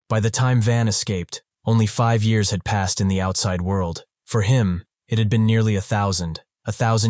By the time Van escaped, only 5 years had passed in the outside world. For him, it had been nearly 1,000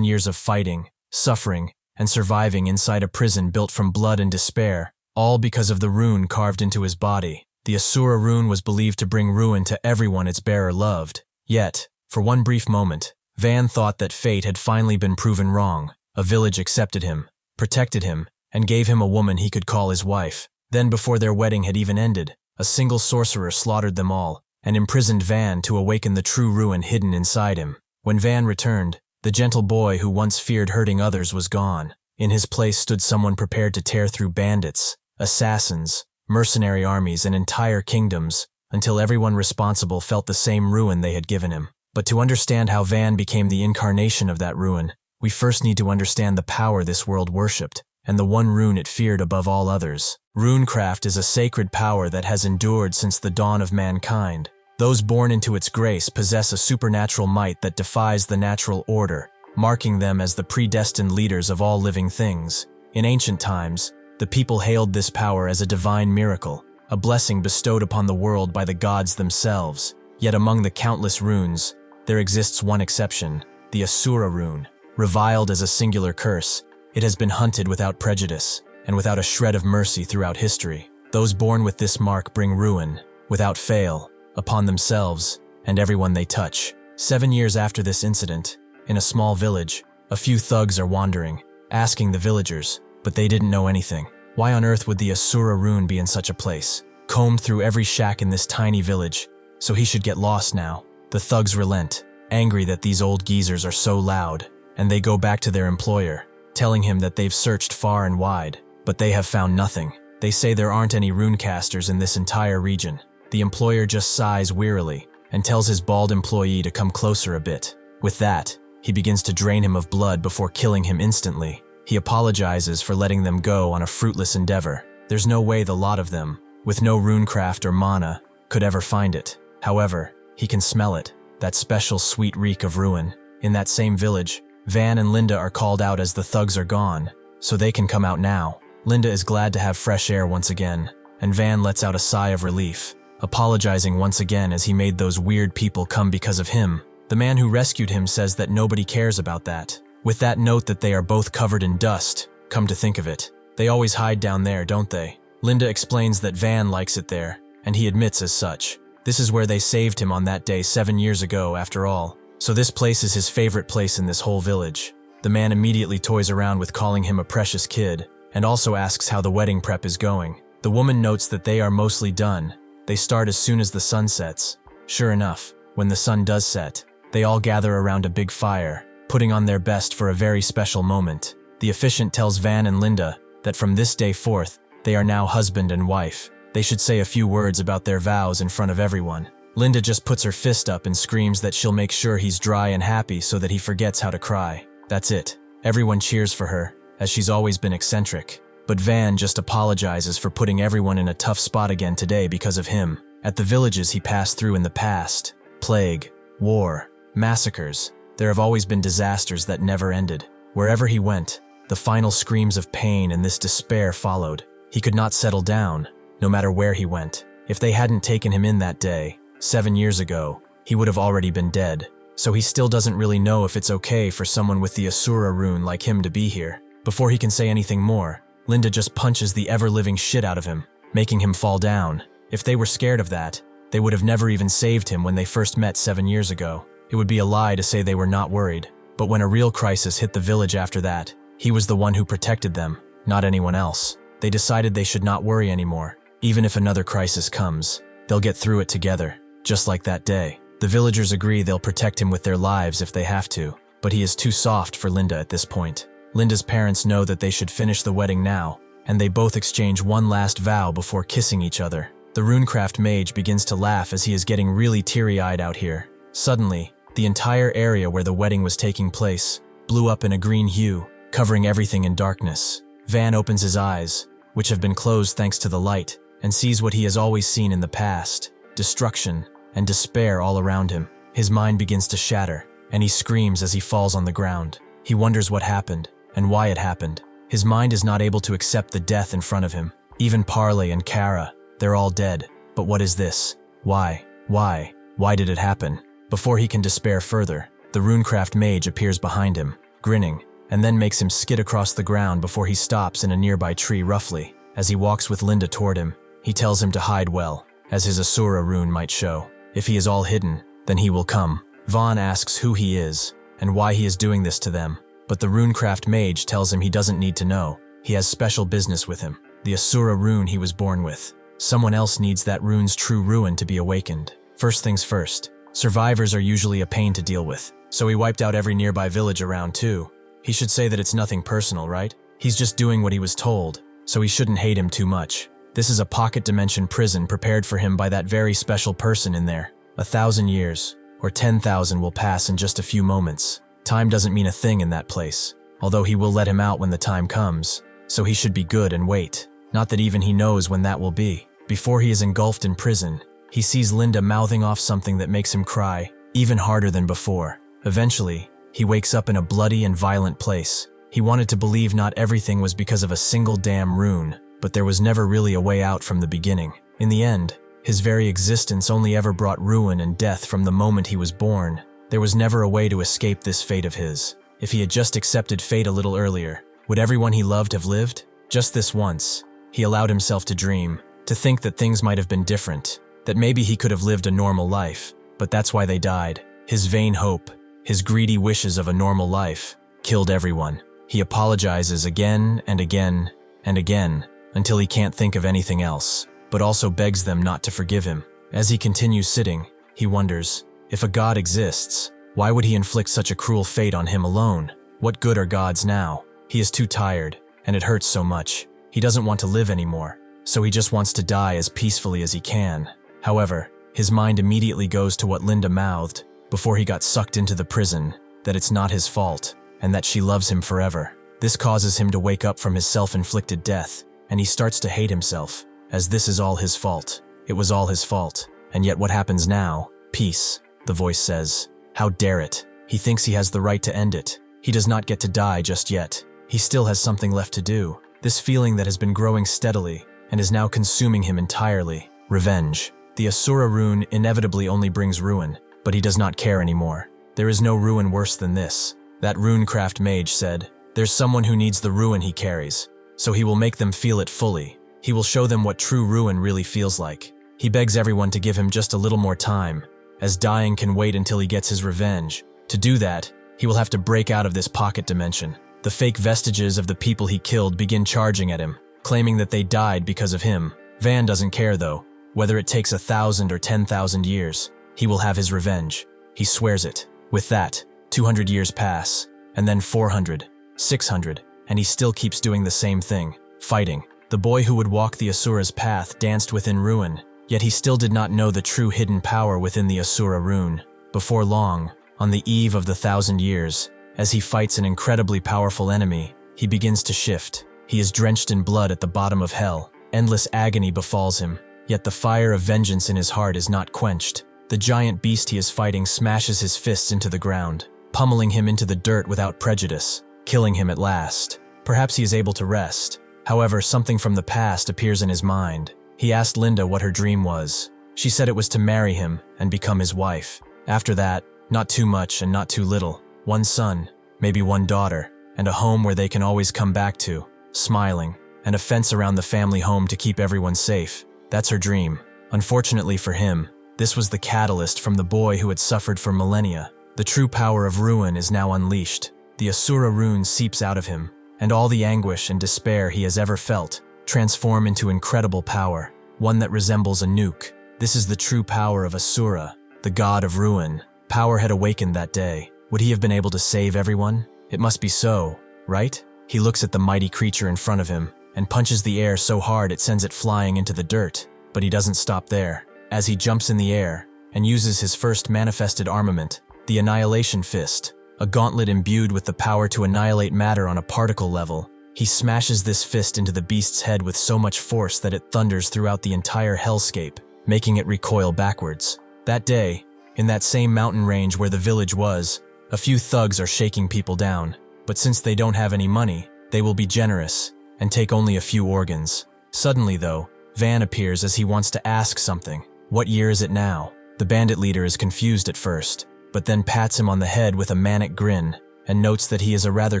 years of fighting, suffering, and surviving inside a prison built from blood and despair, all because of the rune carved into his body. The Asura rune was believed to bring ruin to everyone its bearer loved. Yet, for one brief moment, Van thought that fate had finally been proven wrong. A village accepted him, protected him, and gave him a woman he could call his wife. Then, before their wedding had even ended, a single sorcerer slaughtered them all and imprisoned Van to awaken the true ruin hidden inside him. When Van returned, the gentle boy who once feared hurting others was gone. In his place stood someone prepared to tear through bandits, assassins, mercenary armies, and entire kingdoms, until everyone responsible felt the same ruin they had given him. But to understand how Van became the incarnation of that ruin, we first need to understand the power this world worshipped, and the one rune it feared above all others. Runecraft is a sacred power that has endured since the dawn of mankind. Those born into its grace possess a supernatural might that defies the natural order, marking them as the predestined leaders of all living things. In ancient times, the people hailed this power as a divine miracle, a blessing bestowed upon the world by the gods themselves. Yet among the countless runes, there exists one exception, the Asura rune. Reviled as a singular curse, it has been hunted without prejudice, and without a shred of mercy throughout history. Those born with this mark bring ruin, without fail, upon themselves and everyone they touch. 7 years after this incident, in a small village, a few thugs are wandering, asking the villagers, but they didn't know anything. Why on earth would the Asura rune be in such a place? Combed through every shack in this tiny village, so he should get lost now. The thugs relent, angry that these old geezers are so loud, and they go back to their employer, telling him that they've searched far and wide, but they have found nothing. They say there aren't any runecasters in this entire region. The employer just sighs wearily and tells his bald employee to come closer a bit. With that, he begins to drain him of blood before killing him instantly. He apologizes for letting them go on a fruitless endeavor. There's no way the lot of them, with no runecraft or mana, could ever find it. However, he can smell it, that special sweet reek of ruin. In that same village, Van and Linda are called out as the thugs are gone, so they can come out now. Linda is glad to have fresh air once again, and Van lets out a sigh of relief, apologizing once again as he made those weird people come because of him. The man who rescued him says that nobody cares about that. With that note that they are both covered in dust, come to think of it. They always hide down there, don't they? Linda explains that Van likes it there, and he admits as such. This is where they saved him on that day 7 years ago, after all. So this place is his favorite place in this whole village. The man immediately toys around with calling him a precious kid, and also asks how the wedding prep is going. The woman notes that they are mostly done. They start as soon as the sun sets. Sure enough, when the sun does set, they all gather around a big fire, putting on their best for a very special moment. The officiant tells Van and Linda that from this day forth, they are now husband and wife. They should say a few words about their vows in front of everyone. Linda just puts her fist up and screams that she'll make sure he's dry and happy so that he forgets how to cry. That's it. Everyone cheers for her, as she's always been eccentric. But Van just apologizes for putting everyone in a tough spot again today because of him. At the villages he passed through in the past, plague, war, massacres, there have always been disasters that never ended. Wherever he went, the final screams of pain and this despair followed. He could not settle down, no matter where he went. If they hadn't taken him in that day, 7 years ago, he would have already been dead. So he still doesn't really know if it's okay for someone with the Asura rune like him to be here. Before he can say anything more, Linda just punches the ever-living shit out of him, making him fall down. If they were scared of that, they would have never even saved him when they first met 7 years ago. It would be a lie to say they were not worried. But when a real crisis hit the village after that, he was the one who protected them, not anyone else. They decided they should not worry anymore. Even if another crisis comes, they'll get through it together, just like that day. The villagers agree they'll protect him with their lives if they have to, but he is too soft for Linda at this point. Linda's parents know that they should finish the wedding now, and they both exchange one last vow before kissing each other. The Runecraft mage begins to laugh as he is getting really teary-eyed out here. Suddenly, the entire area where the wedding was taking place blew up in a green hue, covering everything in darkness. Van opens his eyes, which have been closed thanks to the light, and sees what he has always seen in the past: destruction and despair all around him. His mind begins to shatter, and he screams as he falls on the ground. He wonders what happened, and why it happened. His mind is not able to accept the death in front of him. Even Parley and Kara, they're all dead. But what is this? Why? Why did it happen? Before he can despair further, the Runecraft mage appears behind him, grinning, and then makes him skid across the ground before he stops in a nearby tree roughly. As he walks with Linda toward him, he tells him to hide well, as his Asura rune might show. If he is all hidden, then he will come. Vaughn asks who he is, and why he is doing this to them, but the Runecraft mage tells him he doesn't need to know. He has special business with him, the Asura rune he was born with. Someone else needs that rune's true ruin to be awakened. First things first, survivors are usually a pain to deal with, so he wiped out every nearby village around too. He should say that it's nothing personal, right? He's just doing what he was told, so he shouldn't hate him too much. This is a pocket dimension prison prepared for him by that very special person in there. 1,000 years, or 10,000 will pass in just a few moments. Time doesn't mean a thing in that place, although he will let him out when the time comes, so he should be good and wait. Not that even he knows when that will be. Before he is engulfed in prison, he sees Linda mouthing off something that makes him cry, even harder than before. Eventually, he wakes up in a bloody and violent place. He wanted to believe not everything was because of a single damn rune, but there was never really a way out from the beginning. In the end, his very existence only ever brought ruin and death from the moment he was born. There was never a way to escape this fate of his. If he had just accepted fate a little earlier, would everyone he loved have lived? Just this once, he allowed himself to dream, to think that things might have been different, that maybe he could have lived a normal life, but that's why they died. His vain hope, his greedy wishes of a normal life, killed everyone. He apologizes again and again and again, until he can't think of anything else, but also begs them not to forgive him. As he continues sitting, he wonders, if a god exists, why would he inflict such a cruel fate on him alone? What good are gods now? He is too tired, and it hurts so much. He doesn't want to live anymore, so he just wants to die as peacefully as he can. However, his mind immediately goes to what Linda mouthed before he got sucked into the prison, that it's not his fault, and that she loves him forever. This causes him to wake up from his self-inflicted death, and he starts to hate himself, as this is all his fault. It was all his fault. And yet what happens now? Peace, the voice says. How dare it? He thinks he has the right to end it. He does not get to die just yet. He still has something left to do. This feeling that has been growing steadily, and is now consuming him entirely. Revenge. The Asura rune inevitably only brings ruin, but he does not care anymore. There is no ruin worse than this. That Runecraft mage said, there's someone who needs the ruin he carries, so he will make them feel it fully. He will show them what true ruin really feels like. He begs everyone to give him just a little more time, as dying can wait until he gets his revenge. To do that, he will have to break out of this pocket dimension. The fake vestiges of the people he killed begin charging at him, claiming that they died because of him. Van doesn't care though, whether it takes 1,000 or 10,000 years. He will have his revenge. He swears it. With that, 200 years pass, and then 400, 600, and he still keeps doing the same thing, fighting. The boy who would walk the Asura's path danced within ruin, yet he still did not know the true hidden power within the Asura rune. Before long, on the eve of the 1,000 years, as he fights an incredibly powerful enemy, he begins to shift. He is drenched in blood at the bottom of hell. Endless agony befalls him, yet the fire of vengeance in his heart is not quenched. The giant beast he is fighting smashes his fists into the ground, pummeling him into the dirt without prejudice, killing him at last. Perhaps he is able to rest. However, something from the past appears in his mind. He asked Linda what her dream was. She said it was to marry him and become his wife. After that, not too much and not too little. One son, maybe one daughter, and a home where they can always come back to, smiling, and a fence around the family home to keep everyone safe. That's her dream. Unfortunately for him, this was the catalyst from the boy who had suffered for millennia. The true power of ruin is now unleashed. The Asura rune seeps out of him, and all the anguish and despair he has ever felt transform into incredible power, one that resembles a nuke. This is the true power of Asura, the god of ruin. Power had awakened that day. Would he have been able to save everyone? It must be so, right? He looks at the mighty creature in front of him and punches the air so hard it sends it flying into the dirt. But he doesn't stop there. As he jumps in the air and uses his first manifested armament, the Annihilation Fist, a gauntlet imbued with the power to annihilate matter on a particle level, he smashes this fist into the beast's head with so much force that it thunders throughout the entire hellscape, making it recoil backwards. That day, in that same mountain range where the village was, a few thugs are shaking people down, but since they don't have any money, they will be generous and take only a few organs. Suddenly though, Van appears as he wants to ask something. What year is it now? The bandit leader is confused at first, but then pats him on the head with a manic grin and notes that he is a rather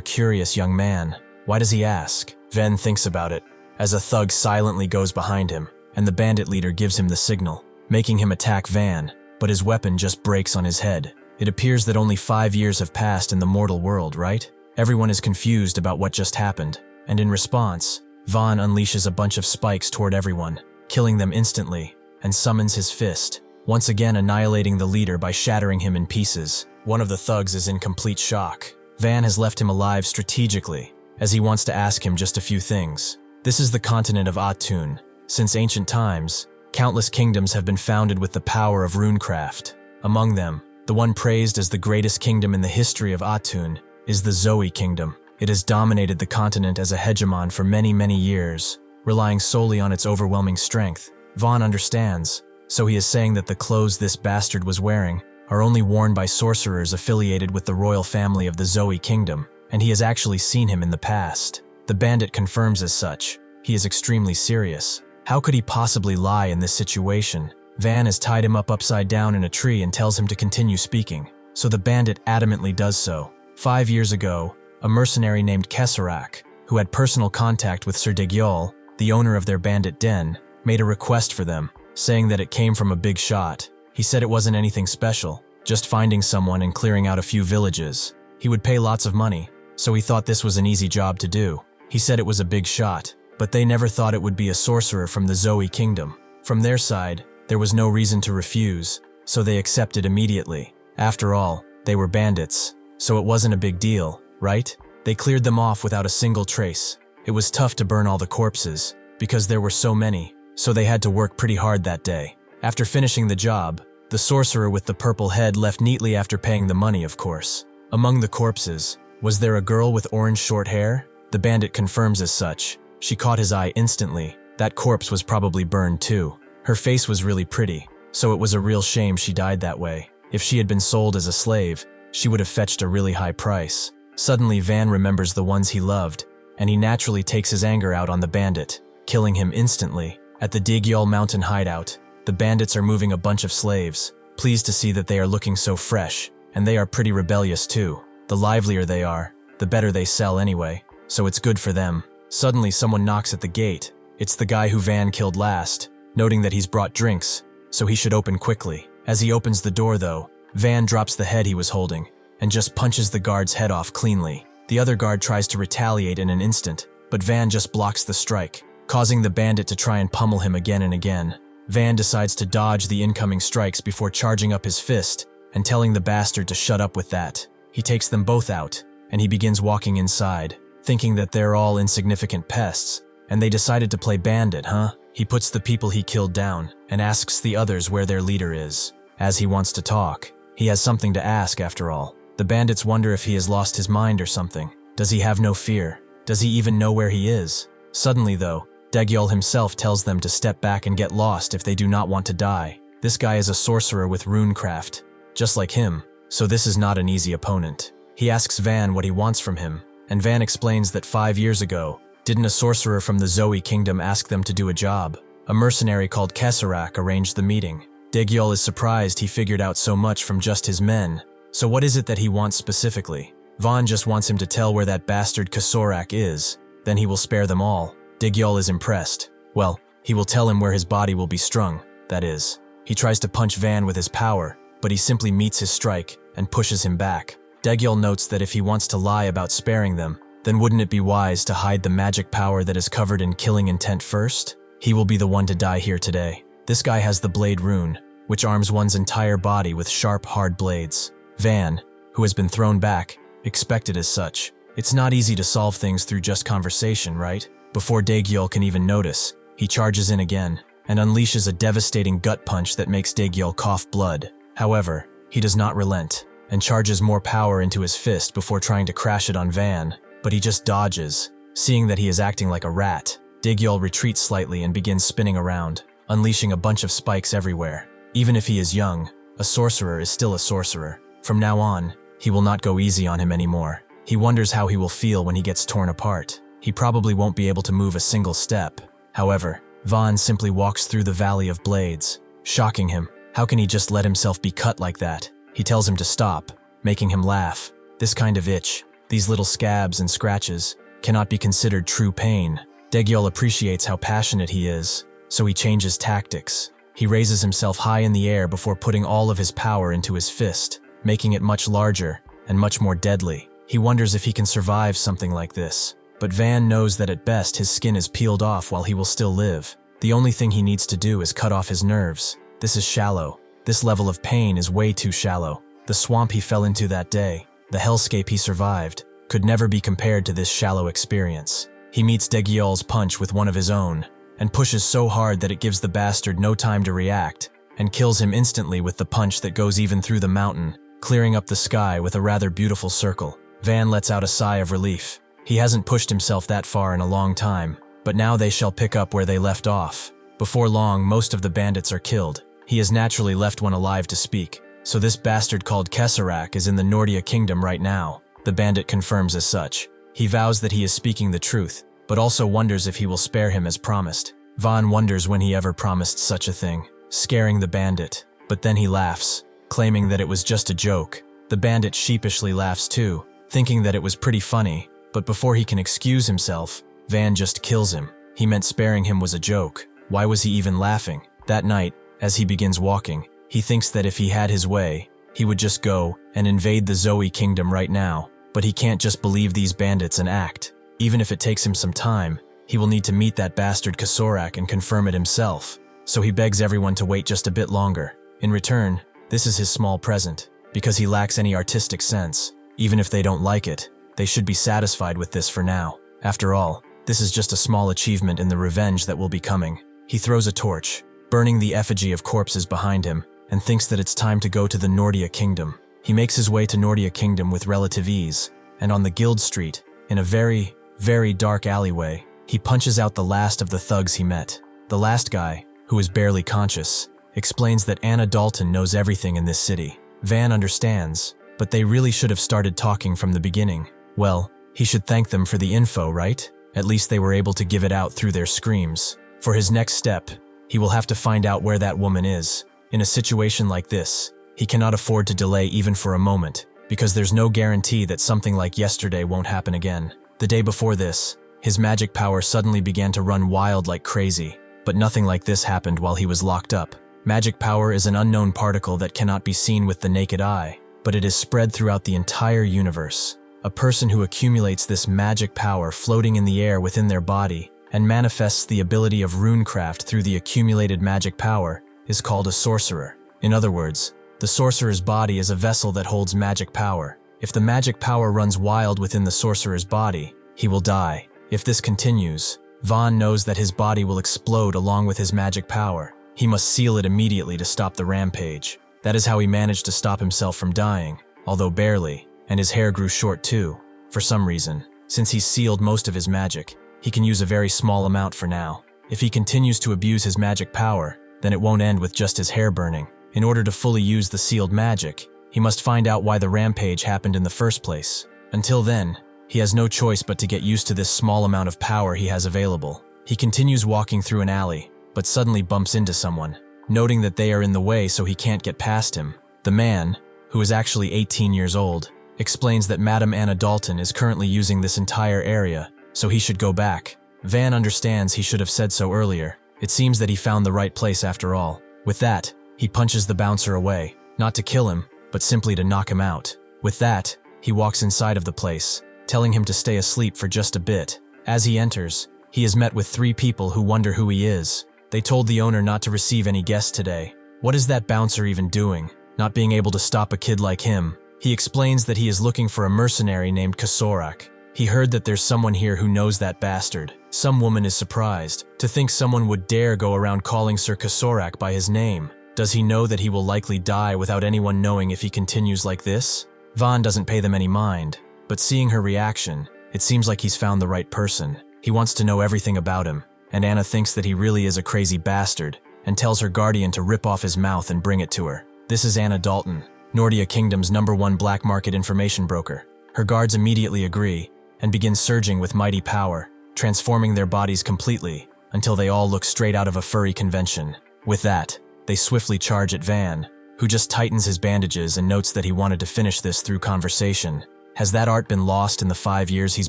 curious young man. Why does he ask? Van thinks about it, as a thug silently goes behind him, and the bandit leader gives him the signal, making him attack Van, but his weapon just breaks on his head. It appears that only 5 years have passed in the mortal world, right? Everyone is confused about what just happened, and in response, Van unleashes a bunch of spikes toward everyone, killing them instantly, and summons his fist, once again annihilating the leader by shattering him in pieces. One of the thugs is in complete shock. Van has left him alive strategically, as he wants to ask him just a few things. This is the continent of Atun. Since ancient times, countless kingdoms have been founded with the power of Runecraft. Among them, the one praised as the greatest kingdom in the history of Atun is the Zoe Kingdom. It has dominated the continent as a hegemon for many, many years, relying solely on its overwhelming strength. Vaughn understands, so he is saying that the clothes this bastard was wearing are only worn by sorcerers affiliated with the royal family of the Zoe Kingdom, and he has actually seen him in the past. The bandit confirms as such. He is extremely serious. How could he possibly lie in this situation? Van has tied him up upside down in a tree and tells him to continue speaking, so the bandit adamantly does so. 5 years ago, a mercenary named Kesarak, who had personal contact with Sir Degiol, the owner of their bandit den, made a request for them, saying that it came from a big shot. He said it wasn't anything special, just finding someone and clearing out a few villages. He would pay lots of money, so he thought this was an easy job to do. He said it was a big shot, but they never thought it would be a sorcerer from the Zoe Kingdom. From their side, there was no reason to refuse, so they accepted immediately. After all, they were bandits, so it wasn't a big deal, right? They cleared them off without a single trace. It was tough to burn all the corpses, because there were so many, so they had to work pretty hard that day. After finishing the job, the sorcerer with the purple head left neatly after paying the money, of course. Among the corpses, was there a girl with orange short hair? The bandit confirms as such. She caught his eye instantly. That corpse was probably burned too. Her face was really pretty, so it was a real shame she died that way. If she had been sold as a slave, she would have fetched a really high price. Suddenly Van remembers the ones he loved, and he naturally takes his anger out on the bandit, killing him instantly. At the Degiol mountain hideout, the bandits are moving a bunch of slaves, pleased to see that they are looking so fresh, and they are pretty rebellious too. The livelier they are, the better they sell anyway, so it's good for them. Suddenly someone knocks at the gate. It's the guy who Van killed last, noting that he's brought drinks, so he should open quickly. As he opens the door though, Van drops the head he was holding, and just punches the guard's head off cleanly. The other guard tries to retaliate in an instant, but Van just blocks the strike, causing the bandit to try and pummel him again and again. Van decides to dodge the incoming strikes before charging up his fist and telling the bastard to shut up with that. He takes them both out, and he begins walking inside, thinking that they're all insignificant pests, and they decided to play bandit, huh? He puts the people he killed down and asks the others where their leader is. As he wants to talk, he has something to ask after all. The bandits wonder if he has lost his mind or something. Does he have no fear? Does he even know where he is? Suddenly though, Degiol himself tells them to step back and get lost if they do not want to die. This guy is a sorcerer with Runecraft, just like him, so this is not an easy opponent. He asks Van what he wants from him, and Van explains that 5 years ago, didn't a sorcerer from the Zoe Kingdom ask them to do a job? A mercenary called Kesarak arranged the meeting. Degiol is surprised he figured out so much from just his men. So what is it that he wants specifically? Vaughn just wants him to tell where that bastard Kesarak is, then he will spare them all. Degiol is impressed. Well, he will tell him where his body will be strung, that is. He tries to punch Van with his power, but he simply meets his strike and pushes him back. Degiol notes that if he wants to lie about sparing them, then wouldn't it be wise to hide the magic power that is covered in killing intent first? He will be the one to die here today. This guy has the blade rune, which arms one's entire body with sharp, hard blades. Van, who has been thrown back, expected as such. It's not easy to solve things through just conversation, right? Before Degiol can even notice, he charges in again and unleashes a devastating gut punch that makes Degiol cough blood. However, he does not relent and charges more power into his fist before trying to crash it on Van, but he just dodges. Seeing that he is acting like a rat, Degiol retreats slightly and begins spinning around, unleashing a bunch of spikes everywhere. Even if he is young, a sorcerer is still a sorcerer. From now on, he will not go easy on him anymore. He wonders how he will feel when he gets torn apart. He probably won't be able to move a single step. However, Vaughn simply walks through the Valley of Blades, shocking him. How can he just let himself be cut like that? He tells him to stop, making him laugh. This kind of itch, these little scabs and scratches, cannot be considered true pain. Daegyul appreciates how passionate he is, so he changes tactics. He raises himself high in the air before putting all of his power into his fist, making it much larger and much more deadly. He wonders if he can survive something like this. But Van knows that at best his skin is peeled off while he will still live. The only thing he needs to do is cut off his nerves. This is shallow. This level of pain is way too shallow. The swamp he fell into that day, the hellscape he survived, could never be compared to this shallow experience. He meets Daegyul's punch with one of his own, and pushes so hard that it gives the bastard no time to react, and kills him instantly with the punch that goes even through the mountain, clearing up the sky with a rather beautiful circle. Van lets out a sigh of relief. He hasn't pushed himself that far in a long time, but now they shall pick up where they left off. Before long, most of the bandits are killed. He has naturally left one alive to speak, so this bastard called Kesarak is in the Nordia kingdom right now. The bandit confirms as such. He vows that he is speaking the truth, but also wonders if he will spare him as promised. Vaughn wonders when he ever promised such a thing, scaring the bandit, but then he laughs, claiming that it was just a joke. The bandit sheepishly laughs too, thinking that it was pretty funny. But before he can excuse himself, Van just kills him. He meant sparing him was a joke. Why was he even laughing? That night, as he begins walking, he thinks that if he had his way, he would just go and invade the Zoe kingdom right now. But he can't just believe these bandits and act. Even if it takes him some time, he will need to meet that bastard Kesarak and confirm it himself. So he begs everyone to wait just a bit longer. In return, this is his small present, because he lacks any artistic sense. Even if they don't like it, they should be satisfied with this for now. After all, this is just a small achievement in the revenge that will be coming. He throws a torch, burning the effigy of corpses behind him, and thinks that it's time to go to the Nordia kingdom. He makes his way to Nordia kingdom with relative ease, and on the Guild Street, in a very, very dark alleyway, he punches out the last of the thugs he met. The last guy, who is barely conscious, explains that Anna Dalton knows everything in this city. Van understands, but they really should have started talking from the beginning. Well, he should thank them for the info, right? At least they were able to give it out through their screams. For his next step, he will have to find out where that woman is. In a situation like this, he cannot afford to delay even for a moment, because there's no guarantee that something like yesterday won't happen again. The day before this, his magic power suddenly began to run wild like crazy, but nothing like this happened while he was locked up. Magic power is an unknown particle that cannot be seen with the naked eye, but it is spread throughout the entire universe. A person who accumulates this magic power floating in the air within their body and manifests the ability of Runecraft through the accumulated magic power is called a sorcerer. In other words, the sorcerer's body is a vessel that holds magic power. If the magic power runs wild within the sorcerer's body, he will die. If this continues, Vaughn knows that his body will explode along with his magic power. He must seal it immediately to stop the rampage. That is how he managed to stop himself from dying, although barely. And his hair grew short too, for some reason. Since he's sealed most of his magic, he can use a very small amount for now. If he continues to abuse his magic power, then it won't end with just his hair burning. In order to fully use the sealed magic, he must find out why the rampage happened in the first place. Until then, he has no choice but to get used to this small amount of power he has available. He continues walking through an alley, but suddenly bumps into someone, noting that they are in the way so he can't get past him. The man, who is actually 18 years old, explains that Madame Anna Dalton is currently using this entire area, so he should go back. Van understands he should have said so earlier. It seems that he found the right place after all. With that, he punches the bouncer away, not to kill him, but simply to knock him out. With that, he walks inside of the place, telling him to stay asleep for just a bit. As he enters, he is met with 3 people who wonder who he is. They told the owner not to receive any guests today. What is that bouncer even doing? Not being able to stop a kid like him. He explains that he is looking for a mercenary named Kesarak. He heard that there's someone here who knows that bastard. Some woman is surprised to think someone would dare go around calling Sir Kesarak by his name. Does he know that he will likely die without anyone knowing if he continues like this? Vaughn doesn't pay them any mind, but seeing her reaction, it seems like he's found the right person. He wants to know everything about him, and Anna thinks that he really is a crazy bastard and tells her guardian to rip off his mouth and bring it to her. This is Anna Dalton, Nordia Kingdom's #1 black market information broker. Her guards immediately agree and begin surging with mighty power, transforming their bodies completely. until they all look straight out of a furry convention. With that, they swiftly charge at Van, who just tightens his bandages and notes that he wanted to finish this through conversation. Has that art been lost in the 5 years he's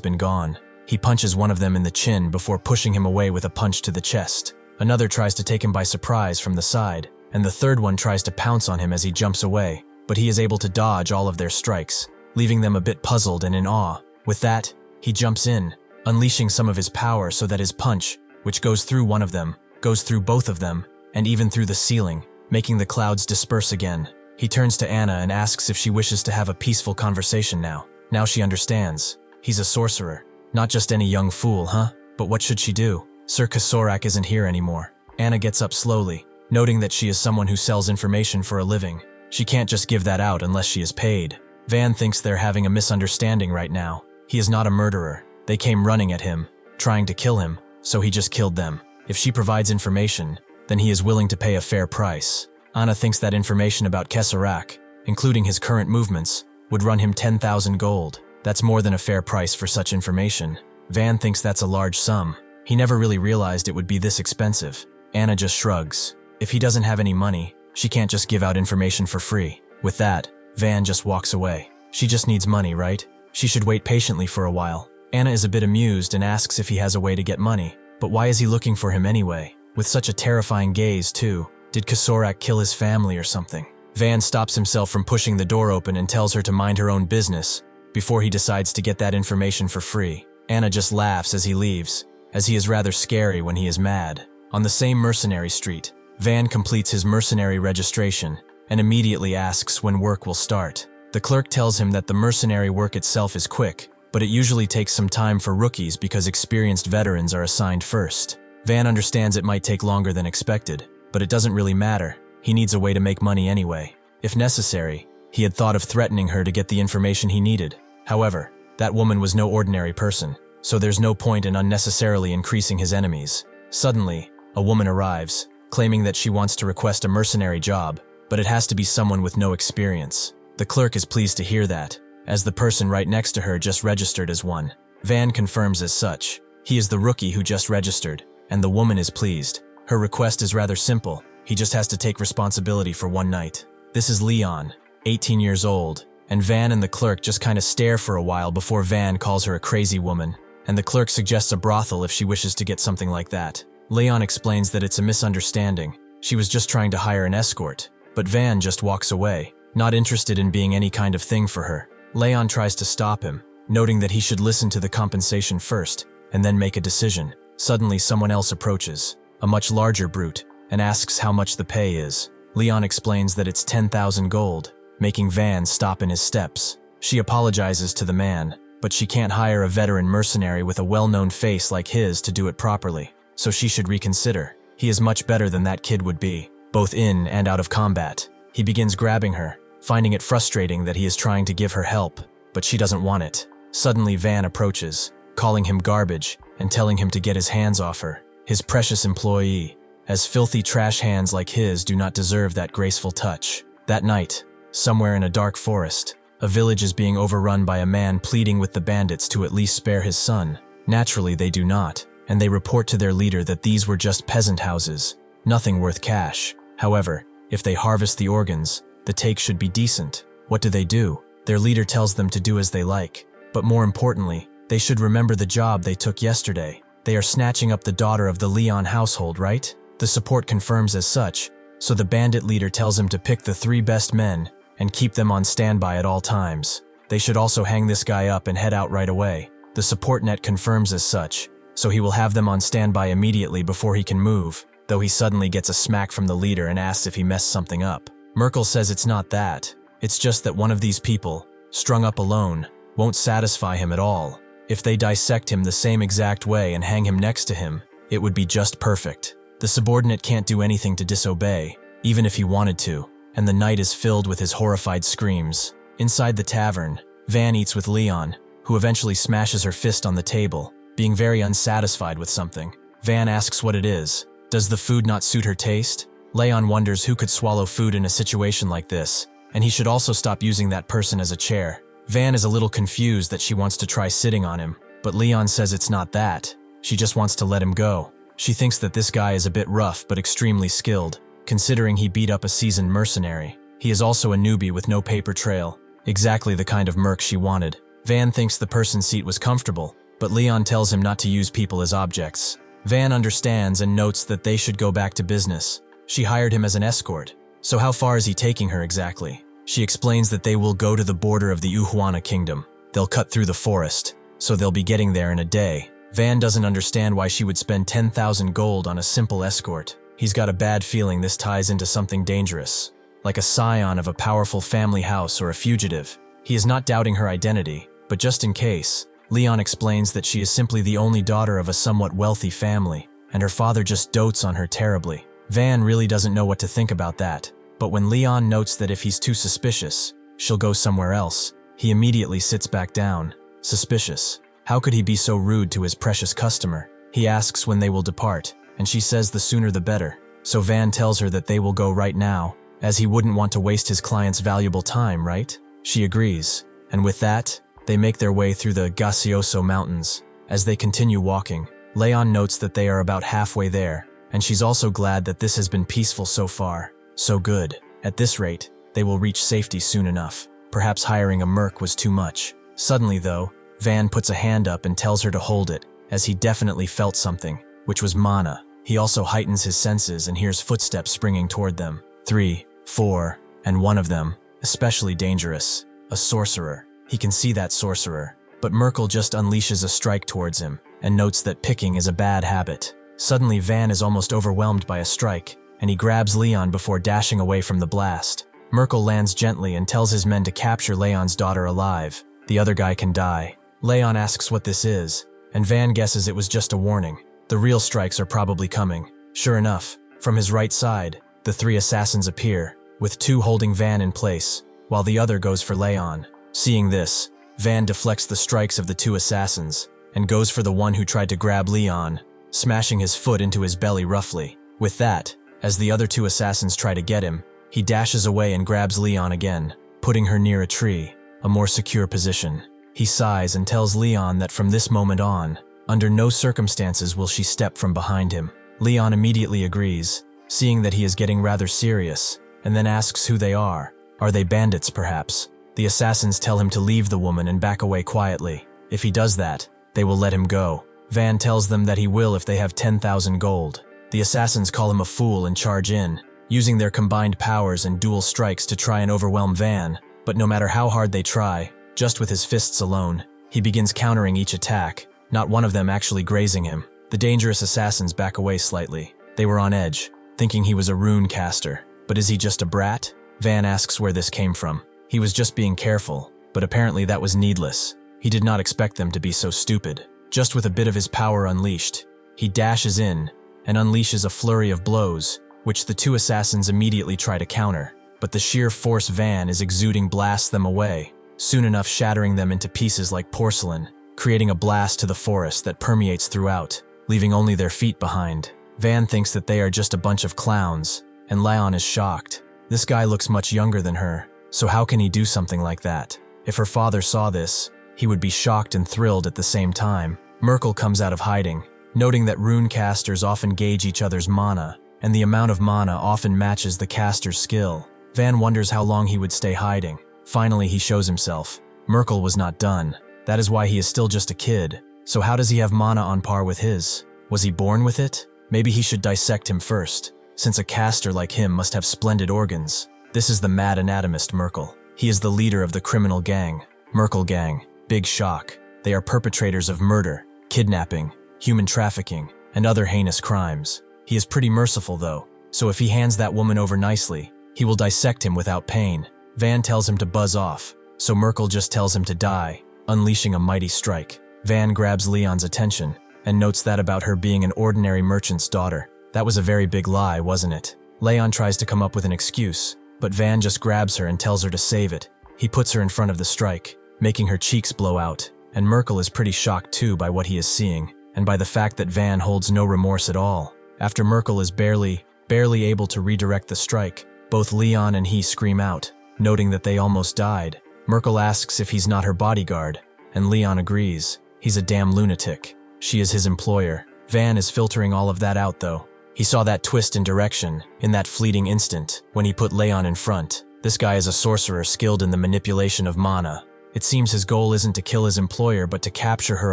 been gone? He punches one of them in the chin before pushing him away with a punch to the chest. Another tries to take him by surprise from the side, and the third one tries to pounce on him as he jumps away, but he is able to dodge all of their strikes, leaving them a bit puzzled and in awe. With that, he jumps in, unleashing some of his power so that his punch, which goes through one of them, goes through both of them, and even through the ceiling, making the clouds disperse again. He turns to Anna and asks if she wishes to have a peaceful conversation now. Now she understands. He's a sorcerer. Not just any young fool, huh? But what should she do? Sir Kasorak isn't here anymore. Anna gets up slowly, noting that she is someone who sells information for a living. She can't just give that out unless she is paid. Van thinks they're having a misunderstanding right now. He is not a murderer. They came running at him, trying to kill him, so he just killed them. If she provides information, then he is willing to pay a fair price. Anna thinks that information about Kasorak, including his current movements, would run him 10,000 gold. That's more than a fair price for such information. Van thinks that's a large sum. He never really realized it would be this expensive. Anna just shrugs. If he doesn't have any money, she can't just give out information for free. With that, Van just walks away. She just needs money, right? She should wait patiently for a while. Anna is a bit amused and asks if he has a way to get money. But why is he looking for him anyway? With such a terrifying gaze, too. Did Kasorak kill his family or something? Van stops himself from pushing the door open and tells her to mind her own business before he decides to get that information for free. Anna just laughs as he leaves, as he is rather scary when he is mad. On the same mercenary street, Van completes his mercenary registration and immediately asks when work will start. The clerk tells him that the mercenary work itself is quick, but it usually takes some time for rookies because experienced veterans are assigned first. Van understands it might take longer than expected, but it doesn't really matter. He needs a way to make money anyway. If necessary, he had thought of threatening her to get the information he needed. However, that woman was no ordinary person, so there's no point in unnecessarily increasing his enemies. Suddenly, a woman arrives, claiming that she wants to request a mercenary job, but it has to be someone with no experience. The clerk is pleased to hear that, as the person right next to her just registered as one. Van confirms as such. He is the rookie who just registered, and the woman is pleased. Her request is rather simple. He just has to take responsibility for one night. This is Leon, 18 years old, and Van and the clerk just kind of stare for a while before Van calls her a crazy woman, and the clerk suggests a brothel if she wishes to get something like that. Leon explains that it's a misunderstanding. She was just trying to hire an escort, but Van just walks away, not interested in being any kind of thing for her. Leon tries to stop him, noting that he should listen to the compensation first, and then make a decision. Suddenly someone else approaches, a much larger brute, and asks how much the pay is. Leon explains that it's 10,000 gold, making Van stop in his steps. She apologizes to the man, but she can't hire a veteran mercenary with a well-known face like his to do it properly, so she should reconsider. He is much better than that kid would be, both in and out of combat. He begins grabbing her, finding it frustrating that he is trying to give her help, but she doesn't want it. Suddenly Van approaches, calling him garbage and telling him to get his hands off her, his precious employee, as filthy trash hands like his do not deserve that graceful touch. That night, somewhere in a dark forest, a village is being overrun by a man pleading with the bandits to at least spare his son. Naturally, they do not, and they report to their leader that these were just peasant houses, nothing worth cash. However, if they harvest the organs, the take should be decent. What do? Their leader tells them to do as they like, but more importantly, they should remember the job they took yesterday. They are snatching up the daughter of the Leon household, right? The support confirms as such, so the bandit leader tells him to pick the 3 best men and keep them on standby at all times. They should also hang this guy up and head out right away. The support net confirms as such, so he will have them on standby immediately before he can move, though he suddenly gets a smack from the leader and asks if he messed something up. Merkel says it's not that. It's just that one of these people, strung up alone, won't satisfy him at all. If they dissect him the same exact way and hang him next to him, it would be just perfect. The subordinate can't do anything to disobey, even if he wanted to, and the night is filled with his horrified screams. Inside the tavern, Van eats with Leon, who eventually smashes her fist on the table, being very unsatisfied with something. Van asks what it is. Does the food not suit her taste? Leon wonders who could swallow food in a situation like this, and he should also stop using that person as a chair. Van is a little confused that she wants to try sitting on him, but Leon says it's not that. She just wants to let him go. She thinks that this guy is a bit rough but extremely skilled, considering he beat up a seasoned mercenary. He is also a newbie with no paper trail, exactly the kind of merc she wanted. Van thinks the person's seat was comfortable, but Leon tells him not to use people as objects. Van understands and notes that they should go back to business. She hired him as an escort, so how far is he taking her exactly? She explains that they will go to the border of the Uhuana kingdom. They'll cut through the forest, so they'll be getting there in a day. Van doesn't understand why she would spend 10,000 gold on a simple escort. He's got a bad feeling this ties into something dangerous, like a scion of a powerful family house or a fugitive. He is not doubting her identity, but just in case, Leon explains that she is simply the only daughter of a somewhat wealthy family, and her father just dotes on her terribly. Van really doesn't know what to think about that, but when Leon notes that if he's too suspicious, she'll go somewhere else, he immediately sits back down. Suspicious. How could he be so rude to his precious customer? He asks when they will depart, and she says the sooner the better. So Van tells her that they will go right now, as he wouldn't want to waste his client's valuable time, right? She agrees, and with that, they make their way through the Gaseoso Mountains. As they continue walking, Leon notes that they are about halfway there, and she's also glad that this has been peaceful so far. So good. At this rate, they will reach safety soon enough. Perhaps hiring a merc was too much. Suddenly though, Van puts a hand up and tells her to hold it, as he definitely felt something, which was mana. He also heightens his senses and hears footsteps springing toward them. 3, 4, and one of them, especially dangerous, a sorcerer. He can see that sorcerer, but Merkel just unleashes a strike towards him and notes that picking is a bad habit. Suddenly Van is almost overwhelmed by a strike, and he grabs Leon before dashing away from the blast. Merkel lands gently and tells his men to capture Leon's daughter alive. The other guy can die. Leon asks what this is, and Van guesses it was just a warning. The real strikes are probably coming. Sure enough, from his right side, the 3 assassins appear, with 2 holding Van in place, while the other goes for Leon. Seeing this, Van deflects the strikes of the 2 assassins, and goes for the one who tried to grab Leon, smashing his foot into his belly roughly. With that, as the other 2 assassins try to get him, he dashes away and grabs Leon again, putting her near a tree, a more secure position. He sighs and tells Leon that from this moment on, under no circumstances will she step from behind him. Leon immediately agrees, seeing that he is getting rather serious, and then asks who they are. Are they bandits, perhaps? The assassins tell him to leave the woman and back away quietly. If he does that, they will let him go. Van tells them that he will if they have 10,000 gold. The assassins call him a fool and charge in, using their combined powers and dual strikes to try and overwhelm Van, but no matter how hard they try, just with his fists alone, he begins countering each attack, not one of them actually grazing him. The dangerous assassins back away slightly. They were on edge, thinking he was a rune caster. But is he just a brat? Van asks where this came from. He was just being careful, but apparently that was needless. He did not expect them to be so stupid. Just with a bit of his power unleashed, he dashes in and unleashes a flurry of blows, which the 2 assassins immediately try to counter. But the sheer force Van is exuding blasts them away, soon enough shattering them into pieces like porcelain, creating a blast to the forest that permeates throughout, leaving only their feet behind. Van thinks that they are just a bunch of clowns, and Leon is shocked. This guy looks much younger than her, so how can he do something like that? If her father saw this, he would be shocked and thrilled at the same time. Merkel comes out of hiding, noting that rune casters often gauge each other's mana, and the amount of mana often matches the caster's skill. Van wonders how long he would stay hiding. Finally, he shows himself. Merkel was not done. That is why he is still just a kid. So how does he have mana on par with his? Was he born with it? Maybe he should dissect him first, since a caster like him must have splendid organs. This is the mad anatomist Merkel. He is the leader of the criminal gang, Merkel Gang. Big shock. They are perpetrators of murder, kidnapping, human trafficking, and other heinous crimes. He is pretty merciful though, so if he hands that woman over nicely, he will dissect him without pain. Van tells him to buzz off, so Merkel just tells him to die, unleashing a mighty strike. Van grabs Leon's attention, and notes that about her being an ordinary merchant's daughter. That was a very big lie, wasn't it? Leon tries to come up with an excuse, but Van just grabs her and tells her to save it. He puts her in front of the strike, making her cheeks blow out, and Merkel is pretty shocked too by what he is seeing, and by the fact that Van holds no remorse at all. After Merkel is barely able to redirect the strike, both Leon and he scream out, noting that they almost died. Merkel asks if he's not her bodyguard, and Leon agrees. He's a damn lunatic. She is his employer. Van is filtering all of that out though. He saw that twist in direction, in that fleeting instant, when he put Leon in front. This guy is a sorcerer skilled in the manipulation of mana. It seems his goal isn't to kill his employer but to capture her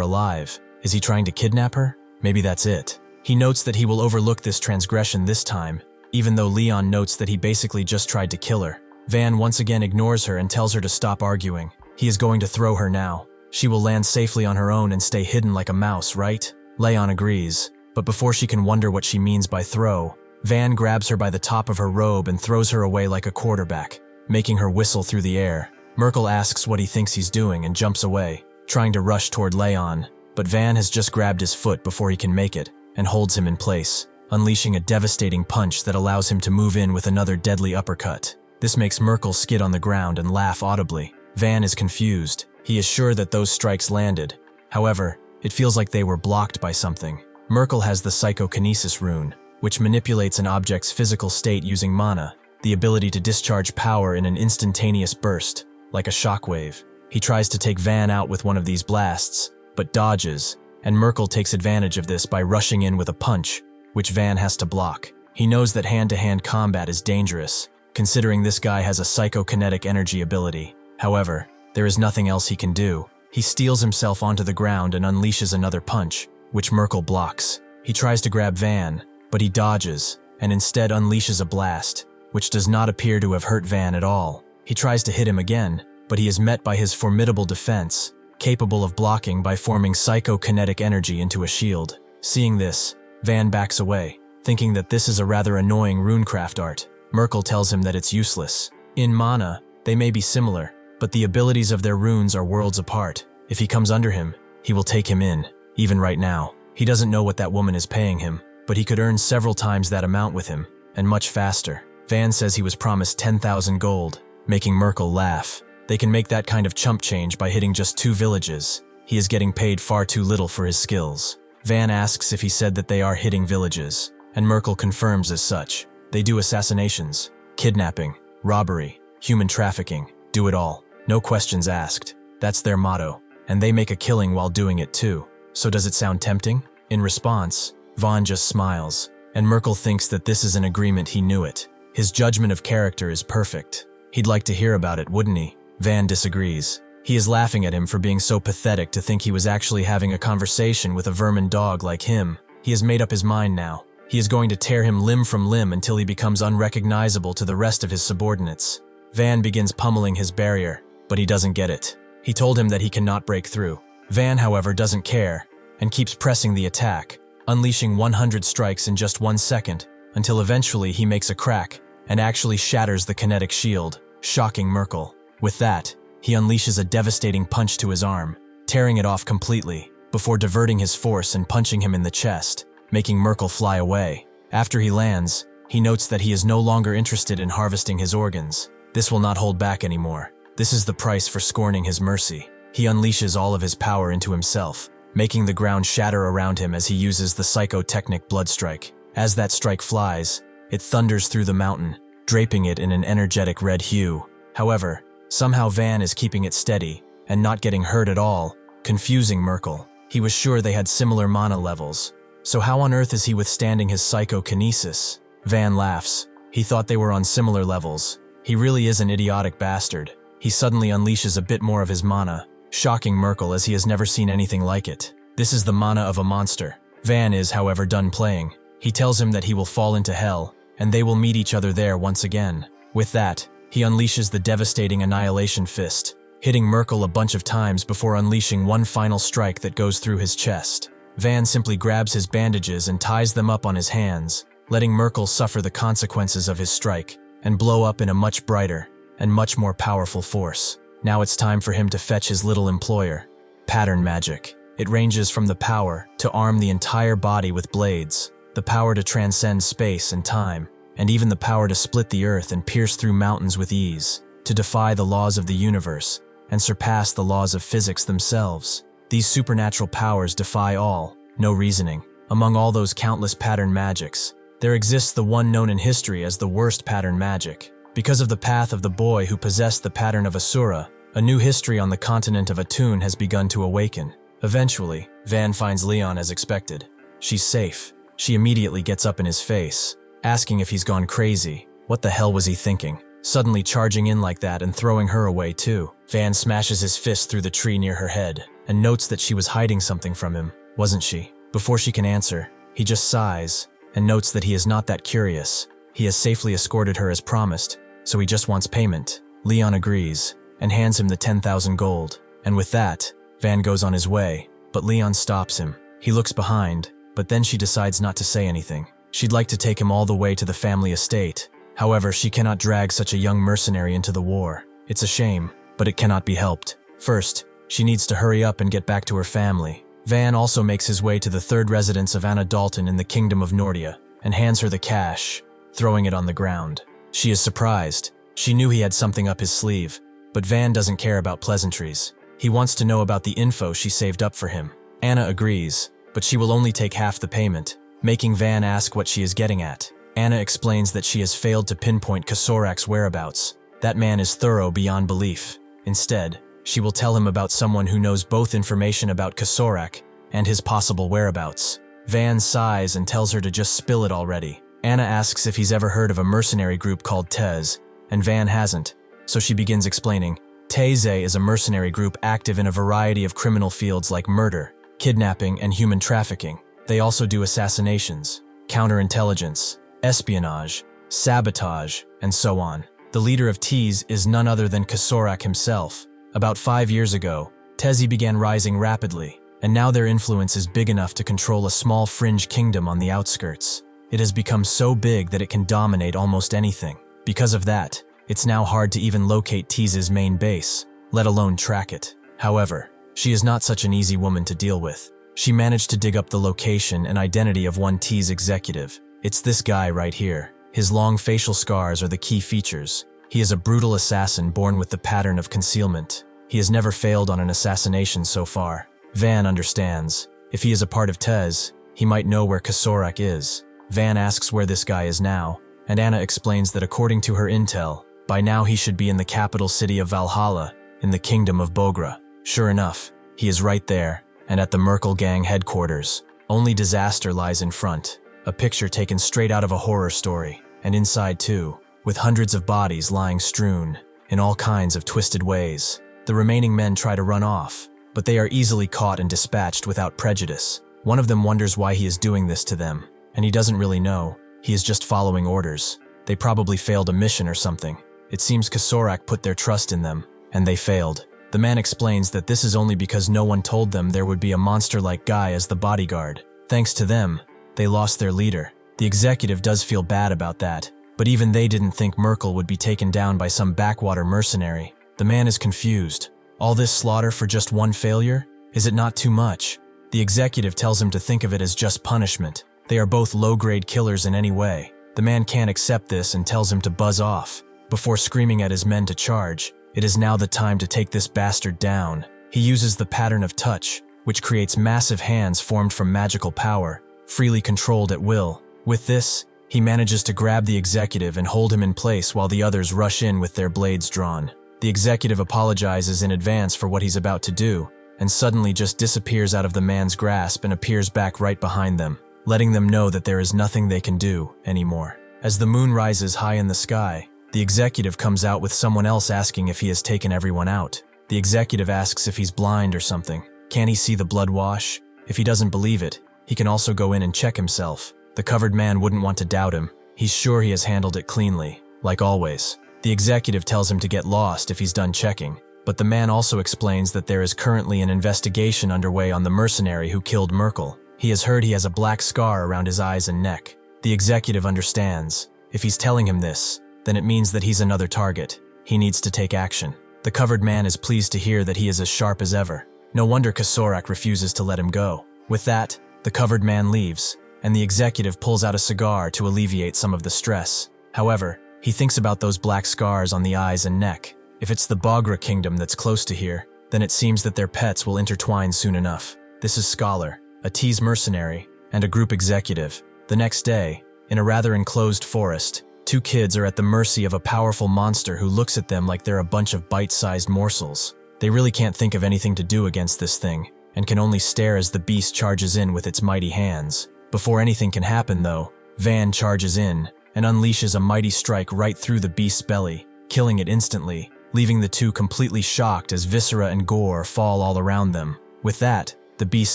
alive. Is he trying to kidnap her? Maybe that's it. He notes that he will overlook this transgression this time, even though Leon notes that he basically just tried to kill her. Van once again ignores her and tells her to stop arguing. He is going to throw her now. She will land safely on her own and stay hidden like a mouse, right? Leon agrees, but before she can wonder what she means by throw, Van grabs her by the top of her robe and throws her away like a quarterback, making her whistle through the air. Merkel asks what he thinks he's doing and jumps away, trying to rush toward Leon, but Van has just grabbed his foot before he can make it and holds him in place, unleashing a devastating punch that allows him to move in with another deadly uppercut. This makes Merkel skid on the ground and laugh audibly. Van is confused. He is sure that those strikes landed. However, it feels like they were blocked by something. Merkel has the psychokinesis rune, which manipulates an object's physical state using mana, the ability to discharge power in an instantaneous burst, like a shockwave. He tries to take Van out with one of these blasts, but dodges, and Merkel takes advantage of this by rushing in with a punch, which Van has to block. He knows that hand-to-hand combat is dangerous, considering this guy has a psychokinetic energy ability. However, there is nothing else he can do. He steals himself onto the ground and unleashes another punch, which Merkel blocks. He tries to grab Van, but he dodges, and instead unleashes a blast, which does not appear to have hurt Van at all. He tries to hit him again, but he is met by his formidable defense, capable of blocking by forming psychokinetic energy into a shield. Seeing this, Van backs away, thinking that this is a rather annoying Runecraft art. Merkel tells him that it's useless. In mana, they may be similar, but the abilities of their runes are worlds apart. If he comes under him, he will take him in, even right now. He doesn't know what that woman is paying him, but he could earn several times that amount with him, and much faster. Van says he was promised 10,000 gold, making Merkel laugh. They can make that kind of chump change by hitting just 2 villages. He is getting paid far too little for his skills. Van asks if he said that they are hitting villages, and Merkel confirms as such. They do assassinations, kidnapping, robbery, human trafficking, do it all. No questions asked. That's their motto, and they make a killing while doing it too. So does it sound tempting? In response, Van just smiles, and Merkel thinks that this is an agreement. He knew it. His judgment of character is perfect. He'd like to hear about it, wouldn't he? Van disagrees. He is laughing at him for being so pathetic to think he was actually having a conversation with a vermin dog like him. He has made up his mind now. He is going to tear him limb from limb until he becomes unrecognizable to the rest of his subordinates. Van begins pummeling his barrier, but he doesn't get it. He told him that he cannot break through. Van, however, doesn't care and keeps pressing the attack, unleashing 100 strikes in just 1 second, until eventually he makes a crack and actually shatters the kinetic shield, shocking Merkel. With that, he unleashes a devastating punch to his arm, tearing it off completely, before diverting his force and punching him in the chest, making Merkel fly away. After he lands, he notes that he is no longer interested in harvesting his organs. This will not hold back anymore. This is the price for scorning his mercy. He unleashes all of his power into himself, making the ground shatter around him as he uses the psychotechnic blood strike. As that strike flies, it thunders through the mountain, draping it in an energetic red hue. However, somehow Van is keeping it steady and not getting hurt at all, confusing Merkel. He was sure they had similar mana levels, so how on earth is he withstanding his psychokinesis? Van laughs. He thought they were on similar levels. He really is an idiotic bastard. He suddenly unleashes a bit more of his mana, shocking Merkel as he has never seen anything like it. This is the mana of a monster. Van is, however, done playing. He tells him that he will fall into hell, and they will meet each other there once again. With that, he unleashes the devastating Annihilation Fist, hitting Merkel a bunch of times before unleashing one final strike that goes through his chest. Van simply grabs his bandages and ties them up on his hands, letting Merkel suffer the consequences of his strike and blow up in a much brighter and much more powerful force. Now it's time for him to fetch his little employer. Pattern magic. It ranges from the power to arm the entire body with blades, the power to transcend space and time, and even the power to split the earth and pierce through mountains with ease, to defy the laws of the universe and surpass the laws of physics themselves. These supernatural powers defy all, no reasoning. Among all those countless pattern magics, there exists the one known in history as the worst pattern magic. Because of the path of the boy who possessed the pattern of Asura, a new history on the continent of Atun has begun to awaken. Eventually, Van finds Leon as expected. She's safe. She immediately gets up in his face, asking if he's gone crazy. What the hell was he thinking? Suddenly charging in like that and throwing her away too. Van smashes his fist through the tree near her head and notes that she was hiding something from him, wasn't she? Before she can answer, he just sighs and notes that he is not that curious. He has safely escorted her as promised, so he just wants payment. Leon agrees and hands him the 10,000 gold. And with that, Van goes on his way, but Leon stops him. He looks behind, but then she decides not to say anything. She'd like to take him all the way to the family estate. However, she cannot drag such a young mercenary into the war. It's a shame, but it cannot be helped. First, she needs to hurry up and get back to her family. Van also makes his way to the third residence of Anna Dalton in the Kingdom of Nordia and hands her the cash, throwing it on the ground. She is surprised. She knew he had something up his sleeve, but Van doesn't care about pleasantries. He wants to know about the info she saved up for him. Anna agrees, but she will only take half the payment, making Van ask what she is getting at. Anna explains that she has failed to pinpoint Kosorak's whereabouts. That man is thorough beyond belief. Instead, she will tell him about someone who knows both information about Kosorak and his possible whereabouts. Van sighs and tells her to just spill it already. Anna asks if he's ever heard of a mercenary group called Tez, and Van hasn't, so she begins explaining. Teze is a mercenary group active in a variety of criminal fields like murder, kidnapping, and human trafficking. They also do assassinations, counterintelligence, espionage, sabotage, and so on. The leader of Tez is none other than Kosorak himself. About 5 years ago, Teze began rising rapidly, and now their influence is big enough to control a small fringe kingdom on the outskirts. It has become so big that it can dominate almost anything. Because of that, it's now hard to even locate Tez's main base, let alone track it. However, she is not such an easy woman to deal with. She managed to dig up the location and identity of one Tez executive. It's this guy right here. His long facial scars are the key features. He is a brutal assassin born with the pattern of concealment. He has never failed on an assassination so far. Van understands. If he is a part of Tez, he might know where Kosorak is. Van asks where this guy is now, and Anna explains that according to her intel, by now he should be in the capital city of Valhalla, in the kingdom of Bogra. Sure enough, he is right there, and at the Merkel gang headquarters. Only disaster lies in front. A picture taken straight out of a horror story, and inside too, with hundreds of bodies lying strewn, in all kinds of twisted ways. The remaining men try to run off, but they are easily caught and dispatched without prejudice. One of them wonders why he is doing this to them, and he doesn't really know. He is just following orders. They probably failed a mission or something. It seems Kosorak put their trust in them, and they failed. The man explains that this is only because no one told them there would be a monster-like guy as the bodyguard. Thanks to them, they lost their leader. The executive does feel bad about that, but even they didn't think Merkel would be taken down by some backwater mercenary. The man is confused. All this slaughter for just one failure? Is it not too much? The executive tells him to think of it as just punishment. They are both low-grade killers in any way. The man can't accept this and tells him to buzz off. Before screaming at his men to charge, it is now the time to take this bastard down. He uses the pattern of touch, which creates massive hands formed from magical power, freely controlled at will. With this, he manages to grab the executive and hold him in place while the others rush in with their blades drawn. The executive apologizes in advance for what he's about to do, and suddenly just disappears out of the man's grasp and appears back right behind them, letting them know that there is nothing they can do anymore. As the moon rises high in the sky, the executive comes out with someone else asking if he has taken everyone out. The executive asks if he's blind or something. Can he see the blood wash? If he doesn't believe it, he can also go in and check himself. The covered man wouldn't want to doubt him. He's sure he has handled it cleanly, like always. The executive tells him to get lost if he's done checking, but the man also explains that there is currently an investigation underway on the mercenary who killed Merkel. He has heard he has a black scar around his eyes and neck. The executive understands. If he's telling him this, then it means that he's another target. He needs to take action. The covered man is pleased to hear that he is as sharp as ever. No wonder Kosorak refuses to let him go. With that, the covered man leaves, and the executive pulls out a cigar to alleviate some of the stress. However, he thinks about those black scars on the eyes and neck. If it's the Bogra kingdom that's close to here, then it seems that their pets will intertwine soon enough. This is Scholar, a Tez mercenary, and a group executive. The next day, in a rather enclosed forest, two kids are at the mercy of a powerful monster who looks at them like they're a bunch of bite-sized morsels. They really can't think of anything to do against this thing, and can only stare as the beast charges in with its mighty hands. Before anything can happen though, Van charges in and unleashes a mighty strike right through the beast's belly, killing it instantly, leaving the two completely shocked as viscera and gore fall all around them. With that, the beast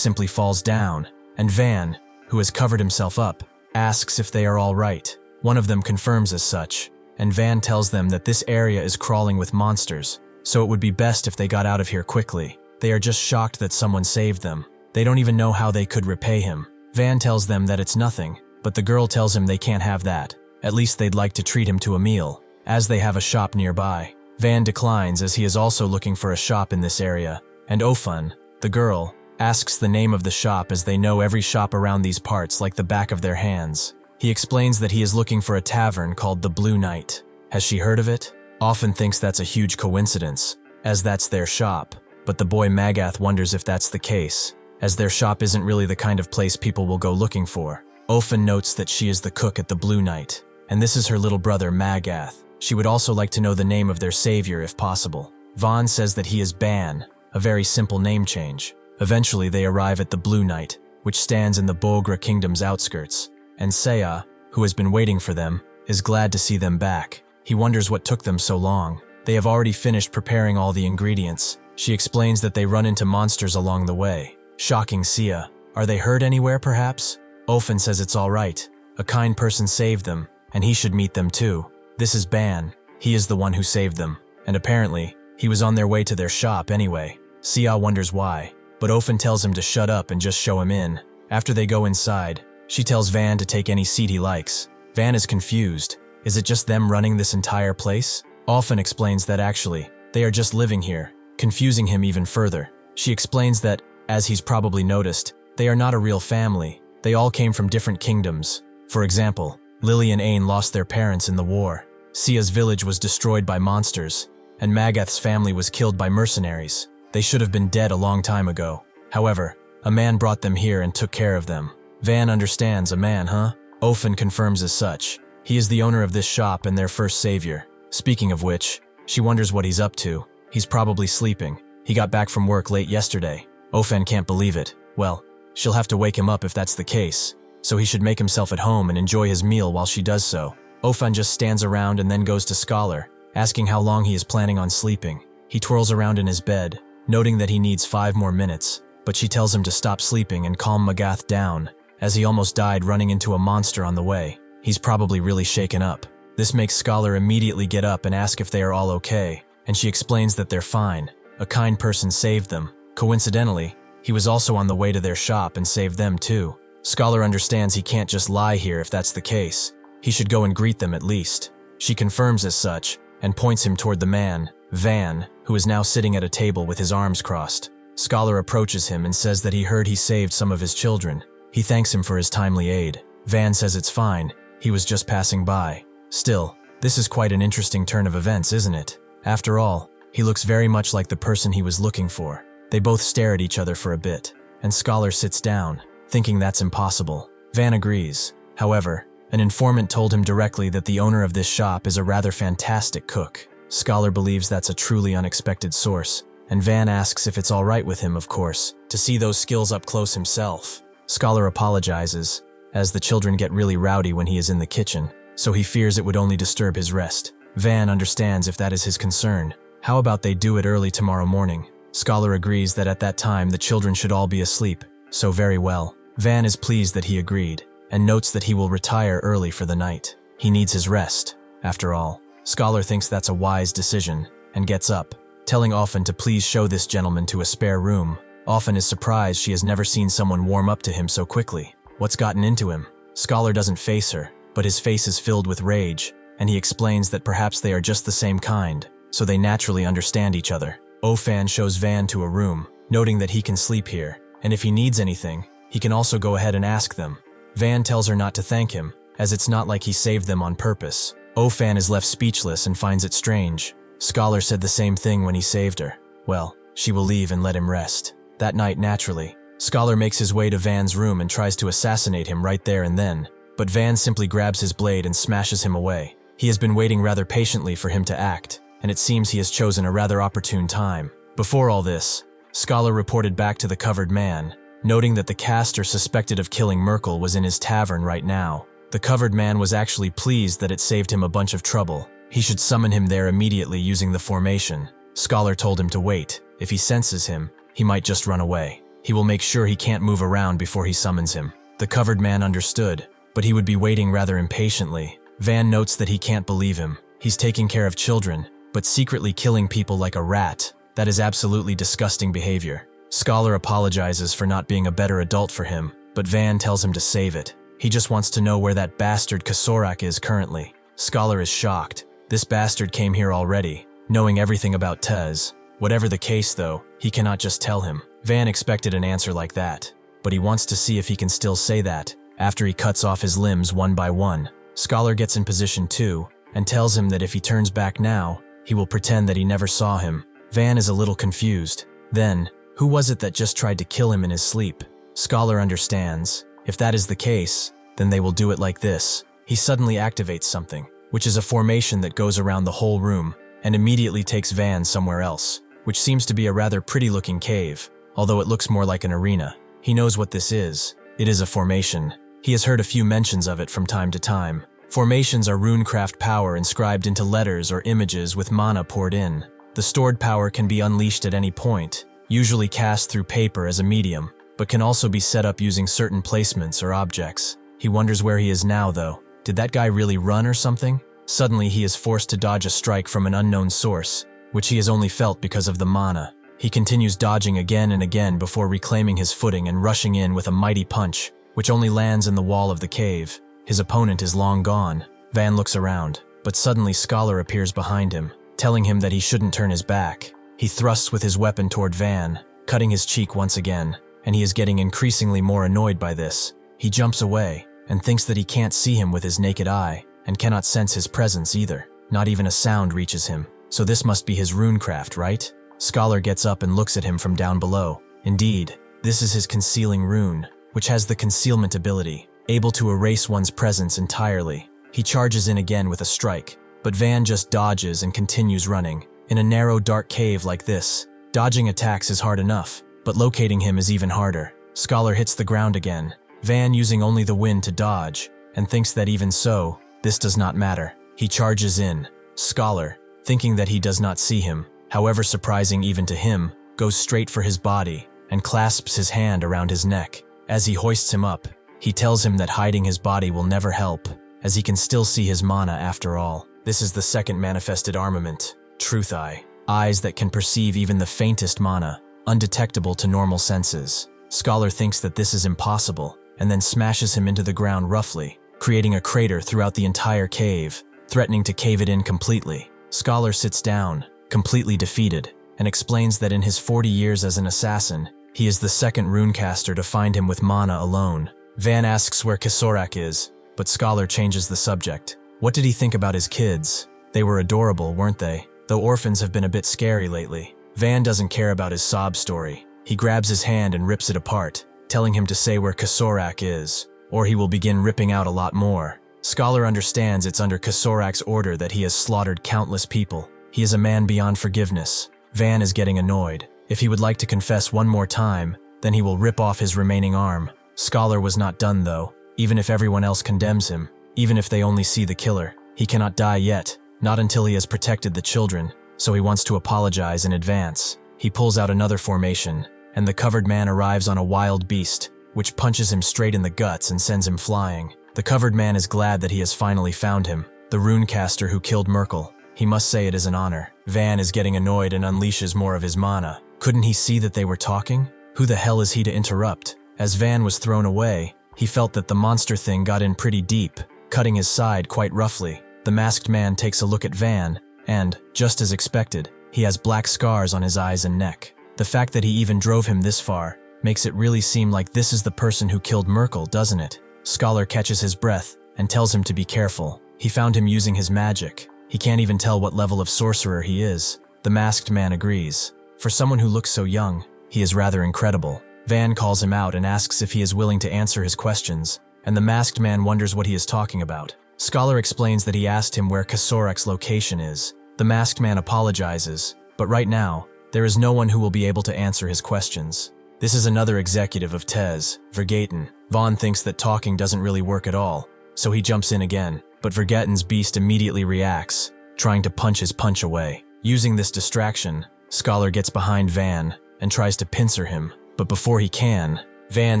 simply falls down, and Van, who has covered himself up, asks if they are all right. One of them confirms as such, and Van tells them that this area is crawling with monsters, so it would be best if they got out of here quickly. They are just shocked that someone saved them. They don't even know how they could repay him. Van tells them that it's nothing, but the girl tells him they can't have that. At least they'd like to treat him to a meal, as they have a shop nearby. Van declines as he is also looking for a shop in this area, and Ofun, the girl, asks the name of the shop as they know every shop around these parts like the back of their hands. He explains that he is looking for a tavern called the Blue Knight. Has she heard of it? Often thinks that's a huge coincidence, as that's their shop, but the boy Magath wonders if that's the case, as their shop isn't really the kind of place people will go looking for. Ofun notes that she is the cook at the Blue Knight, and this is her little brother Magath. She would also like to know the name of their savior if possible. Vaughn says that he is Ban, a very simple name change. Eventually they arrive at the Blue Knight, which stands in the Bogra kingdom's outskirts, and Saya, who has been waiting for them, is glad to see them back. He wonders what took them so long. They have already finished preparing all the ingredients. She explains that they run into monsters along the way. Shocking Sia. Are they hurt anywhere perhaps? Ofun says it's all right. A kind person saved them, and he should meet them too. This is Ban. He is the one who saved them, and apparently, he was on their way to their shop anyway. Sia wonders why, but Ofun tells him to shut up and just show him in. After they go inside, she tells Van to take any seat he likes. Van is confused. Is it just them running this entire place? Ofun explains that actually, they are just living here, confusing him even further. She explains that, as he's probably noticed, they are not a real family. They all came from different kingdoms. For example, Lily and Ain lost their parents in the war. Sia's village was destroyed by monsters, and Magath's family was killed by mercenaries. They should have been dead a long time ago. However, a man brought them here and took care of them. Van understands, a man, huh? Ofun confirms as such. He is the owner of this shop and their first savior. Speaking of which, she wonders what he's up to. He's probably sleeping. He got back from work late yesterday. Ofun can't believe it. Well, she'll have to wake him up if that's the case, so he should make himself at home and enjoy his meal while she does so. Ofun just stands around and then goes to Scholar, asking how long he is planning on sleeping. He twirls around in his bed, noting that he needs 5 more minutes, but she tells him to stop sleeping and calm Magath down, as he almost died running into a monster on the way. He's probably really shaken up. This makes Scholar immediately get up and ask if they are all okay, and she explains that they're fine. A kind person saved them. Coincidentally, he was also on the way to their shop and saved them too. Scholar understands he can't just lie here if that's the case. He should go and greet them at least. She confirms as such, and points him toward the man, Van, who is now sitting at a table with his arms crossed. Scholar approaches him and says that he heard he saved some of his children. He thanks him for his timely aid. Van says it's fine, he was just passing by. Still, this is quite an interesting turn of events, isn't it? After all, he looks very much like the person he was looking for. They both stare at each other for a bit, and Scholar sits down, thinking that's impossible. Van agrees. However, an informant told him directly that the owner of this shop is a rather fantastic cook. Scholar believes that's a truly unexpected source, and Van asks if it's all right with him, of course, to see those skills up close himself. Scholar apologizes, as the children get really rowdy when he is in the kitchen, so he fears it would only disturb his rest. Van understands if that is his concern. How about they do it early tomorrow morning? Scholar agrees that at that time the children should all be asleep, so very well. Van is pleased that he agreed, and notes that he will retire early for the night. He needs his rest, after all. Scholar thinks that's a wise decision, and gets up, telling Ofun to please show this gentleman to a spare room. Ofun is surprised she has never seen someone warm up to him so quickly. What's gotten into him? Scholar doesn't face her, but his face is filled with rage, and he explains that perhaps they are just the same kind, so they naturally understand each other. Ofan shows Van to a room, noting that he can sleep here, and if he needs anything, he can also go ahead and ask them. Van tells her not to thank him, as it's not like he saved them on purpose. Ofan is left speechless and finds it strange. Scholar said the same thing when he saved her. Well, she will leave and let him rest. That night, naturally, Scholar makes his way to Van's room and tries to assassinate him right there and then, but Van simply grabs his blade and smashes him away. He has been waiting rather patiently for him to act, and it seems he has chosen a rather opportune time. Before all this, Scholar reported back to the covered man, noting that the caster suspected of killing Merkel was in his tavern right now. The covered man was actually pleased that it saved him a bunch of trouble. He should summon him there immediately using the formation. Scholar told him to wait. If he senses him, he might just run away. He will make sure he can't move around before he summons him. The covered man understood, but he would be waiting rather impatiently. Van notes that he can't believe him. He's taking care of children, but secretly killing people like a rat. That is absolutely disgusting behavior. Scholar apologizes for not being a better adult for him, but Van tells him to save it. He just wants to know where that bastard Kasorak is currently. Scholar is shocked. This bastard came here already, knowing everything about Tez. Whatever the case though, he cannot just tell him. Van expected an answer like that, but he wants to see if he can still say that after he cuts off his limbs one by one. Scholar gets in position too, and tells him that if he turns back now, he will pretend that he never saw him. Van is a little confused. Then, who was it that just tried to kill him in his sleep? Scholar understands. If that is the case, then they will do it like this. He suddenly activates something, which is a formation that goes around the whole room, and immediately takes Van somewhere else, which seems to be a rather pretty-looking cave, although it looks more like an arena. He knows what this is. It is a formation. He has heard a few mentions of it from time to time. Formations are Runecraft power inscribed into letters or images with mana poured in. The stored power can be unleashed at any point, usually cast through paper as a medium, but can also be set up using certain placements or objects. He wonders where he is now though. Did that guy really run or something? Suddenly he is forced to dodge a strike from an unknown source, which he has only felt because of the mana. He continues dodging again and again before reclaiming his footing and rushing in with a mighty punch, which only lands in the wall of the cave. His opponent is long gone. Van looks around, but suddenly Scholar appears behind him, telling him that he shouldn't turn his back. He thrusts with his weapon toward Van, cutting his cheek once again, and he is getting increasingly more annoyed by this. He jumps away, and thinks that he can't see him with his naked eye, and cannot sense his presence either. Not even a sound reaches him. So this must be his runecraft, right? Scholar gets up and looks at him from down below. Indeed, this is his concealing rune, which has the concealment ability, able to erase one's presence entirely. He charges in again with a strike, but Van just dodges and continues running. In a narrow, dark cave like this, dodging attacks is hard enough, but locating him is even harder. Scholar hits the ground again, Van using only the wind to dodge, and thinks that even so, this does not matter. He charges in. Scholar, thinking that he does not see him, however surprising even to him, goes straight for his body and clasps his hand around his neck. As he hoists him up, he tells him that hiding his body will never help, as he can still see his mana after all. This is the second manifested armament, Truth Eye, eyes that can perceive even the faintest mana, undetectable to normal senses. Scholar thinks that this is impossible, and then smashes him into the ground roughly, creating a crater throughout the entire cave, threatening to cave it in completely. Scholar sits down, completely defeated, and explains that in his 40 years as an assassin, he is the second runecaster to find him with mana alone. Van asks where Kasorak is, but Scholar changes the subject. What did he think about his kids? They were adorable, weren't they? Though orphans have been a bit scary lately. Van doesn't care about his sob story. He grabs his hand and rips it apart, telling him to say where Kasorak is, or he will begin ripping out a lot more. Scholar understands it's under Kasorak's order that he has slaughtered countless people. He is a man beyond forgiveness. Van is getting annoyed. If he would like to confess one more time, then he will rip off his remaining arm. Scholar was not done though. Even if everyone else condemns him, even if they only see the killer, he cannot die yet, not until he has protected the children, so he wants to apologize in advance. He pulls out another formation, and the covered man arrives on a wild beast, which punches him straight in the guts and sends him flying. The covered man is glad that he has finally found him, the runecaster who killed Merkel. He must say it is an honor. Van is getting annoyed and unleashes more of his mana. Couldn't he see that they were talking? Who the hell is he to interrupt? As Van was thrown away, he felt that the monster thing got in pretty deep, cutting his side quite roughly. The masked man takes a look at Van, and, just as expected, he has black scars on his eyes and neck. The fact that he even drove him this far makes it really seem like this is the person who killed Merkel, doesn't it? Scholar catches his breath and tells him to be careful. He found him using his magic. He can't even tell what level of sorcerer he is. The masked man agrees. For someone who looks so young, he is rather incredible. Van calls him out and asks if he is willing to answer his questions, and the masked man wonders what he is talking about. Scholar explains that he asked him where Kasorak's location is. The masked man apologizes, but right now, There is no one who will be able to answer his questions. This is another executive of Tez, Vergaten. Vaughn thinks that talking doesn't really work at all, so he jumps in again, but Vergaten's beast immediately reacts, trying to punch his punch away. Using this distraction, Scholar gets behind Van and tries to pincer him, but before he can, Van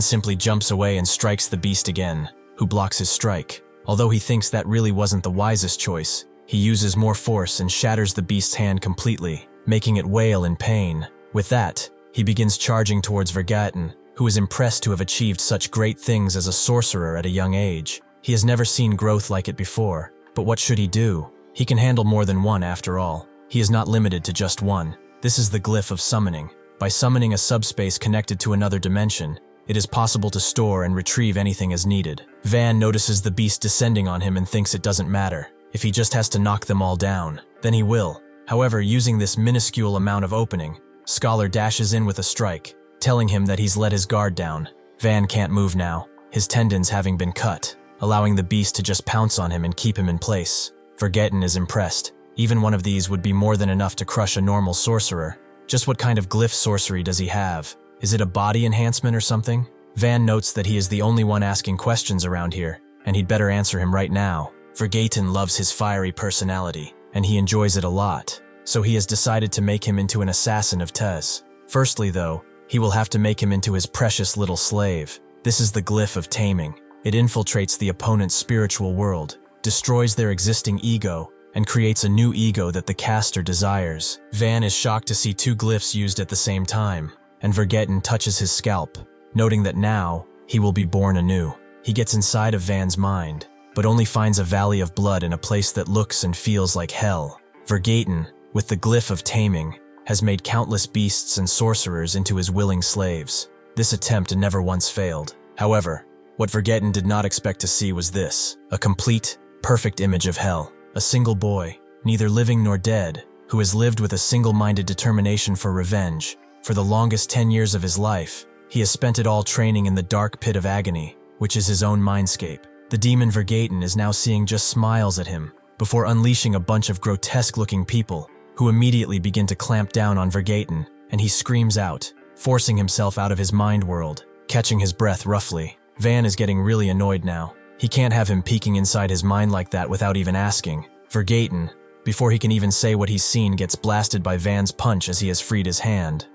simply jumps away and strikes the beast again, who blocks his strike. Although he thinks that really wasn't the wisest choice, he uses more force and shatters the beast's hand completely, making it wail in pain. With that, he begins charging towards Vergaten, who is impressed to have achieved such great things as a sorcerer at a young age. He has never seen growth like it before, but what should he do? He can handle more than one after all. He is not limited to just one. This is the glyph of summoning. By summoning a subspace connected to another dimension, it is possible to store and retrieve anything as needed. Van notices the beast descending on him and thinks it doesn't matter. If he just has to knock them all down, then he will. However, using this minuscule amount of opening, Scholar dashes in with a strike, telling him that he's let his guard down. Van can't move now, his tendons having been cut, allowing the beast to just pounce on him and keep him in place. Vergaten is impressed. Even one of these would be more than enough to crush a normal sorcerer. Just what kind of glyph sorcery does he have? Is it a body enhancement or something? Van notes that he is the only one asking questions around here, and he'd better answer him right now. Vergaten loves his fiery personality, and he enjoys it a lot, so he has decided to make him into an assassin of Tez. Firstly, though, he will have to make him into his precious little slave. This is the glyph of taming. It infiltrates the opponent's spiritual world, destroys their existing ego, and creates a new ego that the caster desires. Van is shocked to see two glyphs used at the same time, and Vergaten touches his scalp, noting that now he will be born anew. He gets inside of Van's mind, but only finds a valley of blood in a place that looks and feels like hell. Vergaten, with the glyph of taming, has made countless beasts and sorcerers into his willing slaves. This attempt never once failed. However, what Vergaten did not expect to see was this, a complete, perfect image of hell. A single boy, neither living nor dead, who has lived with a single-minded determination for revenge. For the longest 10 years of his life, he has spent it all training in the dark pit of agony, which is his own mindscape. The demon Vergaten is now seeing just smiles at him, before unleashing a bunch of grotesque-looking people, who immediately begin to clamp down on Vergaten, and he screams out, forcing himself out of his mind world, catching his breath roughly. Van is getting really annoyed now. He can't have him peeking inside his mind like that without even asking. Vergaten, before he can even say what he's seen, gets blasted by Van's punch as he has freed his hand.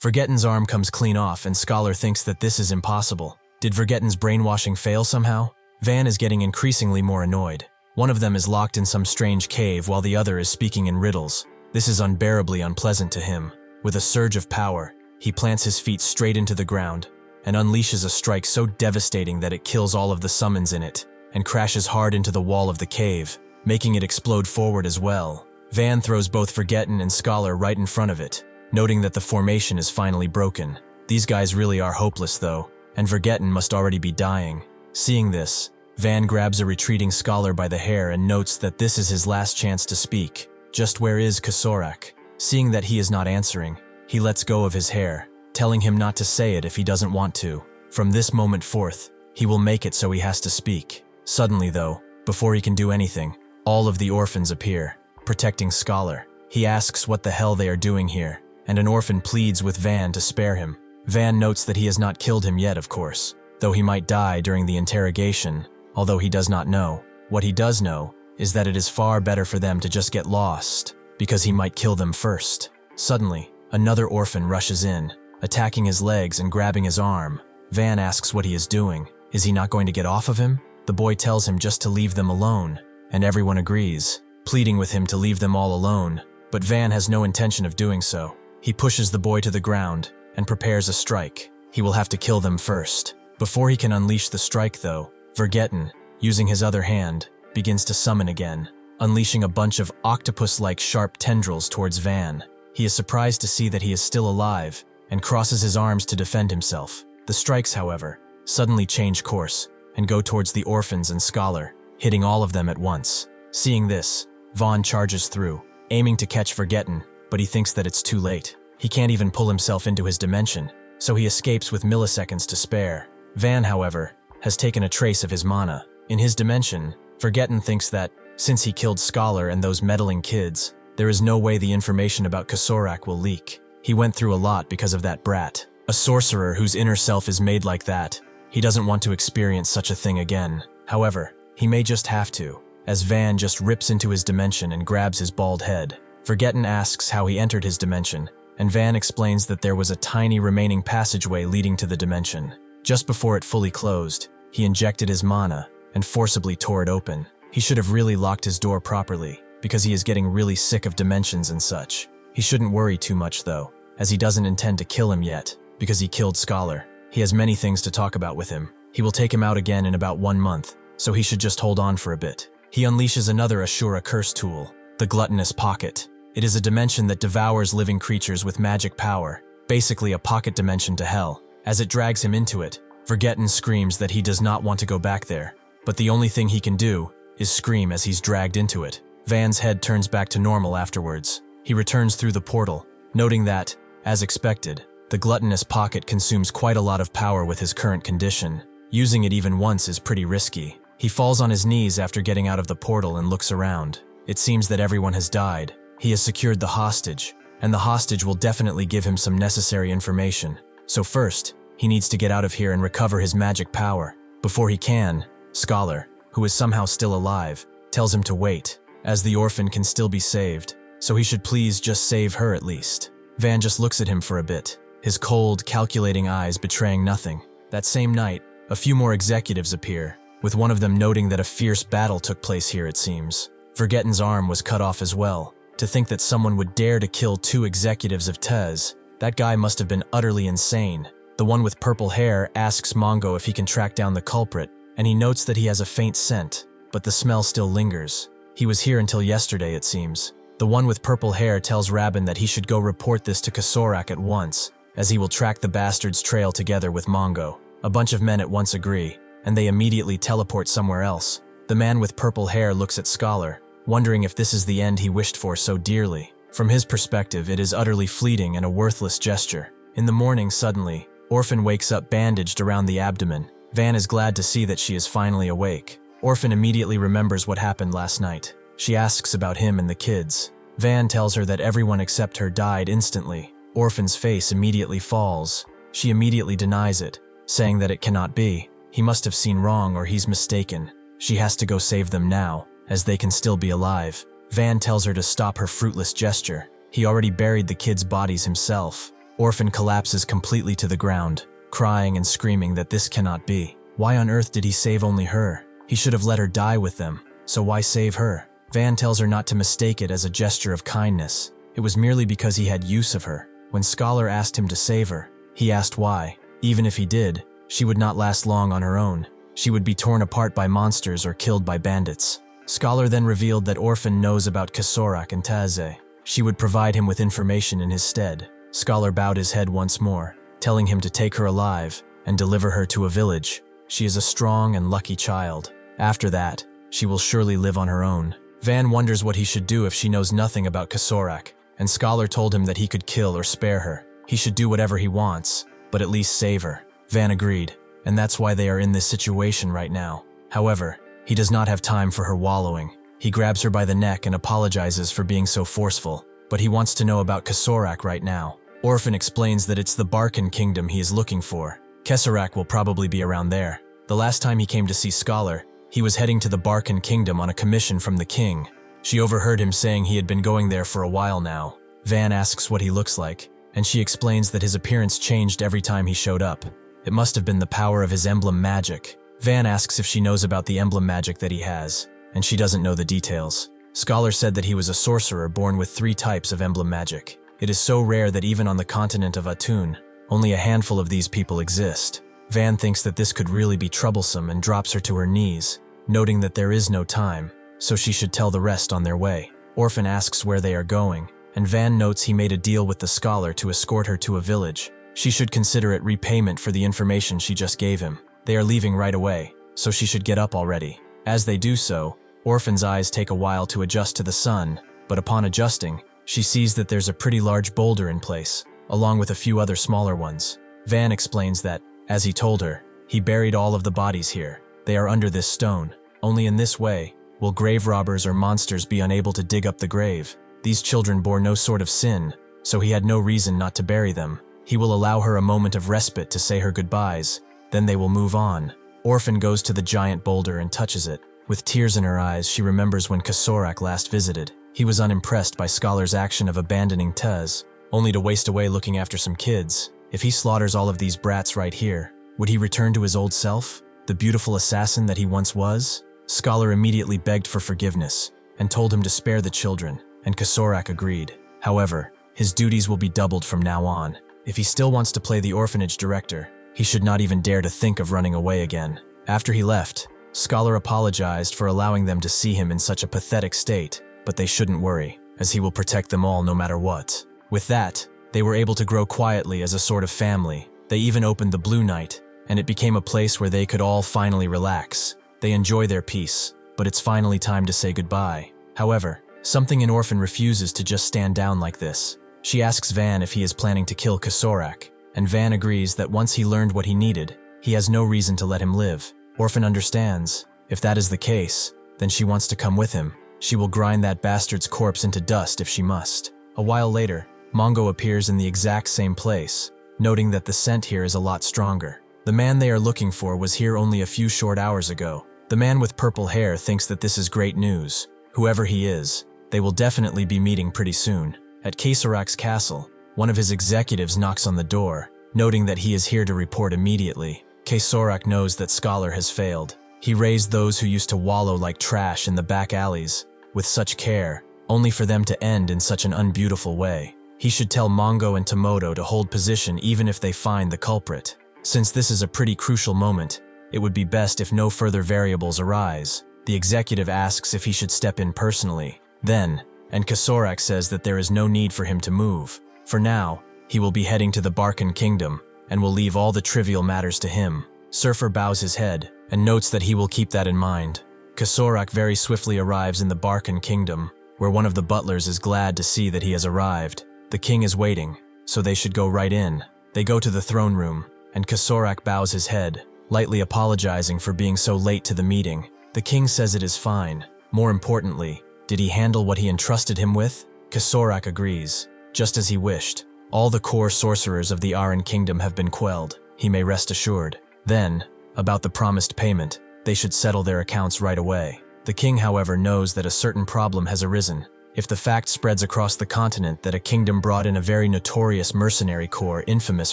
Vergaten's arm comes clean off, and Scholar thinks that this is impossible. Did Vergaten's brainwashing fail somehow? Van is getting increasingly more annoyed. One of them is locked in some strange cave while the other is speaking in riddles. This is unbearably unpleasant to him. With a surge of power, he plants his feet straight into the ground and unleashes a strike so devastating that it kills all of the summons in it and crashes hard into the wall of the cave, making it explode forward as well. Van throws both Vergaten and Scholar right in front of it, noting that the formation is finally broken. These guys really are hopeless though, and Vergaten must already be dying. Seeing this, Van grabs a retreating Scholar by the hair and notes that this is his last chance to speak. Just where is Kasorak? Seeing that he is not answering, he lets go of his hair, telling him not to say it if he doesn't want to. From this moment forth, he will make it so he has to speak. Suddenly though, before he can do anything, all of the orphans appear, protecting Scholar. He asks what the hell they are doing here, and an orphan pleads with Van to spare him. Van notes that he has not killed him yet, of course, though he might die during the interrogation, although he does not know. What he does know is that it is far better for them to just get lost, because he might kill them first. Suddenly, another orphan rushes in, attacking his legs and grabbing his arm. Van asks what he is doing. Is he not going to get off of him? The boy tells him just to leave them alone, and everyone agrees, pleading with him to leave them all alone. But Van has no intention of doing so. He pushes the boy to the ground and prepares a strike. He will have to kill them first. Before he can unleash the strike though, Vergaten, using his other hand, begins to summon again, unleashing a bunch of octopus-like sharp tendrils towards Van. He is surprised to see that he is still alive and crosses his arms to defend himself. The strikes, however, suddenly change course and go towards the orphans and Scholar, hitting all of them at once. Seeing this, Vaughn charges through, aiming to catch Vergaten, but he thinks that it's too late. He can't even pull himself into his dimension, so he escapes with milliseconds to spare. Van, however, has taken a trace of his mana. In his dimension, Vergaten thinks that, since he killed Scholar and those meddling kids, There is no way the information about Kasorak will leak. He went through a lot because of that brat. A sorcerer whose inner self is made like that. He doesn't want to experience such a thing again. However, he may just have to, as Van just rips into his dimension and grabs his bald head. Forgotten asks how he entered his dimension, and Van explains that there was a tiny remaining passageway leading to the dimension. Just before it fully closed, he injected his mana and forcibly tore it open. He should have really locked his door properly, because he is getting really sick of dimensions and such. He shouldn't worry too much though, as he doesn't intend to kill him yet, because he killed Scholar. He has many things to talk about with him. He will take him out again in about 1 month, so he should just hold on for a bit. He unleashes another Asura curse tool, the Gluttonous Pocket. It is a dimension that devours living creatures with magic power, basically a pocket dimension to hell. As it drags him into it, Forgotten screams that he does not want to go back there, but the only thing he can do is scream as he's dragged into it. Van's head turns back to normal afterwards. He returns through the portal, noting that, as expected, the Gluttonous Pocket consumes quite a lot of power with his current condition. Using it even once is pretty risky. He falls on his knees after getting out of the portal and looks around. It seems that everyone has died. He has secured the hostage, and the hostage will definitely give him some necessary information. So first, he needs to get out of here and recover his magic power. Before he can, Scholar, who is somehow still alive, tells him to wait, as the orphan can still be saved, so he should please just save her at least. Van just looks at him for a bit, his cold, calculating eyes betraying nothing. That same night, a few more executives appear, with one of them noting that a fierce battle took place here, it seems. Forgetten's arm was cut off as well. To think that someone would dare to kill 2 executives of Tez, that guy must have been utterly insane. The one with purple hair asks Mongo if he can track down the culprit, and he notes that he has a faint scent, but the smell still lingers. He was here until yesterday, it seems. The one with purple hair tells Rabin that he should go report this to Kasorak at once, as he will track the bastard's trail together with Mongo. A bunch of men at once agree, and they immediately teleport somewhere else. The man with purple hair looks at Scholar, wondering if this is the end he wished for so dearly. From his perspective, it is utterly fleeting and a worthless gesture. In the morning, suddenly, Orphan wakes up bandaged around the abdomen. Van is glad to see that she is finally awake. Orphan immediately remembers what happened last night. She asks about him and the kids. Van tells her that everyone except her died instantly. Orphan's face immediately falls. She immediately denies it, saying that it cannot be. He must have seen wrong or he's mistaken. She has to go save them now, as they can still be alive. Van tells her to stop her fruitless gesture. He already buried the kids' bodies himself. Orphan collapses completely to the ground, crying and screaming that this cannot be. Why on earth did he save only her? He should have let her die with them, so why save her? Van tells her not to mistake it as a gesture of kindness. It was merely because he had use of her. When Scholar asked him to save her, he asked why. Even if he did, she would not last long on her own. She would be torn apart by monsters or killed by bandits. Scholar then revealed that Orphan knows about Kasorak and Taze. She would provide him with information in his stead. Scholar bowed his head once more, telling him to take her alive and deliver her to a village. She is a strong and lucky child. After that, she will surely live on her own. Van wonders what he should do if she knows nothing about Kasorak, and Scholar told him that he could kill or spare her. He should do whatever he wants, but at least save her. Van agreed, and that's why they are in this situation right now. However, he does not have time for her wallowing. He grabs her by the neck and apologizes for being so forceful, but he wants to know about Kasorak right now. Orphan explains that it's the Barkan kingdom he is looking for. Kasorak will probably be around there. The last time he came to see Scholar, he was heading to the Barkan kingdom on a commission from the king. She overheard him saying he had been going there for a while now. Van asks what he looks like, and she explains that his appearance changed every time he showed up. It must have been the power of his emblem magic. Van asks if she knows about the emblem magic that he has, and she doesn't know the details. Scholar said that he was a sorcerer born with 3 types of emblem magic. It is so rare that even on the continent of Atun, only a handful of these people exist. Van thinks that this could really be troublesome and drops her to her knees, noting that there is no time, so she should tell the rest on their way. Orphan asks where they are going, and Van notes he made a deal with the Scholar to escort her to a village. She should consider it repayment for the information she just gave him. They are leaving right away, so she should get up already. As they do so, Orphan's eyes take a while to adjust to the sun, but upon adjusting, she sees that there's a pretty large boulder in place, along with a few other smaller ones. Van explains that, as he told her, he buried all of the bodies here. They are under this stone. Only in this way will grave robbers or monsters be unable to dig up the grave. These children bore no sort of sin, so he had no reason not to bury them. He will allow her a moment of respite to say her goodbyes, then they will move on. Orphan goes to the giant boulder and touches it. With tears in her eyes, she remembers when Kasorak last visited. He was unimpressed by Scholar's action of abandoning Tez, only to waste away looking after some kids. If he slaughters all of these brats right here, would he return to his old self, the beautiful assassin that he once was? Scholar immediately begged for forgiveness and told him to spare the children, and Kasorak agreed. However, his duties will be doubled from now on. If he still wants to play the orphanage director, he should not even dare to think of running away again. After he left, Scholar apologized for allowing them to see him in such a pathetic state, but they shouldn't worry, as he will protect them all no matter what. With that, they were able to grow quietly as a sort of family. They even opened the Blue Night, and it became a place where they could all finally relax. They enjoy their peace, but it's finally time to say goodbye. However, something in Orphan refuses to just stand down like this. She asks Van if he is planning to kill Kasorak, and Van agrees that once he learned what he needed, he has no reason to let him live. Orphan understands. If that is the case, then she wants to come with him. She will grind that bastard's corpse into dust if she must. A while later, Mongo appears in the exact same place, noting that the scent here is a lot stronger. The man they are looking for was here only a few short hours ago. The man with purple hair thinks that this is great news. Whoever he is, they will definitely be meeting pretty soon. At Kasorak's castle, one of his executives knocks on the door, noting that he is here to report immediately. Kasorak knows that Scholar has failed. He raised those who used to wallow like trash in the back alleys, with such care, only for them to end in such an unbeautiful way. He should tell Mongo and Tomoto to hold position even if they find the culprit. Since this is a pretty crucial moment, it would be best if no further variables arise. The executive asks if he should step in personally. Then, and Kasorak says that there is no need for him to move. For now, he will be heading to the Barkan Kingdom, and will leave all the trivial matters to him. Surfer bows his head, and notes that he will keep that in mind. Kasorak very swiftly arrives in the Barkan Kingdom, where one of the butlers is glad to see that he has arrived. The king is waiting, so they should go right in. They go to the throne room, and Kasorak bows his head, lightly apologizing for being so late to the meeting. The king says it is fine. More importantly, did he handle what he entrusted him with? Kasorak agrees, just as he wished. All the core sorcerers of the Aran Kingdom have been quelled, he may rest assured. Then, about the promised payment, they should settle their accounts right away. The king, however, knows that a certain problem has arisen. If the fact spreads across the continent that a kingdom brought in a very notorious mercenary corps infamous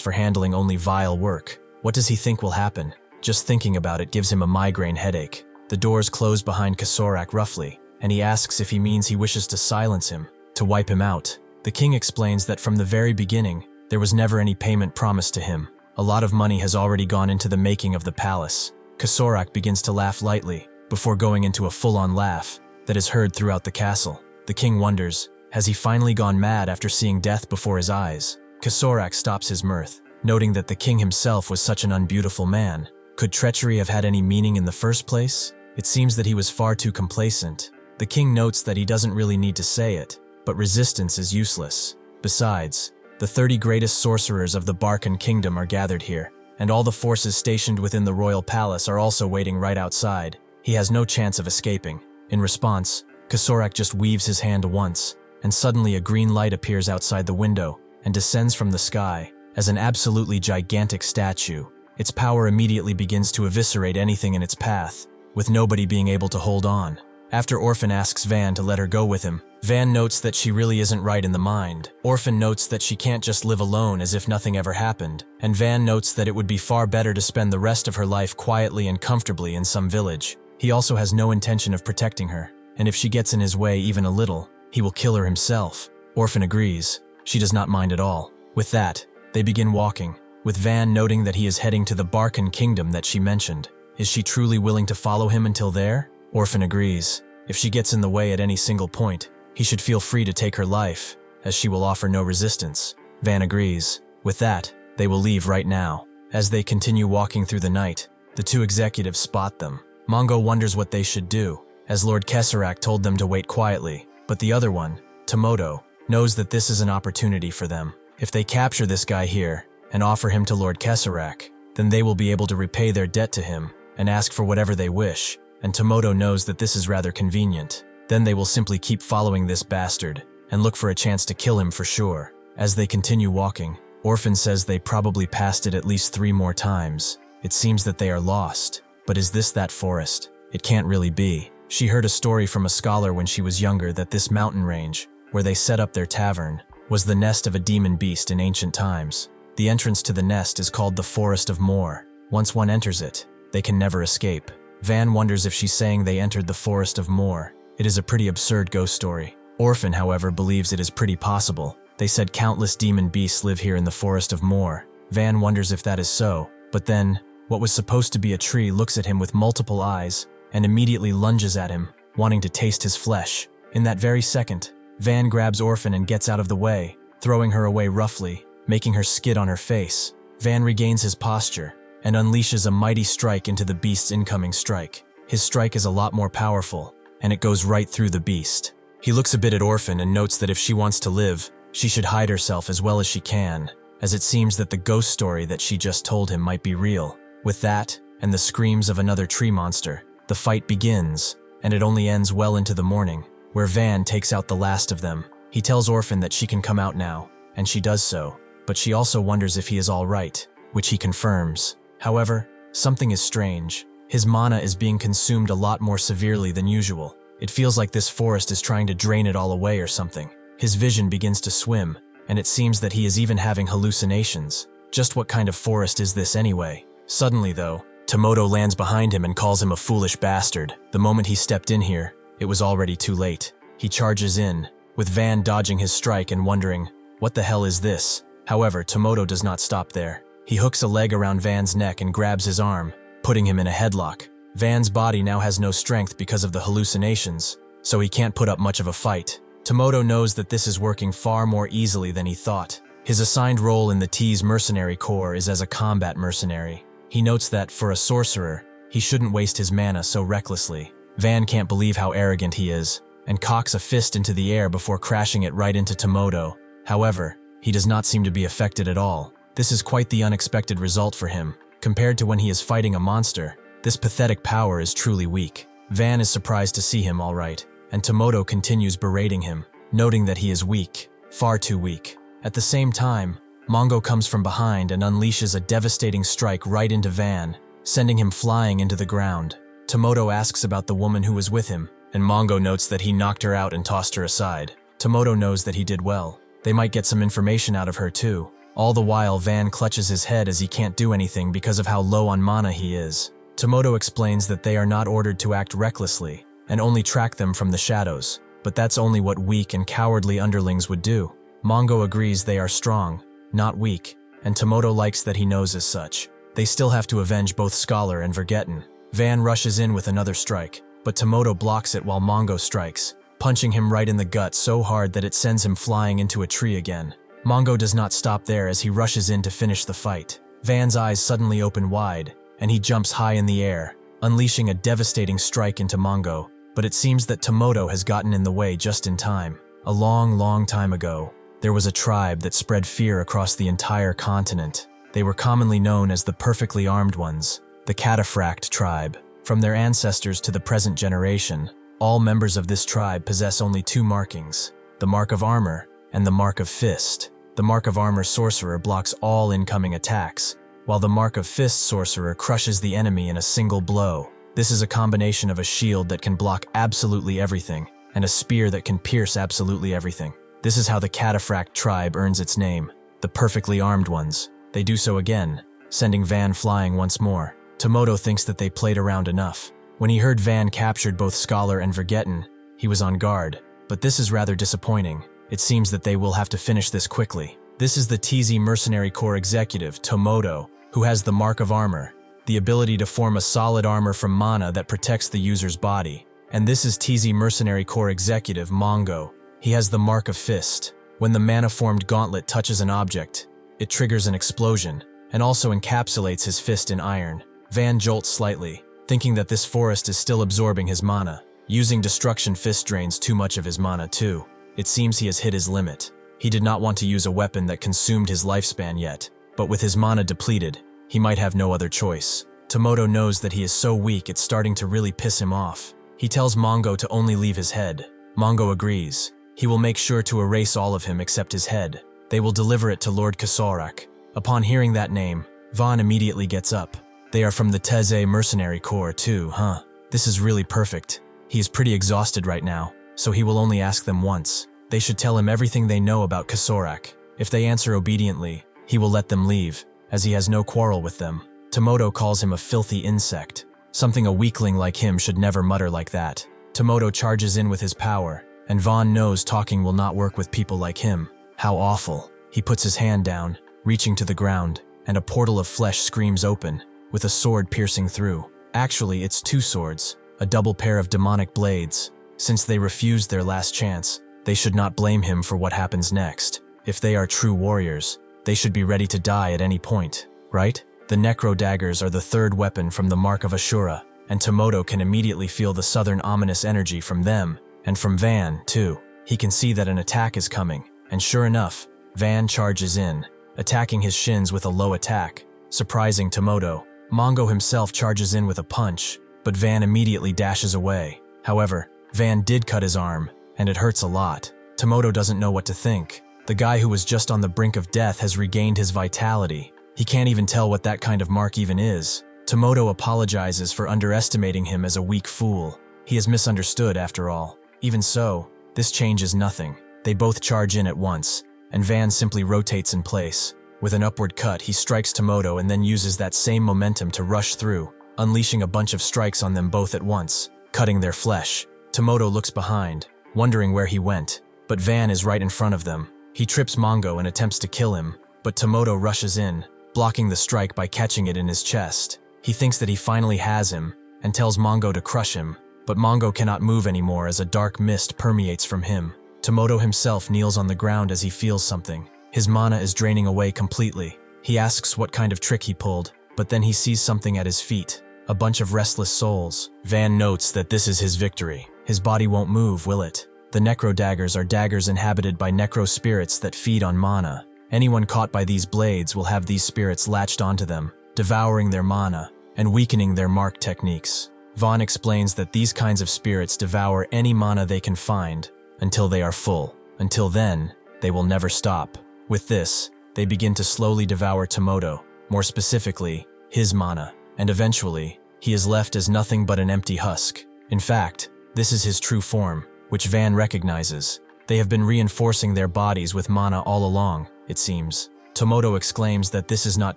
for handling only vile work, what does he think will happen? Just thinking about it gives him a migraine headache. The doors close behind Kasorak roughly, and he asks if he means he wishes to silence him, to wipe him out. The king explains that from the very beginning, there was never any payment promised to him. A lot of money has already gone into the making of the palace. Kasorak begins to laugh lightly, before going into a full-on laugh that is heard throughout the castle. The king wonders, has he finally gone mad after seeing death before his eyes? Kasorak stops his mirth, noting that the king himself was such an unbeautiful man. Could treachery have had any meaning in the first place? It seems that he was far too complacent. The king notes that he doesn't really need to say it, but resistance is useless. Besides, the 30 greatest sorcerers of the Barkan Kingdom are gathered here, and all the forces stationed within the royal palace are also waiting right outside. He has no chance of escaping. In response, Kasorak just weaves his hand once, and suddenly a green light appears outside the window and descends from the sky as an absolutely gigantic statue. Its power immediately begins to eviscerate anything in its path, with nobody being able to hold on. After Orphan asks Van to let her go with him, Van notes that she really isn't right in the mind. Orphan notes that she can't just live alone as if nothing ever happened, and Van notes that it would be far better to spend the rest of her life quietly and comfortably in some village. He also has no intention of protecting her, and if she gets in his way even a little, he will kill her himself. Orphan agrees. She does not mind at all. With that, they begin walking, with Van noting that he is heading to the Barkan Kingdom that she mentioned. Is she truly willing to follow him until there? Orphan agrees. If she gets in the way at any single point, he should feel free to take her life, as she will offer no resistance. Van agrees. With that, they will leave right now. As they continue walking through the night, the two executives spot them. Mongo wonders what they should do, as Lord Keserak told them to wait quietly, but the other one, Tomoto, knows that this is an opportunity for them. If they capture this guy here and offer him to Lord Keserak, then they will be able to repay their debt to him and ask for whatever they wish, and Tomoto knows that this is rather convenient. Then they will simply keep following this bastard, and look for a chance to kill him for sure. As they continue walking, Orphan says they probably passed it at least 3 more times. It seems that they are lost. But is this that forest? It can't really be. She heard a story from a scholar when she was younger that this mountain range, where they set up their tavern, was the nest of a demon beast in ancient times. The entrance to the nest is called the Forest of Moor. Once one enters it, they can never escape. Van wonders if she's saying they entered the Forest of Moor. It is a pretty absurd ghost story. Orphan, however, believes it is pretty possible. They said countless demon beasts live here in the Forest of Moor. Van wonders if that is so, but then, what was supposed to be a tree looks at him with multiple eyes and immediately lunges at him, wanting to taste his flesh. In that very second, Van grabs Orphan and gets out of the way, throwing her away roughly, making her skid on her face. Van regains his posture and unleashes a mighty strike into the beast's incoming strike. His strike is a lot more powerful, and it goes right through the beast. He looks a bit at Orphan and notes that if she wants to live, she should hide herself as well as she can, as it seems that the ghost story that she just told him might be real. With that, and the screams of another tree monster, the fight begins, and it only ends well into the morning, where Van takes out the last of them. He tells Orphan that she can come out now, and she does so, but she also wonders if he is all right, which he confirms. However, something is strange. His mana is being consumed a lot more severely than usual. It feels like this forest is trying to drain it all away or something. His vision begins to swim, and it seems that he is even having hallucinations. Just what kind of forest is this anyway? Suddenly though, Tomoto lands behind him and calls him a foolish bastard. The moment he stepped in here, it was already too late. He charges in, with Van dodging his strike and wondering, what the hell is this? However, Tomoto does not stop there. He hooks a leg around Van's neck and grabs his arm, putting him in a headlock. Van's body now has no strength because of the hallucinations, so he can't put up much of a fight. Tomoto knows that this is working far more easily than he thought. His assigned role in the T's mercenary corps is as a combat mercenary. He notes that, for a sorcerer, he shouldn't waste his mana so recklessly. Van can't believe how arrogant he is, and cocks a fist into the air before crashing it right into Tomoto. However, he does not seem to be affected at all. This is quite the unexpected result for him. Compared to when he is fighting a monster, this pathetic power is truly weak. Van is surprised to see him all right, and Tomoto continues berating him, noting that he is weak, far too weak. At the same time, Mongo comes from behind and unleashes a devastating strike right into Van, sending him flying into the ground. Tomoto asks about the woman who was with him, and Mongo notes that he knocked her out and tossed her aside. Tomoto knows that he did well. They might get some information out of her too. All the while, Van clutches his head as he can't do anything because of how low on mana he is. Tomoto explains that they are not ordered to act recklessly, and only track them from the shadows, but that's only what weak and cowardly underlings would do. Mongo agrees they are strong, not weak, and Tomoto likes that he knows as such. They still have to avenge both Scholar and Vergetten. Van rushes in with another strike, but Tomoto blocks it while Mongo strikes, punching him right in the gut so hard that it sends him flying into a tree again. Mongo does not stop there as he rushes in to finish the fight. Van's eyes suddenly open wide, and he jumps high in the air, unleashing a devastating strike into Mongo, but it seems that Tomoto has gotten in the way just in time. A long, long time ago, there was a tribe that spread fear across the entire continent. They were commonly known as the Perfectly Armed Ones, the Cataphract tribe. From their ancestors to the present generation, all members of this tribe possess only 2 markings, the Mark of Armor and the Mark of Fist. The Mark of Armor sorcerer blocks all incoming attacks, while the Mark of Fist sorcerer crushes the enemy in a single blow. This is a combination of a shield that can block absolutely everything, and a spear that can pierce absolutely everything. This is how the Cataphract tribe earns its name, the Perfectly Armed Ones. They do so again, sending Van flying once more. Tomoto thinks that they played around enough. When he heard Van captured both Scholar and Vergetten, he was on guard, but this is rather disappointing. It seems that they will have to finish this quickly. This is the TZ Mercenary Corps executive, Tomoto, who has the Mark of Armor, the ability to form a solid armor from mana that protects the user's body. And this is TZ Mercenary Corps executive, Mongo. He has the Mark of Fist. When the mana-formed gauntlet touches an object, it triggers an explosion, and also encapsulates his fist in iron. Van jolts slightly, thinking that this forest is still absorbing his mana. Using Destruction Fist drains too much of his mana too. It seems he has hit his limit. He did not want to use a weapon that consumed his lifespan yet, but with his mana depleted, he might have no other choice. Tomoto knows that he is so weak it's starting to really piss him off. He tells Mongo to only leave his head. Mongo agrees. He will make sure to erase all of him except his head. They will deliver it to Lord Kasorak. Upon hearing that name, Vaughn immediately gets up. They are from the Teze Mercenary Corps too, huh? This is really perfect. He is pretty exhausted right now, so he will only ask them once. They should tell him everything they know about Kasorak. If they answer obediently, he will let them leave, as he has no quarrel with them. Tomoto calls him a filthy insect. Something a weakling like him should never mutter like that. Tomoto charges in with his power, and Vaughn knows talking will not work with people like him. How awful. He puts his hand down, reaching to the ground, and a portal of flesh screams open, with a sword piercing through. Actually, it's two swords, a double pair of demonic blades. Since they refused their last chance, they should not blame him for what happens next. If they are true warriors, they should be ready to die at any point, right? The necro daggers are the third weapon from the Mark of Asura, and Tomoto can immediately feel the southern ominous energy from them, and from Van, too. He can see that an attack is coming, and sure enough, Van charges in, attacking his shins with a low attack. Surprising Tomoto, Mongo himself charges in with a punch, but Van immediately dashes away. However, Van did cut his arm, and it hurts a lot. Tomoto doesn't know what to think. The guy who was just on the brink of death has regained his vitality. He can't even tell what that kind of mark even is. Tomoto apologizes for underestimating him as a weak fool. He is misunderstood after all. Even so, this changes nothing. They both charge in at once, and Van simply rotates in place. With an upward cut, he strikes Tomoto and then uses that same momentum to rush through, unleashing a bunch of strikes on them both at once, cutting their flesh. Tomoto looks behind, wondering where he went, but Van is right in front of them. He trips Mongo and attempts to kill him, but Tomoto rushes in, blocking the strike by catching it in his chest. He thinks that he finally has him, and tells Mongo to crush him, but Mongo cannot move anymore as a dark mist permeates from him. Tomoto himself kneels on the ground as he feels something. His mana is draining away completely. He asks what kind of trick he pulled, but then he sees something at his feet, a bunch of restless souls. Van notes that this is his victory. His body won't move, will it? The necro daggers are daggers inhabited by necro spirits that feed on mana. Anyone caught by these blades will have these spirits latched onto them, devouring their mana and weakening their mark techniques. Vaughn explains that these kinds of spirits devour any mana they can find until they are full. Until then, they will never stop. With this, they begin to slowly devour Tomoto, more specifically, his mana, and eventually, he is left as nothing but an empty husk. In fact, this is his true form, which Van recognizes. They have been reinforcing their bodies with mana all along, it seems. Tomoto exclaims that this is not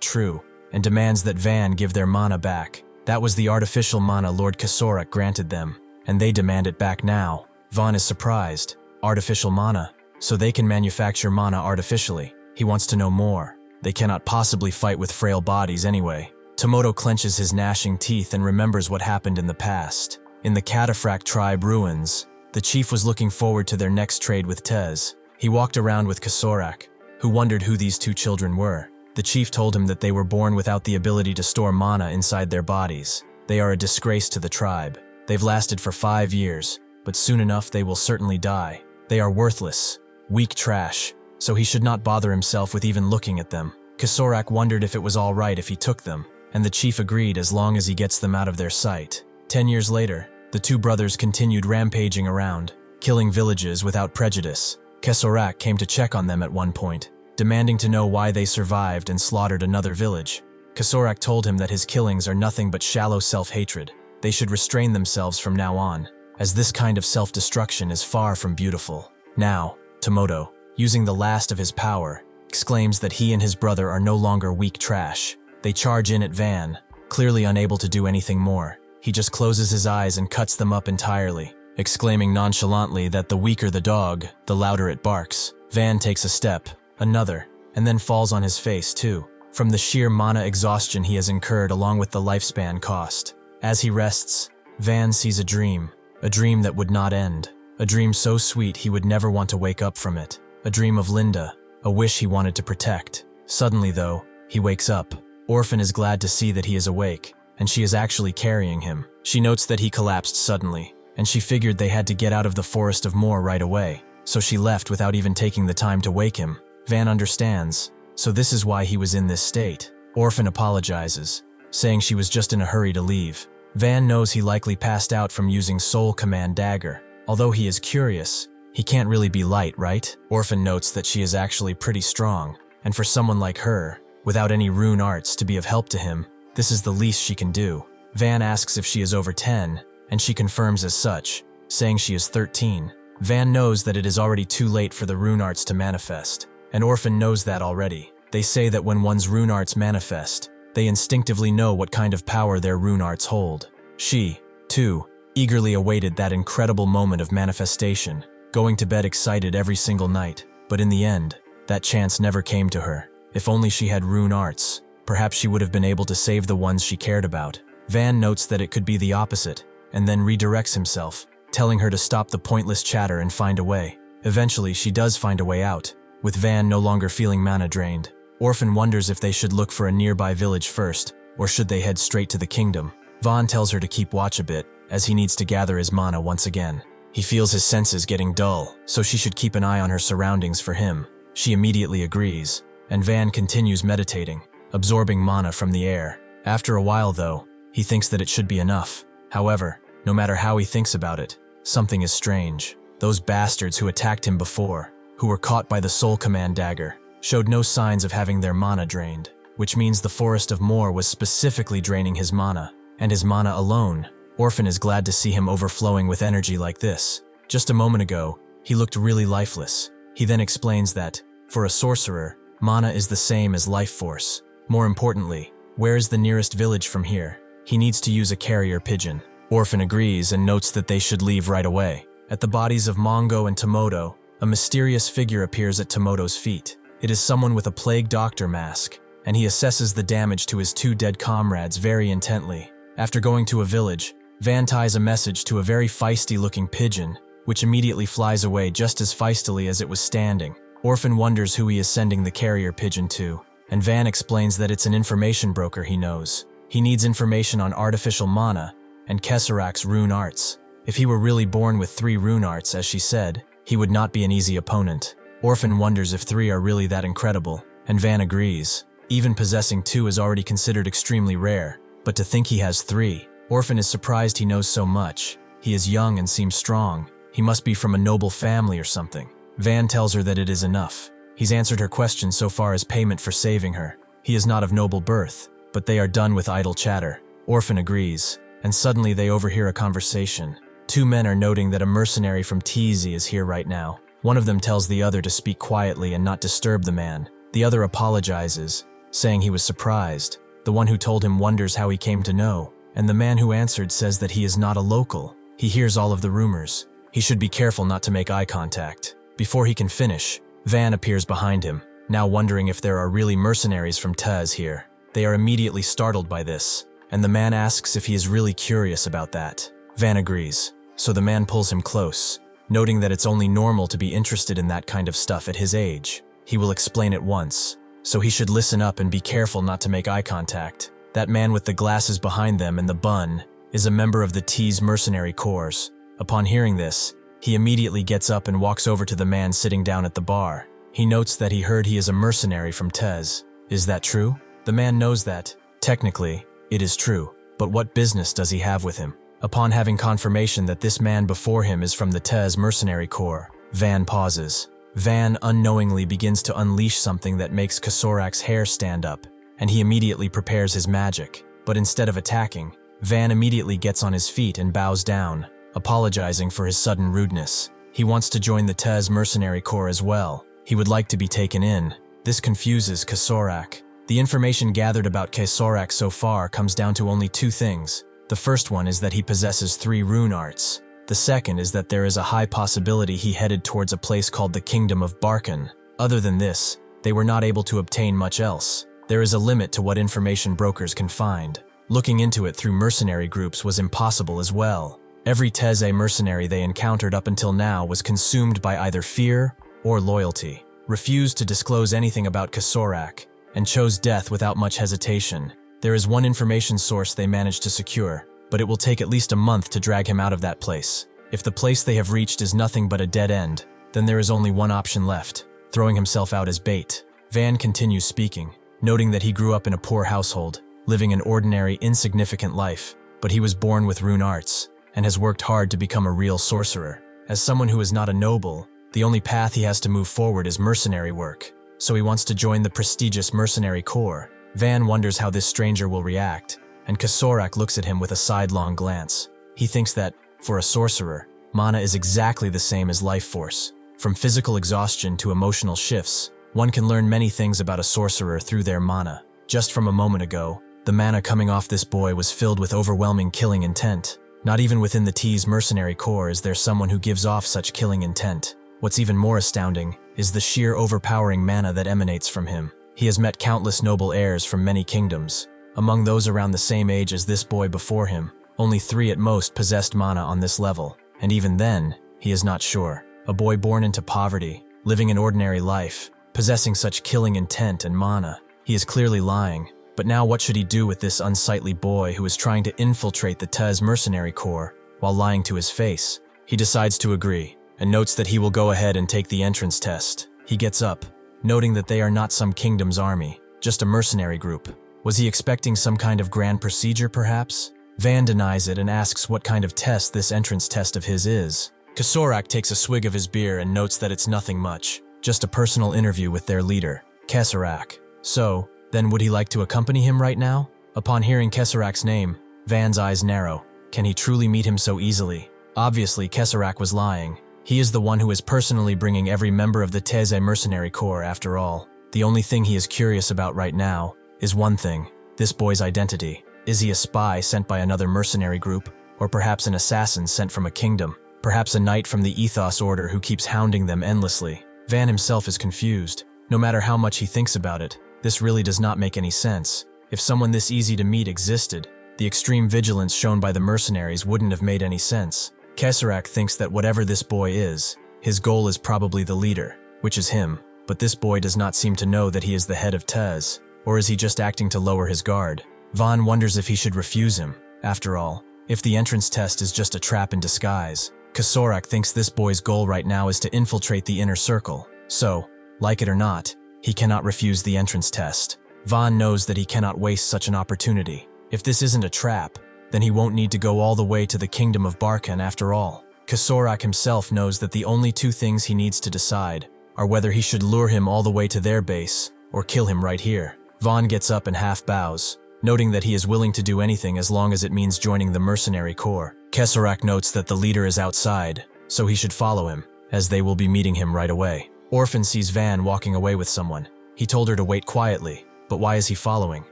true, and demands that Van give their mana back. That was the artificial mana Lord Kasorak granted them, and they demand it back now. Vaughn is surprised. Artificial mana? So they can manufacture mana artificially. He wants to know more. They cannot possibly fight with frail bodies anyway. Tomoto clenches his gnashing teeth and remembers what happened in the past. In the Cataphract tribe ruins, the chief was looking forward to their next trade with Tez. He walked around with Kasorak, who wondered who these two children were. The chief told him that they were born without the ability to store mana inside their bodies. They are a disgrace to the tribe. They've lasted for 5 years, but soon enough they will certainly die. They are worthless, weak trash, so he should not bother himself with even looking at them. Kasorak wondered if it was all right if he took them, and the chief agreed as long as he gets them out of their sight. 10 years later, the two brothers continued rampaging around, killing villages without prejudice. Kasorak came to check on them at one point, demanding to know why they survived and slaughtered another village. Kasorak told him that his killings are nothing but shallow self-hatred. They should restrain themselves from now on, as this kind of self-destruction is far from beautiful. Now, Tomoto, using the last of his power, exclaims that he and his brother are no longer weak trash. They charge in at Van, clearly unable to do anything more. He just closes his eyes and cuts them up entirely, exclaiming nonchalantly that the weaker the dog, the louder it barks. Van takes a step, another, and then falls on his face too, from the sheer mana exhaustion he has incurred along with the lifespan cost. As he rests, Van sees a dream that would not end. A dream so sweet he would never want to wake up from it. A dream of Linda, a wish he wanted to protect. Suddenly though, he wakes up. Orphan is glad to see that he is awake, and she is actually carrying him. She notes that he collapsed suddenly, and she figured they had to get out of the Forest of Moor right away, so she left without even taking the time to wake him. Van understands, so this is why he was in this state. Orphan apologizes, saying she was just in a hurry to leave. Van knows he likely passed out from using Soul Command Dagger. Although he is curious, He can't really be light, right? Orphan notes that she is actually pretty strong, and for someone like her, without any rune arts to be of help to him, this is the least she can do. Van asks if she is over 10, and she confirms as such, saying she is 13. Van knows that it is already too late for the rune arts to manifest, and Orphan knows that already. They say that when one's rune arts manifest, they instinctively know what kind of power their rune arts hold. She, too, eagerly awaited that incredible moment of manifestation, going to bed excited every single night, but in the end, that chance never came to her. If only she had rune arts, perhaps she would have been able to save the ones she cared about. Van notes that it could be the opposite, and then redirects himself, telling her to stop the pointless chatter and find a way. Eventually, she does find a way out, with Van no longer feeling mana drained. Orphan wonders if they should look for a nearby village first, or should they head straight to the kingdom. Vaughn tells her to keep watch a bit, as he needs to gather his mana once again. He feels his senses getting dull, so she should keep an eye on her surroundings for him. She immediately agrees, and Van continues meditating, absorbing mana from the air. After a while, though, he thinks that it should be enough. However, no matter how he thinks about it, something is strange. Those bastards who attacked him before, who were caught by the Soul Command dagger, showed no signs of having their mana drained, which means the Forest of Moor was specifically draining his mana, and his mana alone. Orphan is glad to see him overflowing with energy like this. Just a moment ago, he looked really lifeless. He then explains that, for a sorcerer, mana is the same as life force. More importantly, where is the nearest village from here? He needs to use a carrier pigeon. Orphan agrees and notes that they should leave right away. At the bodies of Mongo and Tomoto, a mysterious figure appears at Tomoto's feet. It is someone with a plague doctor mask, and he assesses the damage to his two dead comrades very intently. After going to a village, Van ties a message to a very feisty-looking pigeon, which immediately flies away just as feistily as it was standing. Orphan wonders who he is sending the carrier pigeon to, and Van explains that it's an information broker he knows. He needs information on artificial mana and Kesserak's rune arts. If he were really born with 3 rune arts, as she said, he would not be an easy opponent. Orphan wonders if 3 are really that incredible, and Van agrees. Even possessing 2 is already considered extremely rare, but to think he has 3. Orphan is surprised he knows so much. He is young and seems strong. He must be from a noble family or something. Van tells her that it is enough. He's answered her question so far as payment for saving her. He is not of noble birth, but they are done with idle chatter. Orphan agrees, and suddenly they overhear a conversation. 2 men are noting that a mercenary from TZ is here right now. One of them tells the other to speak quietly and not disturb the man. The other apologizes, saying he was surprised. The one who told him wonders how he came to know, and the man who answered says that he is not a local. He hears all of the rumors. He should be careful not to make eye contact. Before he can finish, Van appears behind him, now wondering if there are really mercenaries from Tez here. They are immediately startled by this, and the man asks if he is really curious about that. Van agrees, so the man pulls him close, noting that it's only normal to be interested in that kind of stuff at his age. He will explain it once, so he should listen up and be careful not to make eye contact. That man with the glasses behind them and the bun is a member of the T's mercenary corps. Upon hearing this, he immediately gets up and walks over to the man sitting down at the bar. He notes that he heard he is a mercenary from Tez. Is that true? The man knows that, technically, it is true, but what business does he have with him? Upon having confirmation that this man before him is from the Tez mercenary corps, Van pauses. Van unknowingly begins to unleash something that makes Kesserak's hair stand up, and he immediately prepares his magic. But instead of attacking, Van immediately gets on his feet and bows down, apologizing for his sudden rudeness. He wants to join the Tez mercenary corps as well. He would like to be taken in. This confuses Kesserak. The information gathered about Kesserak so far comes down to only 2 things. The first one is that he possesses 3 rune arts. The second is that there is a high possibility he headed towards a place called the Kingdom of Barkan. Other than this, they were not able to obtain much else. There is a limit to what information brokers can find. Looking into it through mercenary groups was impossible as well. Every Teze mercenary they encountered up until now was consumed by either fear or loyalty, refused to disclose anything about Kesserak, and chose death without much hesitation. There is one information source they managed to secure, but it will take at least a month to drag him out of that place. If the place they have reached is nothing but a dead end, then there is only one option left, throwing himself out as bait. Van continues speaking, noting that he grew up in a poor household, living an ordinary, insignificant life, but he was born with rune arts, and has worked hard to become a real sorcerer. As someone who is not a noble, the only path he has to move forward is mercenary work, so he wants to join the prestigious mercenary corps. Van wonders how this stranger will react, and Kasorak looks at him with a sidelong glance. He thinks that, for a sorcerer, mana is exactly the same as life force. From physical exhaustion to emotional shifts, one can learn many things about a sorcerer through their mana. Just from a moment ago, the mana coming off this boy was filled with overwhelming killing intent. Not even within the T's mercenary corps is there someone who gives off such killing intent. What's even more astounding is the sheer overpowering mana that emanates from him. He has met countless noble heirs from many kingdoms. Among those around the same age as this boy before him, only 3 at most possessed mana on this level, and even then, he is not sure. A boy born into poverty, living an ordinary life, possessing such killing intent and mana. He is clearly lying, but now what should he do with this unsightly boy who is trying to infiltrate the Tez mercenary corps while lying to his face? He decides to agree, and notes that he will go ahead and take the entrance test. He gets up, noting that they are not some kingdom's army, just a mercenary group. Was he expecting some kind of grand procedure, perhaps? Van denies it and asks what kind of test this entrance test of his is. Kasorak takes a swig of his beer and notes that it's nothing much, just a personal interview with their leader, Kasorak. So, then would he like to accompany him right now? Upon hearing Kasorak's name, Van's eyes narrow. Can he truly meet him so easily? Obviously, Kasorak was lying. He is the one who is personally bringing every member of the Teze mercenary corps after all. The only thing he is curious about right now is one thing, this boy's identity. Is he a spy sent by another mercenary group, or perhaps an assassin sent from a kingdom? Perhaps a knight from the Ethos Order who keeps hounding them endlessly? Van himself is confused. No matter how much he thinks about it, this really does not make any sense. If someone this easy to meet existed, the extreme vigilance shown by the mercenaries wouldn't have made any sense. Kasorak thinks that whatever this boy is, his goal is probably the leader, which is him. But this boy does not seem to know that he is the head of Tez, or is he just acting to lower his guard? Van wonders if he should refuse him. After all, if the entrance test is just a trap in disguise, Kasorak thinks this boy's goal right now is to infiltrate the inner circle. So, like it or not, he cannot refuse the entrance test. Van knows that he cannot waste such an opportunity. If this isn't a trap, then he won't need to go all the way to the kingdom of Barkan after all. Kasorak himself knows that the only 2 things he needs to decide are whether he should lure him all the way to their base or kill him right here. Van gets up and half bows, noting that he is willing to do anything as long as it means joining the mercenary corps. Kasorak notes that the leader is outside, so he should follow him, as they will be meeting him right away. Orphan sees Van walking away with someone. He told her to wait quietly, but why is he following?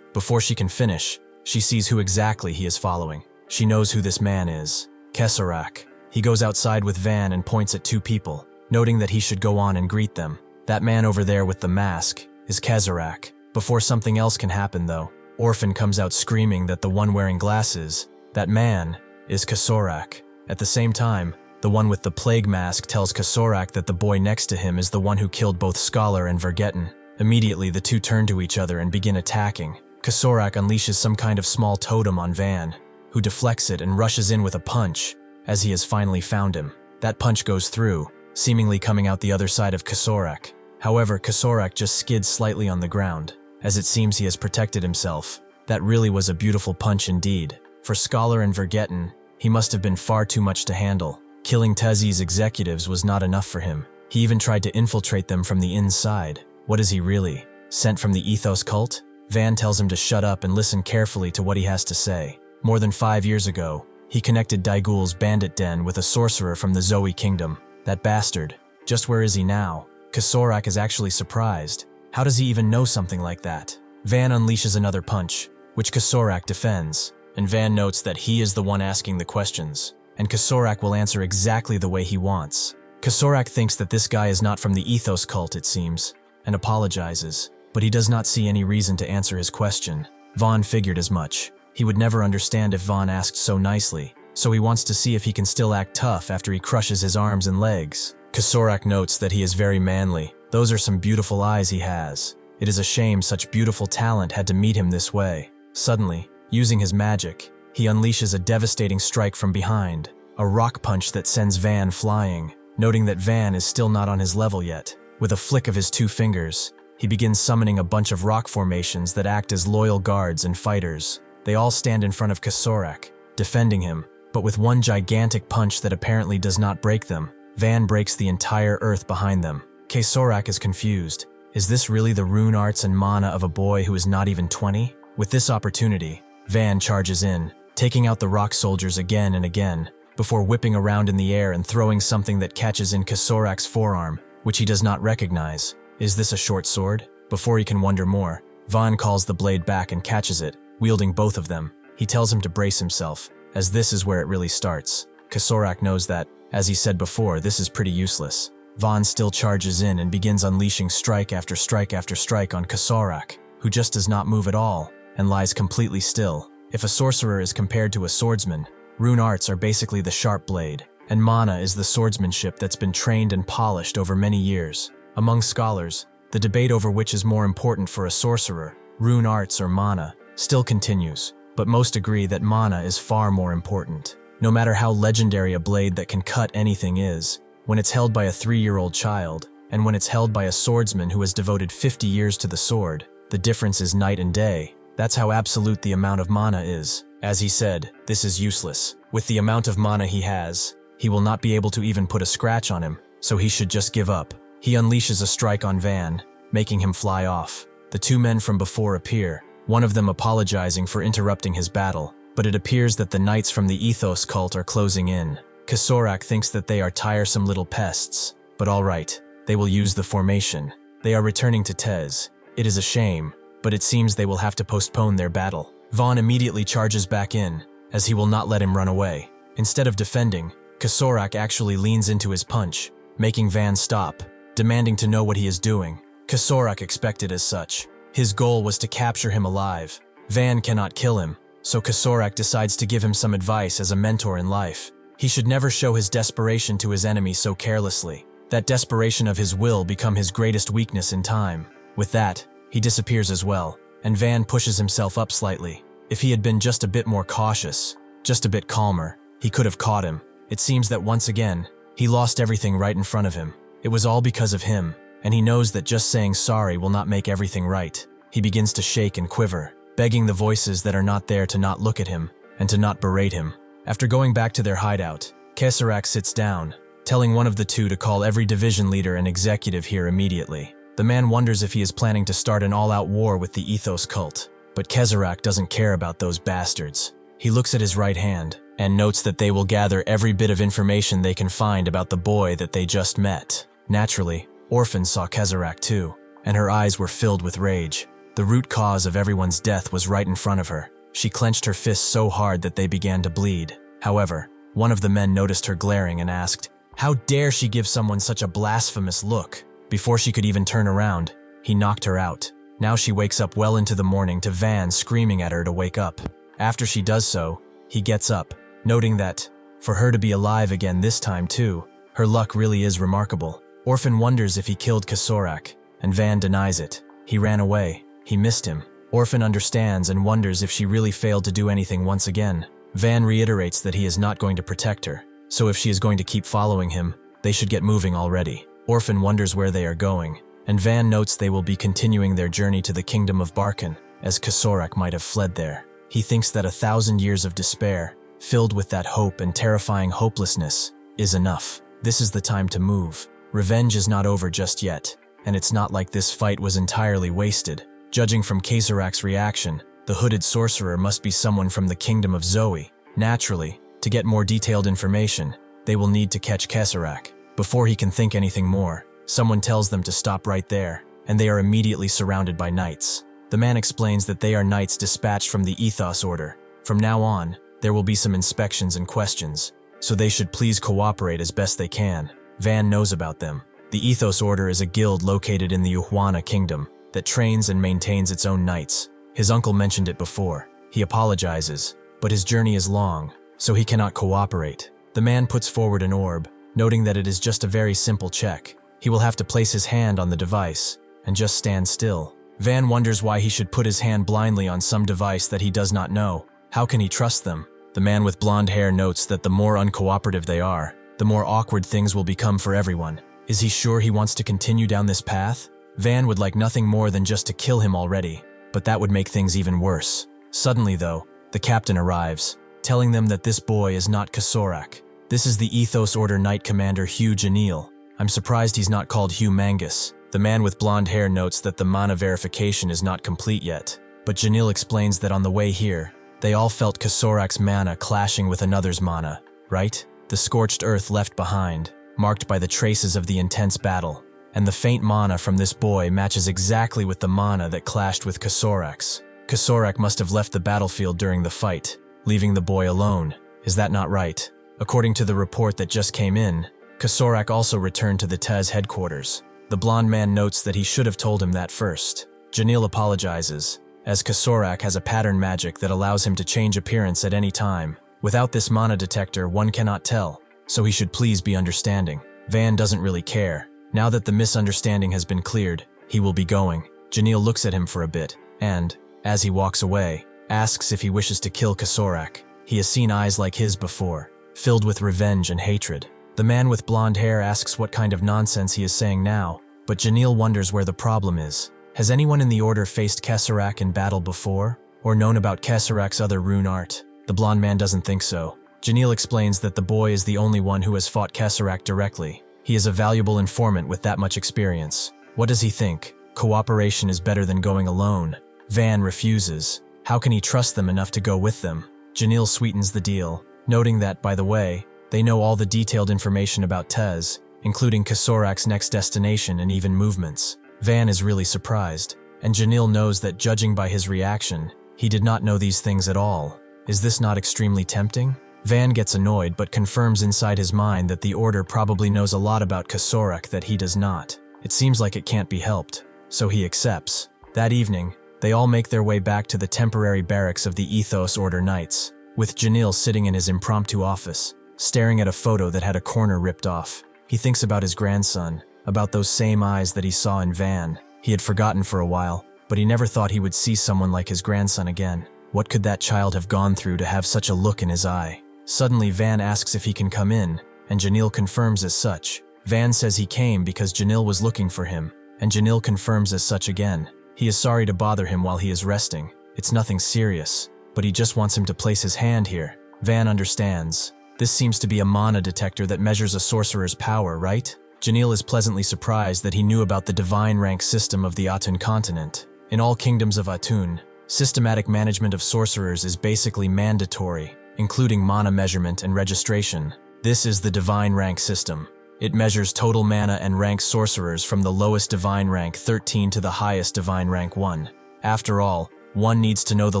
Before she can finish, she sees who exactly he is following. She knows who this man is, Kasorak. He goes outside with Van and points at 2 people, noting that he should go on and greet them. That man over there with the mask is Kasorak. Before something else can happen though, Orphan comes out screaming that the one wearing glasses, that man, is Kasorak. At the same time, the one with the plague mask tells Kasorak that the boy next to him is the one who killed both Scholar and Vergetten. Immediately the 2 turn to each other and begin attacking. Kasorak unleashes some kind of small totem on Van, who deflects it and rushes in with a punch, as he has finally found him. That punch goes through, seemingly coming out the other side of Kasorak. However, Kasorak just skids slightly on the ground, as it seems he has protected himself. That really was a beautiful punch indeed. For Scholar and Vergetten, he must have been far too much to handle. Killing Tezi's executives was not enough for him. He even tried to infiltrate them from the inside. What is he really? Sent from the Ethos cult? Van tells him to shut up and listen carefully to what he has to say. More than 5 years ago, he connected Daigul's bandit den with a sorcerer from the Zoe kingdom. That bastard. Just where is he now? Kasorak is actually surprised. How does he even know something like that? Van unleashes another punch, which Kasorak defends, and Van notes that he is the one asking the questions, and Kasorak will answer exactly the way he wants. Kasorak thinks that this guy is not from the Ethos cult, it seems, and apologizes, but he does not see any reason to answer his question. Vaughn figured as much. He would never understand if Vaughn asked so nicely, so he wants to see if he can still act tough after he crushes his arms and legs. Kasorak notes that he is very manly. Those are some beautiful eyes he has. It is a shame such beautiful talent had to meet him this way. Suddenly, using his magic, he unleashes a devastating strike from behind, a rock punch that sends Van flying, noting that Van is still not on his level yet. With a flick of his 2 fingers, he begins summoning a bunch of rock formations that act as loyal guards and fighters. They all stand in front of Kasorak, defending him, but with one gigantic punch that apparently does not break them. Van breaks the entire earth behind them. Kesorak is confused. Is this really the rune arts and mana of a boy who is not even 20? With this opportunity, Van charges in, taking out the rock soldiers again and again, before whipping around in the air and throwing something that catches in Kesorak's forearm, which he does not recognize. Is this a short sword? Before he can wonder more, Van calls the blade back and catches it, wielding both of them. He tells him to brace himself, as this is where it really starts. Kesorak knows that, as he said before, this is pretty useless. Van still charges in and begins unleashing strike after strike after strike on Kesorak, who just does not move at all, and lies completely still. If a sorcerer is compared to a swordsman, rune arts are basically the sharp blade, and mana is the swordsmanship that's been trained and polished over many years. Among scholars, the debate over which is more important for a sorcerer, rune arts or mana, still continues, but most agree that mana is far more important. No matter how legendary a blade that can cut anything is, when it's held by a 3-year-old child, and when it's held by a swordsman who has devoted 50 years to the sword, the difference is night and day. That's how absolute the amount of mana is. As he said, this is useless. With the amount of mana he has, he will not be able to even put a scratch on him, so he should just give up. He unleashes a strike on Van, making him fly off. The two men from before appear, one of them apologizing for interrupting his battle, but it appears that the knights from the Ethos cult are closing in. Kesorak thinks that they are tiresome little pests, but alright, they will use the formation. They are returning to Tez. It is a shame, but it seems they will have to postpone their battle. Vaughn immediately charges back in, as he will not let him run away. Instead of defending, Kesorak actually leans into his punch, making Van stop, demanding to know what he is doing. Kesorak expected as such. His goal was to capture him alive. Van cannot kill him, so Kesorak decides to give him some advice as a mentor in life. He should never show his desperation to his enemy so carelessly. That desperation of his will become his greatest weakness in time. With that, he disappears as well, and Van pushes himself up slightly. If he had been just a bit more cautious, just a bit calmer, he could have caught him. It seems that once again, he lost everything right in front of him. It was all because of him, and he knows that just saying sorry will not make everything right. He begins to shake and quiver, begging the voices that are not there to not look at him, and to not berate him. After going back to their hideout, Kesorak sits down, telling one of the two to call every division leader and executive here immediately. The man wonders if he is planning to start an all-out war with the Ethos cult, but Kesorak doesn't care about those bastards. He looks at his right hand, and notes that they will gather every bit of information they can find about the boy that they just met. Naturally, Orphan saw Kesorak too, and her eyes were filled with rage. The root cause of everyone's death was right in front of her. She clenched her fists so hard that they began to bleed. However, one of the men noticed her glaring and asked, "How dare she give someone such a blasphemous look?" Before she could even turn around, he knocked her out. Now she wakes up well into the morning to Van screaming at her to wake up. After she does so, he gets up, noting that, for her to be alive again this time too, her luck really is remarkable. Orphan wonders if he killed Kesorak, and Van denies it. He ran away. He missed him. Orphan understands and wonders if she really failed to do anything once again. Van reiterates that he is not going to protect her, so if she is going to keep following him, they should get moving already. Orphan wonders where they are going, and Van notes they will be continuing their journey to the kingdom of Barkan, as Kesorak might have fled there. He thinks that 1,000 years of despair, filled with that hope and terrifying hopelessness, is enough. This is the time to move. Revenge is not over just yet, and it's not like this fight was entirely wasted. Judging from Kesorak's reaction, the hooded sorcerer must be someone from the kingdom of Zoe. Naturally, to get more detailed information, they will need to catch Kesorak. Before he can think anything more, someone tells them to stop right there, and they are immediately surrounded by knights. The man explains that they are knights dispatched from the Ethos Order. From now on, there will be some inspections and questions, so they should please cooperate as best they can. Van knows about them. The Ethos Order is a guild located in the Yuhuana Kingdom that trains and maintains its own knights. His uncle mentioned it before. He apologizes, but his journey is long, so he cannot cooperate. The man puts forward an orb, noting that it is just a very simple check. He will have to place his hand on the device and just stand still. Van wonders why he should put his hand blindly on some device that he does not know. How can he trust them? The man with blonde hair notes that the more uncooperative they are, the more awkward things will become for everyone. Is he sure he wants to continue down this path? Van would like nothing more than just to kill him already, but that would make things even worse. Suddenly though, the captain arrives, telling them that this boy is not Kesorak. This is the Ethos Order Knight Commander Hugh Janil. I'm surprised he's not called Hugh Mangus. The man with blonde hair notes that the mana verification is not complete yet, but Janil explains that on the way here, they all felt Kasorak's mana clashing with another's mana, right? The scorched earth left behind, marked by the traces of the intense battle, and the faint mana from this boy matches exactly with the mana that clashed with Kasorak's. Kasorak must have left the battlefield during the fight, leaving the boy alone. Is that not right? According to the report that just came in, Kasorak also returned to the Tez headquarters. The blonde man notes that he should have told him that first. Janil apologizes, as Kasorak has a pattern magic that allows him to change appearance at any time. Without this mana detector, one cannot tell, so he should please be understanding. Van doesn't really care. Now that the misunderstanding has been cleared, he will be going. Janil looks at him for a bit, and, as he walks away, asks if he wishes to kill Kasorak. He has seen eyes like his before, filled with revenge and hatred. The man with blonde hair asks what kind of nonsense he is saying now, but Janil wonders where the problem is. Has anyone in the Order faced Kasorak in battle before, or known about Kasorak's other rune art? The blonde man doesn't think so. Janil explains that the boy is the only one who has fought Kasorak directly. He is a valuable informant with that much experience. What does he think? Cooperation is better than going alone. Van refuses. How can he trust them enough to go with them? Janil sweetens the deal, noting that, by the way, they know all the detailed information about Tez, including Kasorak's next destination and even movements. Van is really surprised, and Janil knows that judging by his reaction, he did not know these things at all. Is this not extremely tempting? Van gets annoyed but confirms inside his mind that the Order probably knows a lot about Kasorak that he does not. It seems like it can't be helped, so he accepts. That evening, they all make their way back to the temporary barracks of the Ethos Order Knights, with Janil sitting in his impromptu office, staring at a photo that had a corner ripped off. He thinks about his grandson, about those same eyes that he saw in Van. He had forgotten for a while, but he never thought he would see someone like his grandson again. What could that child have gone through to have such a look in his eye? Suddenly, Van asks if he can come in, and Janil confirms as such. Van says he came because Janil was looking for him, and Janil confirms as such again. He is sorry to bother him while he is resting. It's nothing serious, but he just wants him to place his hand here. Van understands. This seems to be a mana detector that measures a sorcerer's power, right? Janil is pleasantly surprised that he knew about the divine rank system of the Atun continent. In all kingdoms of Atun, systematic management of sorcerers is basically mandatory, including mana measurement and registration. This is the divine rank system. It measures total mana and ranks sorcerers from the lowest divine rank 13 to the highest divine rank 1. After all, one needs to know the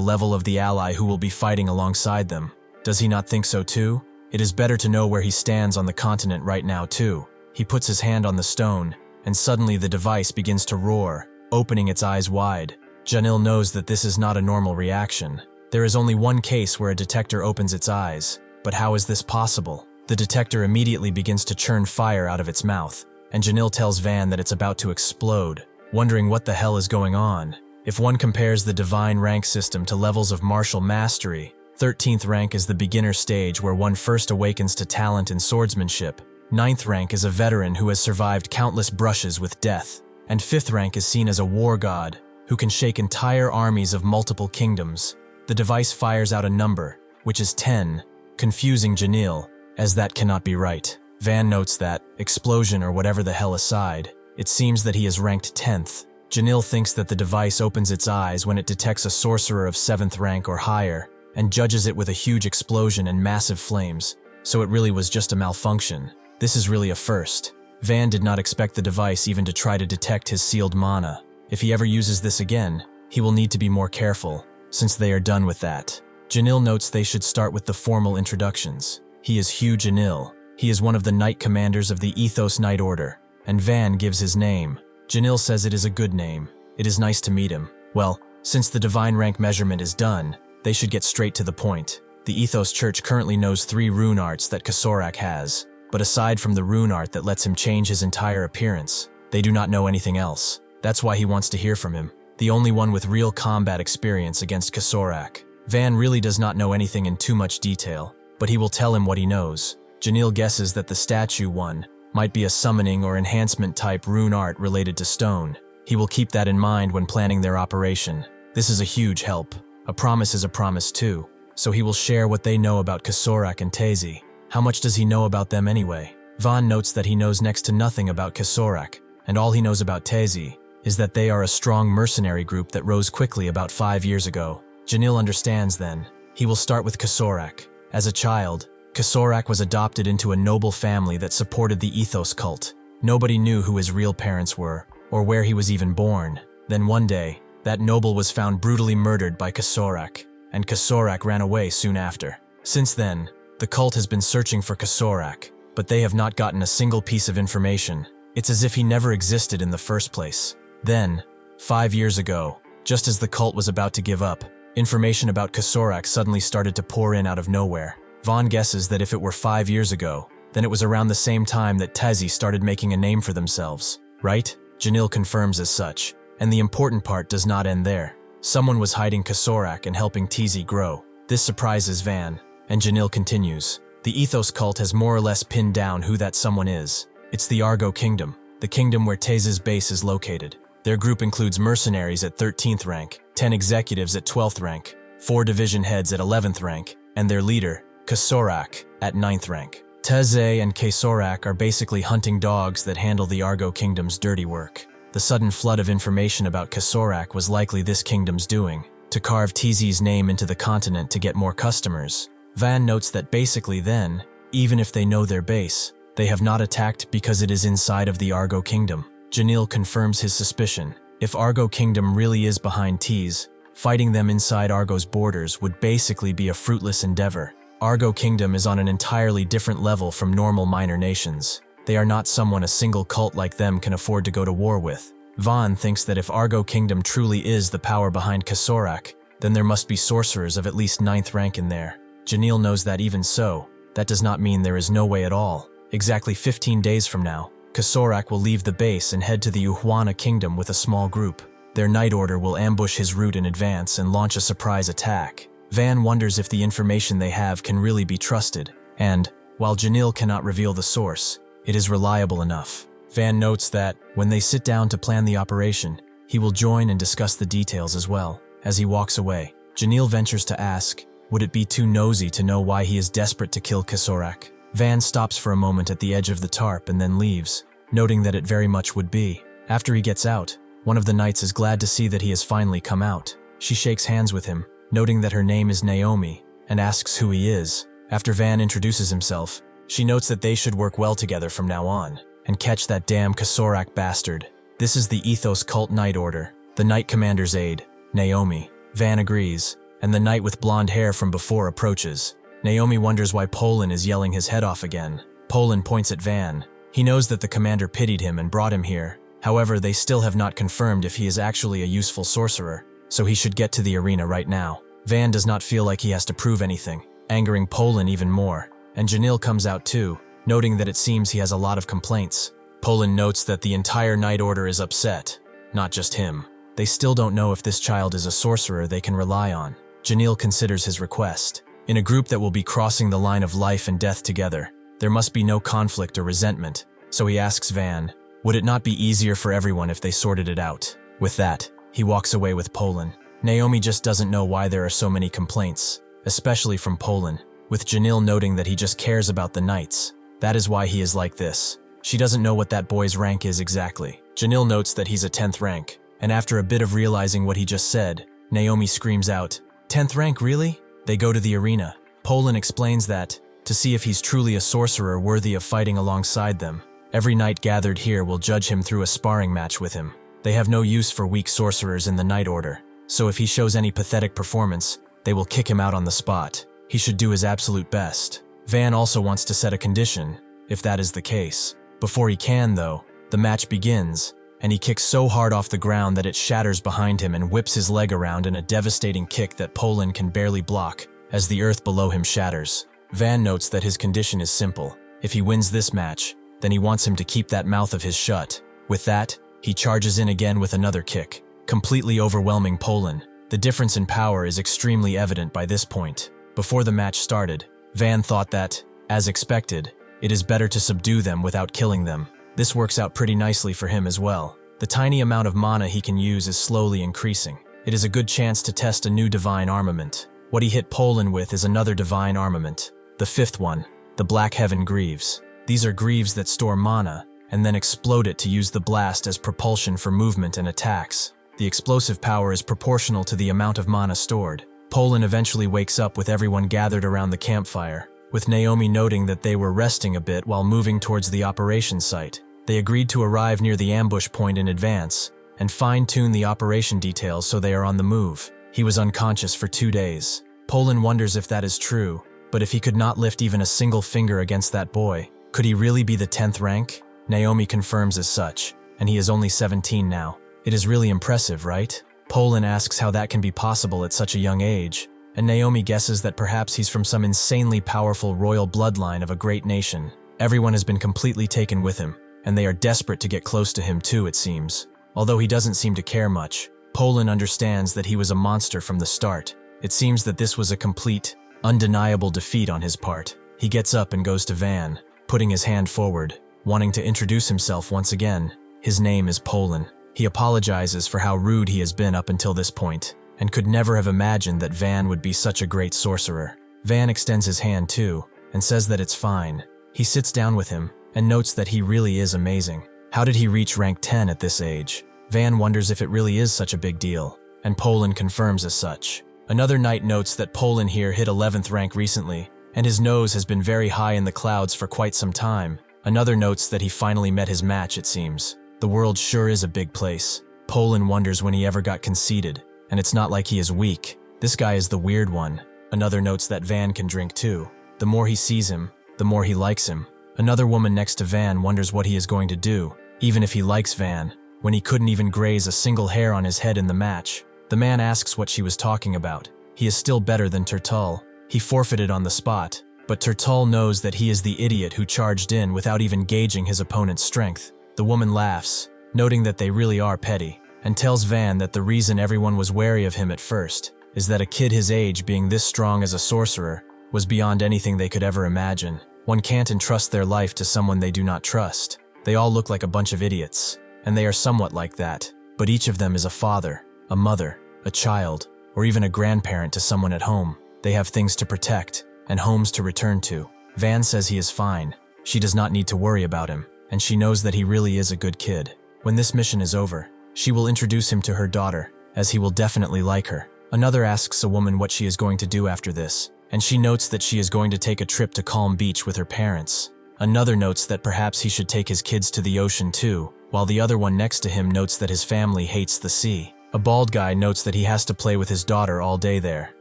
level of the ally who will be fighting alongside them. Does he not think so too? It is better to know where he stands on the continent right now too. He puts his hand on the stone, and suddenly the device begins to roar, opening its eyes wide. Janil knows that this is not a normal reaction. There is only one case where a detector opens its eyes, but how is this possible? The detector immediately begins to churn fire out of its mouth, and Janil tells Van that it's about to explode, wondering what the hell is going on. If one compares the divine rank system to levels of martial mastery, 13th rank is the beginner stage where one first awakens to talent in swordsmanship, 9th rank is a veteran who has survived countless brushes with death, and 5th rank is seen as a war god who can shake entire armies of multiple kingdoms. The device fires out a number, which is 10, confusing Janil, as that cannot be right. Van notes that, explosion or whatever the hell aside, it seems that he is ranked 10th. Janil thinks that the device opens its eyes when it detects a sorcerer of 7th rank or higher, and judges it with a huge explosion and massive flames, so it really was just a malfunction. This is really a first. Van did not expect the device even to try to detect his sealed mana. If he ever uses this again, he will need to be more careful, since they are done with that. Janil notes they should start with the formal introductions. He is Hugh Janil. He is one of the Knight Commanders of the Ethos Knight Order, and Van gives his name. Janil says it is a good name. It is nice to meet him. Well, since the divine rank measurement is done, they should get straight to the point. The Ethos Church currently knows 3 rune arts that Kasorak has, but aside from the rune art that lets him change his entire appearance, they do not know anything else. That's why he wants to hear from him, the only one with real combat experience against Kasorak. Van really does not know anything in too much detail, but he will tell him what he knows. Janil guesses that the statue one might be a summoning or enhancement type rune art related to stone. He will keep that in mind when planning their operation. This is a huge help. A promise is a promise too, so he will share what they know about Kasorak and Tezi. How much does he know about them anyway? Vaughn notes that he knows next to nothing about Kasorak, and all he knows about Tezi is that they are a strong mercenary group that rose quickly about 5 years ago. Janil understands then. He will start with Kasorak. As a child, Kasorak was adopted into a noble family that supported the ethos cult. Nobody knew who his real parents were, or where he was even born. Then one day, that noble was found brutally murdered by Kasorak, and Kasorak ran away soon after. Since then, the cult has been searching for Kasorak, but they have not gotten a single piece of information. It's as if he never existed in the first place. Then, 5 years ago, just as the cult was about to give up, information about Kasorak suddenly started to pour in out of nowhere. Vaughn guesses that if it were 5 years ago, then it was around the same time that Tezi started making a name for themselves, right? Janil confirms as such, and the important part does not end there. Someone was hiding Kasorak and helping Tezi grow. This surprises Van, and Janil continues. The ethos cult has more or less pinned down who that someone is. It's the Argo Kingdom, the kingdom where Tezi's base is located. Their group includes mercenaries at 13th rank, 10 executives at 12th rank, 4 division heads at 11th rank, and their leader, Kasorak, at 9th rank. Teze and Kasorak are basically hunting dogs that handle the Argo Kingdom's dirty work. The sudden flood of information about Kasorak was likely this kingdom's doing, to carve Tezi's name into the continent to get more customers. Van notes that basically then, even if they know their base, they have not attacked because it is inside of the Argo Kingdom. Janil confirms his suspicion. If Argo Kingdom really is behind Tez, fighting them inside Argo's borders would basically be a fruitless endeavor. Argo Kingdom is on an entirely different level from normal minor nations. They are not someone a single cult like them can afford to go to war with. Vaughn thinks that if Argo Kingdom truly is the power behind Kasorak, then there must be sorcerers of at least 9th rank in there. Janil knows that even so, that does not mean there is no way at all. Exactly 15 days from now, Kasorak will leave the base and head to the Uhuana Kingdom with a small group. Their night order will ambush his route in advance and launch a surprise attack. Van wonders if the information they have can really be trusted, and, while Janil cannot reveal the source, it is reliable enough. Van notes that, when they sit down to plan the operation, he will join and discuss the details as well. As he walks away, Janil ventures to ask, would it be too nosy to know why he is desperate to kill Kasorak? Van stops for a moment at the edge of the tarp and then leaves, noting that it very much would be. After he gets out, one of the knights is glad to see that he has finally come out. She shakes hands with him, noting that her name is Naomi, and asks who he is. After Van introduces himself, she notes that they should work well together from now on, and catch that damn Kasorak bastard. This is the Ethos Cult Knight Order, the Knight Commander's aide, Naomi. Van agrees, and the knight with blonde hair from before approaches. Naomi wonders why Polan is yelling his head off again. Polan points at Van. He knows that the commander pitied him and brought him here. However, they still have not confirmed if he is actually a useful sorcerer, so he should get to the arena right now. Van does not feel like he has to prove anything, angering Polan even more, and Janil comes out too, noting that it seems he has a lot of complaints. Polan notes that the entire Knight Order is upset, not just him. They still don't know if this child is a sorcerer they can rely on. Janil considers his request. In a group that will be crossing the line of life and death together, there must be no conflict or resentment, so he asks Van, would it not be easier for everyone if they sorted it out? With that, he walks away with Polan. Naomi just doesn't know why there are so many complaints, especially from Polan, with Janil noting that he just cares about the knights. That is why he is like this. She doesn't know what that boy's rank is exactly. Janil notes that he's a 10th rank, and after a bit of realizing what he just said, Naomi screams out, 10th rank, really? They go to the arena. Polan explains that, to see if he's truly a sorcerer worthy of fighting alongside them, every knight gathered here will judge him through a sparring match with him. They have no use for weak sorcerers in the Knight Order, so if he shows any pathetic performance, they will kick him out on the spot. He should do his absolute best. Van also wants to set a condition, if that is the case. Before he can, though, the match begins, and he kicks so hard off the ground that it shatters behind him and whips his leg around in a devastating kick that Polan can barely block, as the earth below him shatters. Van notes that his condition is simple. If he wins this match, then he wants him to keep that mouth of his shut. With that, he charges in again with another kick, completely overwhelming Polan. The difference in power is extremely evident by this point. Before the match started, Van thought that, as expected, it is better to subdue them without killing them. This works out pretty nicely for him as well. The tiny amount of mana he can use is slowly increasing. It is a good chance to test a new divine armament. What he hit Polan with is another divine armament, the 5th one. the Black Heaven Greaves. These are greaves that store mana, and then explode it to use the blast as propulsion for movement and attacks. The explosive power is proportional to the amount of mana stored. Poland eventually wakes up with everyone gathered around the campfire, with Naomi noting that they were resting a bit while moving towards the operation site. They agreed to arrive near the ambush point in advance, and fine-tune the operation details so they are on the move. He was unconscious for 2 days. Poland wonders if that is true, but if he could not lift even a single finger against that boy, could he really be the 10th rank? Naomi confirms as such, and he is only 17 now. It is really impressive, right? Poland asks how that can be possible at such a young age, and Naomi guesses that perhaps he's from some insanely powerful royal bloodline of a great nation. Everyone has been completely taken with him, and they are desperate to get close to him too, it seems. Although he doesn't seem to care much, Poland understands that he was a monster from the start. It seems that this was a complete, undeniable defeat on his part. He gets up and goes to Van, putting his hand forward, wanting to introduce himself once again. His name is Poland. He apologizes for how rude he has been up until this point, and could never have imagined that Van would be such a great sorcerer. Van extends his hand too, and says that it's fine. He sits down with him, and notes that he really is amazing. How did he reach rank 10 at this age? Van wonders if it really is such a big deal, and Poland confirms as such. Another knight notes that Poland here hit 11th rank recently, and his nose has been very high in the clouds for quite some time. Another notes that he finally met his match, it seems. The world sure is a big place. Poland wonders when he ever got conceited, and it's not like he is weak. This guy is the weird one. Another notes that Van can drink too. The more he sees him, the more he likes him. Another woman next to Van wonders what he is going to do, even if he likes Van, when he couldn't even graze a single hair on his head in the match. The man asks what she was talking about. He is still better than Turtul. He forfeited on the spot, but Turtul knows that he is the idiot who charged in without even gauging his opponent's strength. The woman laughs, noting that they really are petty, and tells Van that the reason everyone was wary of him at first is that a kid his age being this strong as a sorcerer was beyond anything they could ever imagine. One can't entrust their life to someone they do not trust. They all look like a bunch of idiots, and they are somewhat like that, but each of them is a father, a mother, a child, or even a grandparent to someone at home. They have things to protect, and homes to return to. Van says he is fine. She does not need to worry about him, and she knows that he really is a good kid. When this mission is over, she will introduce him to her daughter, as he will definitely like her. Another asks a woman what she is going to do after this, and she notes that she is going to take a trip to Calm Beach with her parents. Another notes that perhaps he should take his kids to the ocean too, while the other one next to him notes that his family hates the sea. A bald guy notes that he has to play with his daughter all day there.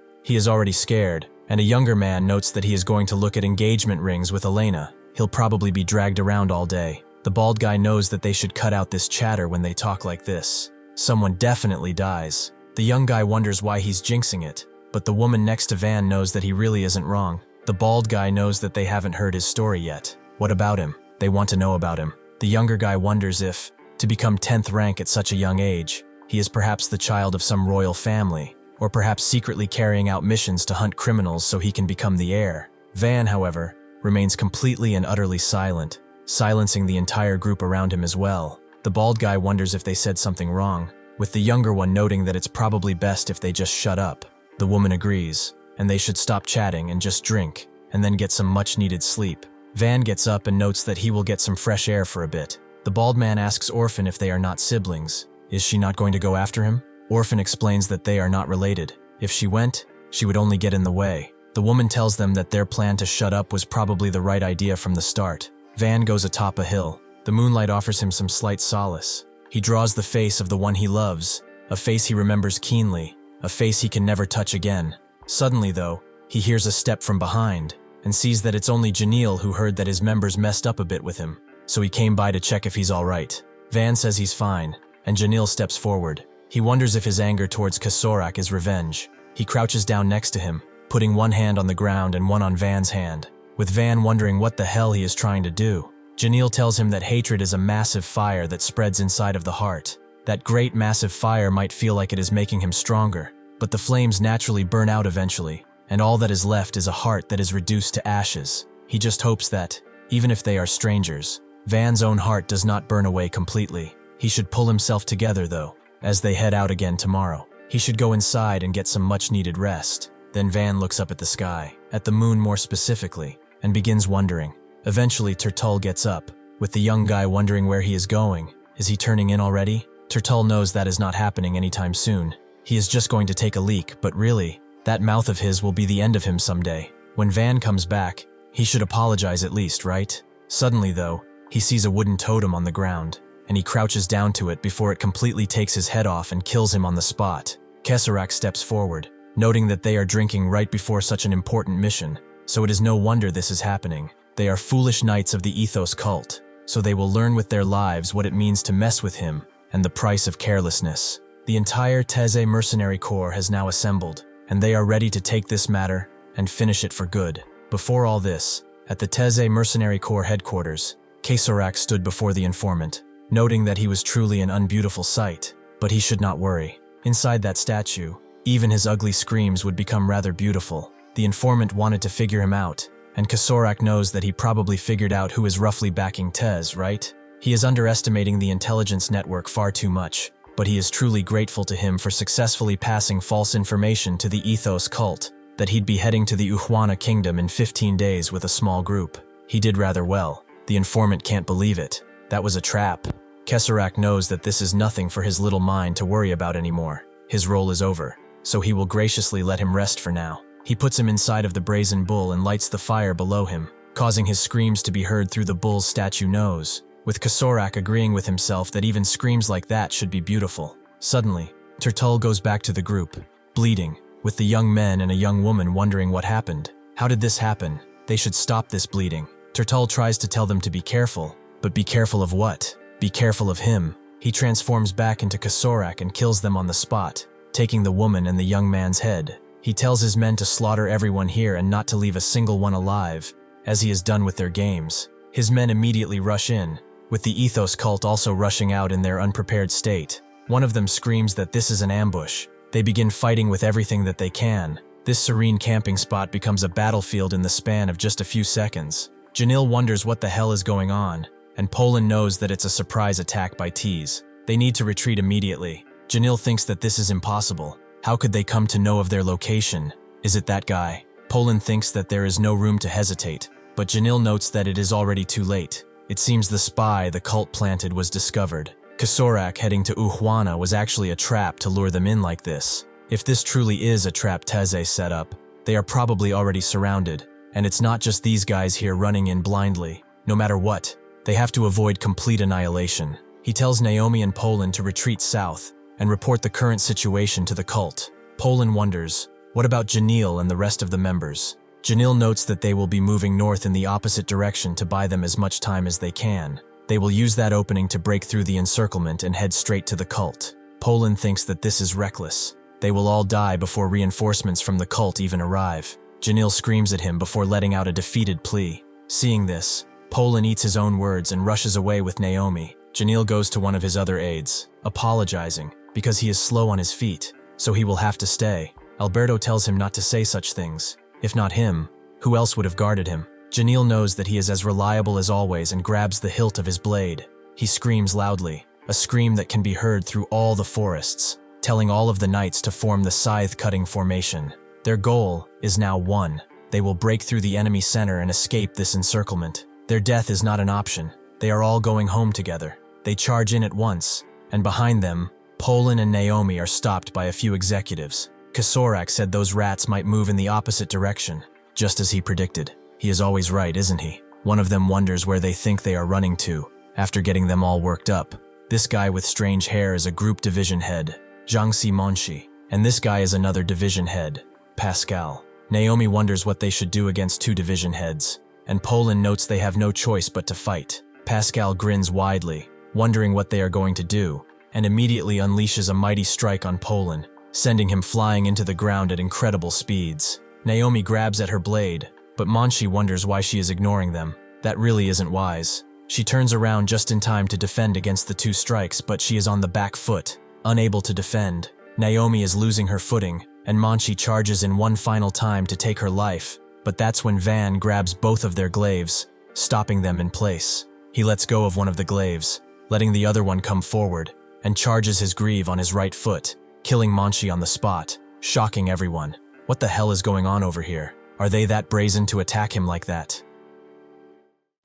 He is already scared, and a younger man notes that he is going to look at engagement rings with Elena. He'll probably be dragged around all day. The bald guy knows that they should cut out this chatter when they talk like this. Someone definitely dies. The young guy wonders why he's jinxing it, but the woman next to Van knows that he really isn't wrong. The bald guy knows that they haven't heard his story yet. What about him? They want to know about him. The younger guy wonders if, to become 10th rank at such a young age, he is perhaps the child of some royal family, or perhaps secretly carrying out missions to hunt criminals so he can become the heir. Van, however, remains completely and utterly silent, silencing the entire group around him as well. The bald guy wonders if they said something wrong, with the younger one noting that it's probably best if they just shut up. The woman agrees, and they should stop chatting and just drink, and then get some much-needed sleep. Van gets up and notes that he will get some fresh air for a bit. The bald man asks Orphan if they are not siblings. Is she not going to go after him? Orphan explains that they are not related. If she went, she would only get in the way. The woman tells them that their plan to shut up was probably the right idea from the start. Van goes atop a hill. The moonlight offers him some slight solace. He draws the face of the one he loves, a face he remembers keenly, a face he can never touch again. Suddenly, though, he hears a step from behind, and sees that it's only Janil who heard that his members messed up a bit with him, so he came by to check if he's alright. Van says he's fine, and Janil steps forward. He wonders if his anger towards Kasorak is revenge. He crouches down next to him, putting one hand on the ground and one on Van's hand, with Van wondering what the hell he is trying to do. Janil tells him that hatred is a massive fire that spreads inside of the heart. That great massive fire might feel like it is making him stronger, but the flames naturally burn out eventually, and all that is left is a heart that is reduced to ashes. He just hopes that, even if they are strangers, Van's own heart does not burn away completely. He should pull himself together, though, as they head out again tomorrow. He should go inside and get some much-needed rest. Then Van looks up at the sky, at the moon more specifically, and begins wondering. Eventually, Turtle gets up, with the young guy wondering where he is going. Is he turning in already? Turtle knows that is not happening anytime soon. He is just going to take a leak, but really, that mouth of his will be the end of him someday. When Van comes back, he should apologize at least, right? Suddenly, though, he sees a wooden totem on the ground, and he crouches down to it before it completely takes his head off and kills him on the spot. Keserak steps forward, noting that they are drinking right before such an important mission, so it is no wonder this is happening. They are foolish knights of the Ethos cult, so they will learn with their lives what it means to mess with him and the price of carelessness. The entire Teze mercenary corps has now assembled, and they are ready to take this matter and finish it for good. Before all this, at the Teze mercenary corps headquarters, Keserak stood before the informant, noting that he was truly an unbeautiful sight, but he should not worry. Inside that statue, even his ugly screams would become rather beautiful. The informant wanted to figure him out, and Keserak knows that he probably figured out who is roughly backing Tez, right? He is underestimating the intelligence network far too much, but he is truly grateful to him for successfully passing false information to the Ethos cult that he'd be heading to the Uhuana kingdom in 15 days with a small group. He did rather well. The informant can't believe it. That was a trap. Keserak knows that this is nothing for his little mind to worry about anymore. His role is over, so he will graciously let him rest for now. He puts him inside of the brazen bull and lights the fire below him, causing his screams to be heard through the bull's statue nose, with Keserak agreeing with himself that even screams like that should be beautiful. Suddenly, Turtle goes back to the group, bleeding, with the young men and a young woman wondering what happened. How did this happen? They should stop this bleeding. Turtle tries to tell them to be careful, but be careful of what? Be careful of him. He transforms back into Keserak and kills them on the spot, taking the woman and the young man's head. He tells his men to slaughter everyone here and not to leave a single one alive, as he is done with their games. His men immediately rush in, with the Ethos cult also rushing out in their unprepared state. One of them screams that this is an ambush. They begin fighting with everything that they can. This serene camping spot becomes a battlefield in the span of just a few seconds. Janil wonders what the hell is going on, and Poland knows that it's a surprise attack by Tease. They need to retreat immediately. Janil thinks that this is impossible. How could they come to know of their location? Is it that guy? Poland thinks that there is no room to hesitate, but Janil notes that it is already too late. It seems the spy the cult planted was discovered. Keserak heading to Uhuana was actually a trap to lure them in like this. If this truly is a trap Teze set up, they are probably already surrounded, and it's not just these guys here running in blindly. No matter what, they have to avoid complete annihilation. He tells Naomi and Poland to retreat south and report the current situation to the cult. Poland wonders, what about Janil and the rest of the members? Janil notes that they will be moving north in the opposite direction to buy them as much time as they can. They will use that opening to break through the encirclement and head straight to the cult. Poland thinks that this is reckless. They will all die before reinforcements from the cult even arrive. Janil screams at him before letting out a defeated plea. Seeing this, Poland eats his own words and rushes away with Naomi. Janil goes to one of his other aides, apologizing, because he is slow on his feet, so he will have to stay. Alberto tells him not to say such things. If not him, who else would have guarded him? Janil knows that he is as reliable as always and grabs the hilt of his blade. He screams loudly, a scream that can be heard through all the forests, telling all of the knights to form the scythe-cutting formation. Their goal is now one. They will break through the enemy center and escape this encirclement. Their death is not an option. They are all going home together. They charge in at once, and behind them, Poland and Naomi are stopped by a few executives. Keserak said those rats might move in the opposite direction, just as he predicted. He is always right, isn't he? One of them wonders where they think they are running to, after getting them all worked up. This guy with strange hair is a group division head, Jiangxi Monshi, and this guy is another division head, Pascal. Naomi wonders what they should do against two division heads, and Poland notes they have no choice but to fight. Pascal grins widely, wondering what they are going to do, and immediately unleashes a mighty strike on Poland, sending him flying into the ground at incredible speeds. Naomi grabs at her blade, but Monshi wonders why she is ignoring them. That really isn't wise. She turns around just in time to defend against the two strikes, but she is on the back foot, unable to defend. Naomi is losing her footing, and Monshi charges in one final time to take her life, but that's when Van grabs both of their glaives, stopping them in place. He lets go of one of the glaives, letting the other one come forward, and charges his greave on his right foot, killing Monshi on the spot, shocking everyone. What the hell is going on over here? Are they that brazen to attack him like that?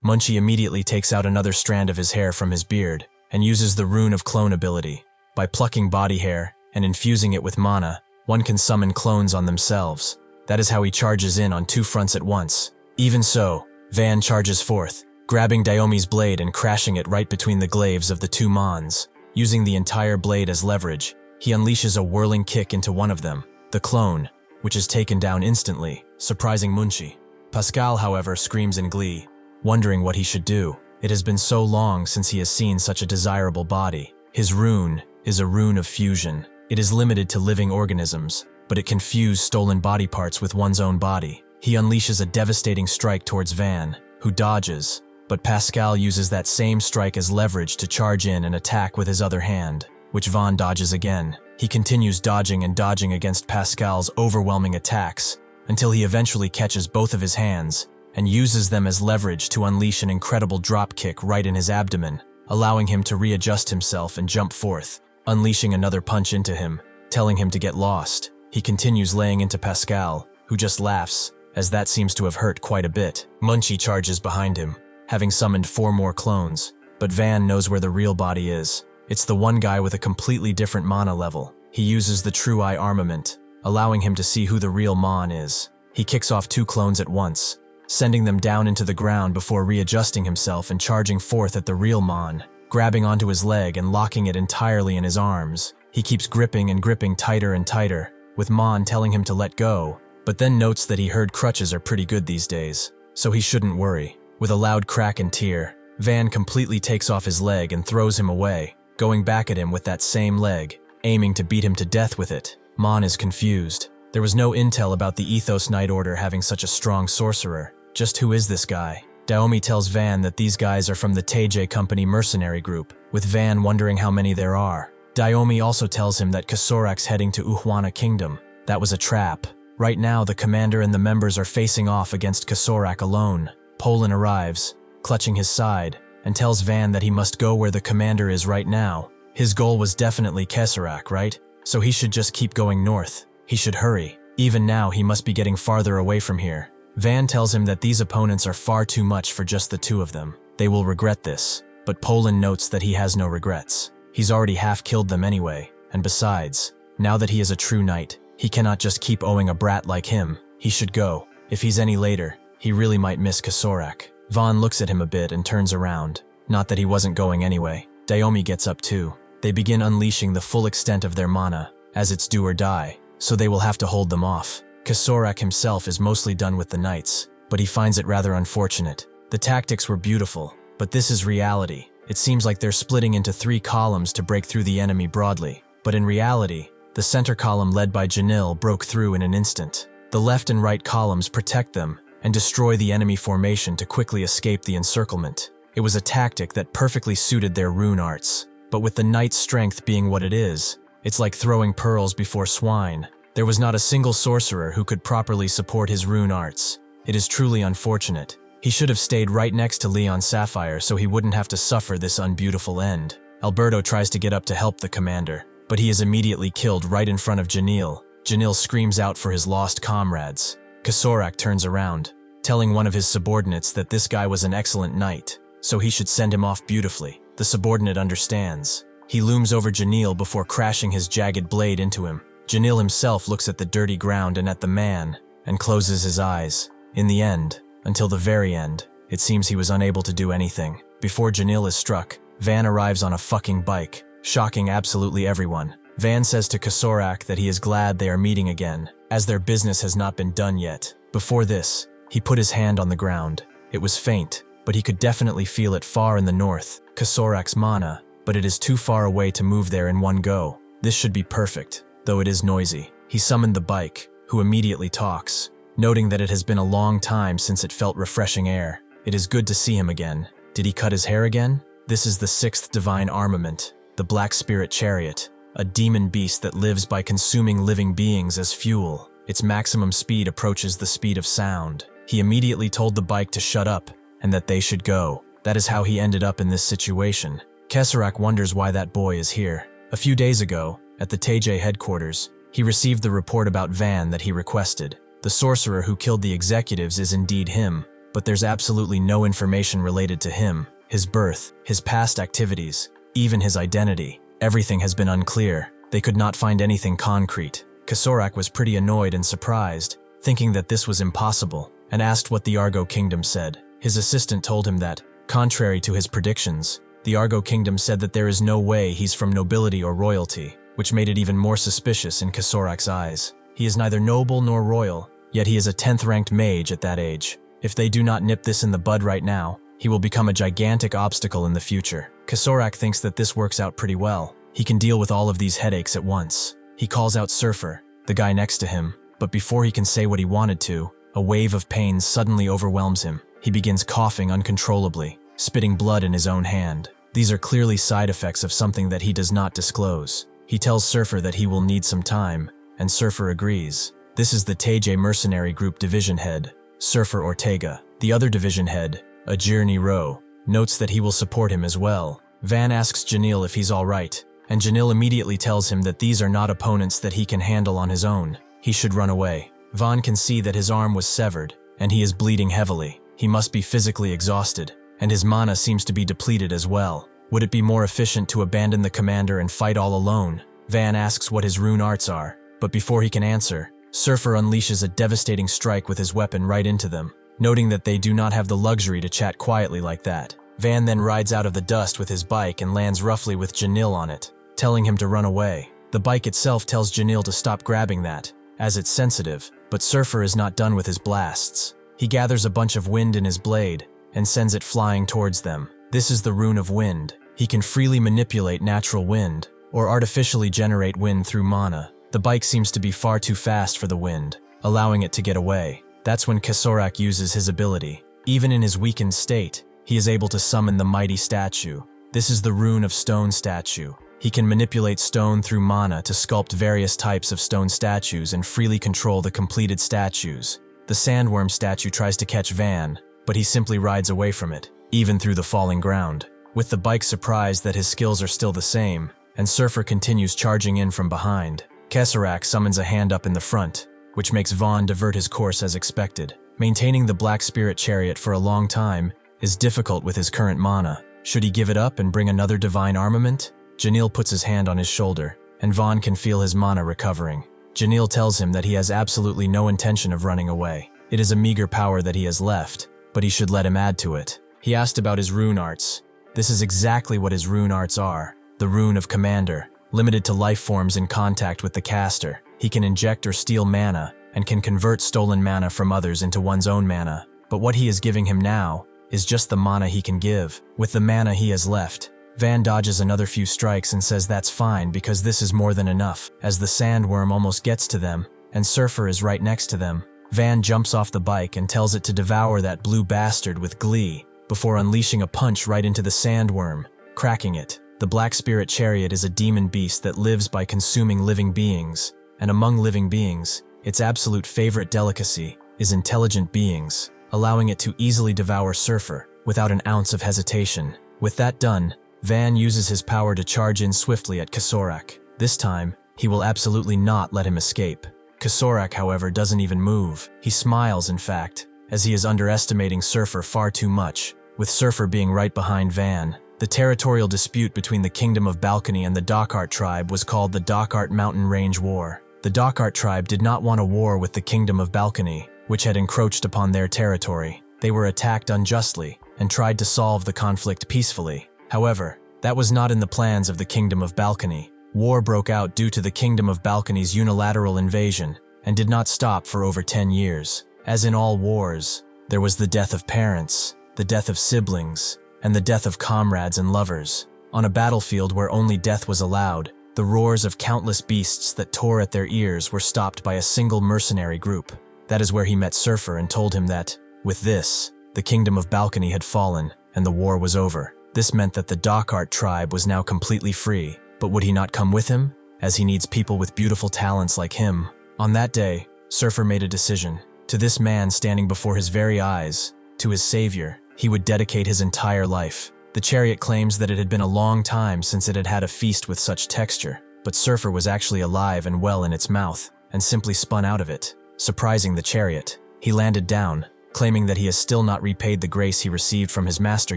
Munchie immediately takes out another strand of his hair from his beard and uses the rune of clone ability. By plucking body hair and infusing it with mana, one can summon clones on themselves. That is how he charges in on two fronts at once. Even so, Van charges forth, grabbing Daomi's blade and crashing it right between the glaives of the two Mons. Using the entire blade as leverage, he unleashes a whirling kick into one of them, the clone, which is taken down instantly, surprising Munchie. Pascal, however, screams in glee, wondering what he should do. It has been so long since he has seen such a desirable body. His rune is a rune of fusion. It is limited to living organisms, but it can fuse stolen body parts with one's own body. He unleashes a devastating strike towards Van, who dodges, but Pascal uses that same strike as leverage to charge in and attack with his other hand, which Van dodges again. He continues dodging and dodging against Pascal's overwhelming attacks until he eventually catches both of his hands and uses them as leverage to unleash an incredible drop kick right in his abdomen, allowing him to readjust himself and jump forth, unleashing another punch into him, telling him to get lost. He continues laying into Pascal, who just laughs, as that seems to have hurt quite a bit. Munchie charges behind him, having summoned 4 more clones, but Van knows where the real body is. It's the one guy with a completely different mana level. He uses the True Eye armament, allowing him to see who the real Mon is. He kicks off 2 clones at once, sending them down into the ground before readjusting himself and charging forth at the real Mon, grabbing onto his leg and locking it entirely in his arms. He keeps gripping and gripping tighter and tighter, with Mon telling him to let go, but then notes that he heard crutches are pretty good these days, so he shouldn't worry. With a loud crack and tear, Van completely takes off his leg and throws him away, going back at him with that same leg, aiming to beat him to death with it. Mon is confused. There was no intel about the Ethos Knight Order having such a strong sorcerer. Just who is this guy? Daomi tells Van that these guys are from the Teije Company mercenary group, with Van wondering how many there are. Daomi also tells him that Kasorak's heading to Uhuana Kingdom. That was a trap. Right now, the commander and the members are facing off against Kasorak alone. Polan arrives, clutching his side, and tells Van that he must go where the commander is right now. His goal was definitely Kasorak, right? So he should just keep going north. He should hurry. Even now, he must be getting farther away from here. Van tells him that these opponents are far too much for just the 2 of them. They will regret this, but Polan notes that he has no regrets. He's already half killed them anyway, and besides, now that he is a true knight, he cannot just keep owing a brat like him. He should go. If he's any later, he really might miss Kasorak. Van looks at him a bit and turns around. Not that he wasn't going anyway. Daomi gets up too. They begin unleashing the full extent of their mana, as it's do or die, so they will have to hold them off. Kasorak himself is mostly done with the knights, but he finds it rather unfortunate. The tactics were beautiful, but this is reality. It seems like they're splitting into 3 columns to break through the enemy broadly, but in reality, the center column led by Janil broke through in an instant. The left and right columns protect them and destroy the enemy formation to quickly escape the encirclement. It was a tactic that perfectly suited their rune arts, but with the knight's strength being what it is, it's like throwing pearls before swine. There was not a single sorcerer who could properly support his rune arts. It is truly unfortunate. He should have stayed right next to Leon Sapphire so he wouldn't have to suffer this unbeautiful end. Alberto tries to get up to help the commander, but he is immediately killed right in front of Janil. Janil screams out for his lost comrades. Kasorak turns around, telling one of his subordinates that this guy was an excellent knight, so he should send him off beautifully. The subordinate understands. He looms over Janil before crashing his jagged blade into him. Janil himself looks at the dirty ground and at the man, and closes his eyes. In the end, until the very end, it seems he was unable to do anything. Before Janil is struck, Van arrives on a fucking bike, shocking absolutely everyone. Van says to Kasorak that he is glad they are meeting again, as their business has not been done yet. Before this, he put his hand on the ground. It was faint, but he could definitely feel it far in the north, Kasorak's mana, but it is too far away to move there in one go. This should be perfect, though it is noisy. He summoned the bike, who immediately talks, noting that it has been a long time since it felt refreshing air. It is good to see him again. Did he cut his hair again? This is the 6th divine armament, the Black Spirit Chariot, a demon beast that lives by consuming living beings as fuel. Its maximum speed approaches the speed of sound. He immediately told the bike to shut up, and that they should go. That is how he ended up in this situation. Kasorak wonders why that boy is here. A few days ago, at the Teije headquarters, he received the report about Van that he requested. The sorcerer who killed the executives is indeed him. but there's absolutely no information related to him, his birth, his past activities, even his identity. Everything has been unclear. They could not find anything concrete. Kasorak was pretty annoyed and surprised, thinking that this was impossible, and asked what the Argo Kingdom said. His assistant told him that, contrary to his predictions, the Argo Kingdom said that there is no way he's from nobility or royalty, which made it even more suspicious in Kasorak's eyes. He is neither noble nor royal, yet he is a 10th-ranked mage at that age. If they do not nip this in the bud right now, he will become a gigantic obstacle in the future. Kasorak thinks that this works out pretty well. He can deal with all of these headaches at once. He calls out Surfer, the guy next to him, but before he can say what he wanted to, a wave of pain suddenly overwhelms him. He begins coughing uncontrollably, spitting blood in his own hand. These are clearly side effects of something that he does not disclose. He tells Surfer that he will need some time, and Surfer agrees. This is the Teje mercenary group division head, Surfer Ortega. The other division head, Ajir Nero, notes that he will support him as well. Van asks Janil if he's alright, and Janil immediately tells him that these are not opponents that he can handle on his own. He should run away. Van can see that his arm was severed, and he is bleeding heavily. He must be physically exhausted, and his mana seems to be depleted as well. Would it be more efficient to abandon the commander and fight all alone? Van asks what his rune arts are, but before he can answer, Surfer unleashes a devastating strike with his weapon right into them, noting that they do not have the luxury to chat quietly like that. Van then rides out of the dust with his bike and lands roughly with Janil on it, telling him to run away. The bike itself tells Janil to stop grabbing that, as it's sensitive, but Surfer is not done with his blasts. He gathers a bunch of wind in his blade and sends it flying towards them. This is the rune of wind. He can freely manipulate natural wind, or artificially generate wind through mana. The bike seems to be far too fast for the wind, allowing it to get away. That's when Kasorak uses his ability. Even in his weakened state, he is able to summon the mighty statue. This is the rune of stone statue. He can manipulate stone through mana to sculpt various types of stone statues and freely control the completed statues. The sandworm statue tries to catch Van, but he simply rides away from it, even through the falling ground. With the bike surprised that his skills are still the same, and Surfer continues charging in from behind. Kasorak summons a hand up in the front, which makes Vaughn divert his course as expected. Maintaining the Black Spirit Chariot for a long time is difficult with his current mana. Should he give it up and bring another divine armament? Janil puts his hand on his shoulder, and Vaughn can feel his mana recovering. Janil tells him that he has absolutely no intention of running away. It is a meager power that he has left, but he should let him add to it. He asked about his rune arts. This is exactly what his rune arts are. The rune of Commander, limited to life forms in contact with the caster. He can inject or steal mana, and can convert stolen mana from others into one's own mana. But what he is giving him now is just the mana he can give. With the mana he has left, Van dodges another few strikes and says that's fine because this is more than enough. As the sandworm almost gets to them, and Surfer is right next to them, Van jumps off the bike and tells it to devour that blue bastard with glee, before unleashing a punch right into the sandworm, cracking it. The Black Spirit Chariot is a demon beast that lives by consuming living beings, and among living beings, its absolute favorite delicacy is intelligent beings, allowing it to easily devour Surfer without an ounce of hesitation. With that done, Van uses his power to charge in swiftly at Kasorak. This time, he will absolutely not let him escape. Kasorak, however, doesn't even move. He smiles, in fact, as he is underestimating Surfer far too much, with Surfer being right behind Van. The territorial dispute between the Kingdom of Balcony and the Dockart tribe was called the Dockart Mountain Range War. The Dockart tribe did not want a war with the Kingdom of Balcony, which had encroached upon their territory. They were attacked unjustly and tried to solve the conflict peacefully. However, that was not in the plans of the Kingdom of Balcony. War broke out due to the Kingdom of Balcony's unilateral invasion and did not stop for over 10 years. As in all wars, there was the death of parents, the death of siblings, and the death of comrades and lovers. On a battlefield where only death was allowed, the roars of countless beasts that tore at their ears were stopped by a single mercenary group. That is where he met Surfer and told him that, with this, the Kingdom of Balcony had fallen and the war was over. This meant that the Dockart tribe was now completely free, but would he not come with him, as he needs people with beautiful talents like him? On that day, Surfer made a decision. To this man standing before his very eyes, to his savior, he would dedicate his entire life. The chariot claims that it had been a long time since it had had a feast with such texture, but Surfer was actually alive and well in its mouth, and simply spun out of it, surprising the chariot. He landed down, claiming that he has still not repaid the grace he received from his master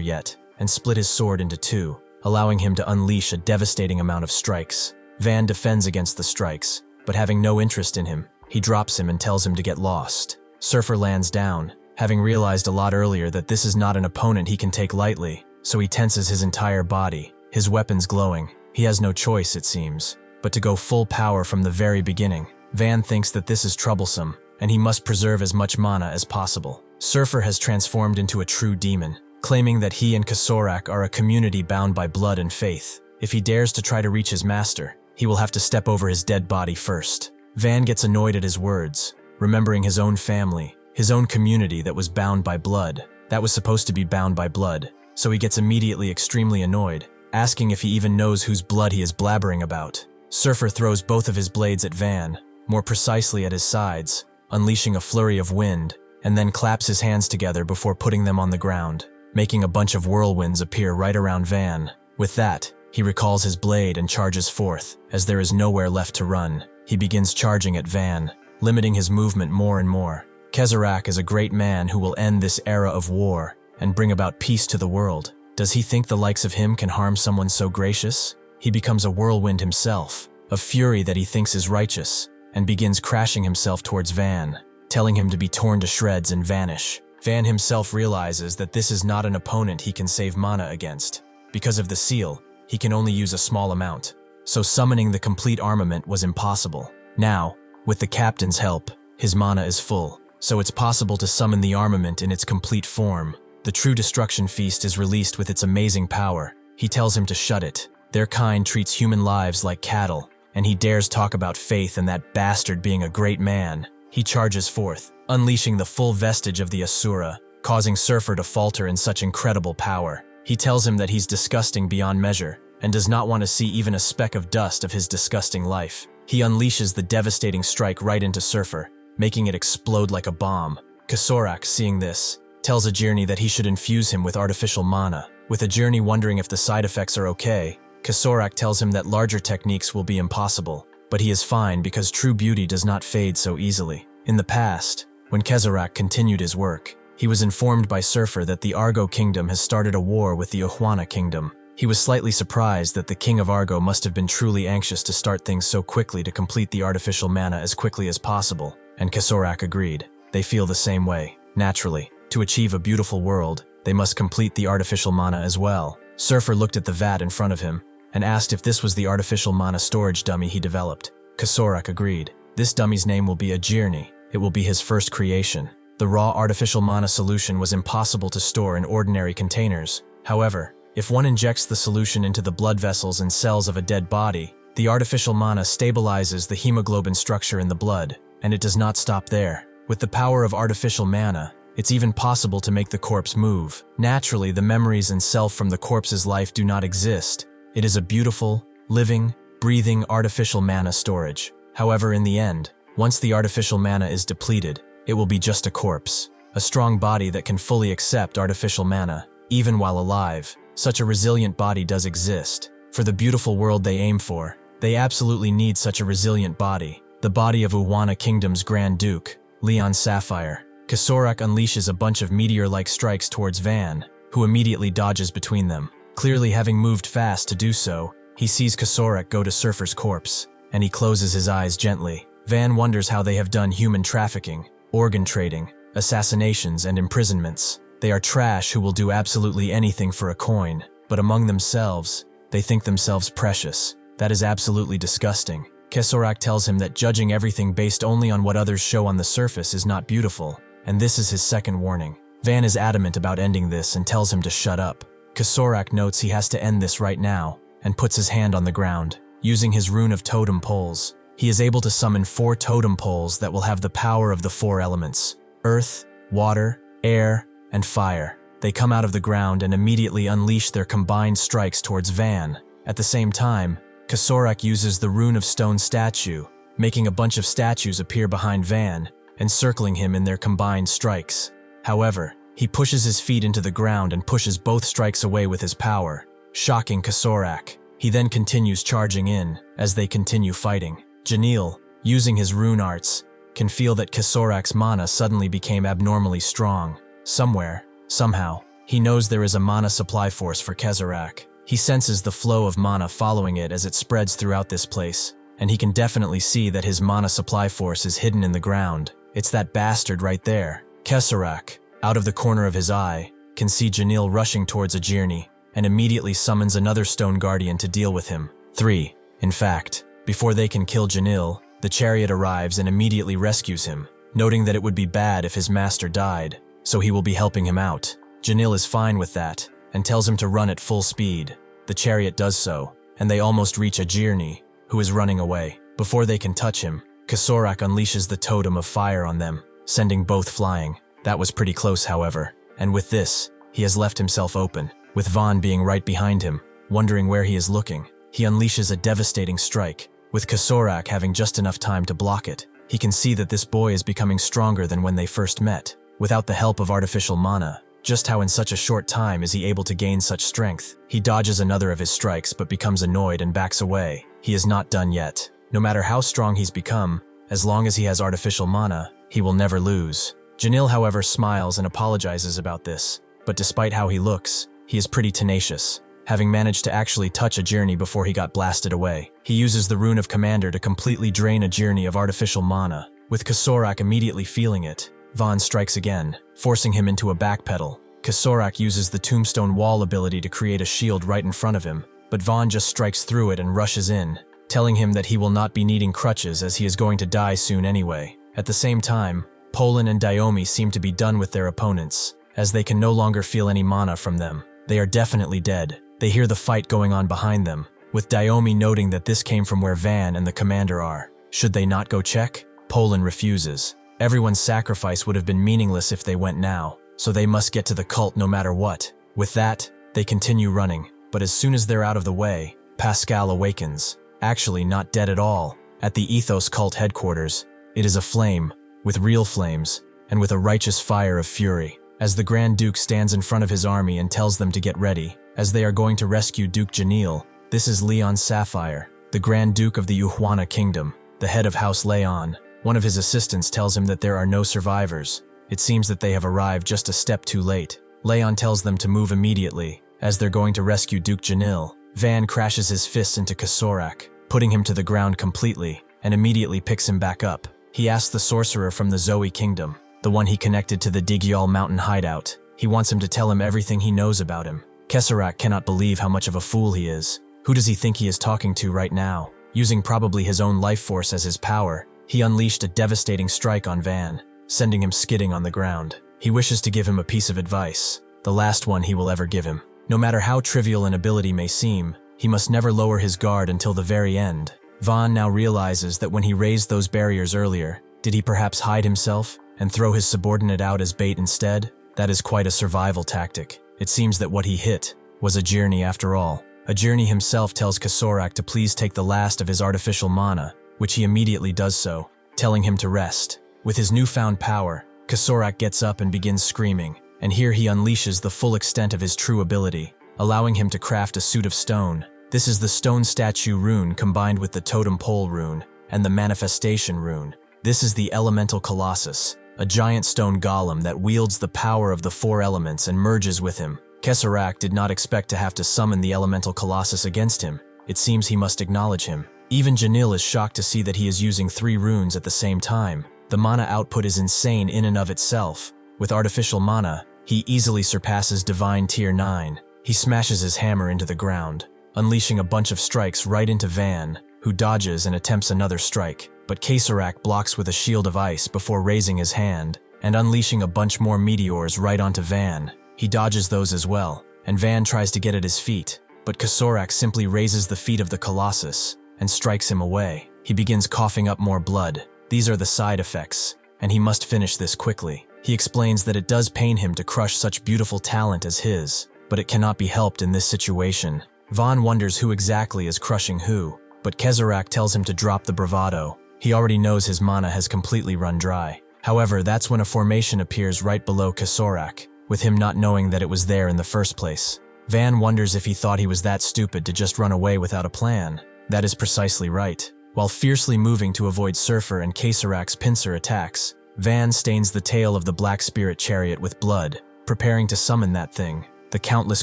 yet, and split his sword into two, allowing him to unleash a devastating amount of strikes. Van defends against the strikes, but having no interest in him, he drops him and tells him to get lost. Surfer lands down, having realized a lot earlier that this is not an opponent he can take lightly, so he tenses his entire body, his weapons glowing. He has no choice, it seems, but to go full power from the very beginning. Van thinks that this is troublesome, and he must preserve as much mana as possible. Surfer has transformed into a true demon, claiming that he and Kasorak are a community bound by blood and faith. If he dares to try to reach his master, he will have to step over his dead body first. Van gets annoyed at his words, remembering his own family, his own community that was bound by blood, that was supposed to be bound by blood, so he gets immediately extremely annoyed, asking if he even knows whose blood he is blabbering about. Surfer throws both of his blades at Van, more precisely at his sides, unleashing a flurry of wind, and then claps his hands together before putting them on the ground, making a bunch of whirlwinds appear right around Van. With that, he recalls his blade and charges forth. As there is nowhere left to run, he begins charging at Van, limiting his movement more and more. Kasorak is a great man who will end this era of war and bring about peace to the world. Does he think the likes of him can harm someone so gracious? He becomes a whirlwind himself, a fury that he thinks is righteous, and begins crashing himself towards Van, telling him to be torn to shreds and vanish. Van himself realizes that this is not an opponent he can save mana against. Because of the seal, he can only use a small amount, so summoning the complete armament was impossible. Now, with the captain's help, his mana is full, so it's possible to summon the armament in its complete form. The true destruction feast is released with its amazing power. He tells him to shut it. Their kind treats human lives like cattle, and he dares talk about faith and that bastard being a great man. He charges forth, unleashing the full vestige of the Asura, causing Surfer to falter in such incredible power. He tells him that he's disgusting beyond measure, and does not want to see even a speck of dust of his disgusting life. He unleashes the devastating strike right into Surfer, making it explode like a bomb. Kasorak, seeing this, tells Ajirni that he should infuse him with artificial mana. With Ajirni wondering if the side effects are okay, Kasorak tells him that larger techniques will be impossible, but he is fine because true beauty does not fade so easily. In the past, when Kasorak continued his work, he was informed by Surfer that the Argo Kingdom has started a war with the Ohwana Kingdom. He was slightly surprised that the King of Argo must have been truly anxious to start things so quickly to complete the artificial mana as quickly as possible, and Kasorak agreed. They feel the same way. Naturally, to achieve a beautiful world, they must complete the artificial mana as well. Surfer looked at the vat in front of him and asked if this was the artificial mana storage dummy he developed. Kasorak agreed. This dummy's name will be Ajirni. It will be his first creation. The raw artificial mana solution was impossible to store in ordinary containers. However, if one injects the solution into the blood vessels and cells of a dead body, the artificial mana stabilizes the hemoglobin structure in the blood, and it does not stop there. With the power of artificial mana, it's even possible to make the corpse move. Naturally, the memories and self from the corpse's life do not exist. It is a beautiful, living, breathing artificial mana storage. However, in the end, once the artificial mana is depleted, it will be just a corpse. A strong body that can fully accept artificial mana, even while alive. Such a resilient body does exist. For the beautiful world they aim for, they absolutely need such a resilient body. The body of Ohwana Kingdom's Grand Duke, Leon Sapphire. Kasorak unleashes a bunch of meteor-like strikes towards Van, who immediately dodges between them. Clearly having moved fast to do so, he sees Kasorak go to Surfer's corpse, and he closes his eyes gently. Van wonders how they have done human trafficking, organ trading, assassinations, and imprisonments. They are trash who will do absolutely anything for a coin, but among themselves, they think themselves precious. That is absolutely disgusting. Kasorak tells him that judging everything based only on what others show on the surface is not beautiful, and this is his second warning. Van is adamant about ending this and tells him to shut up. Kasorak notes he has to end this right now, and puts his hand on the ground. Using his rune of totem poles, he is able to summon 4 totem poles that will have the power of the 4 elements: earth, water, air, and fire. They come out of the ground and immediately unleash their combined strikes towards Van. At the same time, Kasorak uses the rune of stone statue, making a bunch of statues appear behind Van, encircling him in their combined strikes. However, he pushes his feet into the ground and pushes both strikes away with his power, shocking Kasorak. He then continues charging in, as they continue fighting. Janil, using his rune arts, can feel that Kesorak's mana suddenly became abnormally strong. Somewhere, somehow, he knows there is a mana supply force for Kesorak. He senses the flow of mana following it as it spreads throughout this place, and he can definitely see that his mana supply force is hidden in the ground. It's that bastard right there. Kesorak, out of the corner of his eye, can see Janil rushing towards Ajirni, and immediately summons another stone guardian to deal with him. 3. In fact, before they can kill Janil, the chariot arrives and immediately rescues him, noting that it would be bad if his master died, so he will be helping him out. Janil is fine with that, and tells him to run at full speed. The chariot does so, and they almost reach Ajirni, who is running away. Before they can touch him, Kesorak unleashes the totem of fire on them, sending both flying. That was pretty close, however, and with this, he has left himself open, with Vaughn being right behind him, wondering where he is looking. He unleashes a devastating strike, with Kesorak having just enough time to block it. He can see that this boy is becoming stronger than when they first met, without the help of artificial mana. Just how in such a short time is he able to gain such strength? He dodges another of his strikes but becomes annoyed and backs away. He is not done yet. No matter how strong he's become, as long as he has artificial mana, he will never lose. Janil, however, smiles and apologizes about this, but despite how he looks, he is pretty tenacious, having managed to actually touch Ajirni before he got blasted away. He uses the Rune of Commander to completely drain Ajirni of artificial mana. With Kesorak immediately feeling it, Vaughn strikes again, forcing him into a backpedal. Kesorak uses the Tombstone Wall ability to create a shield right in front of him, but Vaughn just strikes through it and rushes in, telling him that he will not be needing crutches as he is going to die soon anyway. At the same time, Polan and Diomi seem to be done with their opponents, as they can no longer feel any mana from them. They are definitely dead. They hear the fight going on behind them, with Diomi noting that this came from where Van and the commander are. Should they not go check? Polan refuses. Everyone's sacrifice would have been meaningless if they went now, so they must get to the cult no matter what. With that, they continue running, but as soon as they're out of the way, Pascal awakens. Actually not dead at all. At the Ethos cult headquarters, it is aflame, with real flames, and with a righteous fire of fury, as the Grand Duke stands in front of his army and tells them to get ready, as they are going to rescue Duke Janil. This is Leon Sapphire, the Grand Duke of the Yuhuana Kingdom, the head of House Leon. One of his assistants tells him that there are no survivors. It seems that they have arrived just a step too late. Leon tells them to move immediately, as they're going to rescue Duke Janil. Van crashes his fists into Kesorak, putting him to the ground completely, and immediately picks him back up. He asks the sorcerer from the Zoe Kingdom, the one he connected to the Digyal mountain hideout. He wants him to tell him everything he knows about him. Kesorak cannot believe how much of a fool he is. Who does he think he is talking to right now? Using probably his own life force as his power, he unleashed a devastating strike on Van, sending him skidding on the ground. He wishes to give him a piece of advice, the last one he will ever give him. No matter how trivial an ability may seem, he must never lower his guard until the very end. Vaughn now realizes that when he raised those barriers earlier, did he perhaps hide himself and throw his subordinate out as bait instead? That is quite a survival tactic. It seems that what he hit was Ajirni after all. Ajirni himself tells Kesorak to please take the last of his artificial mana, which he immediately does so, telling him to rest. With his newfound power, Kesorak gets up and begins screaming, and here he unleashes the full extent of his true ability, allowing him to craft a suit of stone. This is the stone statue rune combined with the totem pole rune and the manifestation rune. This is the elemental colossus, a giant stone golem that wields the power of the four elements and merges with him. Kesorak did not expect to have to summon the elemental colossus against him. It seems he must acknowledge him. Even Janil is shocked to see that he is using 3 runes at the same time. The mana output is insane in and of itself. With artificial mana, he easily surpasses Divine Tier 9. He smashes his hammer into the ground, unleashing a bunch of strikes right into Van, who dodges and attempts another strike. But Kesorak blocks with a shield of ice before raising his hand and unleashing a bunch more meteors right onto Van. He dodges those as well, and Van tries to get at his feet, but Kesorak simply raises the feet of the Colossus and strikes him away. He begins coughing up more blood. These are the side effects, and he must finish this quickly. He explains that it does pain him to crush such beautiful talent as his, but it cannot be helped in this situation. Vaughn wonders who exactly is crushing who, but Kesorak tells him to drop the bravado. He already knows his mana has completely run dry. However, that's when a formation appears right below Kesorak, with him not knowing that it was there in the first place. Van wonders if he thought he was that stupid to just run away without a plan. That is precisely right. While fiercely moving to avoid Surfer and Kasarak's pincer attacks, Van stains the tail of the Black Spirit chariot with blood, preparing to summon that thing. The countless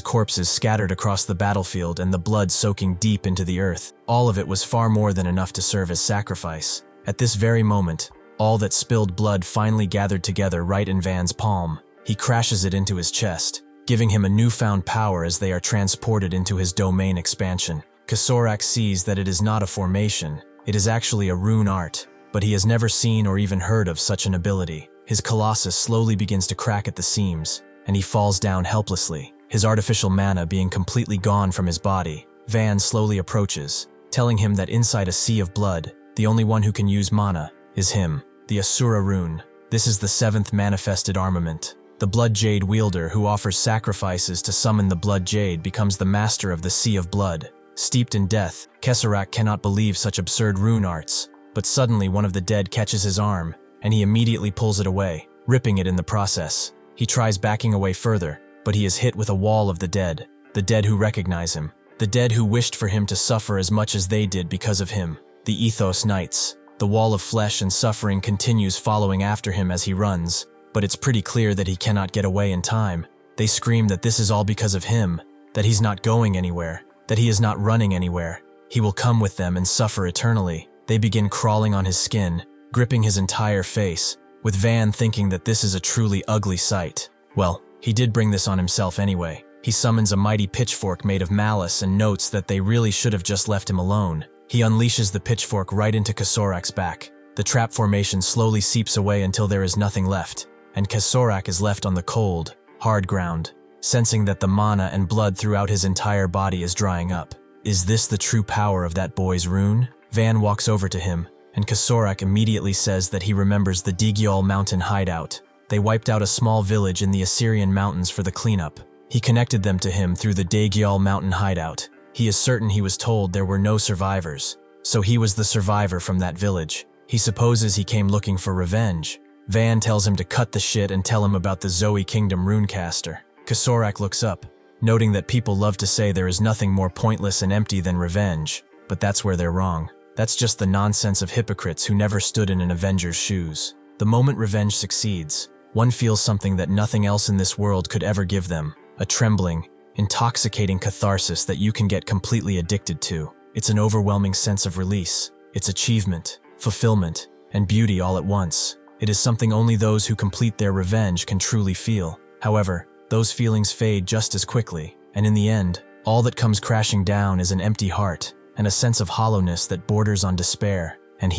corpses scattered across the battlefield and the blood soaking deep into the earth. All of it was far more than enough to serve as sacrifice. At this very moment, all that spilled blood finally gathered together right in Van's palm. He crashes it into his chest, giving him a newfound power as they are transported into his domain expansion. Kasorak sees that it is not a formation, it is actually a rune art, but he has never seen or even heard of such an ability. His colossus slowly begins to crack at the seams, and he falls down helplessly, his artificial mana being completely gone from his body. Van slowly approaches, telling him that inside a sea of blood, the only one who can use mana is him, the Asura rune. This is the 7th manifested armament. The Blood Jade wielder who offers sacrifices to summon the Blood Jade becomes the master of the Sea of Blood. Steeped in death, Kasarak cannot believe such absurd rune arts, but suddenly one of the dead catches his arm, and he immediately pulls it away, ripping it in the process. He tries backing away further, but he is hit with a wall of the dead who recognize him, the dead who wished for him to suffer as much as they did because of him, the Ethos Knights. The wall of flesh and suffering continues following after him as he runs, but it's pretty clear that he cannot get away in time. They scream that this is all because of him, that he's not going anywhere, that he is not running anywhere. He will come with them and suffer eternally. They begin crawling on his skin, gripping his entire face, with Van thinking that this is a truly ugly sight. Well, he did bring this on himself anyway. He summons a mighty pitchfork made of malice and notes that they really should have just left him alone. He unleashes the pitchfork right into Kasorak's back. The trap formation slowly seeps away until there is nothing left, and Kasorak is left on the cold, hard ground, sensing that the mana and blood throughout his entire body is drying up. Is this the true power of that boy's rune? Van walks over to him, and Kasorak immediately says that he remembers the Digyal mountain hideout. They wiped out a small village in the Assyrian mountains for the cleanup. He connected them to him through the Digyal mountain hideout. He is certain he was told there were no survivors, so he was the survivor from that village. He supposes he came looking for revenge. Van tells him to cut the shit and tell him about the Zoe Kingdom runecaster. Kasorak looks up, noting that people love to say there is nothing more pointless and empty than revenge, but that's where they're wrong. That's just the nonsense of hypocrites who never stood in an Avenger's shoes. The moment revenge succeeds, one feels something that nothing else in this world could ever give them, a trembling, intoxicating catharsis that you can get completely addicted to. It's an overwhelming sense of release. It's achievement, fulfillment, and beauty all at once. It is something only those who complete their revenge can truly feel. However, those feelings fade just as quickly, and in the end, all that comes crashing down is an empty heart and a sense of hollowness that borders on despair. And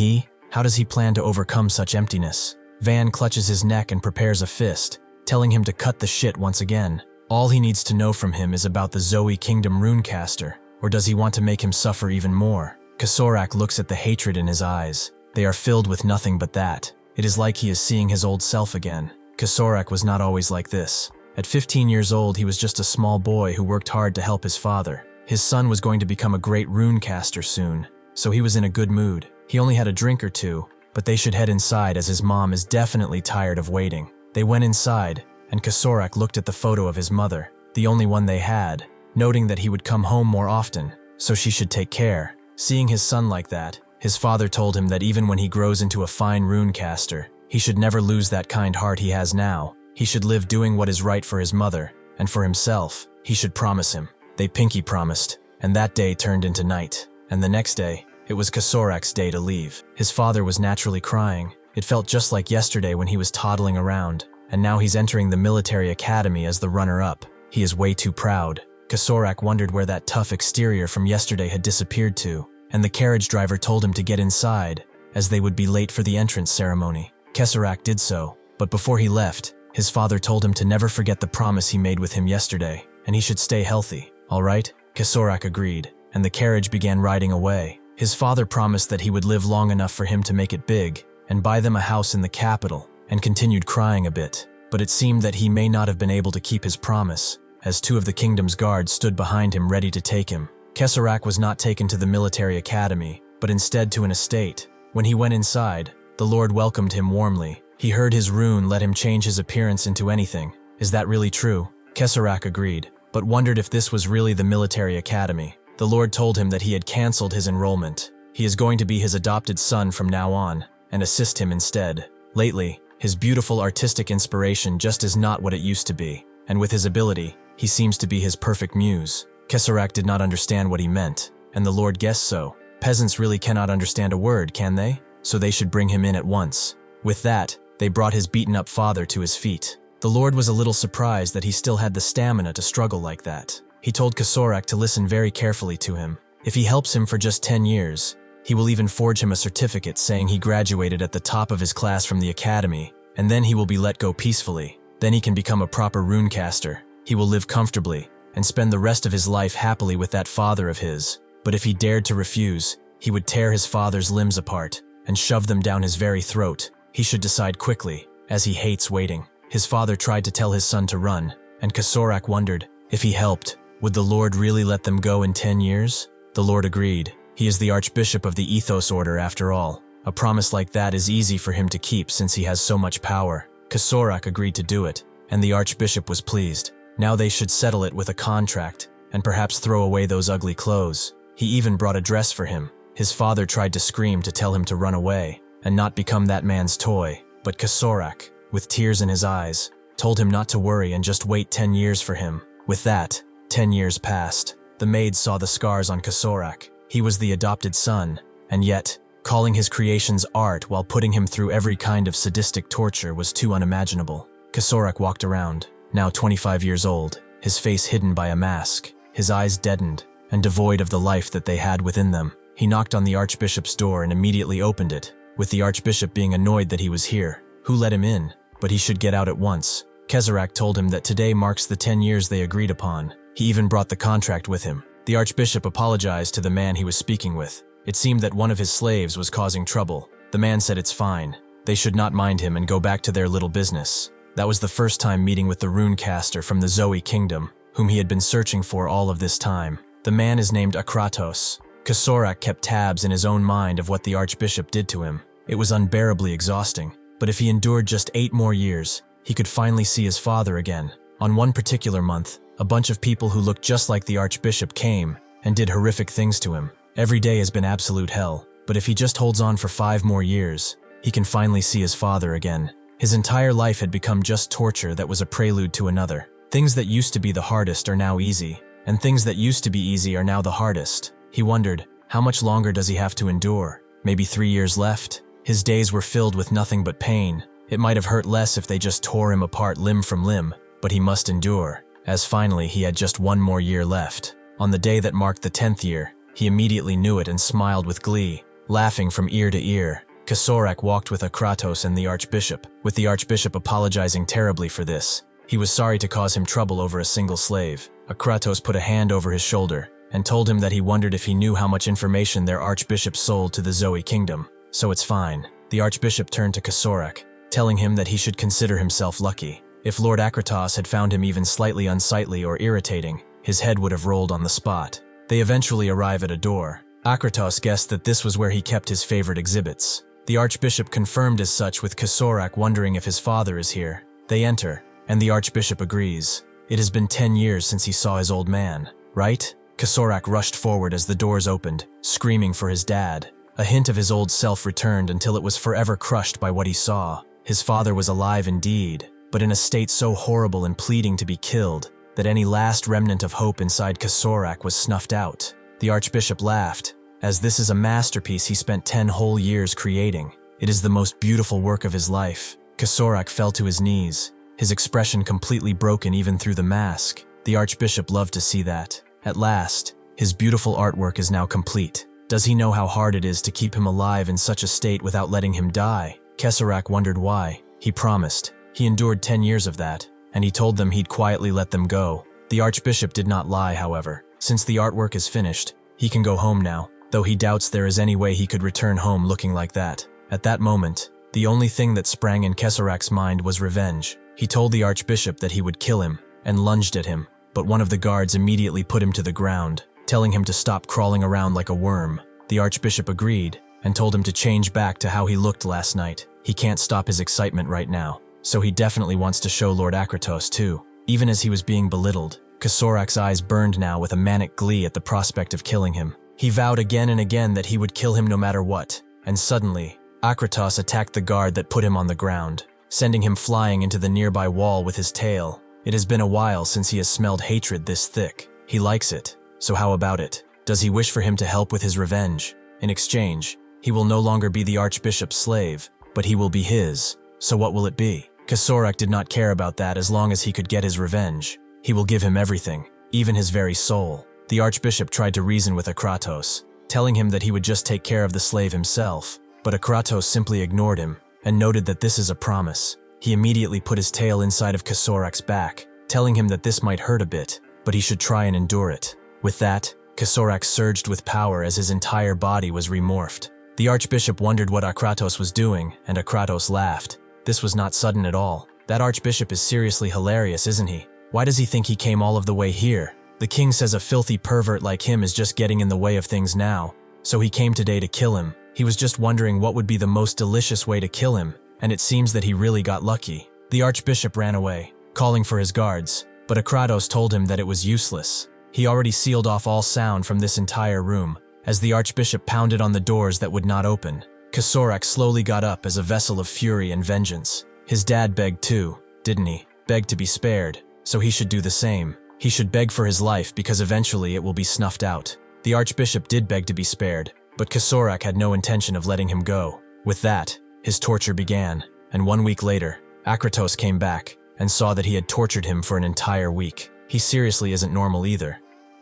how does he plan to overcome such emptiness? Van clutches his neck and prepares a fist, telling him to cut the shit once again. All he needs to know from him is about the Zoe Kingdom runecaster, or does he want to make him suffer even more? Kasorak looks at the hatred in his eyes. They are filled with nothing but that. It is like he is seeing his old self again. Kasorak was not always like this. At 15 years old, he was just a small boy who worked hard to help his father. His son was going to become a great runecaster soon, so he was in a good mood. He only had a drink or two, but they should head inside as his mom is definitely tired of waiting. They went inside, and Kasorak looked at the photo of his mother, the only one they had, noting that he would come home more often, so she should take care. Seeing his son like that, his father told him that even when he grows into a fine runecaster, he should never lose that kind heart he has now. He should live doing what is right for his mother, and for himself. He should promise him. They pinky promised, and that day turned into night. And the next day, it was Kasorak's day to leave. His father was naturally crying. It felt just like yesterday when he was toddling around, and now he's entering the military academy as the runner-up. He is way too proud. Kasorak wondered where that tough exterior from yesterday had disappeared to, and the carriage driver told him to get inside, as they would be late for the entrance ceremony. Kasorak did so, but before he left, his father told him to never forget the promise he made with him yesterday, and he should stay healthy. All right? Kasorak agreed, and the carriage began riding away. His father promised that he would live long enough for him to make it big, and buy them a house in the capital, and continued crying a bit. But it seemed that he may not have been able to keep his promise, as two of the kingdom's guards stood behind him ready to take him. Kasorak was not taken to the military academy, but instead to an estate. When he went inside, the Lord welcomed him warmly. He heard his rune let him change his appearance into anything. Is that really true? Kasorak agreed, but wondered if this was really the military academy. The Lord told him that he had cancelled his enrollment. He is going to be his adopted son from now on, and assist him instead. Lately, his beautiful artistic inspiration just is not what it used to be, and with his ability, he seems to be his perfect muse. Kesarak did not understand what he meant, and the Lord guessed so. Peasants really cannot understand a word, can they? So they should bring him in at once. With that, they brought his beaten-up father to his feet. The Lord was a little surprised that he still had the stamina to struggle like that. He told Kesarak to listen very carefully to him. If he helps him for just 10 years, he will even forge him a certificate saying he graduated at the top of his class from the academy, and then he will be let go peacefully. Then he can become a proper runecaster. He will live comfortably, and spend the rest of his life happily with that father of his. But if he dared to refuse, he would tear his father's limbs apart, and shove them down his very throat. He should decide quickly, as he hates waiting. His father tried to tell his son to run, and Kesarak wondered, if he helped, would the Lord really let them go in 10 years? The Lord agreed. He is the Archbishop of the Ethos Order after all. A promise like that is easy for him to keep since he has so much power. Kesarak agreed to do it, and the Archbishop was pleased. Now they should settle it with a contract, and perhaps throw away those ugly clothes. He even brought a dress for him. His father tried to scream to tell him to run away, and not become that man's toy, but Kesarak, with tears in his eyes, told him not to worry and just wait 10 years for him. With that, 10 years passed. The maid saw the scars on Kesarak. He was the adopted son, and yet, calling his creations art while putting him through every kind of sadistic torture was too unimaginable. Kesarak walked around, now 25 years old, his face hidden by a mask, his eyes deadened, and devoid of the life that they had within them. He knocked on the Archbishop's door and immediately opened it, with the Archbishop being annoyed that he was here. Who let him in? But he should get out at once. Kesarak told him that today marks the 10 years they agreed upon. He even brought the contract with him. The Archbishop apologized to the man he was speaking with. It seemed that one of his slaves was causing trouble. The man said it's fine. They should not mind him and go back to their little business. That was the first time meeting with the runecaster from the Zoe Kingdom, whom he had been searching for all of this time. The man is named Akratos. Kesarak kept tabs in his own mind of what the Archbishop did to him. It was unbearably exhausting, but if he endured just 8 more years, he could finally see his father again. On one particular month, a bunch of people who looked just like the Archbishop came and did horrific things to him. Every day has been absolute hell, but if he just holds on for 5 more years, he can finally see his father again. His entire life had become just torture that was a prelude to another. Things that used to be the hardest are now easy, and things that used to be easy are now the hardest. He wondered, how much longer does he have to endure? Maybe 3 years left? His days were filled with nothing but pain. It might have hurt less if they just tore him apart limb from limb, but he must endure, as finally he had just 1 more year left. On the day that marked the 10th year, he immediately knew it and smiled with glee, laughing from ear to ear. Kesarak walked with Akratos and the Archbishop, with the Archbishop apologizing terribly for this. He was sorry to cause him trouble over a single slave. Akratos put a hand over his shoulder and told him that he wondered if he knew how much information their Archbishop sold to the Zoe Kingdom. So it's fine. The Archbishop turned to Kesarak, telling him that he should consider himself lucky. If Lord Akratos had found him even slightly unsightly or irritating, his head would have rolled on the spot. They eventually arrive at a door. Akratos guessed that this was where he kept his favorite exhibits. The Archbishop confirmed as such, with Kesarak wondering if his father is here. They enter, and the Archbishop agrees. It has been 10 years since he saw his old man, right? Kesarak rushed forward as the doors opened, screaming for his dad. A hint of his old self returned until it was forever crushed by what he saw. His father was alive indeed, but in a state so horrible and pleading to be killed that any last remnant of hope inside Kesarak was snuffed out. The Archbishop laughed, as this is a masterpiece he spent 10 whole years creating. It is the most beautiful work of his life. Kesarak fell to his knees, his expression completely broken even through the mask. The Archbishop loved to see that. At last, his beautiful artwork is now complete. Does he know how hard it is to keep him alive in such a state without letting him die? Kesarak wondered why. He promised. He endured 10 years of that, and he told them he'd quietly let them go. The Archbishop did not lie, however. Since the artwork is finished, he can go home now, though he doubts there is any way he could return home looking like that. At that moment, the only thing that sprang in Kesarak's mind was revenge. He told the Archbishop that he would kill him, and lunged at him, but one of the guards immediately put him to the ground, telling him to stop crawling around like a worm. The Archbishop agreed, and told him to change back to how he looked last night. He can't stop his excitement right now, so he definitely wants to show Lord Akratos too. Even as he was being belittled, Kesarak's eyes burned now with a manic glee at the prospect of killing him. He vowed again and again that he would kill him no matter what, and suddenly, Akratos attacked the guard that put him on the ground, sending him flying into the nearby wall with his tail. It has been a while since he has smelled hatred this thick. He likes it, so how about it? Does he wish for him to help with his revenge? In exchange, he will no longer be the Archbishop's slave, but he will be his. So what will it be? Kasorak did not care about that as long as he could get his revenge. He will give him everything, even his very soul. The Archbishop tried to reason with Akratos, telling him that he would just take care of the slave himself, but Akratos simply ignored him and noted that this is a promise. He immediately put his tail inside of Kasorak's back, telling him that this might hurt a bit, but he should try and endure it. With that, Kasorak surged with power as his entire body was remorphed. The Archbishop wondered what Akratos was doing, and Akratos laughed. This was not sudden at all. That Archbishop is seriously hilarious, isn't he? Why does he think he came all of the way here? The king says a filthy pervert like him is just getting in the way of things now, so he came today to kill him. He was just wondering what would be the most delicious way to kill him, and it seems that he really got lucky. The Archbishop ran away, calling for his guards, but Akratos told him that it was useless. He already sealed off all sound from this entire room, as the Archbishop pounded on the doors that would not open. Kasorak slowly got up as a vessel of fury and vengeance. His dad begged too, didn't he? Begged to be spared, so he should do the same. He should beg for his life because eventually it will be snuffed out. The Archbishop did beg to be spared, but Kasorak had no intention of letting him go. With that, his torture began, and 1 week later, Akratos came back and saw that he had tortured him for an entire week. He seriously isn't normal either.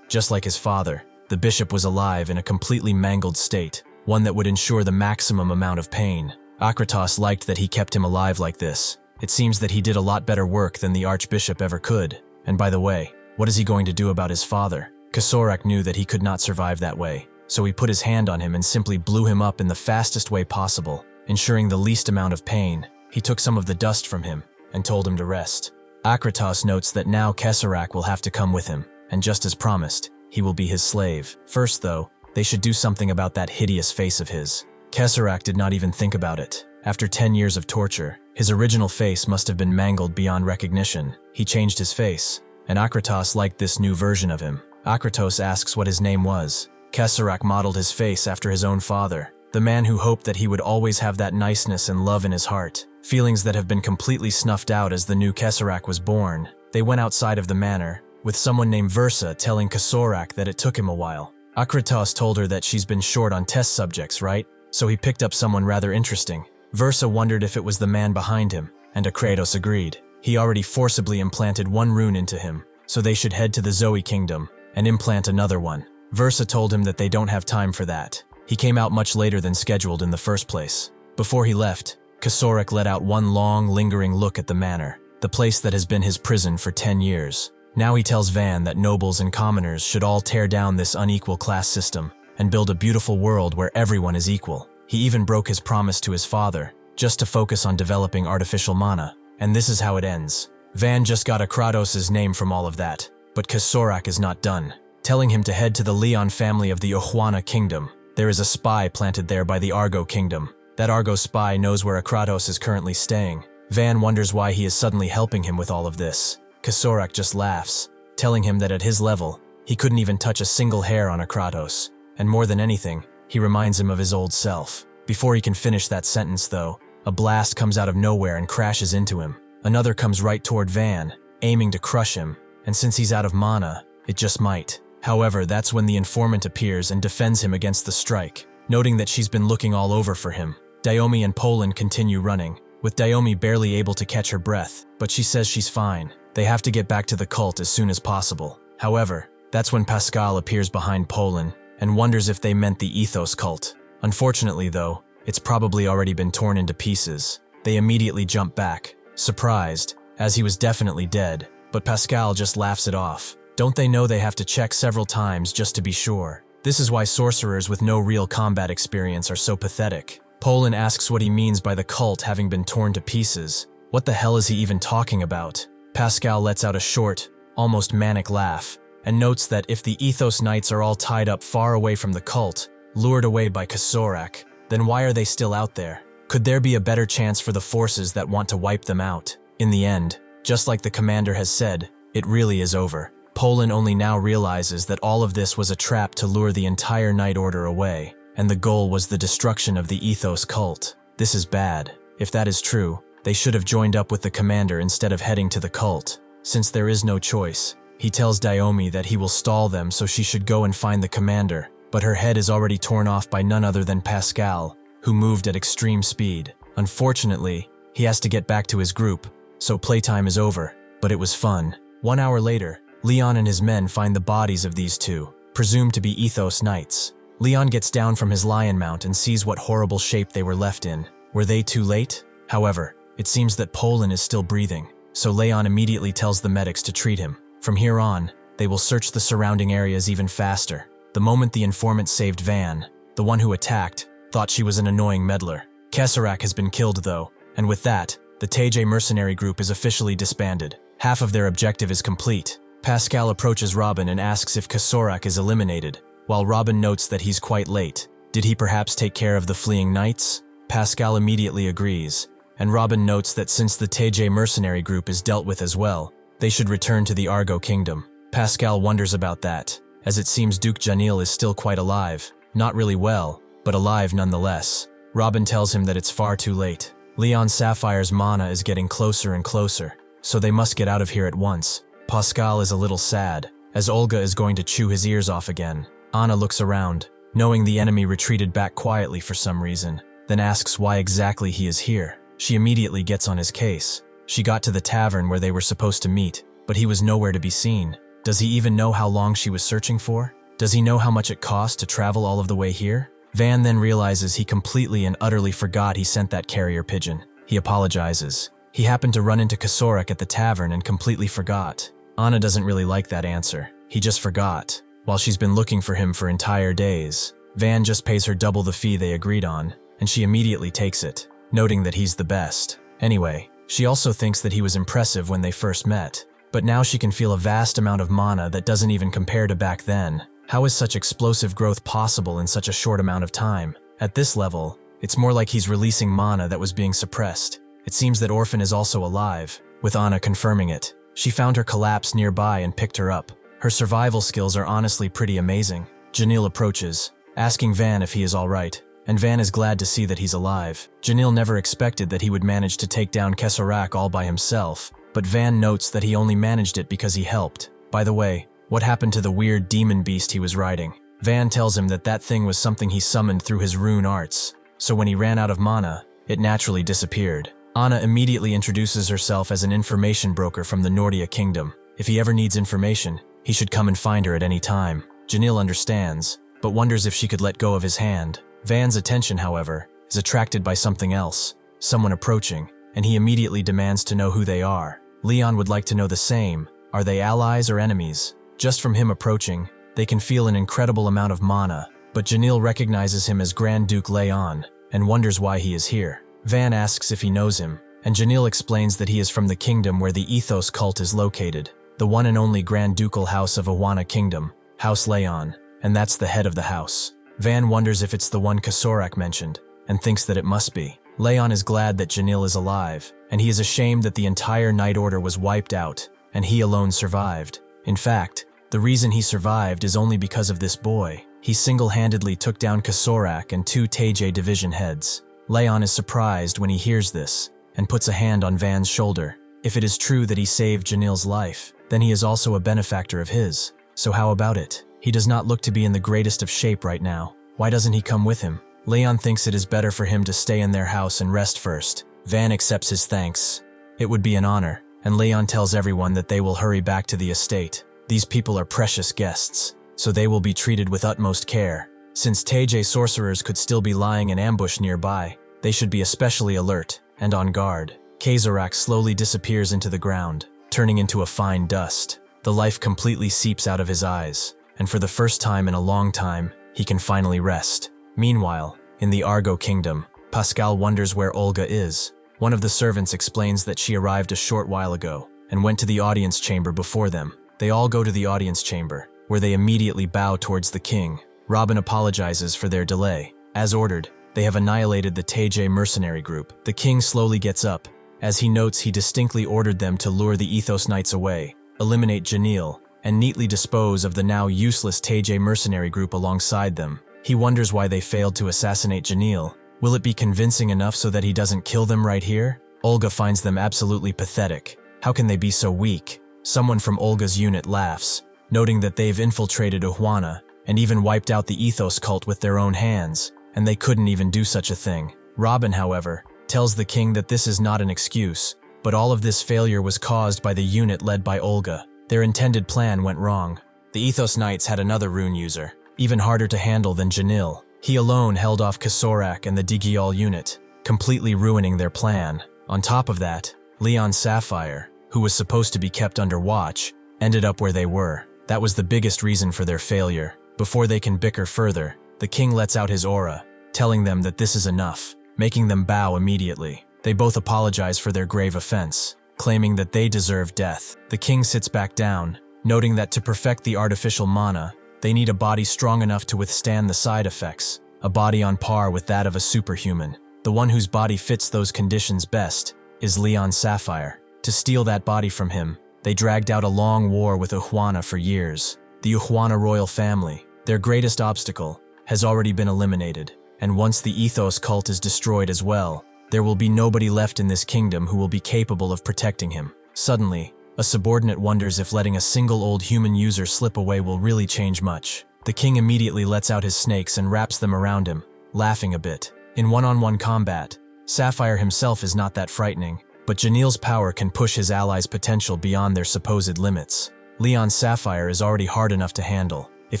Just like his father, the bishop was alive in a completely mangled state, one that would ensure the maximum amount of pain. Akratos liked that he kept him alive like this. It seems that he did a lot better work than the Archbishop ever could. And by the way, what is he going to do about his father? Kasorak knew that he could not survive that way, so he put his hand on him and simply blew him up in the fastest way possible, ensuring the least amount of pain. He took some of the dust from him and told him to rest. Akratos notes that now Kasorak will have to come with him, and just as promised, he will be his slave. First though, they should do something about that hideous face of his. Kasorak did not even think about it. After 10 years of torture, his original face must have been mangled beyond recognition. He changed his face, and Akratos liked this new version of him. Akratos asks what his name was. Kasorak modeled his face after his own father, the man who hoped that he would always have that niceness and love in his heart, feelings that have been completely snuffed out as the new Kasorak was born. They went outside of the manor, with someone named Versa telling Kasorak that it took him a while. Akratos told her that she's been short on test subjects, right? So he picked up someone rather interesting. Versa wondered if it was the man behind him, and Akratos agreed. He already forcibly implanted one rune into him, so they should head to the Zoe Kingdom and implant another one. Versa told him that they don't have time for that. He came out much later than scheduled in the first place. Before he left, Kasorak let out one long, lingering look at the manor, the place that has been his prison for 10 years. Now he tells Van that nobles and commoners should all tear down this unequal class system and build a beautiful world where everyone is equal. He even broke his promise to his father, just to focus on developing artificial mana. And this is how it ends. Van just got Akratos' name from all of that, but Kasorak is not done, telling him to head to the Leon family of the Ohuana Kingdom. There is a spy planted there by the Argo Kingdom. That Argo spy knows where Akratos is currently staying. Van wonders why he is suddenly helping him with all of this. Kasorak just laughs, telling him that at his level, he couldn't even touch a single hair on Akratos, and more than anything, he reminds him of his old self. Before he can finish that sentence though, a blast comes out of nowhere and crashes into him. Another comes right toward Van, aiming to crush him, and since he's out of mana, it just might. However, that's when the informant appears and defends him against the strike, noting that she's been looking all over for him. Diomi and Poland continue running, with Diomi barely able to catch her breath, but she says she's fine. They have to get back to the cult as soon as possible. However, that's when Pascal appears behind Poland and wonders if they meant the Ethos cult. Unfortunately though, it's probably already been torn into pieces. They immediately jump back, surprised, as he was definitely dead, but Pascal just laughs it off. Don't they know they have to check several times just to be sure? This is why sorcerers with no real combat experience are so pathetic. Poland asks what he means by the cult having been torn to pieces. What the hell is he even talking about? Pascal lets out a short, almost manic laugh, and notes that if the Ethos Knights are all tied up far away from the cult, lured away by Kasorak, then why are they still out there? Could there be a better chance for the forces that want to wipe them out? In the end, just like the commander has said, it really is over. Poland only now realizes that all of this was a trap to lure the entire Night Order away, and the goal was the destruction of the Ethos cult. This is bad. If that is true, they should have joined up with the commander instead of heading to the cult. Since there is no choice, he tells Diomi that he will stall them so she should go and find the commander, but her head is already torn off by none other than Pascal, who moved at extreme speed. Unfortunately, he has to get back to his group, so playtime is over, but it was fun. 1 hour later, Leon and his men find the bodies of these two, presumed to be Ethos Knights. Leon gets down from his lion mount and sees what horrible shape they were left in. Were they too late? However, it seems that Poland is still breathing, so Leon immediately tells the medics to treat him. From here on, they will search the surrounding areas even faster. The moment the informant saved Van, the one who attacked, thought she was an annoying meddler. Keserak has been killed though, and with that, the Teje mercenary group is officially disbanded. Half of their objective is complete. Pascal approaches Robin and asks if Keserak is eliminated, while Robin notes that he's quite late. Did he perhaps take care of the fleeing knights? Pascal immediately agrees, and Robin notes that since the Teje mercenary group is dealt with as well, they should return to the Argo kingdom. Pascal wonders about that, as it seems Duke Janil is still quite alive. Not really well, but alive nonetheless. Robin tells him that it's far too late. Leon Sapphire's mana is getting closer and closer, so they must get out of here at once. Pascal is a little sad, as Olga is going to chew his ears off again. Anna looks around, knowing the enemy retreated back quietly for some reason, then asks why exactly he is here. She immediately gets on his case. She got to the tavern where they were supposed to meet, but he was nowhere to be seen. Does he even know how long she was searching for? Does he know how much it cost to travel all of the way here? Van then realizes he completely and utterly forgot he sent that carrier pigeon. He apologizes. He happened to run into Keserak at the tavern and completely forgot. Anna doesn't really like that answer. He just forgot, while she's been looking for him for entire days. Van just pays her double the fee they agreed on, and she immediately takes it, noting that he's the best. Anyway, she also thinks that he was impressive when they first met, but now she can feel a vast amount of mana that doesn't even compare to back then. How is such explosive growth possible in such a short amount of time? At this level, it's more like he's releasing mana that was being suppressed. It seems that Orphan is also alive, with Anna confirming it. She found her collapsed nearby and picked her up. Her survival skills are honestly pretty amazing. Janil approaches, asking Van if he is alright, and Van is glad to see that he's alive. Janil never expected that he would manage to take down Keserak all by himself, but Van notes that he only managed it because he helped. By the way, what happened to the weird demon beast he was riding? Van tells him that that thing was something he summoned through his rune arts, so when he ran out of mana, it naturally disappeared. Anna immediately introduces herself as an information broker from the Nordia kingdom. If he ever needs information, he should come and find her at any time. Janil understands, but wonders if she could let go of his hand. Van's attention, however, is attracted by something else, someone approaching, and he immediately demands to know who they are. Leon would like to know the same. Are they allies or enemies? Just from him approaching, they can feel an incredible amount of mana, but Janil recognizes him as Grand Duke Leon and wonders why he is here. Van asks if he knows him, and Janil explains that he is from the kingdom where the Ethos cult is located, the one and only Grand Ducal House of Awana Kingdom, House Leon, and that's the head of the house. Van wonders if it's the one Keserak mentioned, and thinks that it must be. Leon is glad that Janil is alive, and he is ashamed that the entire Night Order was wiped out, and he alone survived. In fact, the reason he survived is only because of this boy. He single-handedly took down Keserak and 2 Teje division heads. Leon is surprised when he hears this, and puts a hand on Van's shoulder. If it is true that he saved Janil's life, then he is also a benefactor of his. So how about it? He does not look to be in the greatest of shape right now. Why doesn't he come with him? Leon thinks it is better for him to stay in their house and rest first. Van accepts his thanks. It would be an honor, and Leon tells everyone that they will hurry back to the estate. These people are precious guests, so they will be treated with utmost care. Since Teje sorcerers could still be lying in ambush nearby, they should be especially alert and on guard. Keserak slowly disappears into the ground, turning into a fine dust. The life completely seeps out of his eyes, and for the first time in a long time, he can finally rest. Meanwhile, in the Argo kingdom, Pascal wonders where Olga is. One of the servants explains that she arrived a short while ago and went to the audience chamber before them. They all go to the audience chamber, where they immediately bow towards the king. Robin apologizes for their delay. As ordered, they have annihilated the Teje mercenary group. The king slowly gets up. As he notes, he distinctly ordered them to lure the Ethos Knights away, eliminate Janil, and neatly dispose of the now useless Taejae mercenary group alongside them. He wonders why they failed to assassinate Janil. Will it be convincing enough so that he doesn't kill them right here? Olga finds them absolutely pathetic. How can they be so weak? Someone from Olga's unit laughs, noting that they've infiltrated Uhuana and even wiped out the ethos cult with their own hands, and they couldn't even do such a thing. Robin, however, tells the king that this is not an excuse, but all of this failure was caused by the unit led by Olga. Their intended plan went wrong. The Ethos Knights had another rune user, even harder to handle than Janil. He alone held off Kasorak and the Digial unit, completely ruining their plan. On top of that, Leon Sapphire, who was supposed to be kept under watch, ended up where they were. That was the biggest reason for their failure. Before they can bicker further, the king lets out his aura, telling them that this is enough, making them bow immediately. They both apologize for their grave offense, claiming that they deserve death. The king sits back down, noting that to perfect the artificial mana, they need a body strong enough to withstand the side effects, a body on par with that of a superhuman. The one whose body fits those conditions best is Leon Sapphire. To steal that body from him, they dragged out a long war with Uhuana for years. The Uhuana royal family, their greatest obstacle, has already been eliminated, and once the ethos cult is destroyed as well, there will be nobody left in this kingdom who will be capable of protecting him. Suddenly, a subordinate wonders if letting a single old human user slip away will really change much. The king immediately lets out his snakes and wraps them around him, laughing a bit. In one-on-one combat, Sapphire himself is not that frightening, but Janil's power can push his allies' potential beyond their supposed limits. Leon Sapphire is already hard enough to handle. If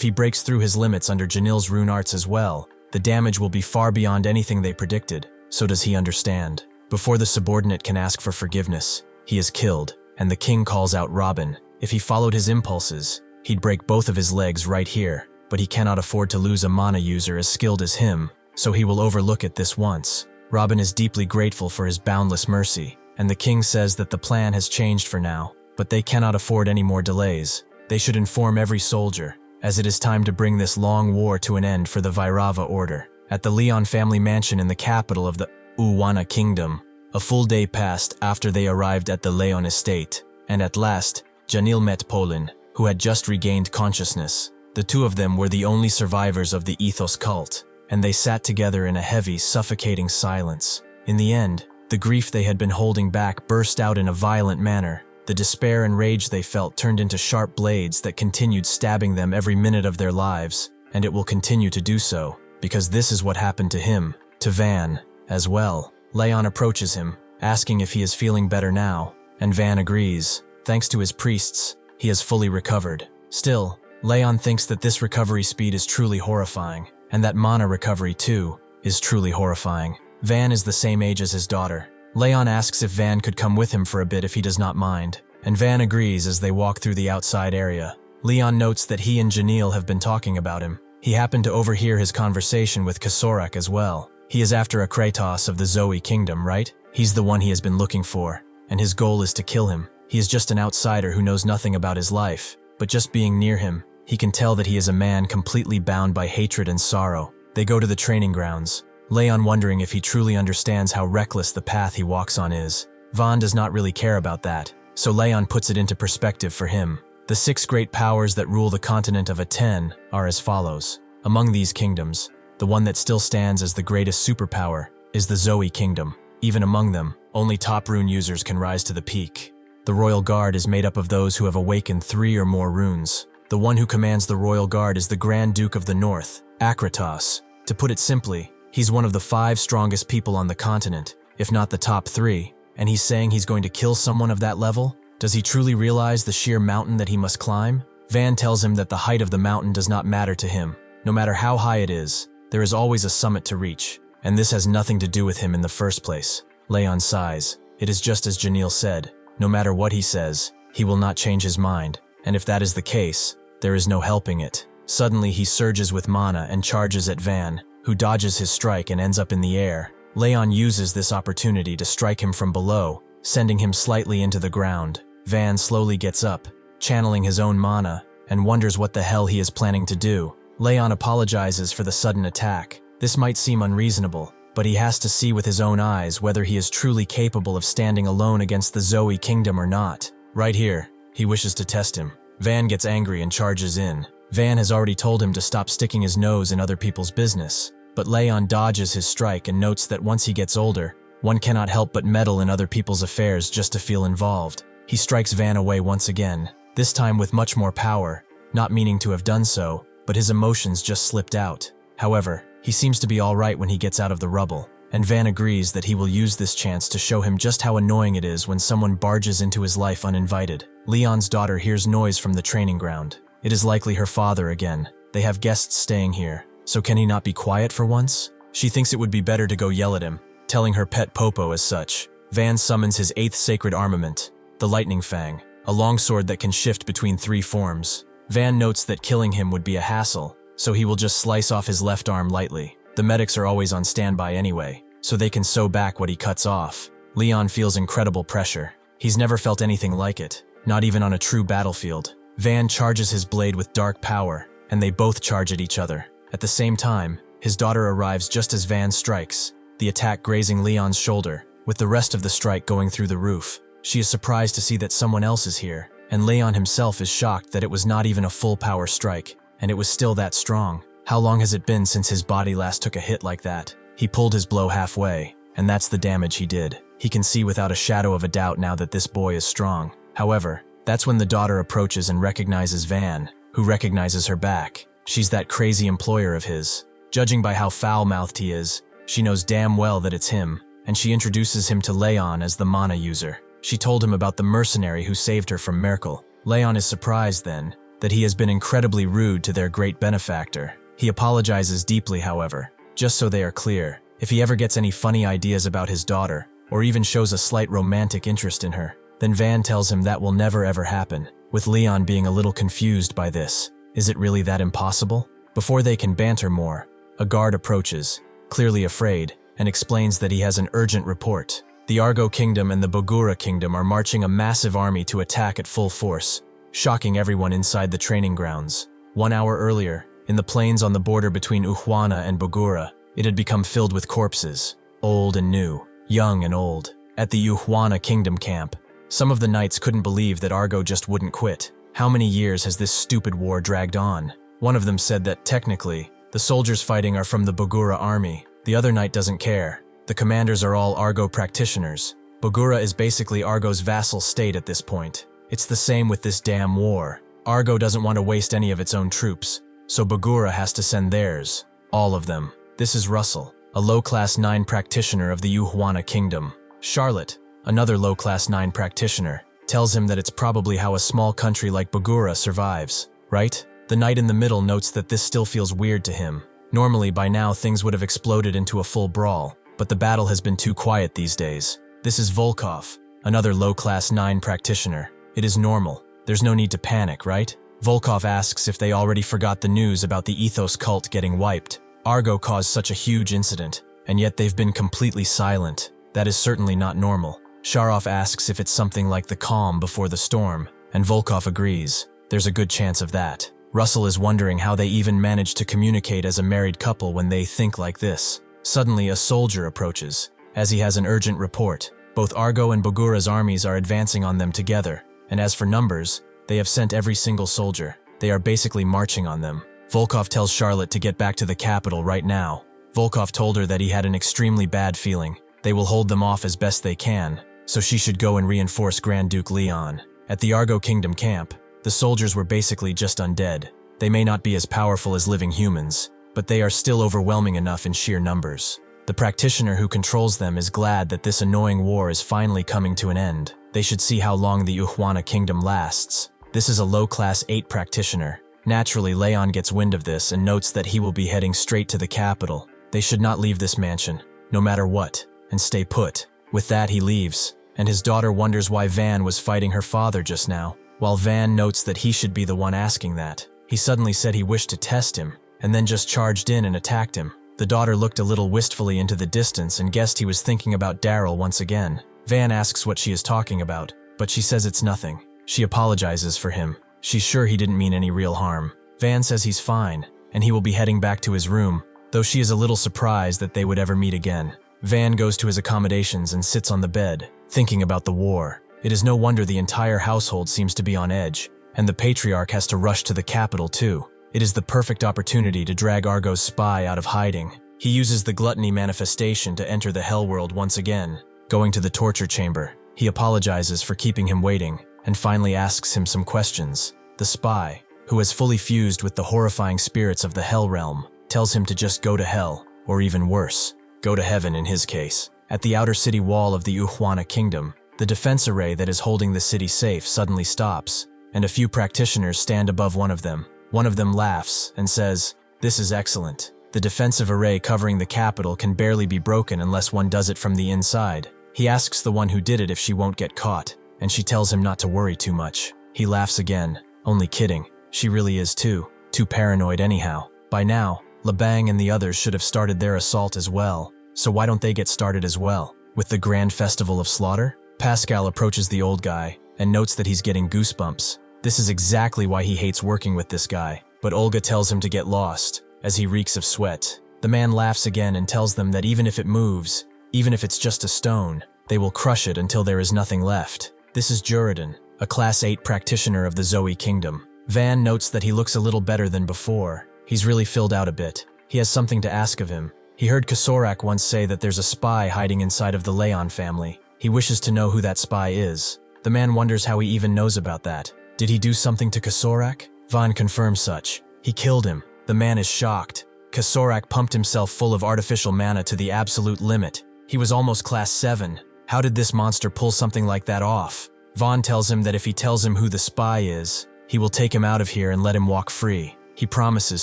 he breaks through his limits under Janil's rune arts as well, the damage will be far beyond anything they predicted. So does he understand? Before the subordinate can ask for forgiveness, he is killed, and the king calls out Robin. If he followed his impulses, he'd break both of his legs right here, but he cannot afford to lose a mana user as skilled as him, so he will overlook it this once. Robin is deeply grateful for his boundless mercy, and the king says that the plan has changed for now, but they cannot afford any more delays. They should inform every soldier, as it is time to bring this long war to an end for the Vairava order. At the Leon family mansion in the capital of the Uhuana kingdom, a full day passed after they arrived at the Leon estate, and at last, Janil met Polin, who had just regained consciousness. The two of them were the only survivors of the ethos cult, and they sat together in a heavy, suffocating silence. In the end, the grief they had been holding back burst out in a violent manner. The despair and rage they felt turned into sharp blades that continued stabbing them every minute of their lives, and it will continue to do so, because this is what happened to him, to Van, as well. Leon approaches him, asking if he is feeling better now, and Van agrees. Thanks to his priests, he has fully recovered. Still, Leon thinks that this recovery speed is truly horrifying, and that mana recovery too is truly horrifying. Van is the same age as his daughter. Leon asks if Van could come with him for a bit if he does not mind, and Van agrees as they walk through the outside area. Leon notes that he and Janil have been talking about him. He happened to overhear his conversation with Kasorak as well. He is after a Kratos of the Zoe kingdom, right? He's the one he has been looking for, and his goal is to kill him. He is just an outsider who knows nothing about his life, but just being near him, he can tell that he is a man completely bound by hatred and sorrow. They go to the training grounds, Leon wondering if he truly understands how reckless the path he walks on is. Vaughn does not really care about that, so Leon puts it into perspective for him. The 6 great powers that rule the continent of Aten are as follows. Among these kingdoms, the one that still stands as the greatest superpower is the Zoe kingdom. Even among them, only top rune users can rise to the peak. The Royal Guard is made up of those who have awakened 3 or more runes. The one who commands the Royal Guard is the Grand Duke of the North, Akratos. To put it simply, he's one of the 5 strongest people on the continent, if not the top 3, and he's saying he's going to kill someone of that level? Does he truly realize the sheer mountain that he must climb? Van tells him that the height of the mountain does not matter to him. No matter how high it is, there is always a summit to reach, and this has nothing to do with him in the first place. Leon sighs. It is just as Janil said. No matter what he says, he will not change his mind, and if that is the case, there is no helping it. Suddenly he surges with mana and charges at Van, who dodges his strike and ends up in the air. Leon uses this opportunity to strike him from below, sending him slightly into the ground. Van slowly gets up, channeling his own mana, and wonders what the hell he is planning to do. Leon apologizes for the sudden attack. This might seem unreasonable, but he has to see with his own eyes whether he is truly capable of standing alone against the Zoe kingdom or not. Right here, he wishes to test him. Van gets angry and charges in. Van has already told him to stop sticking his nose in other people's business, but Leon dodges his strike and notes that once he gets older, one cannot help but meddle in other people's affairs just to feel involved. He strikes Van away once again, this time with much more power, not meaning to have done so, but his emotions just slipped out. However, he seems to be alright when he gets out of the rubble, and Van agrees that he will use this chance to show him just how annoying it is when someone barges into his life uninvited. Leon's daughter hears noise from the training ground. It is likely her father again. They have guests staying here, so can he not be quiet for once? She thinks it would be better to go yell at him, telling her pet Popo as such. Van summons his 8th sacred armament, the Lightning Fang, a longsword that can shift between 3 forms. Van notes that killing him would be a hassle, so he will just slice off his left arm lightly. The medics are always on standby anyway, so they can sew back what he cuts off. Leon feels incredible pressure. He's never felt anything like it, not even on a true battlefield. Van charges his blade with dark power, and they both charge at each other. At the same time, his daughter arrives just as Van strikes, the attack grazing Leon's shoulder, with the rest of the strike going through the roof. She is surprised to see that someone else is here, and Leon himself is shocked that it was not even a full power strike, and it was still that strong. How long has it been since his body last took a hit like that? He pulled his blow halfway, and that's the damage he did. He can see without a shadow of a doubt now that this boy is strong. However, that's when the daughter approaches and recognizes Van, who recognizes her back. She's that crazy employer of his. Judging by how foul-mouthed he is, she knows damn well that it's him, and she introduces him to Leon as the mana user. She told him about the mercenary who saved her from Merkel. Leon is surprised then that he has been incredibly rude to their great benefactor. He apologizes deeply, however, just so they are clear. If he ever gets any funny ideas about his daughter, or even shows a slight romantic interest in her, then Van tells him that will never ever happen, with Leon being a little confused by this. Is it really that impossible? Before they can banter more, a guard approaches, clearly afraid, and explains that he has an urgent report. The Argo Kingdom and the Bogura Kingdom are marching a massive army to attack at full force, shocking everyone inside the training grounds. 1 hour earlier, in the plains on the border between Uhuana and Bogura, it had become filled with corpses, old and new, young and old. At the Uhuana Kingdom camp, some of the knights couldn't believe that Argo just wouldn't quit. How many years has this stupid war dragged on? One of them said that, technically, the soldiers fighting are from the Bogura army. The other knight doesn't care. The commanders are all Argo practitioners. Bogura is basically Argo's vassal state at this point. It's the same with this damn war. Argo doesn't want to waste any of its own troops, so Bogura has to send theirs. All of them. This is Russell, a low-class 9 practitioner of the Uhuana Kingdom. Charlotte, another low-class 9 practitioner, tells him that it's probably how a small country like Bogura survives, right? The knight in the middle notes that this still feels weird to him. Normally, by now, things would have exploded into a full brawl, but the battle has been too quiet these days. This is Volkov, another low-class 9 practitioner. It is normal. There's no need to panic, right? Volkov asks if they already forgot the news about the Ethos cult getting wiped. Argo caused such a huge incident, and yet they've been completely silent. That is certainly not normal. Sharov asks if it's something like the calm before the storm, and Volkov agrees. There's a good chance of that. Russell is wondering how they even manage to communicate as a married couple when they think like this. Suddenly, a soldier approaches, as he has an urgent report. Both Argo and Bogura's armies are advancing on them together, and as for numbers, they have sent every single soldier. They are basically marching on them. Volkov tells Charlotte to get back to the capital right now. Volkov told her that he had an extremely bad feeling. They will hold them off as best they can, so she should go and reinforce Grand Duke Leon. At the Argo Kingdom camp, the soldiers were basically just undead. They may not be as powerful as living humans, but they are still overwhelming enough in sheer numbers. The practitioner who controls them is glad that this annoying war is finally coming to an end. They should see how long the Uhuana Kingdom lasts. This is a low-class 8 practitioner. Naturally, Leon gets wind of this and notes that he will be heading straight to the capital. They should not leave this mansion, no matter what, and stay put. With that, he leaves, and his daughter wonders why Van was fighting her father just now. While Van notes that he should be the one asking that, he suddenly said he wished to test him, and then just charged in and attacked him. The daughter looked a little wistfully into the distance and guessed he was thinking about Daryl once again. Van asks what she is talking about, but she says it's nothing. She apologizes for him. She's sure he didn't mean any real harm. Van says he's fine, and he will be heading back to his room, though she is a little surprised that they would ever meet again. Van goes to his accommodations and sits on the bed, thinking about the war. It is no wonder the entire household seems to be on edge. and the patriarch has to rush to the capital too. It is the perfect opportunity to drag Argo's spy out of hiding. He uses the gluttony manifestation to enter the hell world once again. Going to the torture chamber, he apologizes for keeping him waiting, and finally asks him some questions. The spy, who has fully fused with the horrifying spirits of the hell realm, tells him to just go to hell, or even worse, go to heaven in his case. At the outer city wall of the Uhuana kingdom, the defense array that is holding the city safe suddenly stops, and a few practitioners stand above one of them. One of them laughs and says, "This is excellent. The defensive array covering the capital can barely be broken unless one does it from the inside." He asks the one who did it if she won't get caught, and she tells him not to worry too much. He laughs again. Only kidding. She really is too paranoid anyhow. By now, Labang and the others should have started their assault as well, so why don't they get started as well? With the grand festival of slaughter? Pascal approaches the old guy and notes that he's getting goosebumps. This is exactly why he hates working with this guy, but Olga tells him to get lost, as he reeks of sweat. The man laughs again and tells them that even if it moves, even if it's just a stone, they will crush it until there is nothing left. This is Juridan, a Class 8 practitioner of the Zoe Kingdom. Van notes that he looks a little better than before. He's really filled out a bit. He has something to ask of him. He heard Kasorak once say that there's a spy hiding inside of the Leon family. He wishes to know who that spy is. The man wonders how he even knows about that. Did he do something to Kasorak? Van confirms such. He killed him. The man is shocked. Kasorak pumped himself full of artificial mana to the absolute limit. He was almost Class 7. How did this monster pull something like that off? Vaughn tells him that if he tells him who the spy is, he will take him out of here and let him walk free. He promises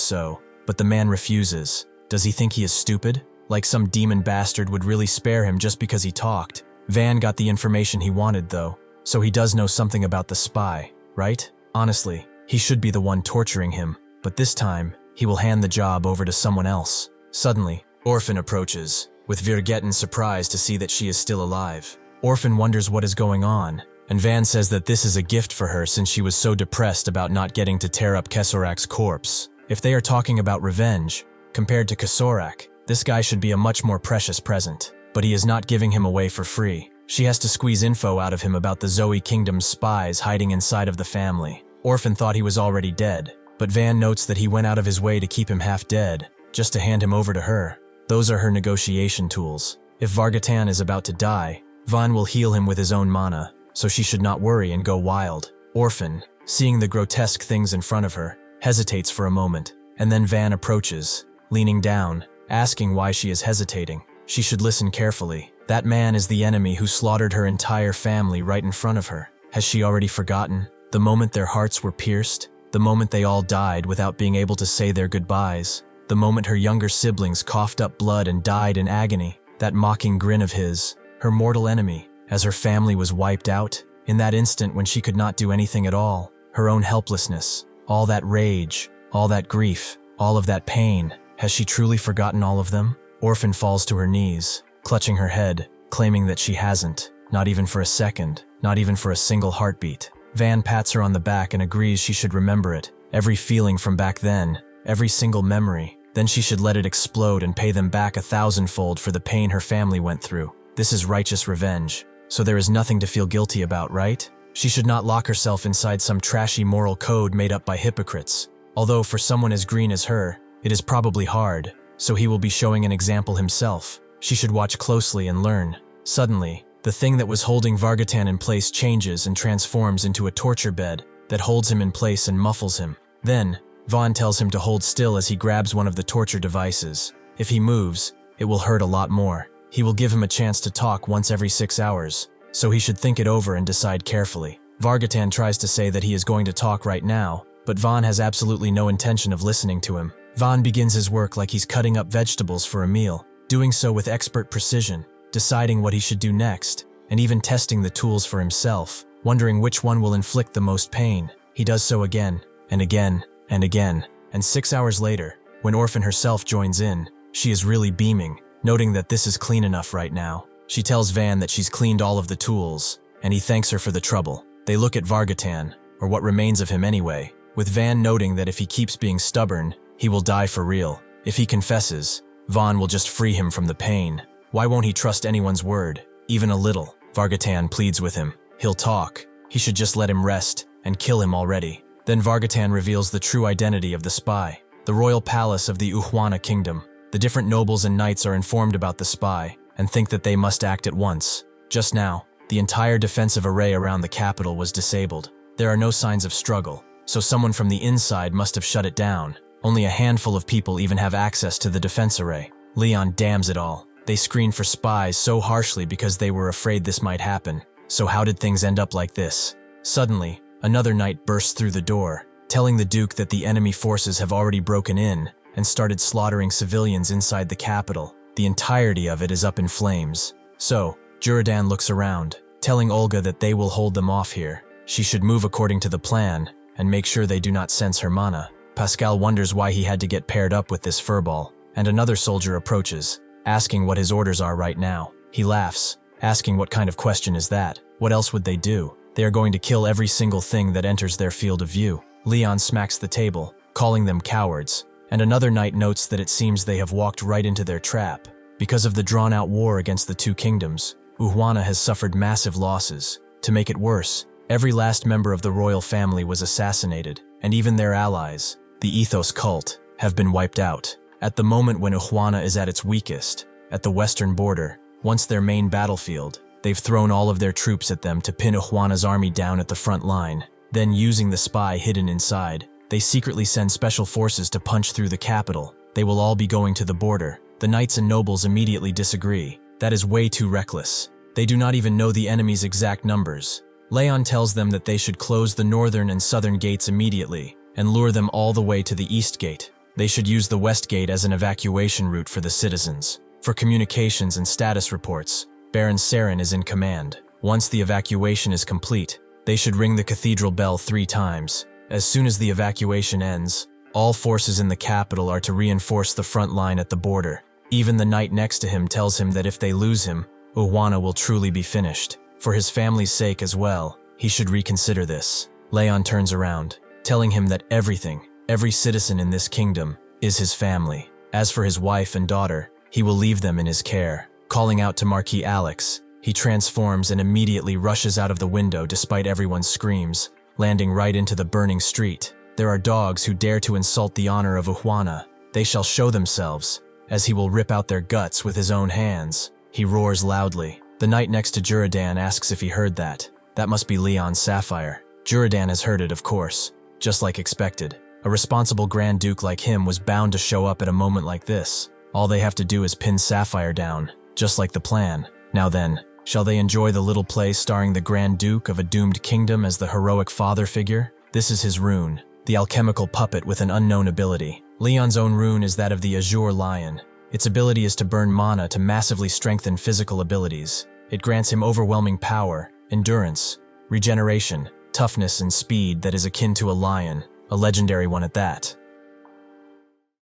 so, but the man refuses. Does he think he is stupid? Like some demon bastard would really spare him just because he talked. Van got the information he wanted though, so he does know something about the spy, right? Honestly, he should be the one torturing him, but this time, he will hand the job over to someone else. Suddenly, Orphan approaches, with Virgetten surprised to see that she is still alive. Orphan wonders what is going on, and Van says that this is a gift for her since she was so depressed about not getting to tear up Kesorak's corpse. If they are talking about revenge, compared to Kesorak, this guy should be a much more precious present, but he is not giving him away for free. She has to squeeze info out of him about the Zoe Kingdom's spies hiding inside of the family. Orphan thought he was already dead, but Van notes that he went out of his way to keep him half dead, just to hand him over to her. Those are her negotiation tools. If Vargatan is about to die, Van will heal him with his own mana, so she should not worry and go wild. Orphan, seeing the grotesque things in front of her, hesitates for a moment, and then Van approaches, leaning down, asking why she is hesitating. She should listen carefully. That man is the enemy who slaughtered her entire family right in front of her. Has she already forgotten? The moment their hearts were pierced? The moment they all died without being able to say their goodbyes? The moment her younger siblings coughed up blood and died in agony? That mocking grin of his, her mortal enemy, as her family was wiped out? In that instant when she could not do anything at all, her own helplessness, all that rage, all that grief, all of that pain, has she truly forgotten all of them? Orphan falls to her knees, clutching her head, claiming that she hasn't, not even for a second, not even for a single heartbeat. Van pats her on the back and agrees she should remember it, every feeling from back then, every single memory. Then she should let it explode and pay them back 1,000-fold for the pain her family went through. This is righteous revenge, so there is nothing to feel guilty about, right? She should not lock herself inside some trashy moral code made up by hypocrites. Although for someone as green as her, it is probably hard, so he will be showing an example himself. She should watch closely and learn. Suddenly, the thing that was holding Vargatan in place changes and transforms into a torture bed that holds him in place and muffles him. Then, Vaughn tells him to hold still as he grabs one of the torture devices. If he moves, it will hurt a lot more. He will give him a chance to talk once every 6 hours, so he should think it over and decide carefully. Vargatan tries to say that he is going to talk right now, but Vaughn has absolutely no intention of listening to him. Vaughn begins his work like he's cutting up vegetables for a meal, doing so with expert precision, deciding what he should do next, and even testing the tools for himself, wondering which one will inflict the most pain. He does so again, and again, and again, and 6 hours later, when Orphan herself joins in, she is really beaming, noting that this is clean enough right now. She tells Van that she's cleaned all of the tools, and he thanks her for the trouble. They look at Vargatan, or what remains of him anyway, with Van noting that if he keeps being stubborn, he will die for real. If he confesses, Vaughn will just free him from the pain. Why won't he trust anyone's word, even a little? Vargatan pleads with him. He'll talk. He should just let him rest and kill him already. Then Vargatan reveals the true identity of the spy. The royal palace of the Uhuana kingdom. The different nobles and knights are informed about the spy and think that they must act at once. Just now, the entire defensive array around the capital was disabled. There are no signs of struggle, so someone from the inside must have shut it down. Only a handful of people even have access to the defense array. Leon damns it all. They screened for spies so harshly because they were afraid this might happen. So how did things end up like this? Suddenly, another knight bursts through the door, telling the Duke that the enemy forces have already broken in and started slaughtering civilians inside the capital. The entirety of it is up in flames. So, Juradan looks around, telling Olga that they will hold them off here. She should move according to the plan and make sure they do not sense her mana. Pascal wonders why he had to get paired up with this furball, and another soldier approaches, asking what his orders are right now. He laughs, asking what kind of question is that? What else would they do? They are going to kill every single thing that enters their field of view. Leon smacks the table, calling them cowards, and another knight notes that it seems they have walked right into their trap. Because of the drawn-out war against the two kingdoms, Uhuana has suffered massive losses. To make it worse, every last member of the royal family was assassinated, and even their allies, the Ethos cult, have been wiped out. At the moment when Uhuana is at its weakest, at the western border, once their main battlefield, they've thrown all of their troops at them to pin Uhuana's army down at the front line. Then, using the spy hidden inside, they secretly send special forces to punch through the capital. They will all be going to the border. The knights and nobles immediately disagree. That is way too reckless. They do not even know the enemy's exact numbers. Leon tells them that they should close the northern and southern gates immediately and lure them all the way to the east gate. They should use the west gate as an evacuation route for the citizens. For communications and status reports, Baron Saren is in command. Once the evacuation is complete, they should ring the cathedral bell 3 times. As soon as the evacuation ends, all forces in the capital are to reinforce the front line at the border. Even the knight next to him tells him that if they lose him, Uhuana will truly be finished. For his family's sake as well, he should reconsider this. Leon turns around, telling him that every citizen in this kingdom, is his family. As for his wife and daughter, he will leave them in his care. Calling out to Marquis Alex, he transforms and immediately rushes out of the window despite everyone's screams, landing right into the burning street. There are dogs who dare to insult the honor of Uhuana. They shall show themselves, as he will rip out their guts with his own hands. He roars loudly. The knight next to Juradan asks if he heard that. That must be Leon Sapphire. Juradan has heard it, of course, just like expected. A responsible Grand Duke like him was bound to show up at a moment like this. All they have to do is pin Sapphire down, just like the plan. Now then, shall they enjoy the little play starring the Grand Duke of a doomed kingdom as the heroic father figure? This is his rune, the alchemical puppet with an unknown ability. Leon's own rune is that of the Azure Lion. Its ability is to burn mana to massively strengthen physical abilities. It grants him overwhelming power, endurance, regeneration, toughness, and speed that is akin to a lion, a legendary one at that.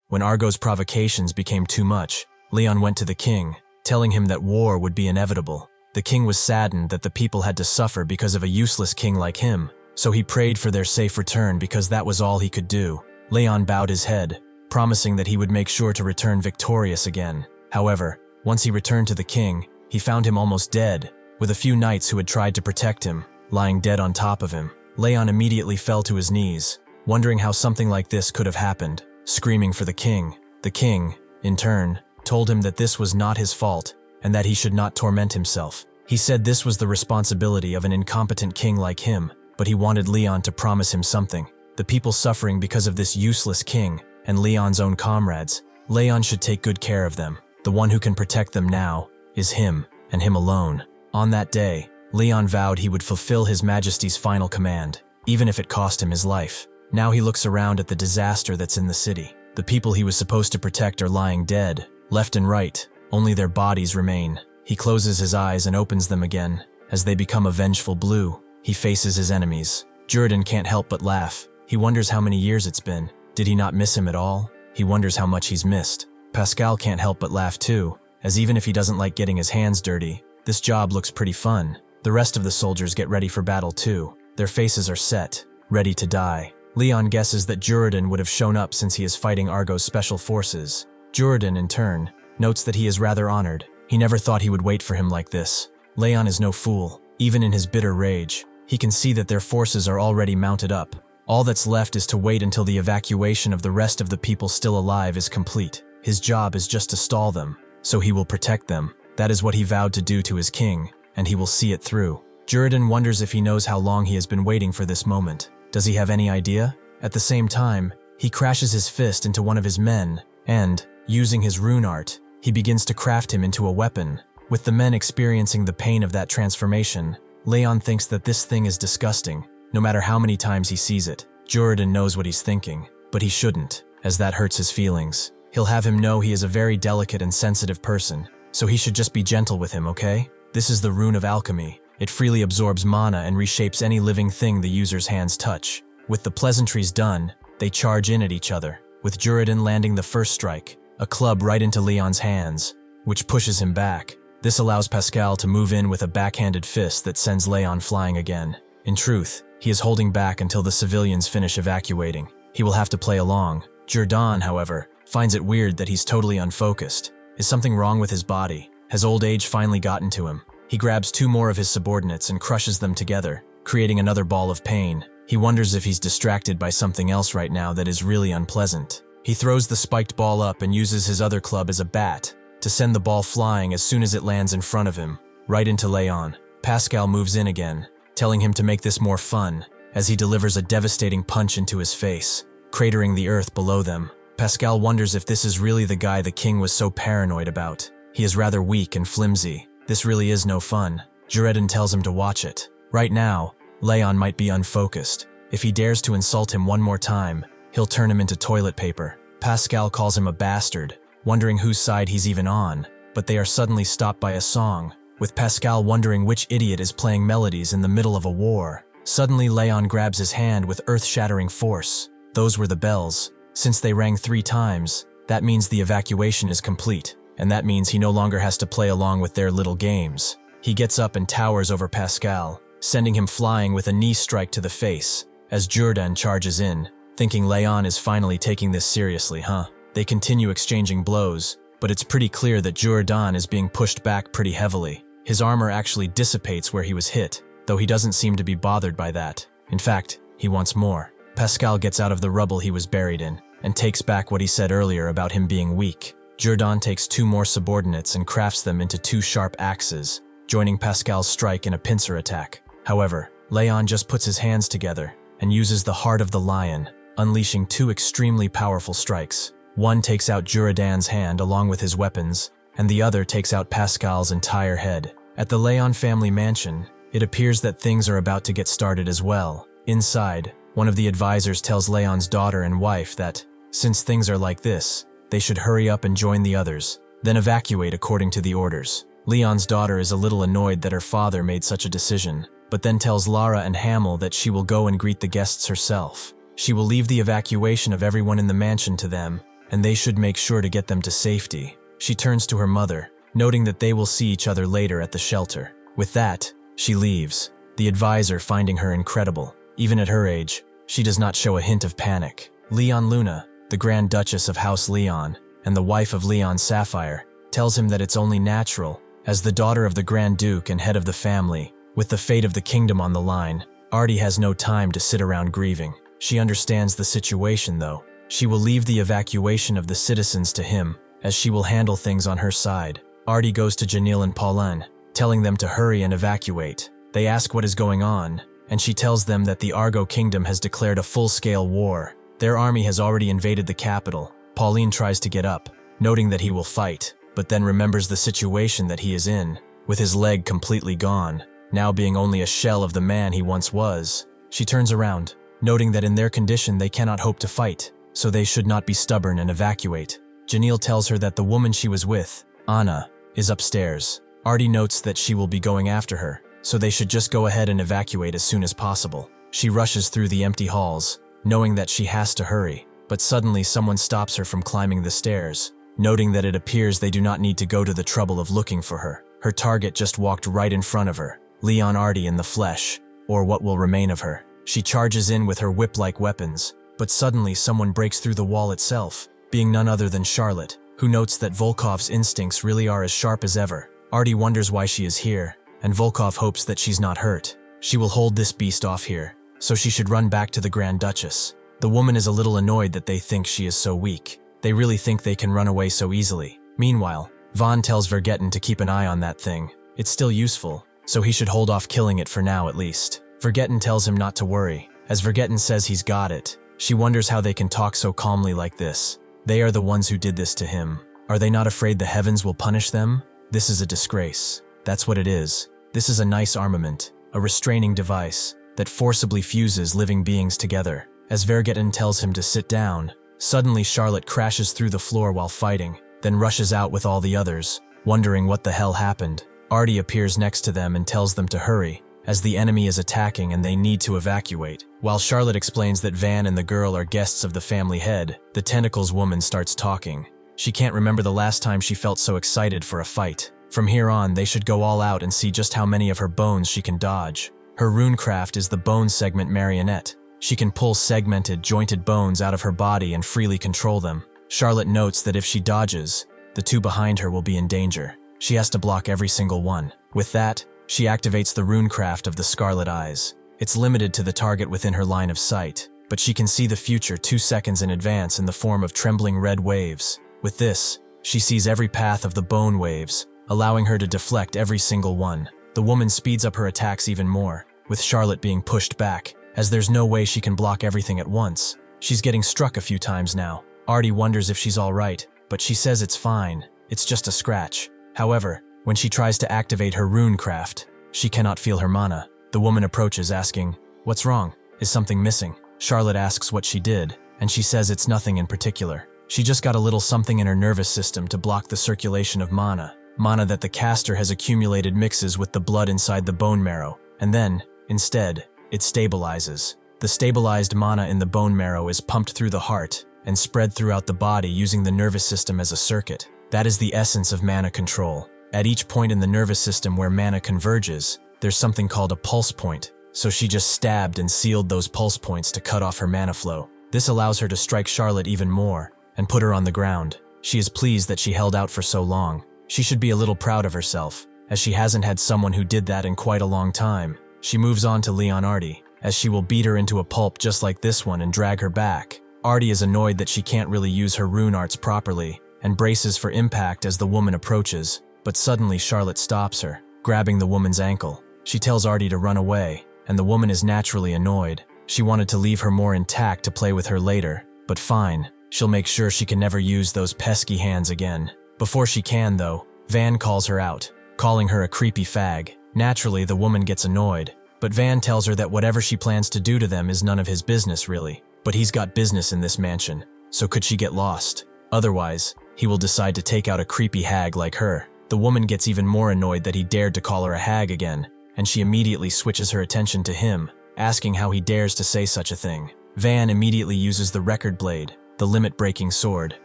When Argo's provocations became too much, Leon went to the king, telling him that war would be inevitable. The king was saddened that the people had to suffer because of a useless king like him, so he prayed for their safe return because that was all he could do. Leon bowed his head, promising that he would make sure to return victorious again. However, once he returned to the king, he found him almost dead, with a few knights who had tried to protect him, lying dead on top of him. Leon immediately fell to his knees, wondering how something like this could have happened, screaming for the king. The king, in turn, told him that this was not his fault, and that he should not torment himself. He said this was the responsibility of an incompetent king like him, but he wanted Leon to promise him something. The people suffering because of this useless king, and Leon's own comrades, Leon should take good care of them. The one who can protect them now is him, and him alone. On that day, Leon vowed he would fulfill His Majesty's final command, even if it cost him his life. Now he looks around at the disaster that's in the city. The people he was supposed to protect are lying dead, left and right. Only their bodies remain. He closes his eyes and opens them again. As they become a vengeful blue, he faces his enemies. Juradan can't help but laugh. He wonders how many years it's been. Did he not miss him at all? He wonders how much he's missed. Pascal can't help but laugh too, as even if he doesn't like getting his hands dirty, this job looks pretty fun. The rest of the soldiers get ready for battle too. Their faces are set, ready to die. Leon guesses that Juradan would have shown up since he is fighting Argo's special forces. Juradan, in turn, notes that he is rather honored. He never thought he would wait for him like this. Leon is no fool. Even in his bitter rage, he can see that their forces are already mounted up. All that's left is to wait until the evacuation of the rest of the people still alive is complete. His job is just to stall them, so he will protect them. That is what he vowed to do to his king, and he will see it through. Juridan wonders if he knows how long he has been waiting for this moment. Does he have any idea? At the same time, he crashes his fist into one of his men, and, using his rune art, he begins to craft him into a weapon. With the men experiencing the pain of that transformation, Leon thinks that this thing is disgusting. No matter how many times he sees it, Juridan knows what he's thinking, but he shouldn't, as that hurts his feelings. He'll have him know he is a very delicate and sensitive person, so he should just be gentle with him, okay? This is the rune of alchemy. It freely absorbs mana and reshapes any living thing the user's hands touch. With the pleasantries done, they charge in at each other, with Juridan landing the first strike, a club right into Leon's hands, which pushes him back. This allows Pascal to move in with a backhanded fist that sends Leon flying again. In truth, he is holding back until the civilians finish evacuating. He will have to play along. Juridan, however, finds it weird that he's totally unfocused. Is something wrong with his body? Has old age finally gotten to him? He grabs two more of his subordinates and crushes them together, creating another ball of pain. He wonders if he's distracted by something else right now that is really unpleasant. He throws the spiked ball up and uses his other club as a bat to send the ball flying as soon as it lands in front of him, right into Leon. Pascal moves in again, telling him to make this more fun, as he delivers a devastating punch into his face, cratering the earth below them. Pascal wonders if this is really the guy the king was so paranoid about. He is rather weak and flimsy. This really is no fun. Juridan tells him to watch it. Right now, Leon might be unfocused. If he dares to insult him one more time, he'll turn him into toilet paper. Pascal calls him a bastard, wondering whose side he's even on, but they are suddenly stopped by a song, with Pascal wondering which idiot is playing melodies in the middle of a war. Suddenly Leon grabs his hand with earth-shattering force. Those were the bells. Since they rang 3 times, that means the evacuation is complete, and that means he no longer has to play along with their little games. He gets up and towers over Pascal, sending him flying with a knee strike to the face, as Juridan charges in, thinking Leon is finally taking this seriously, huh? They continue exchanging blows, but it's pretty clear that Juridan is being pushed back pretty heavily. His armor actually dissipates where he was hit, though he doesn't seem to be bothered by that. In fact, he wants more. Pascal gets out of the rubble he was buried in, and takes back what he said earlier about him being weak. Juridan takes 2 more subordinates and crafts them into 2 sharp axes, joining Pascal's strike in a pincer attack. However, Leon just puts his hands together and uses the heart of the lion, unleashing 2 extremely powerful strikes. One takes out Juridan's hand along with his weapons, and the other takes out Pascal's entire head. At the Leon family mansion, it appears that things are about to get started as well. Inside, one of the advisors tells Leon's daughter and wife that, since things are like this, they should hurry up and join the others, then evacuate according to the orders. Leon's daughter is a little annoyed that her father made such a decision, but then tells Lara and Hamel that she will go and greet the guests herself. She will leave the evacuation of everyone in the mansion to them, and they should make sure to get them to safety. She turns to her mother, noting that they will see each other later at the shelter. With that, she leaves, the advisor finding her incredible. Even at her age, she does not show a hint of panic. Leon Luna, the Grand Duchess of House Leon, and the wife of Leon Sapphire, tells him that it's only natural, as the daughter of the Grand Duke and head of the family, with the fate of the kingdom on the line, Artie has no time to sit around grieving. She understands the situation though. She will leave the evacuation of the citizens to him, as she will handle things on her side. Artie goes to Janil and Pauline, telling them to hurry and evacuate. They ask what is going on, and she tells them that the Argo Kingdom has declared a full-scale war. Their army has already invaded the capital. Pauline tries to get up, noting that he will fight, but then remembers the situation that he is in, with his leg completely gone, now being only a shell of the man he once was. She turns around, noting that in their condition they cannot hope to fight, so they should not be stubborn and evacuate. Janil tells her that the woman she was with, Anna, is upstairs. Artie notes that she will be going after her, so they should just go ahead and evacuate as soon as possible. She rushes through the empty halls, knowing that she has to hurry, but suddenly someone stops her from climbing the stairs, noting that it appears they do not need to go to the trouble of looking for her. Her target just walked right in front of her, Leon Artie in the flesh, or what will remain of her. She charges in with her whip-like weapons, but suddenly someone breaks through the wall itself, being none other than Charlotte, who notes that Volkov's instincts really are as sharp as ever. Artie wonders why she is here, and Volkov hopes that she's not hurt. She will hold this beast off here, so she should run back to the Grand Duchess. The woman is a little annoyed that they think she is so weak. They really think they can run away so easily. Meanwhile, Vaughn tells Vergetten to keep an eye on that thing. It's still useful, so he should hold off killing it for now at least. Vergetten tells him not to worry. As Vergetten says he's got it, she wonders how they can talk so calmly like this. They are the ones who did this to him. Are they not afraid the heavens will punish them? This is a disgrace. That's what it is. This is a nice armament, a restraining device that forcibly fuses living beings together. As Vergetten tells him to sit down, suddenly Charlotte crashes through the floor while fighting, then rushes out with all the others, wondering what the hell happened. Artie appears next to them and tells them to hurry, as the enemy is attacking and they need to evacuate. While Charlotte explains that Van and the girl are guests of the family head, the Tentacles woman starts talking. She can't remember the last time she felt so excited for a fight. From here on, they should go all out and see just how many of her bones she can dodge. Her Runecraft is the bone segment marionette. She can pull segmented, jointed bones out of her body and freely control them. Charlotte notes that if she dodges, the two behind her will be in danger. She has to block every single one. With that, she activates the Runecraft of the Scarlet Eyes. It's limited to the target within her line of sight, but she can see the future 2 seconds in advance in the form of trembling red waves. With this, she sees every path of the bone waves, allowing her to deflect every single one. The woman speeds up her attacks even more, with Charlotte being pushed back, as there's no way she can block everything at once. She's getting struck a few times now. Artie wonders if she's alright, but she says it's fine, it's just a scratch. However, when she tries to activate her Runecraft, she cannot feel her mana. The woman approaches asking, "What's wrong? Is something missing?" Charlotte asks what she did, and she says it's nothing in particular. She just got a little something in her nervous system to block the circulation of mana. Mana that the caster has accumulated mixes with the blood inside the bone marrow, and then, instead, it stabilizes. The stabilized mana in the bone marrow is pumped through the heart and spread throughout the body using the nervous system as a circuit. That is the essence of mana control. At each point in the nervous system where mana converges, there's something called a pulse point, so she just stabbed and sealed those pulse points to cut off her mana flow. This allows her to strike Charlotte even more and put her on the ground. She is pleased that she held out for so long. She should be a little proud of herself, as she hasn't had someone who did that in quite a long time. She moves on to Leonardi, as she will beat her into a pulp just like this one and drag her back. Artie is annoyed that she can't really use her rune arts properly, and braces for impact as the woman approaches, but suddenly Charlotte stops her, grabbing the woman's ankle. She tells Artie to run away, and the woman is naturally annoyed. She wanted to leave her more intact to play with her later, but fine, she'll make sure she can never use those pesky hands again. Before she can, though, Van calls her out, calling her a creepy fag. Naturally, the woman gets annoyed, but Van tells her that whatever she plans to do to them is none of his business really. But he's got business in this mansion, so could she get lost? Otherwise, he will decide to take out a creepy hag like her. The woman gets even more annoyed that he dared to call her a hag again, and she immediately switches her attention to him, asking how he dares to say such a thing. Van immediately uses the record blade, the limit-breaking sword,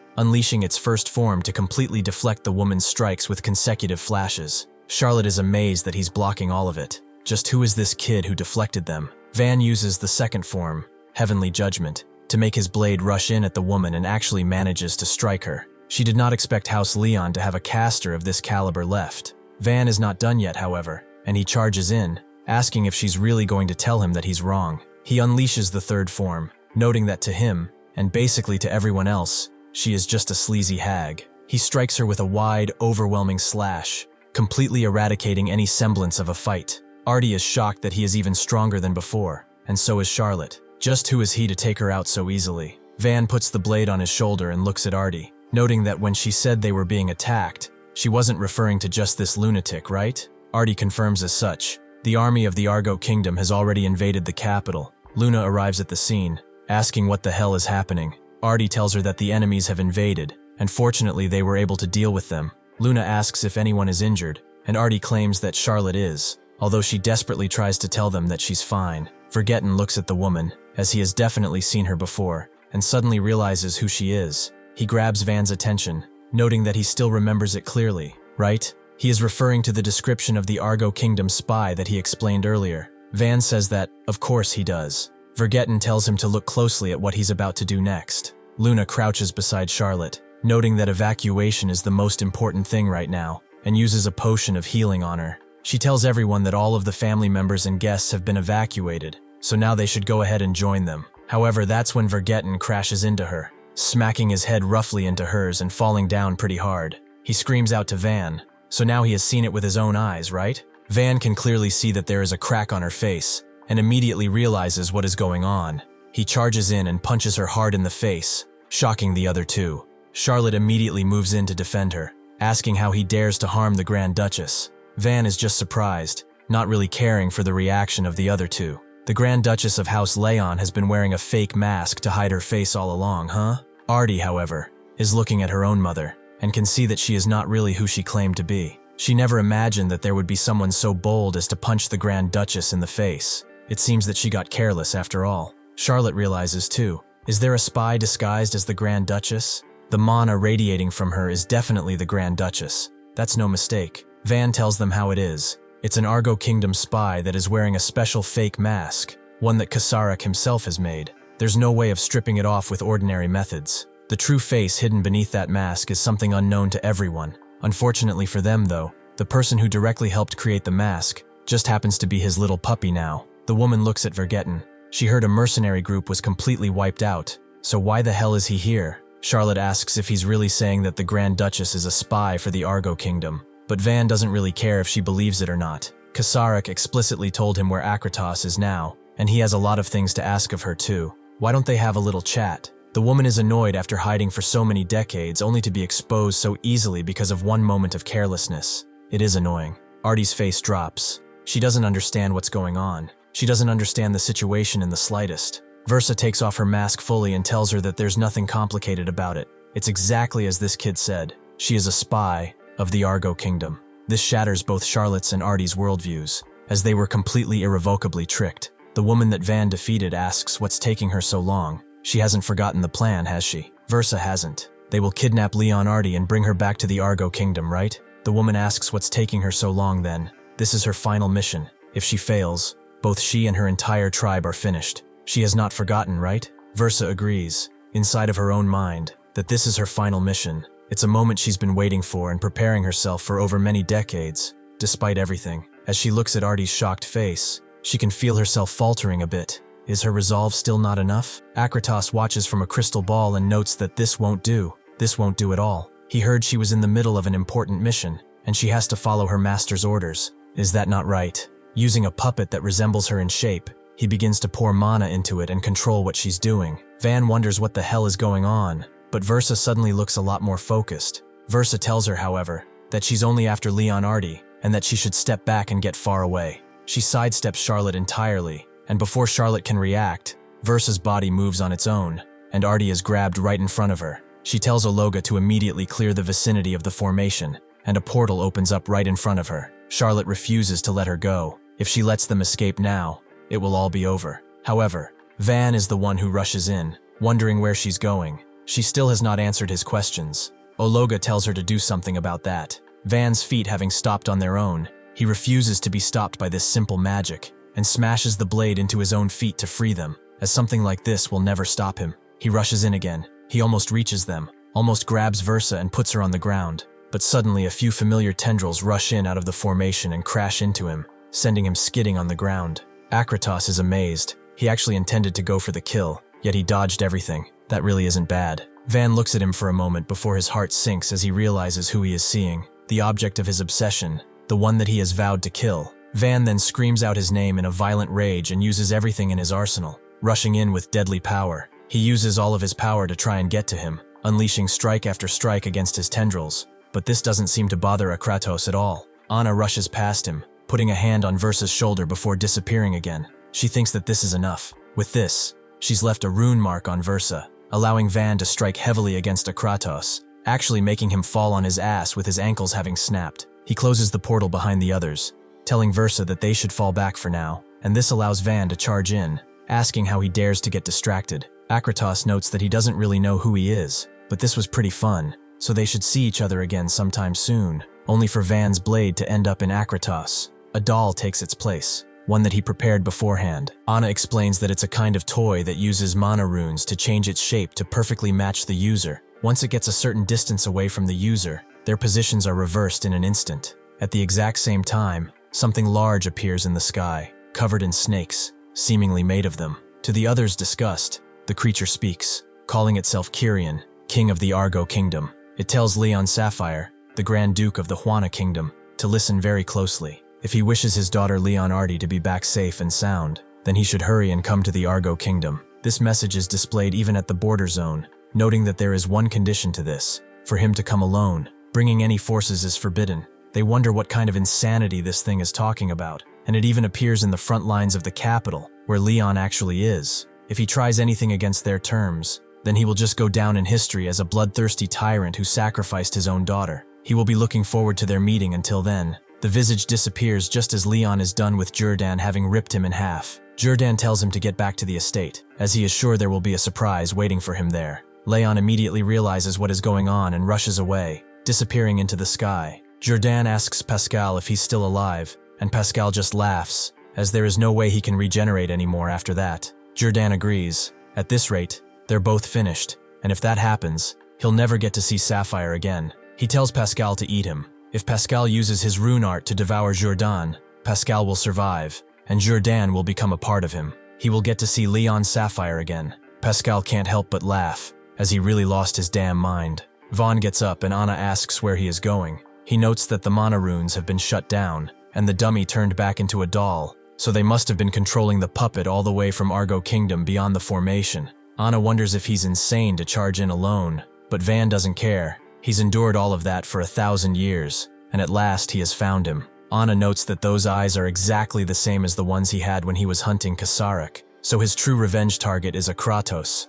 unleashing its first form to completely deflect the woman's strikes with consecutive flashes. Charlotte is amazed that he's blocking all of it. Just who is this kid who deflected them? Van uses the second form, Heavenly Judgment, to make his blade rush in at the woman and actually manages to strike her. She did not expect House Leon to have a caster of this caliber left. Van is not done yet, however, and he charges in, asking if she's really going to tell him that he's wrong. He unleashes the third form, noting that to him, and basically to everyone else, she is just a sleazy hag. He strikes her with a wide, overwhelming slash, completely eradicating any semblance of a fight. Artie is shocked that he is even stronger than before, and so is Charlotte. Just who is he to take her out so easily? Van puts the blade on his shoulder and looks at Artie, noting that when she said they were being attacked, she wasn't referring to just this lunatic, right? Artie confirms as such. The army of the Argo Kingdom has already invaded the capital. Luna arrives at the scene, asking what the hell is happening. Artie tells her that the enemies have invaded, and fortunately they were able to deal with them. Luna asks if anyone is injured, and Artie claims that Charlotte is, although she desperately tries to tell them that she's fine. Vergetten looks at the woman, as he has definitely seen her before, and suddenly realizes who she is. He grabs Van's attention, noting that he still remembers it clearly, right? He is referring to the description of the Argo Kingdom spy that he explained earlier. Van says that, of course he does. Vergetten tells him to look closely at what he's about to do next. Luna crouches beside Charlotte, noting that evacuation is the most important thing right now, and uses a potion of healing on her. She tells everyone that all of the family members and guests have been evacuated, so now they should go ahead and join them. However, that's when Vergetten crashes into her, smacking his head roughly into hers and falling down pretty hard. He screams out to Van, so now he has seen it with his own eyes, right? Van can clearly see that there is a crack on her face, and immediately realizes what is going on. He charges in and punches her hard in the face, shocking the other two. Charlotte immediately moves in to defend her, asking how he dares to harm the Grand Duchess. Van is just surprised, not really caring for the reaction of the other two. The Grand Duchess of House Leon has been wearing a fake mask to hide her face all along, huh? Artie, however, is looking at her own mother, and can see that she is not really who she claimed to be. She never imagined that there would be someone so bold as to punch the Grand Duchess in the face. It seems that she got careless after all. Charlotte realizes too, is there a spy disguised as the Grand Duchess? The mana radiating from her is definitely the Grand Duchess. That's no mistake. Van tells them how it is. It's an Argo Kingdom spy that is wearing a special fake mask, one that Kasarak himself has made. There's no way of stripping it off with ordinary methods. The true face hidden beneath that mask is something unknown to everyone. Unfortunately for them though, the person who directly helped create the mask just happens to be his little puppy now. The woman looks at Vergetten. She heard a mercenary group was completely wiped out, so why the hell is he here? Charlotte asks if he's really saying that the Grand Duchess is a spy for the Argo Kingdom, but Van doesn't really care if she believes it or not. Kasarak explicitly told him where Akratos is now, and he has a lot of things to ask of her too. Why don't they have a little chat? The woman is annoyed after hiding for so many decades only to be exposed so easily because of one moment of carelessness. It is annoying. Artie's face drops. She doesn't understand what's going on. She doesn't understand the situation in the slightest. Versa takes off her mask fully and tells her that there's nothing complicated about it. It's exactly as this kid said. She is a spy of the Argo Kingdom. This shatters both Charlotte's and Artie's worldviews, as they were completely irrevocably tricked. The woman that Van defeated asks what's taking her so long. She hasn't forgotten the plan, has she? Versa hasn't. They will kidnap Leon Artie and bring her back to the Argo Kingdom, right? The woman asks what's taking her so long then. This is her final mission. If she fails, both she and her entire tribe are finished. She has not forgotten, right? Versa agrees, inside of her own mind, that this is her final mission. It's a moment she's been waiting for and preparing herself for over many decades. Despite everything, as she looks at Artie's shocked face, she can feel herself faltering a bit. Is her resolve still not enough? Akratos watches from a crystal ball and notes that this won't do. This won't do at all. He heard she was in the middle of an important mission, and she has to follow her master's orders. Is that not right? Using a puppet that resembles her in shape, he begins to pour mana into it and control what she's doing. Van wonders what the hell is going on, but Versa suddenly looks a lot more focused. Versa tells her, however, that she's only after Leon Artie, and that she should step back and get far away. She sidesteps Charlotte entirely, and before Charlotte can react, Versa's body moves on its own, and Artie is grabbed right in front of her. She tells Ologa to immediately clear the vicinity of the formation, and a portal opens up right in front of her. Charlotte refuses to let her go. If she lets them escape now, it will all be over. However, Van is the one who rushes in, wondering where she's going. She still has not answered his questions. Ologa tells her to do something about that. Van's feet having stopped on their own, he refuses to be stopped by this simple magic, and smashes the blade into his own feet to free them, as something like this will never stop him. He rushes in again. He almost reaches them, almost grabs Versa and puts her on the ground. But suddenly a few familiar tendrils rush in out of the formation and crash into him, sending him skidding on the ground. Akratos is amazed. He actually intended to go for the kill, yet he dodged everything. That really isn't bad. Van looks at him for a moment before his heart sinks as he realizes who he is seeing, the object of his obsession, the one that he has vowed to kill. Van then screams out his name in a violent rage and uses everything in his arsenal, rushing in with deadly power. He uses all of his power to try and get to him, unleashing strike after strike against his tendrils. But this doesn't seem to bother Akratos at all. Anna rushes past him, putting a hand on Versa's shoulder before disappearing again. She thinks that this is enough. With this, she's left a rune mark on Versa, allowing Van to strike heavily against Akratos, actually making him fall on his ass with his ankles having snapped. He closes the portal behind the others, telling Versa that they should fall back for now, and this allows Van to charge in, asking how he dares to get distracted. Akratos notes that he doesn't really know who he is, but this was pretty fun, so they should see each other again sometime soon, only for Van's blade to end up in Akratos. A doll takes its place, one that he prepared beforehand. Anna explains that it's a kind of toy that uses mana runes to change its shape to perfectly match the user. Once it gets a certain distance away from the user, their positions are reversed in an instant. At the exact same time, something large appears in the sky, covered in snakes, seemingly made of them. To the others' disgust, the creature speaks, calling itself Kyrian, king of the Argo kingdom. It tells Leon Sapphire, the Grand Duke of the Huana kingdom, to listen very closely. If he wishes his daughter Leonardi to be back safe and sound, then he should hurry and come to the Argo kingdom. This message is displayed even at the border zone, noting that there is one condition to this: for him to come alone. Bringing any forces is forbidden. They wonder what kind of insanity this thing is talking about, and it even appears in the front lines of the capital, where Leon actually is. If he tries anything against their terms, then he will just go down in history as a bloodthirsty tyrant who sacrificed his own daughter. He will be looking forward to their meeting until then. The visage disappears just as Leon is done with Jordan having ripped him in half. Jordan tells him to get back to the estate, as he is sure there will be a surprise waiting for him there. Leon immediately realizes what is going on and rushes away, disappearing into the sky. Jordan asks Pascal if he's still alive, and Pascal just laughs, as there is no way he can regenerate anymore after that. Jordan agrees. At this rate, they're both finished, and if that happens, he'll never get to see Sapphire again. He tells Pascal to eat him. If Pascal uses his rune art to devour Jordan, Pascal will survive, and Jordan will become a part of him. He will get to see Leon Sapphire again. Pascal can't help but laugh, as he really lost his damn mind. Vaughn gets up and Anna asks where he is going. He notes that the mana runes have been shut down, and the dummy turned back into a doll, so they must have been controlling the puppet all the way from Argo Kingdom beyond the formation. Anna wonders if he's insane to charge in alone, but Van doesn't care. He's endured all of that for 1,000 years, and at last he has found him. Anna notes that those eyes are exactly the same as the ones he had when he was hunting Kasarik, so his true revenge target is a Kratos.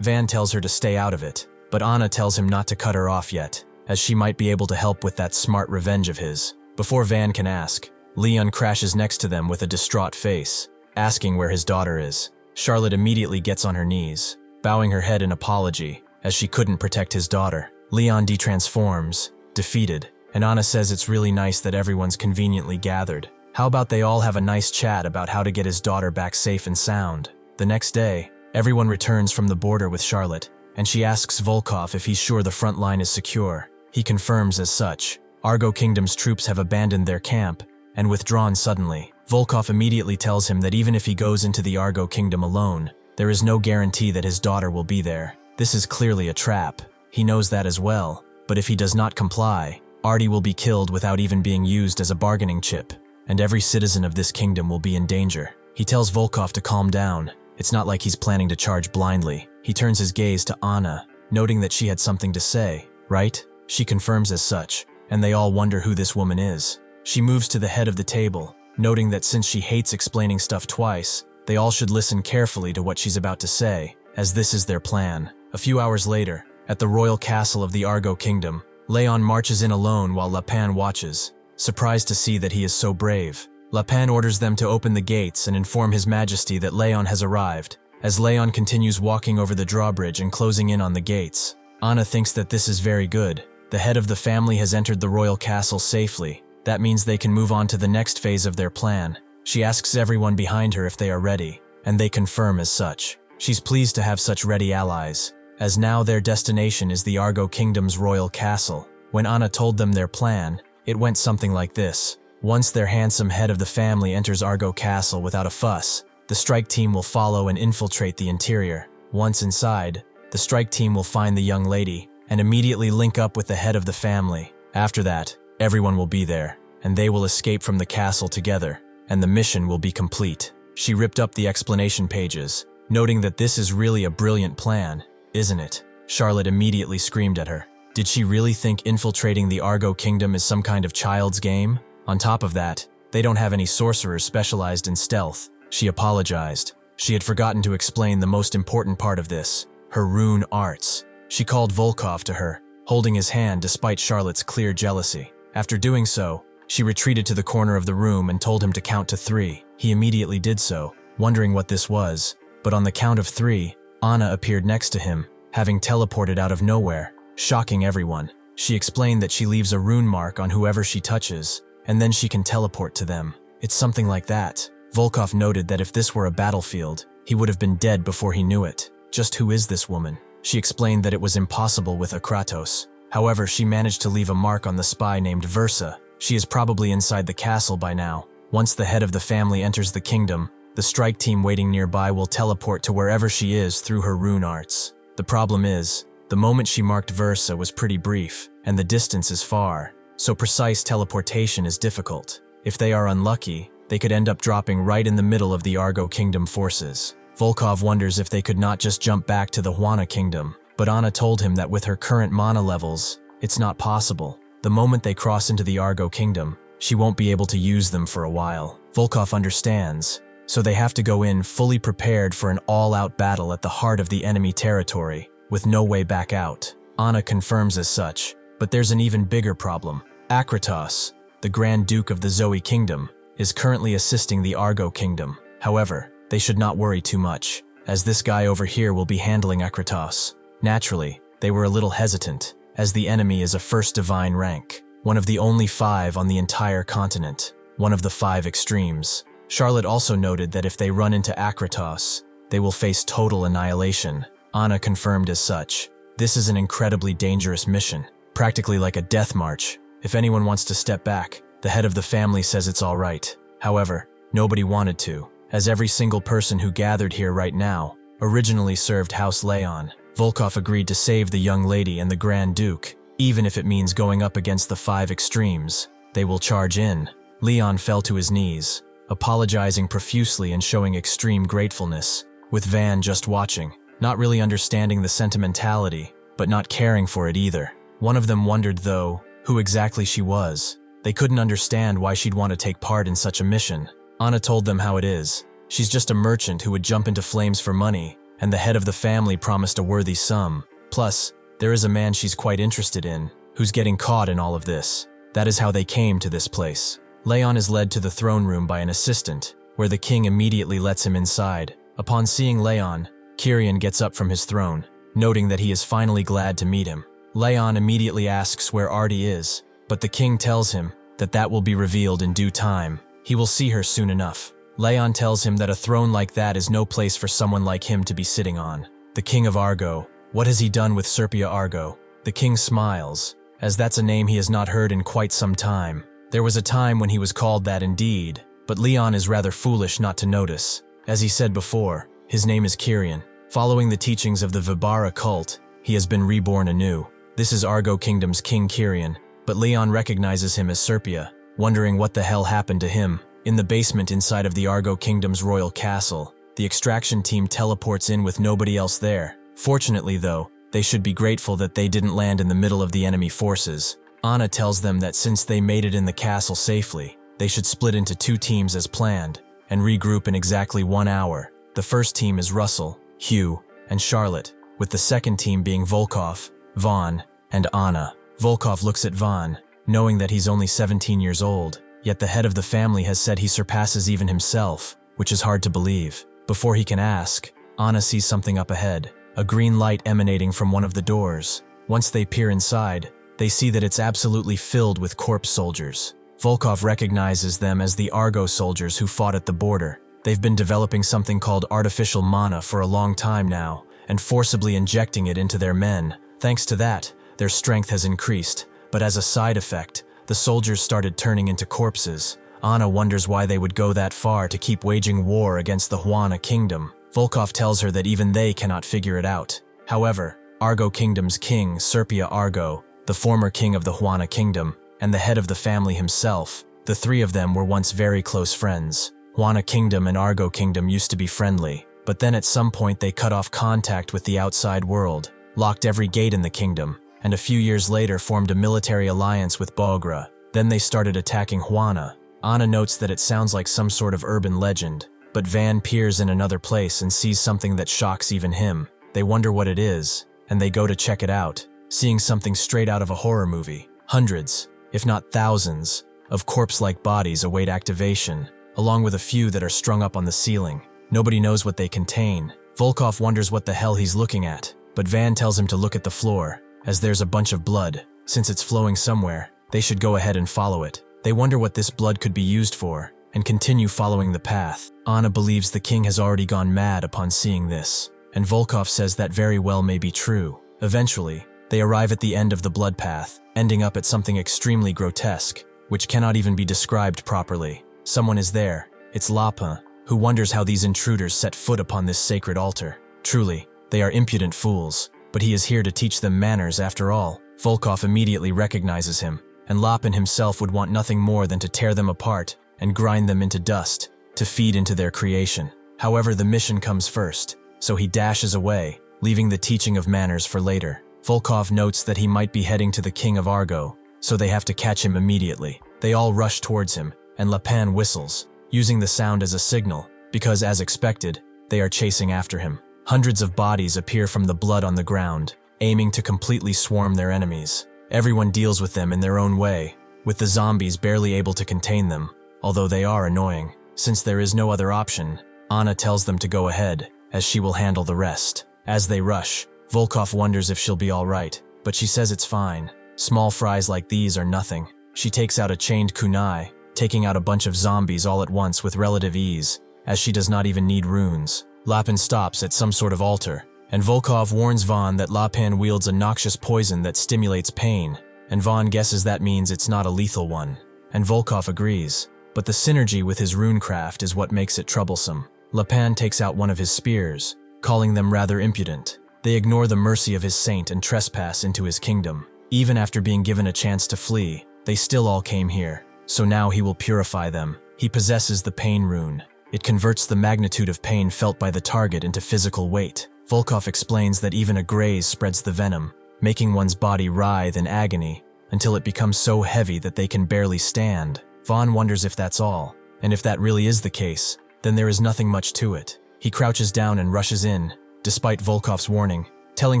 Van tells her to stay out of it, but Anna tells him not to cut her off yet, as she might be able to help with that smart revenge of his. Before Van can ask, Leon crashes next to them with a distraught face, asking where his daughter is. Charlotte immediately gets on her knees, bowing her head in apology, as she couldn't protect his daughter. Leon detransforms, defeated, and Anna says it's really nice that everyone's conveniently gathered. How about they all have a nice chat about how to get his daughter back safe and sound? The next day, everyone returns from the border with Charlotte, and she asks Volkov if he's sure the front line is secure. He confirms as such. Argo Kingdom's troops have abandoned their camp and withdrawn suddenly. Volkov immediately tells him that even if he goes into the Argo Kingdom alone, there is no guarantee that his daughter will be there. This is clearly a trap. He knows that as well, but if he does not comply, Artie will be killed without even being used as a bargaining chip, and every citizen of this kingdom will be in danger. He tells Volkov to calm down. It's not like he's planning to charge blindly. He turns his gaze to Anna, noting that she had something to say, right? She confirms as such, and they all wonder who this woman is. She moves to the head of the table, noting that since she hates explaining stuff twice, they all should listen carefully to what she's about to say, as this is their plan. A few hours later, at the royal castle of the Argo Kingdom, Leon marches in alone while Lapin watches, surprised to see that he is so brave. Lapin orders them to open the gates and inform His Majesty that Leon has arrived. As Leon continues walking over the drawbridge and closing in on the gates, Anna thinks that this is very good. The head of the family has entered the royal castle safely. That means they can move on to the next phase of their plan. She asks everyone behind her if they are ready, and they confirm as such. She's pleased to have such ready allies, as now their destination is the Argo Kingdom's royal castle. When Anna told them their plan, it went something like this. Once their handsome head of the family enters Argo Castle without a fuss, the strike team will follow and infiltrate the interior. Once inside, the strike team will find the young lady and immediately link up with the head of the family. After that, everyone will be there, and they will escape from the castle together, and the mission will be complete. She ripped up the explanation pages, noting that this is really a brilliant plan, isn't it? Charlotte immediately screamed at her. Did she really think infiltrating the Argo Kingdom is some kind of child's game? On top of that, they don't have any sorcerers specialized in stealth. She apologized. She had forgotten to explain the most important part of this, her rune arts. She called Volkov to her, holding his hand despite Charlotte's clear jealousy. After doing so, she retreated to the corner of the room and told him to count to 3. He immediately did so, wondering what this was, but on the count of 3, Anna appeared next to him, having teleported out of nowhere, shocking everyone. She explained that she leaves a rune mark on whoever she touches, and then she can teleport to them. It's something like that. Volkov noted that if this were a battlefield, he would have been dead before he knew it. Just who is this woman? She explained that it was impossible with a Kratos. However, she managed to leave a mark on the spy named Versa, She is probably inside the castle by now. Once the head of the family enters the kingdom, the strike team waiting nearby will teleport to wherever she is through her rune arts. The problem is, the moment she marked Versa was pretty brief, and the distance is far, so precise teleportation is difficult. If they are unlucky, they could end up dropping right in the middle of the Argo Kingdom forces. Volkov wonders if they could not just jump back to the Hwana Kingdom, but Anna told him that with her current mana levels, it's not possible. The moment they cross into the Argo Kingdom, she won't be able to use them for a while. Volkov understands, so they have to go in fully prepared for an all-out battle at the heart of the enemy territory, with no way back out. Anna confirms as such, but there's an even bigger problem. Akratos, the Grand Duke of the Zoe Kingdom, is currently assisting the Argo Kingdom. However, they should not worry too much, as this guy over here will be handling Akratos. Naturally, they were a little hesitant, as the enemy is a first divine rank, one of the only 5 on the entire continent, one of the 5 extremes. Charlotte also noted that if they run into Akratos, they will face total annihilation. Anna confirmed as such. This is an incredibly dangerous mission, practically like a death march. If anyone wants to step back, the head of the family says it's all right. However, nobody wanted to, as every single person who gathered here right now originally served House Leon. Volkov agreed to save the young lady and the Grand Duke, even if it means going up against the 5 extremes. They will charge in. Leon fell to his knees, apologizing profusely and showing extreme gratefulness, with Van just watching, not really understanding the sentimentality, but not caring for it either. One of them wondered, though, who exactly she was. They couldn't understand why she'd want to take part in such a mission. Anna told them how it is. She's just a merchant who would jump into flames for money, and the head of the family promised a worthy sum. Plus, there is a man she's quite interested in, who's getting caught in all of this. That is how they came to this place. Leon is led to the throne room by an assistant, where the king immediately lets him inside. Upon seeing Leon, Kyrian gets up from his throne, noting that he is finally glad to meet him. Leon immediately asks where Artie is, but the king tells him that that will be revealed in due time. He will see her soon enough. Leon tells him that a throne like that is no place for someone like him to be sitting on. The king of Argo. What has he done with Serpia Argo? The king smiles, as that's a name he has not heard in quite some time. There was a time when he was called that indeed, but Leon is rather foolish not to notice. As he said before, his name is Kyrian. Following the teachings of the Vibara cult, he has been reborn anew. This is Argo Kingdom's King Kyrian, but Leon recognizes him as Serpia, wondering what the hell happened to him. In the basement inside of the Argo Kingdom's royal castle, the extraction team teleports in with nobody else there. Fortunately though, they should be grateful that they didn't land in the middle of the enemy forces. Anna tells them that since they made it in the castle safely, they should split into 2 teams as planned, and regroup in exactly 1 hour. The first team is Russell, Hugh, and Charlotte, with the second team being Volkov, Vaughn, and Anna. Volkov looks at Vaughn, knowing that he's only 17 years old, yet the head of the family has said he surpasses even himself, which is hard to believe. Before he can ask, Anna sees something up ahead, a green light emanating from one of the doors. Once they peer inside, they see that it's absolutely filled with corpse soldiers. Volkov recognizes them as the Argo soldiers who fought at the border. They've been developing something called artificial mana for a long time now, and forcibly injecting it into their men. Thanks to that, their strength has increased, but as a side effect, the soldiers started turning into corpses. Anna wonders why they would go that far to keep waging war against the Hwana Kingdom. Volkov tells her that even they cannot figure it out. However, Argo Kingdom's king, Serpia Argo, the former king of the Hwana Kingdom, and the head of the family himself, the 3 of them were once very close friends. Hwana Kingdom and Argo Kingdom used to be friendly, but then at some point they cut off contact with the outside world, locked every gate in the kingdom, and a few years later formed a military alliance with Bogra. Then they started attacking Hwana. Anna notes that it sounds like some sort of urban legend, but Van peers in another place and sees something that shocks even him. They wonder what it is, and they go to check it out, seeing something straight out of a horror movie. Hundreds, if not thousands, of corpse-like bodies await activation, along with a few that are strung up on the ceiling. Nobody knows what they contain. Volkov wonders what the hell he's looking at, but Van tells him to look at the floor, as there's a bunch of blood. Since it's flowing somewhere, they should go ahead and follow it. They wonder what this blood could be used for, and continue following the path. Anna believes the king has already gone mad upon seeing this, and Volkov says that very well may be true. Eventually, they arrive at the end of the blood path, ending up at something extremely grotesque. which cannot even be described properly. Someone is there. It's Lapin, who wonders how these intruders set foot upon this sacred altar. Truly, they are impudent fools, but he is here to teach them manners after all. Volkov immediately recognizes him, and Lapin himself would want nothing more than to tear them apart and grind them into dust to feed into their creation. However, the mission comes first, so he dashes away, leaving the teaching of manners for later. Volkov notes that he might be heading to the king of Argo, so they have to catch him immediately. They all rush towards him, and Lapin whistles, using the sound as a signal, because as expected, they are chasing after him. Hundreds of bodies appear from the blood on the ground, aiming to completely swarm their enemies. Everyone deals with them in their own way, with the zombies barely able to contain them, although they are annoying. Since there is no other option, Anna tells them to go ahead, as she will handle the rest. As they rush, Volkov wonders if she'll be alright, but she says it's fine. Small fries like these are nothing. She takes out a chained kunai, taking out a bunch of zombies all at once with relative ease, as she does not even need runes. Lapin stops at some sort of altar, and Volkov warns Vaughn that Lapin wields a noxious poison that stimulates pain, and Vaughn guesses that means it's not a lethal one. And Volkov agrees, but the synergy with his runecraft is what makes it troublesome. Lapin takes out one of his spears, calling them rather impudent. They ignore the mercy of his saint and trespass into his kingdom. Even after being given a chance to flee, they still all came here, so now he will purify them. He possesses the pain rune. It converts the magnitude of pain felt by the target into physical weight. Volkov explains that even a graze spreads the venom, making one's body writhe in agony until it becomes so heavy that they can barely stand. Vaughn wonders if that's all, and if that really is the case, then there is nothing much to it. He crouches down and rushes in, despite Volkov's warning, telling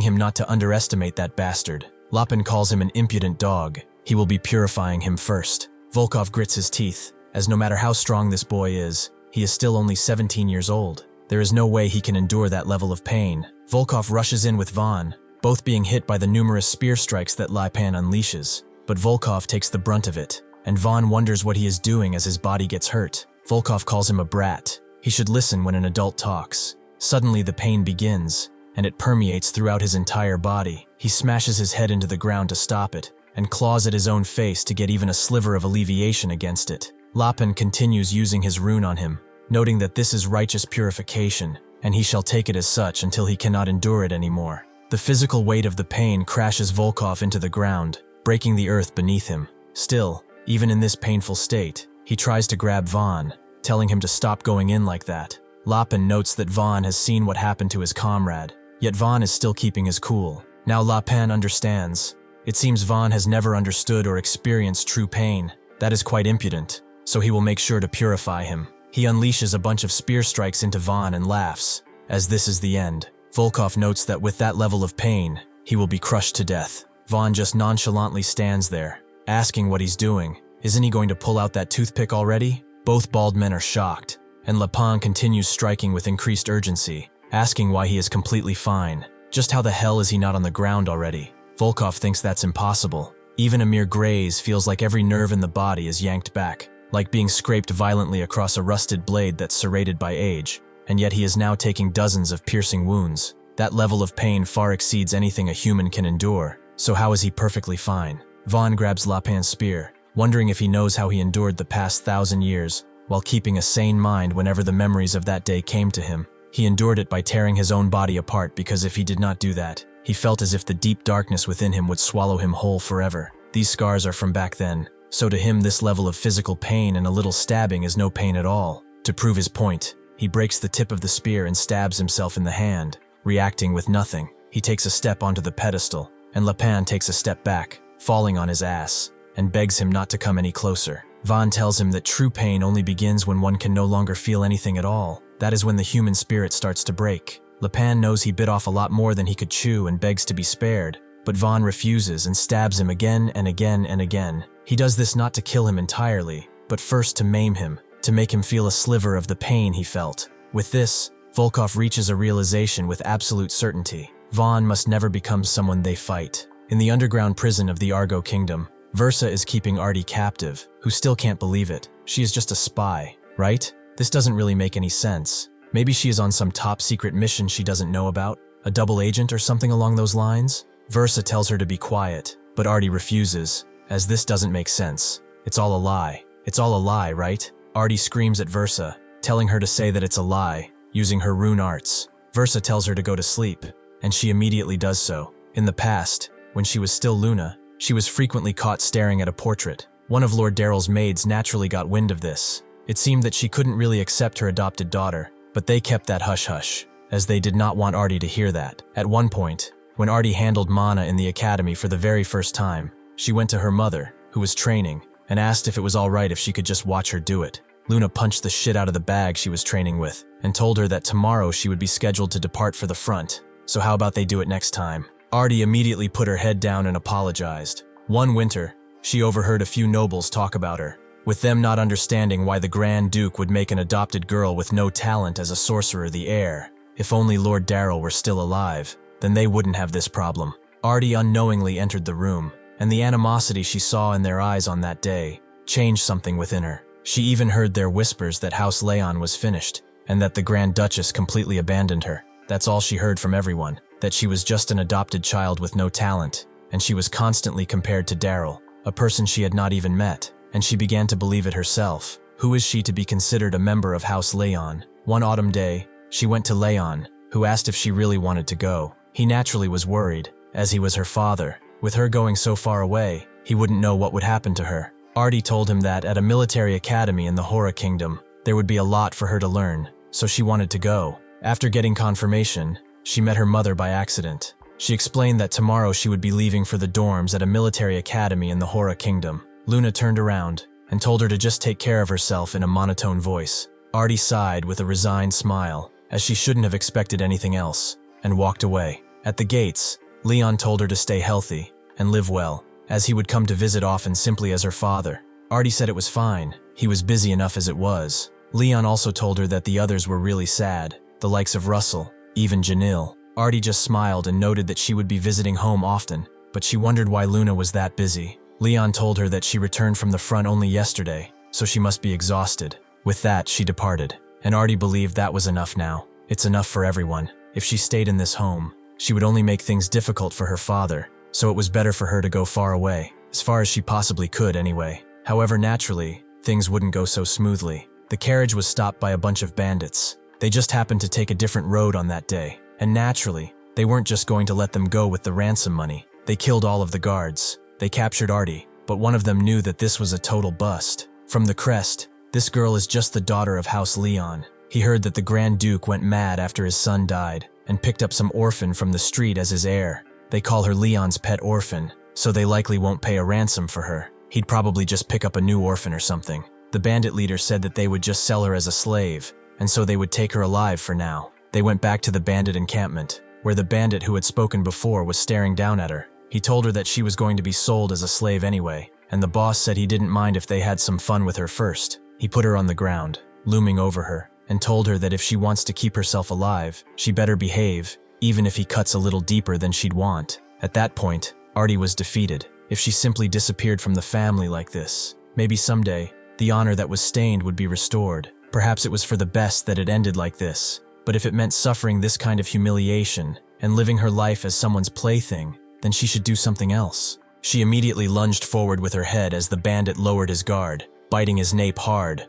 him not to underestimate that bastard. Lapin calls him an impudent dog. He will be purifying him first. Volkov grits his teeth, as no matter how strong this boy is, he is still only 17 years old. There is no way he can endure that level of pain. Volkov rushes in with Vaughn, both being hit by the numerous spear strikes that Lapin unleashes. But Volkov takes the brunt of it, and Vaughn wonders what he is doing as his body gets hurt. Volkov calls him a brat. He should listen when an adult talks. Suddenly the pain begins, and it permeates throughout his entire body. He smashes his head into the ground to stop it, and claws at his own face to get even a sliver of alleviation against it. Lapin continues using his rune on him, noting that this is righteous purification, and he shall take it as such until he cannot endure it anymore. The physical weight of the pain crashes Volkov into the ground, breaking the earth beneath him. Still, even in this painful state, he tries to grab Vaughn, telling him to stop going in like that. Lapin notes that Vaughn has seen what happened to his comrade, yet Vaughn is still keeping his cool. Now Lapin understands. It seems Vaughn has never understood or experienced true pain. That is quite impudent, so he will make sure to purify him. He unleashes a bunch of spear strikes into Vaughn and laughs, as this is the end. Volkov notes that with that level of pain, he will be crushed to death. Vaughn just nonchalantly stands there, asking what he's doing. Isn't he going to pull out that toothpick already? Both bald men are shocked, and Lapin continues striking with increased urgency, asking why he is completely fine. Just how the hell is he not on the ground already? Volkov thinks that's impossible. Even a mere graze feels like every nerve in the body is yanked back, like being scraped violently across a rusted blade that's serrated by age, and yet he is now taking dozens of piercing wounds. That level of pain far exceeds anything a human can endure, so how is he perfectly fine? Vaughn grabs Lapin's spear, wondering if he knows how he endured the past 1,000 years, while keeping a sane mind whenever the memories of that day came to him. He endured it by tearing his own body apart because if he did not do that, he felt as if the deep darkness within him would swallow him whole forever. These scars are from back then, so to him this level of physical pain and a little stabbing is no pain at all. To prove his point, he breaks the tip of the spear and stabs himself in the hand, reacting with nothing. He takes a step onto the pedestal, and Lapin takes a step back, falling on his ass, and begs him not to come any closer. Vaughn tells him that true pain only begins when one can no longer feel anything at all. That is when the human spirit starts to break. Lapin knows he bit off a lot more than he could chew and begs to be spared, but Vaughn refuses and stabs him again and again and again. He does this not to kill him entirely, but first to maim him, to make him feel a sliver of the pain he felt. With this, Volkov reaches a realization with absolute certainty. Vaughn must never become someone they fight. In the underground prison of the Argo Kingdom, Versa is keeping Artie captive, who still can't believe it. She is just a spy, right? This doesn't really make any sense. Maybe she is on some top-secret mission she doesn't know about? A double agent or something along those lines? Versa tells her to be quiet, but Artie refuses, as this doesn't make sense. It's all a lie. It's all a lie, right? Artie screams at Versa, telling her to say that it's a lie, using her rune arts. Versa tells her to go to sleep, and she immediately does so. In the past, when she was still Luna, she was frequently caught staring at a portrait. One of Lord Darrell's maids naturally got wind of this. It seemed that she couldn't really accept her adopted daughter, but they kept that hush-hush, as they did not want Artie to hear that. At one point, when Artie handled Mana in the academy for the very first time, she went to her mother, who was training, and asked if it was alright if she could just watch her do it. Luna punched the shit out of the bag she was training with, and told her that tomorrow she would be scheduled to depart for the front, so how about they do it next time? Artie immediately put her head down and apologized. One winter, she overheard a few nobles talk about her, with them not understanding why the Grand Duke would make an adopted girl with no talent as a sorcerer the heir. If only Lord Darrell were still alive, then they wouldn't have this problem. Artie unknowingly entered the room, and the animosity she saw in their eyes on that day changed something within her. She even heard their whispers that House Leon was finished, and that the Grand Duchess completely abandoned her. That's all she heard from everyone, that she was just an adopted child with no talent, and she was constantly compared to Darrell, a person she had not even met, and she began to believe it herself. Who is she to be considered a member of House Leon? One autumn day, she went to Leon, who asked if she really wanted to go. He naturally was worried, as he was her father. With her going so far away, he wouldn't know what would happen to her. Artie told him that at a military academy in the Hora Kingdom, there would be a lot for her to learn, so she wanted to go. After getting confirmation, she met her mother by accident. She explained that tomorrow she would be leaving for the dorms at a military academy in the Hora Kingdom. Luna turned around and told her to just take care of herself in a monotone voice. Artie sighed with a resigned smile, as she shouldn't have expected anything else, and walked away. At the gates, Leon told her to stay healthy and live well, as he would come to visit often simply as her father. Artie said it was fine, he was busy enough as it was. Leon also told her that the others were really sad, the likes of Russell, even Janil. Artie just smiled and noted that she would be visiting home often, but she wondered why Luna was that busy. Leon told her that she returned from the front only yesterday, so she must be exhausted. With that, she departed, and Artie believed that was enough now. It's enough for everyone. If she stayed in this home, she would only make things difficult for her father, so it was better for her to go far away, as far as she possibly could anyway. However, naturally, things wouldn't go so smoothly. The carriage was stopped by a bunch of bandits. They just happened to take a different road on that day, and naturally, they weren't just going to let them go with the ransom money. They killed all of the guards. They captured Artie, but one of them knew that this was a total bust. From the crest, this girl is just the daughter of House Leon. He heard that the Grand Duke went mad after his son died, and picked up some orphan from the street as his heir. They call her Leon's pet orphan, so they likely won't pay a ransom for her. He'd probably just pick up a new orphan or something. The bandit leader said that they would just sell her as a slave, and so they would take her alive for now. They went back to the bandit encampment, where the bandit who had spoken before was staring down at her. He told her that she was going to be sold as a slave anyway, and the boss said he didn't mind if they had some fun with her first. He put her on the ground, looming over her, and told her that if she wants to keep herself alive, she better behave, even if he cuts a little deeper than she'd want. At that point, Artie was defeated. If she simply disappeared from the family like this, maybe someday, the honor that was stained would be restored. Perhaps it was for the best that it ended like this. But if it meant suffering this kind of humiliation and living her life as someone's plaything, then she should do something else. She immediately lunged forward with her head as the bandit lowered his guard, biting his nape hard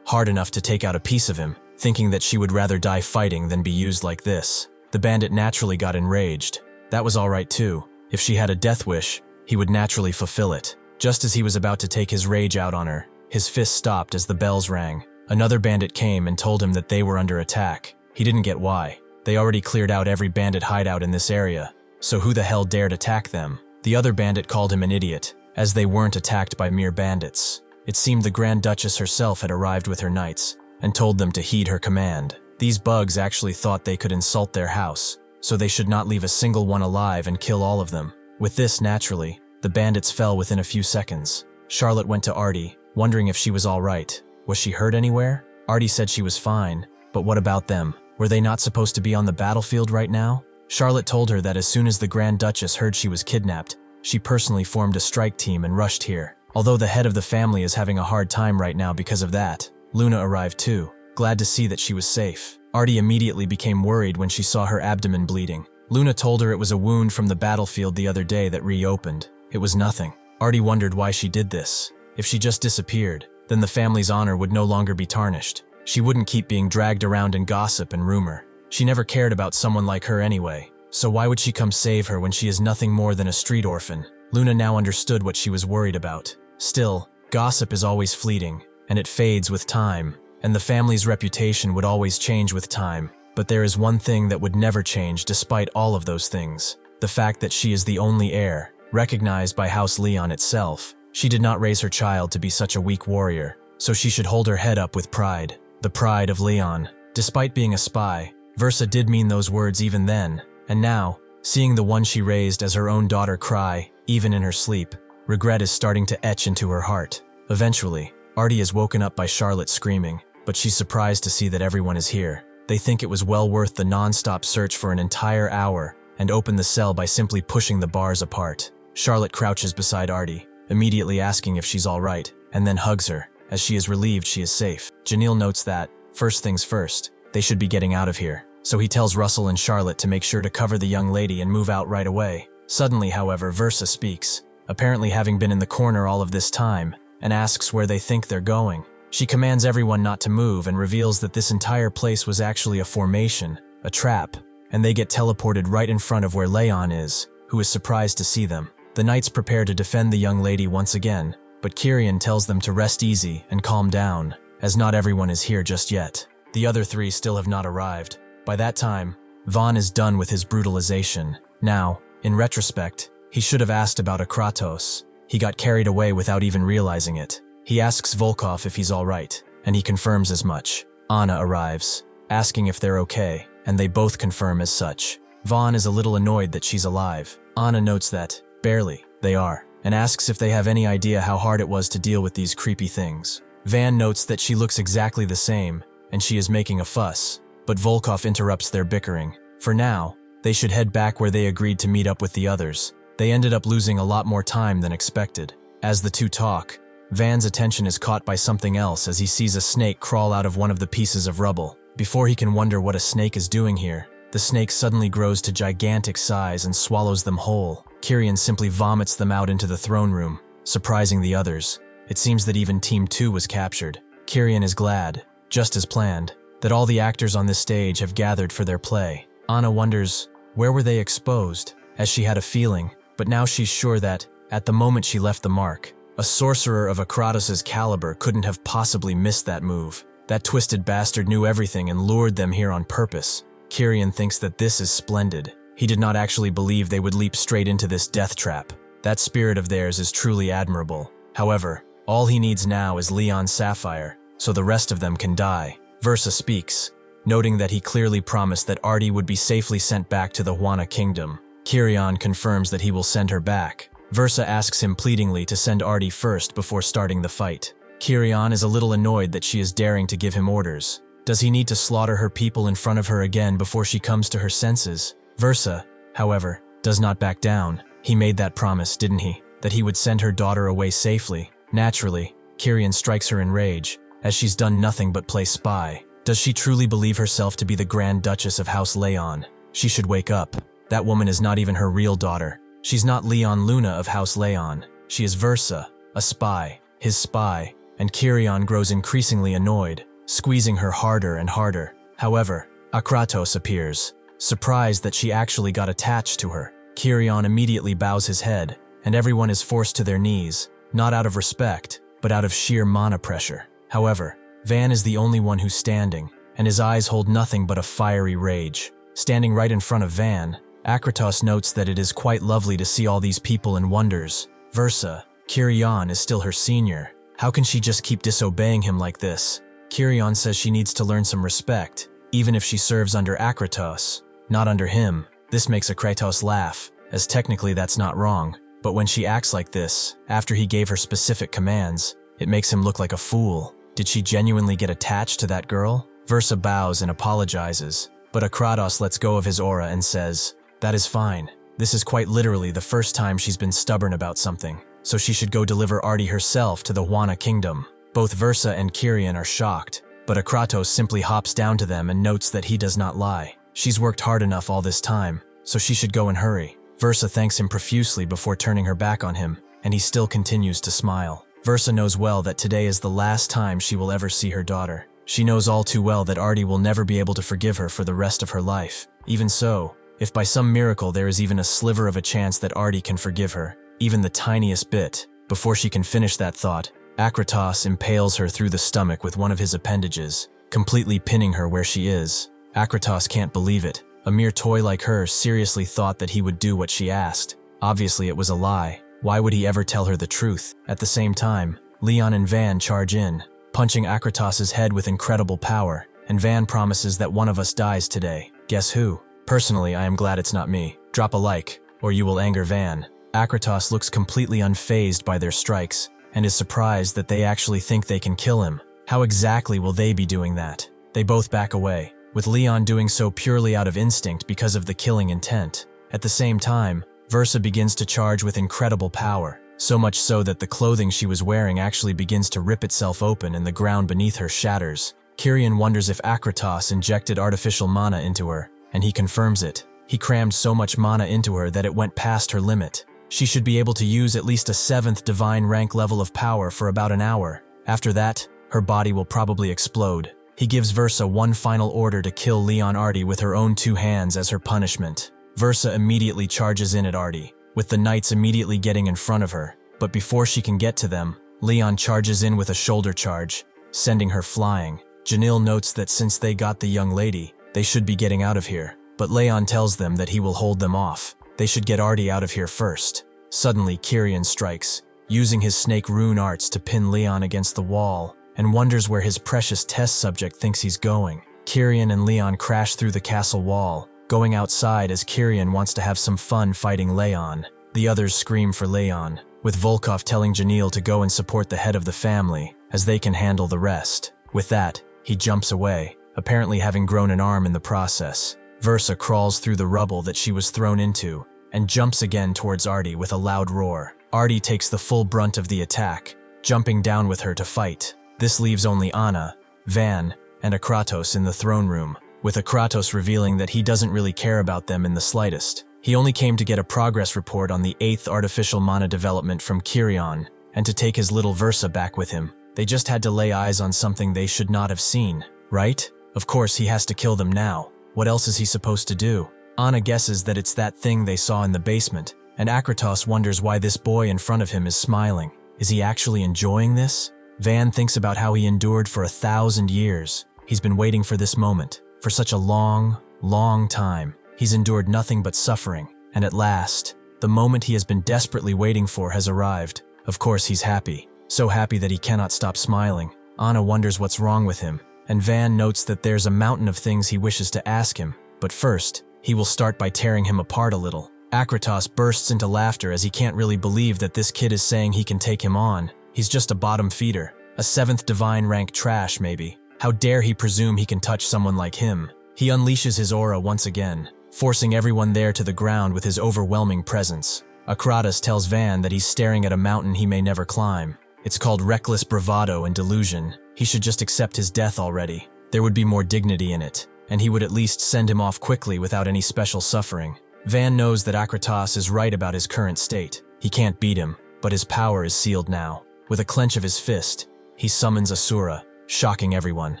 enough to take out a piece of him, thinking that she would rather die fighting than be used like this. The bandit naturally got enraged. That was alright too. If she had a death wish, he would naturally fulfill it. Just as he was about to take his rage out on her, his fist stopped as the bells rang. Another bandit came and told him that they were under attack. He didn't get why. They already cleared out every bandit hideout in this area, so who the hell dared attack them? The other bandit called him an idiot, as they weren't attacked by mere bandits. It seemed the Grand Duchess herself had arrived with her knights, and told them to heed her command. These bugs actually thought they could insult their house, so they should not leave a single one alive and kill all of them. With this, naturally, the bandits fell within a few seconds. Charlotte went to Artie, wondering if she was alright. Was she hurt anywhere? Artie said she was fine, but what about them? Were they not supposed to be on the battlefield right now? Charlotte told her that as soon as the Grand Duchess heard she was kidnapped, she personally formed a strike team and rushed here. Although the head of the family is having a hard time right now because of that, Luna arrived too, glad to see that she was safe. Artie immediately became worried when she saw her abdomen bleeding. Luna told her it was a wound from the battlefield the other day that reopened. It was nothing. Artie wondered why she did this. If she just disappeared, then the family's honor would no longer be tarnished. She wouldn't keep being dragged around in gossip and rumor. She never cared about someone like her anyway, so why would she come save her when she is nothing more than a street orphan? Luna now understood what she was worried about. Still, gossip is always fleeting, and it fades with time, and the family's reputation would always change with time. But there is one thing that would never change despite all of those things: the fact that she is the only heir, recognized by House Leon itself. She did not raise her child to be such a weak warrior, so she should hold her head up with pride. The pride of Leon. Despite being a spy, Versa did mean those words even then, and now, seeing the one she raised as her own daughter cry, even in her sleep, regret is starting to etch into her heart. Eventually, Artie is woken up by Charlotte screaming, but she's surprised to see that everyone is here. They think it was well worth the non-stop search for an entire hour, and open the cell by simply pushing the bars apart. Charlotte crouches beside Artie, immediately asking if she's all right, and then hugs her, as she is relieved she is safe. Janelle notes that, first things first, they should be getting out of here, so he tells Russell and Charlotte to make sure to cover the young lady and move out right away. Suddenly, however, Versa speaks, apparently having been in the corner all of this time, and asks where they think they're going. She commands everyone not to move and reveals that this entire place was actually a formation, a trap, and they get teleported right in front of where Leon is, who is surprised to see them. The knights prepare to defend the young lady once again, but Kyrian tells them to rest easy and calm down, as not everyone is here just yet. The other three still have not arrived. By that time, Vaughn is done with his brutalization. Now, in retrospect, he should have asked about Akratos. He got carried away without even realizing it. He asks Volkov if he's alright, and he confirms as much. Anna arrives, asking if they're okay, and they both confirm as such. Vaughn is a little annoyed that she's alive. Anna notes that, barely, they are, and asks if they have any idea how hard it was to deal with these creepy things. Van notes that she looks exactly the same, and she is making a fuss, but Volkov interrupts their bickering. For now, they should head back where they agreed to meet up with the others. They ended up losing a lot more time than expected. As the two talk, Van's attention is caught by something else as he sees a snake crawl out of one of the pieces of rubble. Before he can wonder what a snake is doing here, the snake suddenly grows to gigantic size and swallows them whole. Kyrian simply vomits them out into the throne room, surprising the others. It seems that even Team 2 was captured. Kyrian is glad, just as planned, that all the actors on this stage have gathered for their play. Anna wonders, where were they exposed? As she had a feeling, but now she's sure that, at the moment she left the mark, a sorcerer of Akratos' caliber couldn't have possibly missed that move. That twisted bastard knew everything and lured them here on purpose. Kyrian thinks that this is splendid. He did not actually believe they would leap straight into this death trap. That spirit of theirs is truly admirable. However, all he needs now is Leon Sapphire, so the rest of them can die. Versa speaks, noting that he clearly promised that Artie would be safely sent back to the Huana Kingdom. Kyrian confirms that he will send her back. Versa asks him pleadingly to send Artie first before starting the fight. Kyrian is a little annoyed that she is daring to give him orders. Does he need to slaughter her people in front of her again before she comes to her senses? Versa, however, does not back down. He made that promise, didn't he? That he would send her daughter away safely. Naturally, Kyrian strikes her in rage, as she's done nothing but play spy. Does she truly believe herself to be the Grand Duchess of House Leon? She should wake up. That woman is not even her real daughter. She's not Leon Luna of House Leon. She is Versa, a spy, his spy, and Kyrian grows increasingly annoyed, squeezing her harder and harder. However, Akratos appears, surprised that she actually got attached to her. Kyrian immediately bows his head, and everyone is forced to their knees, not out of respect, but out of sheer mana pressure. However, Van is the only one who's standing, and his eyes hold nothing but a fiery rage. Standing right in front of Van, Akratos notes that it is quite lovely to see all these people and wonders. Versa, Kyrian is still her senior. How can she just keep disobeying him like this? Kyrian says she needs to learn some respect, even if she serves under Akratos, not under him. This makes Akratos laugh, as technically that's not wrong, but when she acts like this, after he gave her specific commands, it makes him look like a fool. Did she genuinely get attached to that girl? Versa bows and apologizes, but Akratos lets go of his aura and says, "That is fine. This is quite literally the first time she's been stubborn about something, so she should go deliver Artie herself to the Huana Kingdom." Both Versa and Kyrian are shocked, but Akratos simply hops down to them and notes that he does not lie. She's worked hard enough all this time, so she should go and hurry. Versa thanks him profusely before turning her back on him, and he still continues to smile. Versa knows well that today is the last time she will ever see her daughter. She knows all too well that Artie will never be able to forgive her for the rest of her life. Even so, if by some miracle there is even a sliver of a chance that Artie can forgive her, even the tiniest bit, before she can finish that thought, Akratos impales her through the stomach with one of his appendages, completely pinning her where she is. Akratos can't believe it. A mere toy like her seriously thought that he would do what she asked. Obviously it was a lie. Why would he ever tell her the truth? At the same time, Leon and Van charge in, punching Akratos's head with incredible power, and Van promises that one of us dies today. Guess who? Personally, I am glad it's not me. Drop a like, or you will anger Van. Akratos looks completely unfazed by their strikes, and is surprised that they actually think they can kill him. How exactly will they be doing that? They both back away, with Leon doing so purely out of instinct because of the killing intent. At the same time, Versa begins to charge with incredible power, so much so that the clothing she was wearing actually begins to rip itself open and the ground beneath her shatters. Kyrian wonders if Akratos injected artificial mana into her, and he confirms it. He crammed so much mana into her that it went past her limit. She should be able to use at least a 7th divine rank level of power for about an hour. After that, her body will probably explode. He gives Versa one final order to kill Leon Artie with her own 2 hands as her punishment. Versa immediately charges in at Artie, with the knights immediately getting in front of her. But before she can get to them, Leon charges in with a shoulder charge, sending her flying. Janil notes that since they got the young lady, they should be getting out of here. But Leon tells them that he will hold them off. They should get Artie out of here first. Suddenly, Kyrian strikes, using his snake rune arts to pin Leon against the wall, and wonders where his precious test subject thinks he's going. Kyrian and Leon crash through the castle wall, going outside as Kyrian wants to have some fun fighting Leon. The others scream for Leon, with Volkov telling Janil to go and support the head of the family, as they can handle the rest. With that, he jumps away, apparently having grown an arm in the process. Versa crawls through the rubble that she was thrown into, and jumps again towards Artie with a loud roar. Artie takes the full brunt of the attack, jumping down with her to fight. This leaves only Anna, Van, and Akratos in the throne room, with Akratos revealing that he doesn't really care about them in the slightest. He only came to get a progress report on the 8th artificial mana development from Kyrian, and to take his little Versa back with him. They just had to lay eyes on something they should not have seen, right? Of course he has to kill them now. What else is he supposed to do? Anna guesses that it's that thing they saw in the basement, and Akratos wonders why this boy in front of him is smiling. Is he actually enjoying this? Van thinks about how he endured for 1,000 years. He's been waiting for this moment. For such a long, long time, he's endured nothing but suffering, and at last, the moment he has been desperately waiting for has arrived. Of course he's happy, so happy that he cannot stop smiling. Anna wonders what's wrong with him, and Van notes that there's a mountain of things he wishes to ask him, but first, he will start by tearing him apart a little. Akratos bursts into laughter as he can't really believe that this kid is saying he can take him on. He's just a bottom feeder, a 7th divine rank trash maybe. How dare he presume he can touch someone like him? He unleashes his aura once again, forcing everyone there to the ground with his overwhelming presence. Akratos tells Van that he's staring at a mountain he may never climb. It's called reckless bravado and delusion. He should just accept his death already. There would be more dignity in it, and he would at least send him off quickly without any special suffering. Van knows that Akratos is right about his current state. He can't beat him, but his power is sealed now. With a clench of his fist, he summons Asura, shocking everyone.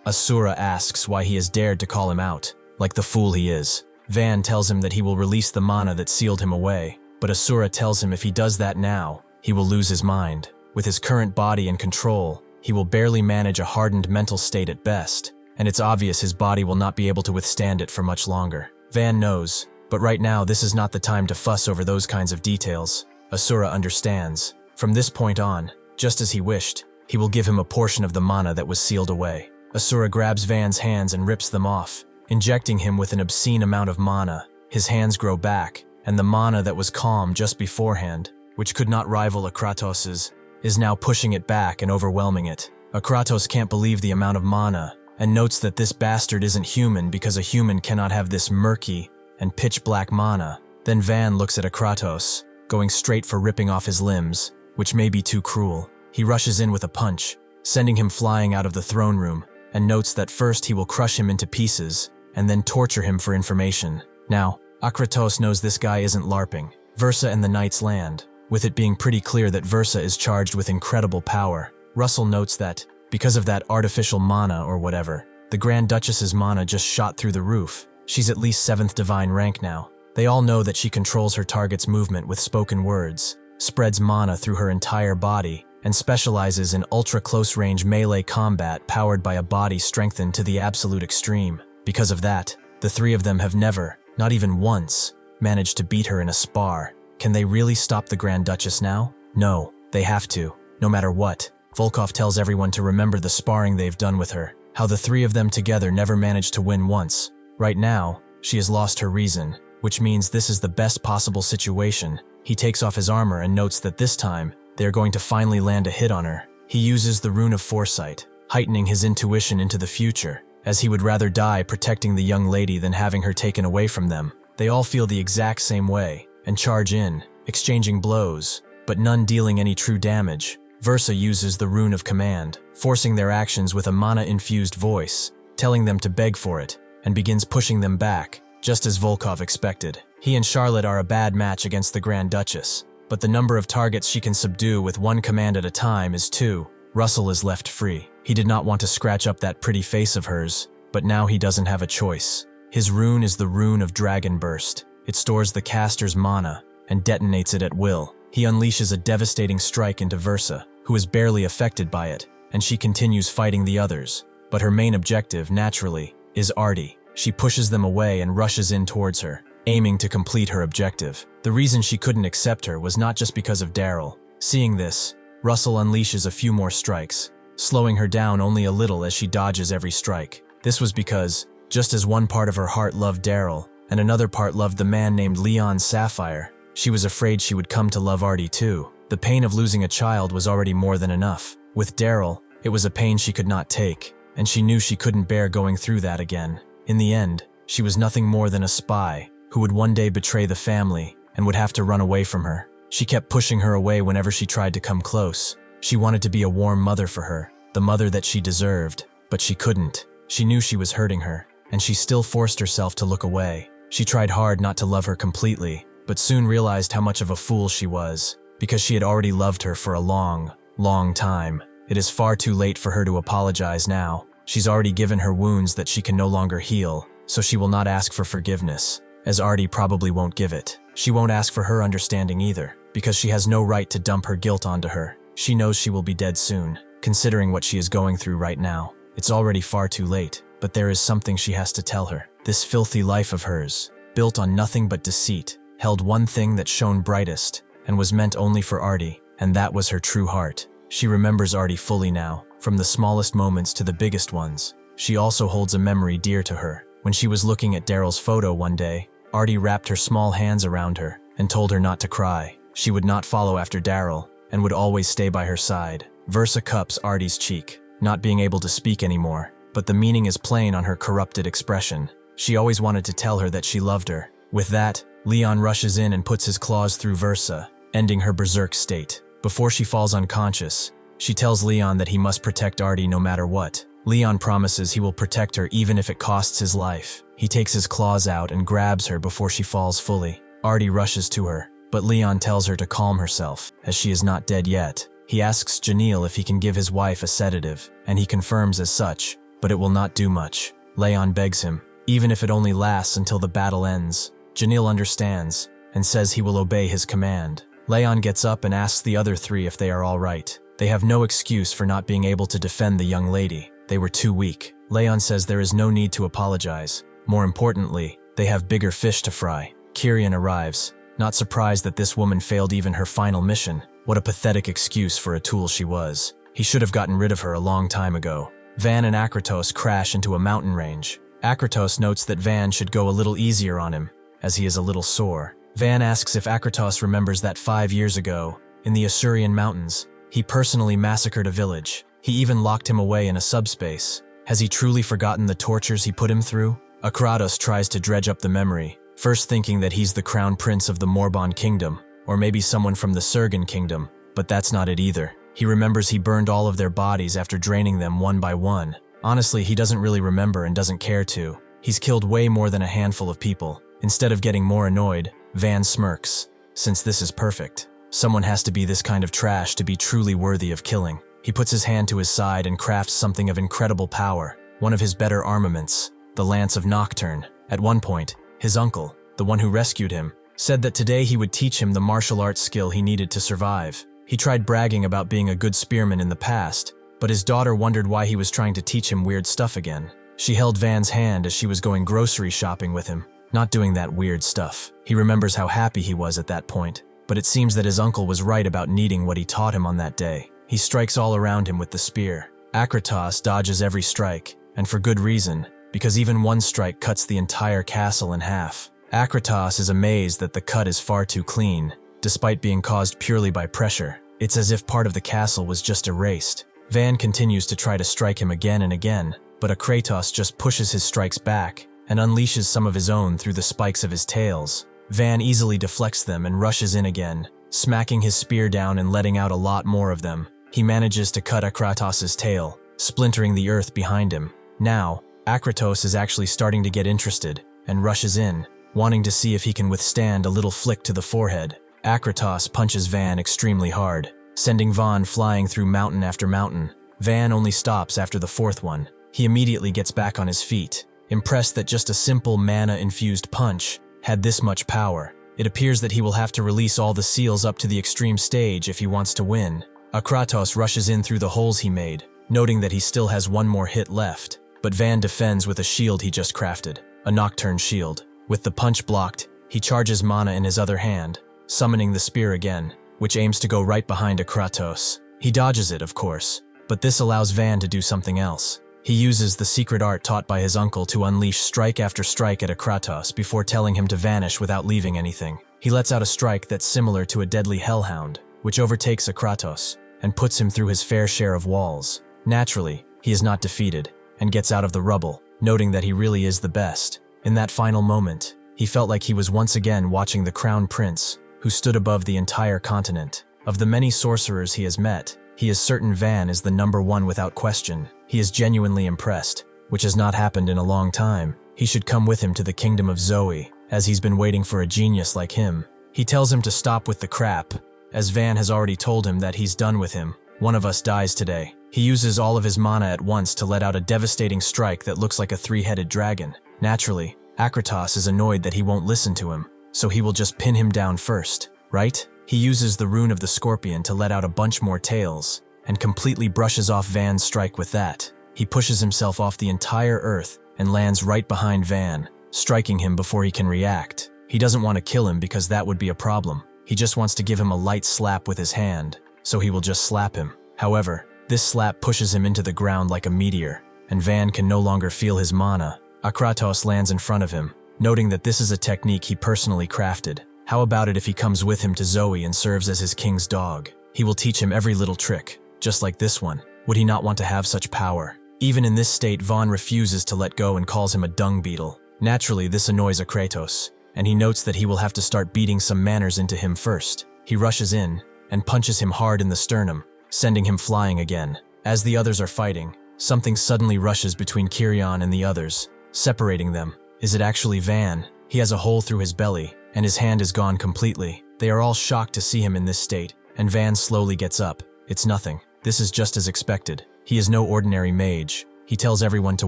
Asura asks why he has dared to call him out, like the fool he is. Van tells him that he will release the mana that sealed him away, but Asura tells him if he does that now, he will lose his mind. With his current body and control, he will barely manage a hardened mental state at best, and it's obvious his body will not be able to withstand it for much longer. Van knows, but right now this is not the time to fuss over those kinds of details. Asura understands. From this point on, just as he wished, he will give him a portion of the mana that was sealed away. Asura grabs Van's hands and rips them off, injecting him with an obscene amount of mana. His hands grow back, and the mana that was calm just beforehand, which could not rival Akratos's, is now pushing it back and overwhelming it. Akratos can't believe the amount of mana, and notes that this bastard isn't human because a human cannot have this murky and pitch-black mana. Then Van looks at Akratos, going straight for ripping off his limbs, which may be too cruel. He rushes in with a punch, sending him flying out of the throne room, and notes that first he will crush him into pieces, and then torture him for information. Now, Akratos knows this guy isn't LARPing. Versa and the knights land, with it being pretty clear that Versa is charged with incredible power. Russell notes that, because of that artificial mana or whatever, the Grand Duchess's mana just shot through the roof. She's at least 7th divine rank now. They all know that she controls her target's movement with spoken words, spreads mana through her entire body, and specializes in ultra-close-range melee combat powered by a body strengthened to the absolute extreme. Because of that, the three of them have never, not even once, managed to beat her in a spar. Can they really stop the Grand Duchess now? No, they have to, no matter what. Volkov tells everyone to remember the sparring they've done with her, how the three of them together never managed to win once. Right now, she has lost her reason, which means this is the best possible situation. He takes off his armor and notes that this time, they are going to finally land a hit on her. He uses the rune of foresight, heightening his intuition into the future, as he would rather die protecting the young lady than having her taken away from them. They all feel the exact same way, and charge in, exchanging blows, but none dealing any true damage. Versa uses the rune of command, forcing their actions with a mana-infused voice, telling them to beg for it, and begins pushing them back, just as Volkov expected. He and Charlotte are a bad match against the Grand Duchess, but the number of targets she can subdue with one command at a time is 2. Russell is left free. He did not want to scratch up that pretty face of hers, but now he doesn't have a choice. His rune is the rune of Dragon Burst. It stores the caster's mana and detonates it at will. He unleashes a devastating strike into Versa, who is barely affected by it, and she continues fighting the others. But her main objective, naturally, is Artie. She pushes them away and rushes in towards her, aiming to complete her objective. The reason she couldn't accept her was not just because of Daryl. Seeing this, Russell unleashes a few more strikes, slowing her down only a little as she dodges every strike. This was because, just as one part of her heart loved Daryl, and another part loved the man named Leon Sapphire, she was afraid she would come to love Artie too. The pain of losing a child was already more than enough. With Daryl, it was a pain she could not take, and she knew she couldn't bear going through that again. In the end, she was nothing more than a spy, who would one day betray the family, and would have to run away from her. She kept pushing her away whenever she tried to come close. She wanted to be a warm mother for her, the mother that she deserved, but she couldn't. She knew she was hurting her, and she still forced herself to look away. She tried hard not to love her completely, but soon realized how much of a fool she was, because she had already loved her for a long, long time. It is far too late for her to apologize now. She's already given her wounds that she can no longer heal, so she will not ask for forgiveness, as Artie probably won't give it. She won't ask for her understanding either, because she has no right to dump her guilt onto her. She knows she will be dead soon, considering what she is going through right now. It's already far too late, but there is something she has to tell her. This filthy life of hers, built on nothing but deceit, held one thing that shone brightest, and was meant only for Artie, and that was her true heart. She remembers Artie fully now, from the smallest moments to the biggest ones. She also holds a memory dear to her. When she was looking at Daryl's photo one day, Artie wrapped her small hands around her and told her not to cry. She would not follow after Daryl, and would always stay by her side. Versa cups Artie's cheek, not being able to speak anymore, but the meaning is plain on her corrupted expression. She always wanted to tell her that she loved her. With that, Leon rushes in and puts his claws through Versa, ending her berserk state. Before she falls unconscious, she tells Leon that he must protect Artie no matter what. Leon promises he will protect her even if it costs his life. He takes his claws out and grabs her before she falls fully. Artie rushes to her, but Leon tells her to calm herself, as she is not dead yet. He asks Janelle if he can give his wife a sedative, and he confirms as such, but it will not do much. Leon begs him, even if it only lasts until the battle ends. Janelle understands, and says he will obey his command. Leon gets up and asks the other three if they are all right. They have no excuse for not being able to defend the young lady. They were too weak. Leon says there is no need to apologize. More importantly, they have bigger fish to fry. Kyrian arrives, not surprised that this woman failed even her final mission. What a pathetic excuse for a tool she was. He should have gotten rid of her a long time ago. Van and Akratos crash into a mountain range. Akratos notes that Van should go a little easier on him, as he is a little sore. Van asks if Akratos remembers that 5 years ago, in the Asurian mountains, he personally massacred a village. He even locked him away in a subspace. Has he truly forgotten the tortures he put him through? Akratos tries to dredge up the memory, first thinking that he's the crown prince of the Morbon kingdom, or maybe someone from the Sergan kingdom, but that's not it either. He remembers he burned all of their bodies after draining them one by one. Honestly, he doesn't really remember and doesn't care to. He's killed way more than a handful of people. Instead of getting more annoyed, Van smirks, since this is perfect. Someone has to be this kind of trash to be truly worthy of killing. He puts his hand to his side and crafts something of incredible power, one of his better armaments, the Lance of Nocturne. At one point, his uncle, the one who rescued him, said that today he would teach him the martial arts skill he needed to survive. He tried bragging about being a good spearman in the past, but his daughter wondered why he was trying to teach him weird stuff again. She held Van's hand as she was going grocery shopping with him, not doing that weird stuff. He remembers how happy he was at that point, but it seems that his uncle was right about needing what he taught him on that day. He strikes all around him with the spear. Akratos dodges every strike, and for good reason, because even one strike cuts the entire castle in half. Akratos is amazed that the cut is far too clean, despite being caused purely by pressure. It's as if part of the castle was just erased. Van continues to try to strike him again and again, but Akratos just pushes his strikes back and unleashes some of his own through the spikes of his tails. Van easily deflects them and rushes in again, smacking his spear down and letting out a lot more of them. He manages to cut Akratos's tail, splintering the earth behind him. Now, Akratos is actually starting to get interested and rushes in, wanting to see if he can withstand a little flick to the forehead. Akratos punches Van extremely hard, sending Van flying through mountain after mountain. Van only stops after the fourth one. He immediately gets back on his feet, impressed that just a simple mana-infused punch had this much power. It appears that he will have to release all the seals up to the extreme stage if he wants to win. Akratos rushes in through the holes he made, noting that he still has one more hit left, but Van defends with a shield he just crafted, a Nocturne shield. With the punch blocked, he charges mana in his other hand, summoning the spear again, which aims to go right behind Akratos. He dodges it, of course, but this allows Van to do something else. He uses the secret art taught by his uncle to unleash strike after strike at Akratos before telling him to vanish without leaving anything. He lets out a strike that's similar to a deadly hellhound, which overtakes Akratos and puts him through his fair share of walls. Naturally, he is not defeated and gets out of the rubble, noting that he really is the best. In that final moment, he felt like he was once again watching the Crown Prince, who stood above the entire continent. Of the many sorcerers he has met, he is certain Van is the number one without question. He is genuinely impressed, which has not happened in a long time. He should come with him to the kingdom of Zoe, as he's been waiting for a genius like him. He tells him to stop with the crap, as Van has already told him that he's done with him. One of us dies today. He uses all of his mana at once to let out a devastating strike that looks like a three-headed dragon. Naturally, Akratos is annoyed that he won't listen to him, so he will just pin him down first, right? He uses the rune of the scorpion to let out a bunch more tails, and completely brushes off Van's strike with that. He pushes himself off the entire earth and lands right behind Van, striking him before he can react. He doesn't want to kill him because that would be a problem. He just wants to give him a light slap with his hand, so he will just slap him. However, this slap pushes him into the ground like a meteor, and Van can no longer feel his mana. Akratos lands in front of him, noting that this is a technique he personally crafted. How about it if he comes with him to Zoe and serves as his king's dog? He will teach him every little trick, just like this one. Would he not want to have such power? Even in this state, Van refuses to let go and calls him a dung beetle. Naturally, this annoys Akratos, and he notes that he will have to start beating some manners into him first. He rushes in and punches him hard in the sternum, sending him flying again. As the others are fighting, something suddenly rushes between Kirion and the others, separating them. Is it actually Van? He has a hole through his belly, and his hand is gone completely. They are all shocked to see him in this state, and Van slowly gets up. It's nothing. This is just as expected. He is no ordinary mage. He tells everyone to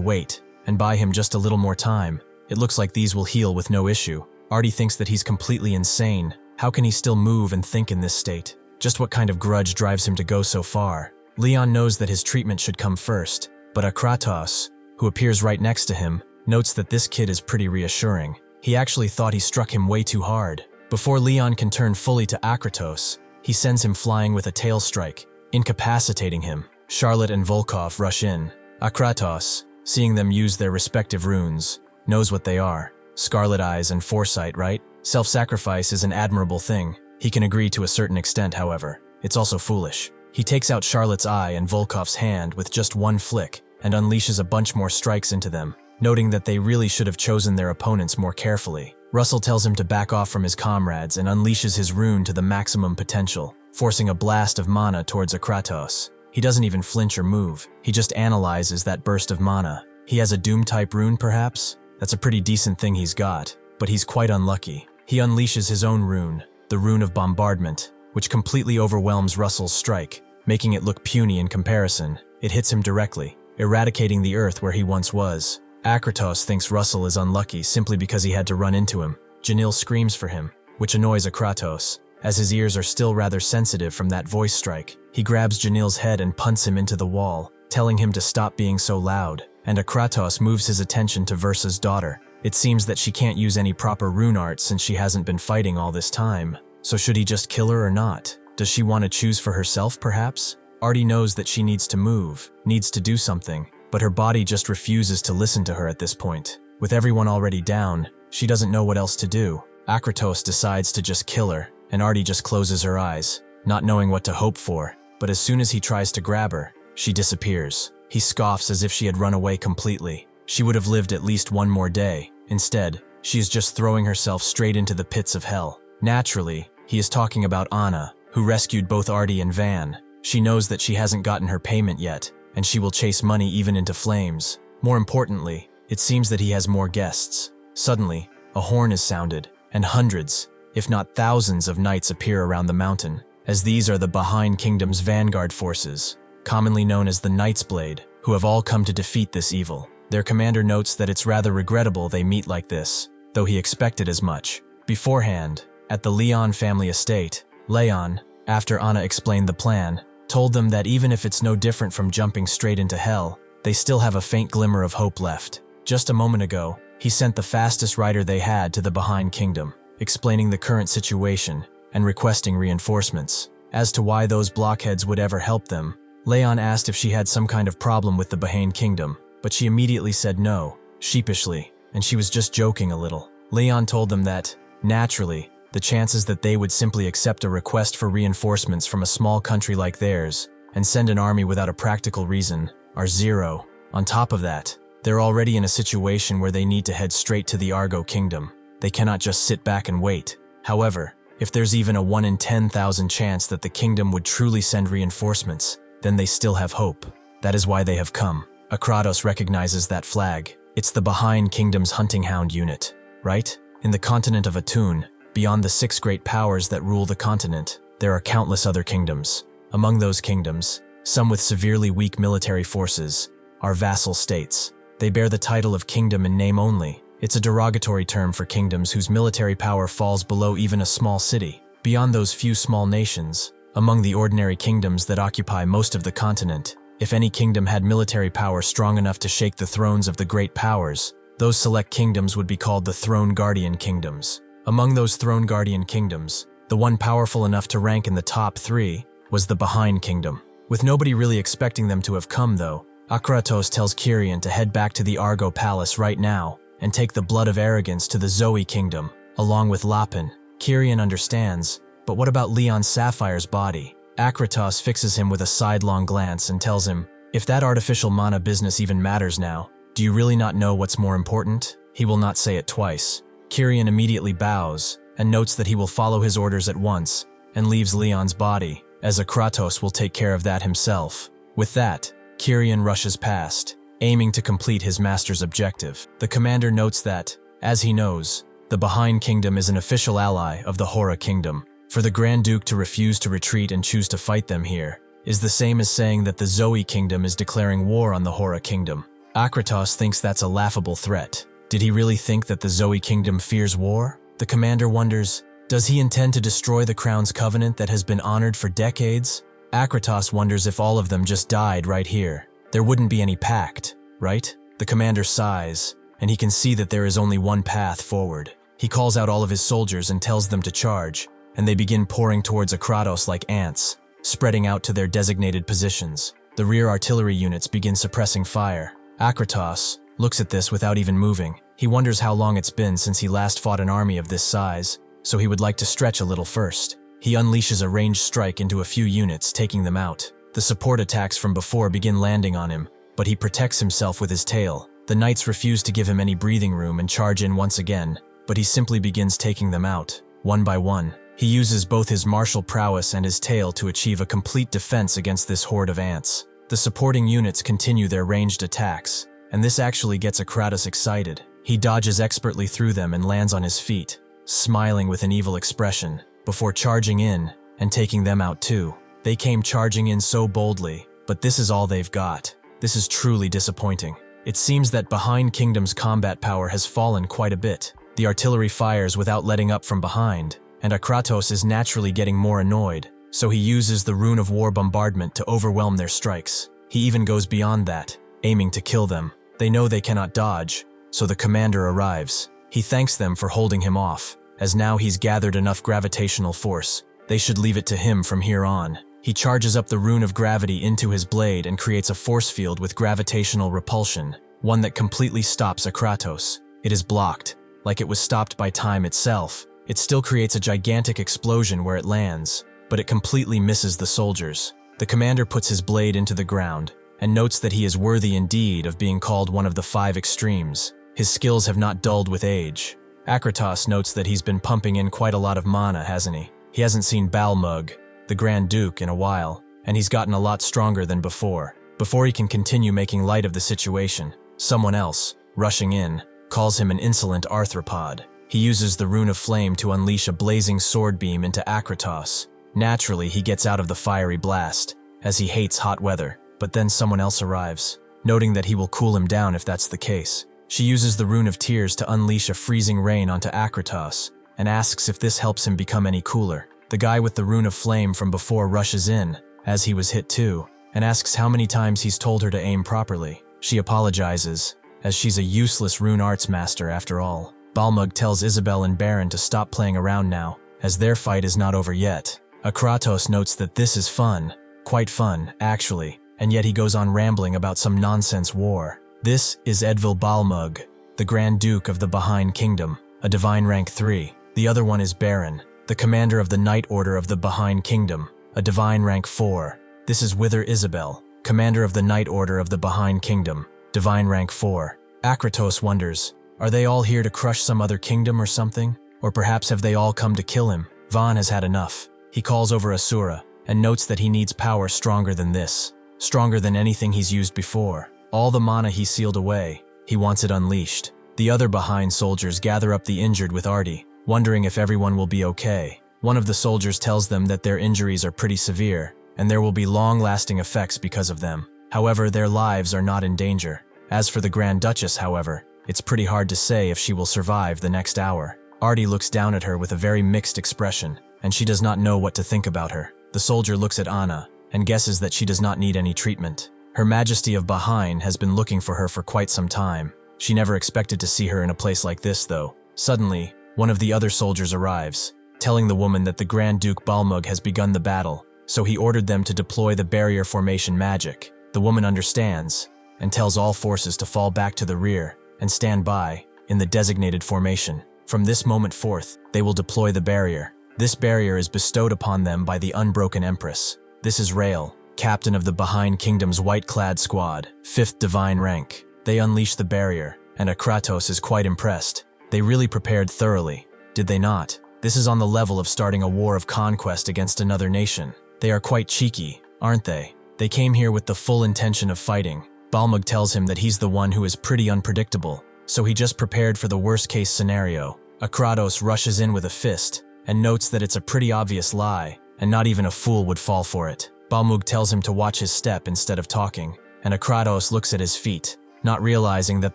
wait, and buy him just a little more time. It looks like these will heal with no issue. Artie thinks that he's completely insane. How can he still move and think in this state? Just what kind of grudge drives him to go so far? Leon knows that his treatment should come first, but Akratos, who appears right next to him, notes that this kid is pretty reassuring. He actually thought he struck him way too hard. Before Leon can turn fully to Akratos, he sends him flying with a tail strike, incapacitating him. Charlotte and Volkov rush in. Akratos, seeing them use their respective runes, knows what they are. Scarlet Eyes and Foresight, right? Self-sacrifice is an admirable thing. He can agree to a certain extent, however. It's also foolish. He takes out Charlotte's eye and Volkov's hand with just one flick and unleashes a bunch more strikes into them, noting that they really should have chosen their opponents more carefully. Russell tells him to back off from his comrades and unleashes his rune to the maximum potential, forcing a blast of mana towards Akratos. He doesn't even flinch or move. He just analyzes that burst of mana. He has a Doom-type rune, perhaps? That's a pretty decent thing he's got, but he's quite unlucky. He unleashes his own rune, the Rune of Bombardment, which completely overwhelms Russell's strike, making it look puny in comparison. It hits him directly, eradicating the earth where he once was. Akratos thinks Russell is unlucky simply because he had to run into him. Janil screams for him, which annoys Akratos, as his ears are still rather sensitive from that voice strike. He grabs Janil's head and punts him into the wall, telling him to stop being so loud, and Akratos moves his attention to Versa's daughter. It seems that she can't use any proper rune art since she hasn't been fighting all this time. So should he just kill her or not? Does she want to choose for herself, perhaps? Artie knows that she needs to move, needs to do something, but her body just refuses to listen to her at this point. With everyone already down, she doesn't know what else to do. Akratos decides to just kill her, and Artie just closes her eyes, not knowing what to hope for. But as soon as he tries to grab her, she disappears. He scoffs as if she had run away completely. She would have lived at least one more day. Instead, she is just throwing herself straight into the pits of hell. Naturally, he is talking about Anna, who rescued both Artie and Van. She knows that she hasn't gotten her payment yet, and she will chase money even into flames. More importantly, it seems that he has more guests. Suddenly, a horn is sounded, and hundreds, if not thousands of knights appear around the mountain, as these are the Behind Kingdom's vanguard forces, commonly known as the Knight's Blade, who have all come to defeat this evil. Their commander notes that it's rather regrettable they meet like this, though he expected as much. Beforehand, at the Leon family estate, Leon, after Anna explained the plan, told them that even if it's no different from jumping straight into hell, they still have a faint glimmer of hope left. Just a moment ago, he sent the fastest rider they had to the Behind Kingdom, explaining the current situation and requesting reinforcements. As to why those blockheads would ever help them, Leon asked if she had some kind of problem with the Behind Kingdom, but she immediately said no, sheepishly, and she was just joking a little. Leon told them that, naturally, the chances that they would simply accept a request for reinforcements from a small country like theirs and send an army without a practical reason are zero. On top of that, they're already in a situation where they need to head straight to the Argo Kingdom. They cannot just sit back and wait. However, if there's even a 1 in 10,000 chance that the kingdom would truly send reinforcements, then they still have hope. That is why they have come. Akratos recognizes that flag. It's the Behind Kingdom's hunting hound unit, right? In the continent of Atun, beyond the 6 great powers that rule the continent, there are countless other kingdoms. Among those kingdoms, some with severely weak military forces, are vassal states. They bear the title of kingdom in name only. It's a derogatory term for kingdoms whose military power falls below even a small city. Beyond those few small nations, among the ordinary kingdoms that occupy most of the continent, if any kingdom had military power strong enough to shake the thrones of the great powers, those select kingdoms would be called the Throne Guardian Kingdoms. Among those Throne Guardian Kingdoms, the one powerful enough to rank in the top 3 was the Behind Kingdom. With nobody really expecting them to have come though, Akratos tells Kyrian to head back to the Argo Palace right now and take the Blood of Arrogance to the Zoe Kingdom, along with Lapin. Kyrian understands, but what about Leon Sapphire's body? Akratos fixes him with a sidelong glance and tells him, if that artificial mana business even matters now, do you really not know what's more important? He will not say it twice. Kyrian immediately bows and notes that he will follow his orders at once and leaves Leon's body, as Akratos will take care of that himself. With that, Kyrian rushes past, aiming to complete his master's objective. The commander notes that, as he knows, the Behind Kingdom is an official ally of the Hora Kingdom. For the Grand Duke to refuse to retreat and choose to fight them here is the same as saying that the Zoe Kingdom is declaring war on the Hora Kingdom. Akratos thinks that's a laughable threat. Did he really think that the Zoe Kingdom fears war? The commander wonders, does he intend to destroy the Crown's covenant that has been honored for decades? Akratos wonders if all of them just died right here. There wouldn't be any pact, right? The commander sighs, and he can see that there is only one path forward. He calls out all of his soldiers and tells them to charge, and they begin pouring towards Akratos like ants, spreading out to their designated positions. The rear artillery units begin suppressing fire. Akratos looks at this without even moving. He wonders how long it's been since he last fought an army of this size, so he would like to stretch a little first. He unleashes a ranged strike into a few units, taking them out. The support attacks from before begin landing on him, but he protects himself with his tail. The knights refuse to give him any breathing room and charge in once again, but he simply begins taking them out, one by one. He uses both his martial prowess and his tail to achieve a complete defense against this horde of ants. The supporting units continue their ranged attacks, and this actually gets Akratos excited. He dodges expertly through them and lands on his feet, smiling with an evil expression, before charging in and taking them out too. They came charging in so boldly, but this is all they've got. This is truly disappointing. It seems that Behind Kingdom's combat power has fallen quite a bit. The artillery fires without letting up from behind, and Akratos is naturally getting more annoyed, so he uses the Rune of War bombardment to overwhelm their strikes. He even goes beyond that, aiming to kill them. They know they cannot dodge, so the commander arrives. He thanks them for holding him off, as now he's gathered enough gravitational force. They should leave it to him from here on. He charges up the Rune of Gravity into his blade and creates a force field with gravitational repulsion, one that completely stops Akratos. It is blocked, like it was stopped by time itself. It still creates a gigantic explosion where it lands, but it completely misses the soldiers. The commander puts his blade into the ground and notes that he is worthy indeed of being called one of the 5 extremes. His skills have not dulled with age. Akratos notes that he's been pumping in quite a lot of mana, hasn't he? He hasn't seen Balmug, the Grand Duke, in a while, and he's gotten a lot stronger than before. Before he can continue making light of the situation, someone else, rushing in, calls him an insolent arthropod. He uses the Rune of Flame to unleash a blazing sword beam into Akratos. Naturally, he gets out of the fiery blast, as he hates hot weather, but then someone else arrives, noting that he will cool him down if that's the case. She uses the Rune of Tears to unleash a freezing rain onto Akratos, and asks if this helps him become any cooler. The guy with the Rune of Flame from before rushes in, as he was hit too, and asks how many times he's told her to aim properly. She apologizes, as she's a useless rune arts master after all. Balmug tells Isabel and Baron to stop playing around now, as their fight is not over yet. Akratos notes that this is fun, quite fun, actually, and yet he goes on rambling about some nonsense war. This is Edvil Balmug, the Grand Duke of the Behind Kingdom, a divine rank 3. The other one is Baron, the commander of the Knight Order of the Behind Kingdom, a divine rank 4. This is Wither Isabel, commander of the Knight Order of the Behind Kingdom, divine rank 4. Akratos wonders, are they all here to crush some other kingdom or something? Or perhaps have they all come to kill him? Vaughn has had enough. He calls over Asura, and notes that he needs power stronger than this, stronger than anything he's used before. All the mana he sealed away, he wants it unleashed. The other Behind soldiers gather up the injured with Artie, wondering if everyone will be okay. One of the soldiers tells them that their injuries are pretty severe, and there will be long-lasting effects because of them. However, their lives are not in danger. As for the Grand Duchess, however, it's pretty hard to say if she will survive the next hour. Artie looks down at her with a very mixed expression, and she does not know what to think about her. The soldier looks at Anna, and guesses that she does not need any treatment. Her Majesty of Behind has been looking for her for quite some time. She never expected to see her in a place like this, though. Suddenly, one of the other soldiers arrives, telling the woman that the Grand Duke Balmug has begun the battle, so he ordered them to deploy the barrier formation magic. The woman understands, and tells all forces to fall back to the rear and stand by, in the designated formation. From this moment forth, they will deploy the barrier. This barrier is bestowed upon them by the Unbroken Empress. This is Rael, captain of the Behind Kingdom's white-clad squad, 5th divine rank. They unleash the barrier, and Akratos is quite impressed. They really prepared thoroughly, did they not? This is on the level of starting a war of conquest against another nation. They are quite cheeky, aren't they? They came here with the full intention of fighting. Balmug tells him that he's the one who is pretty unpredictable, so he just prepared for the worst-case scenario. Akratos rushes in with a fist, and notes that it's a pretty obvious lie, and not even a fool would fall for it. Balmug tells him to watch his step instead of talking, and Akratos looks at his feet, not realizing that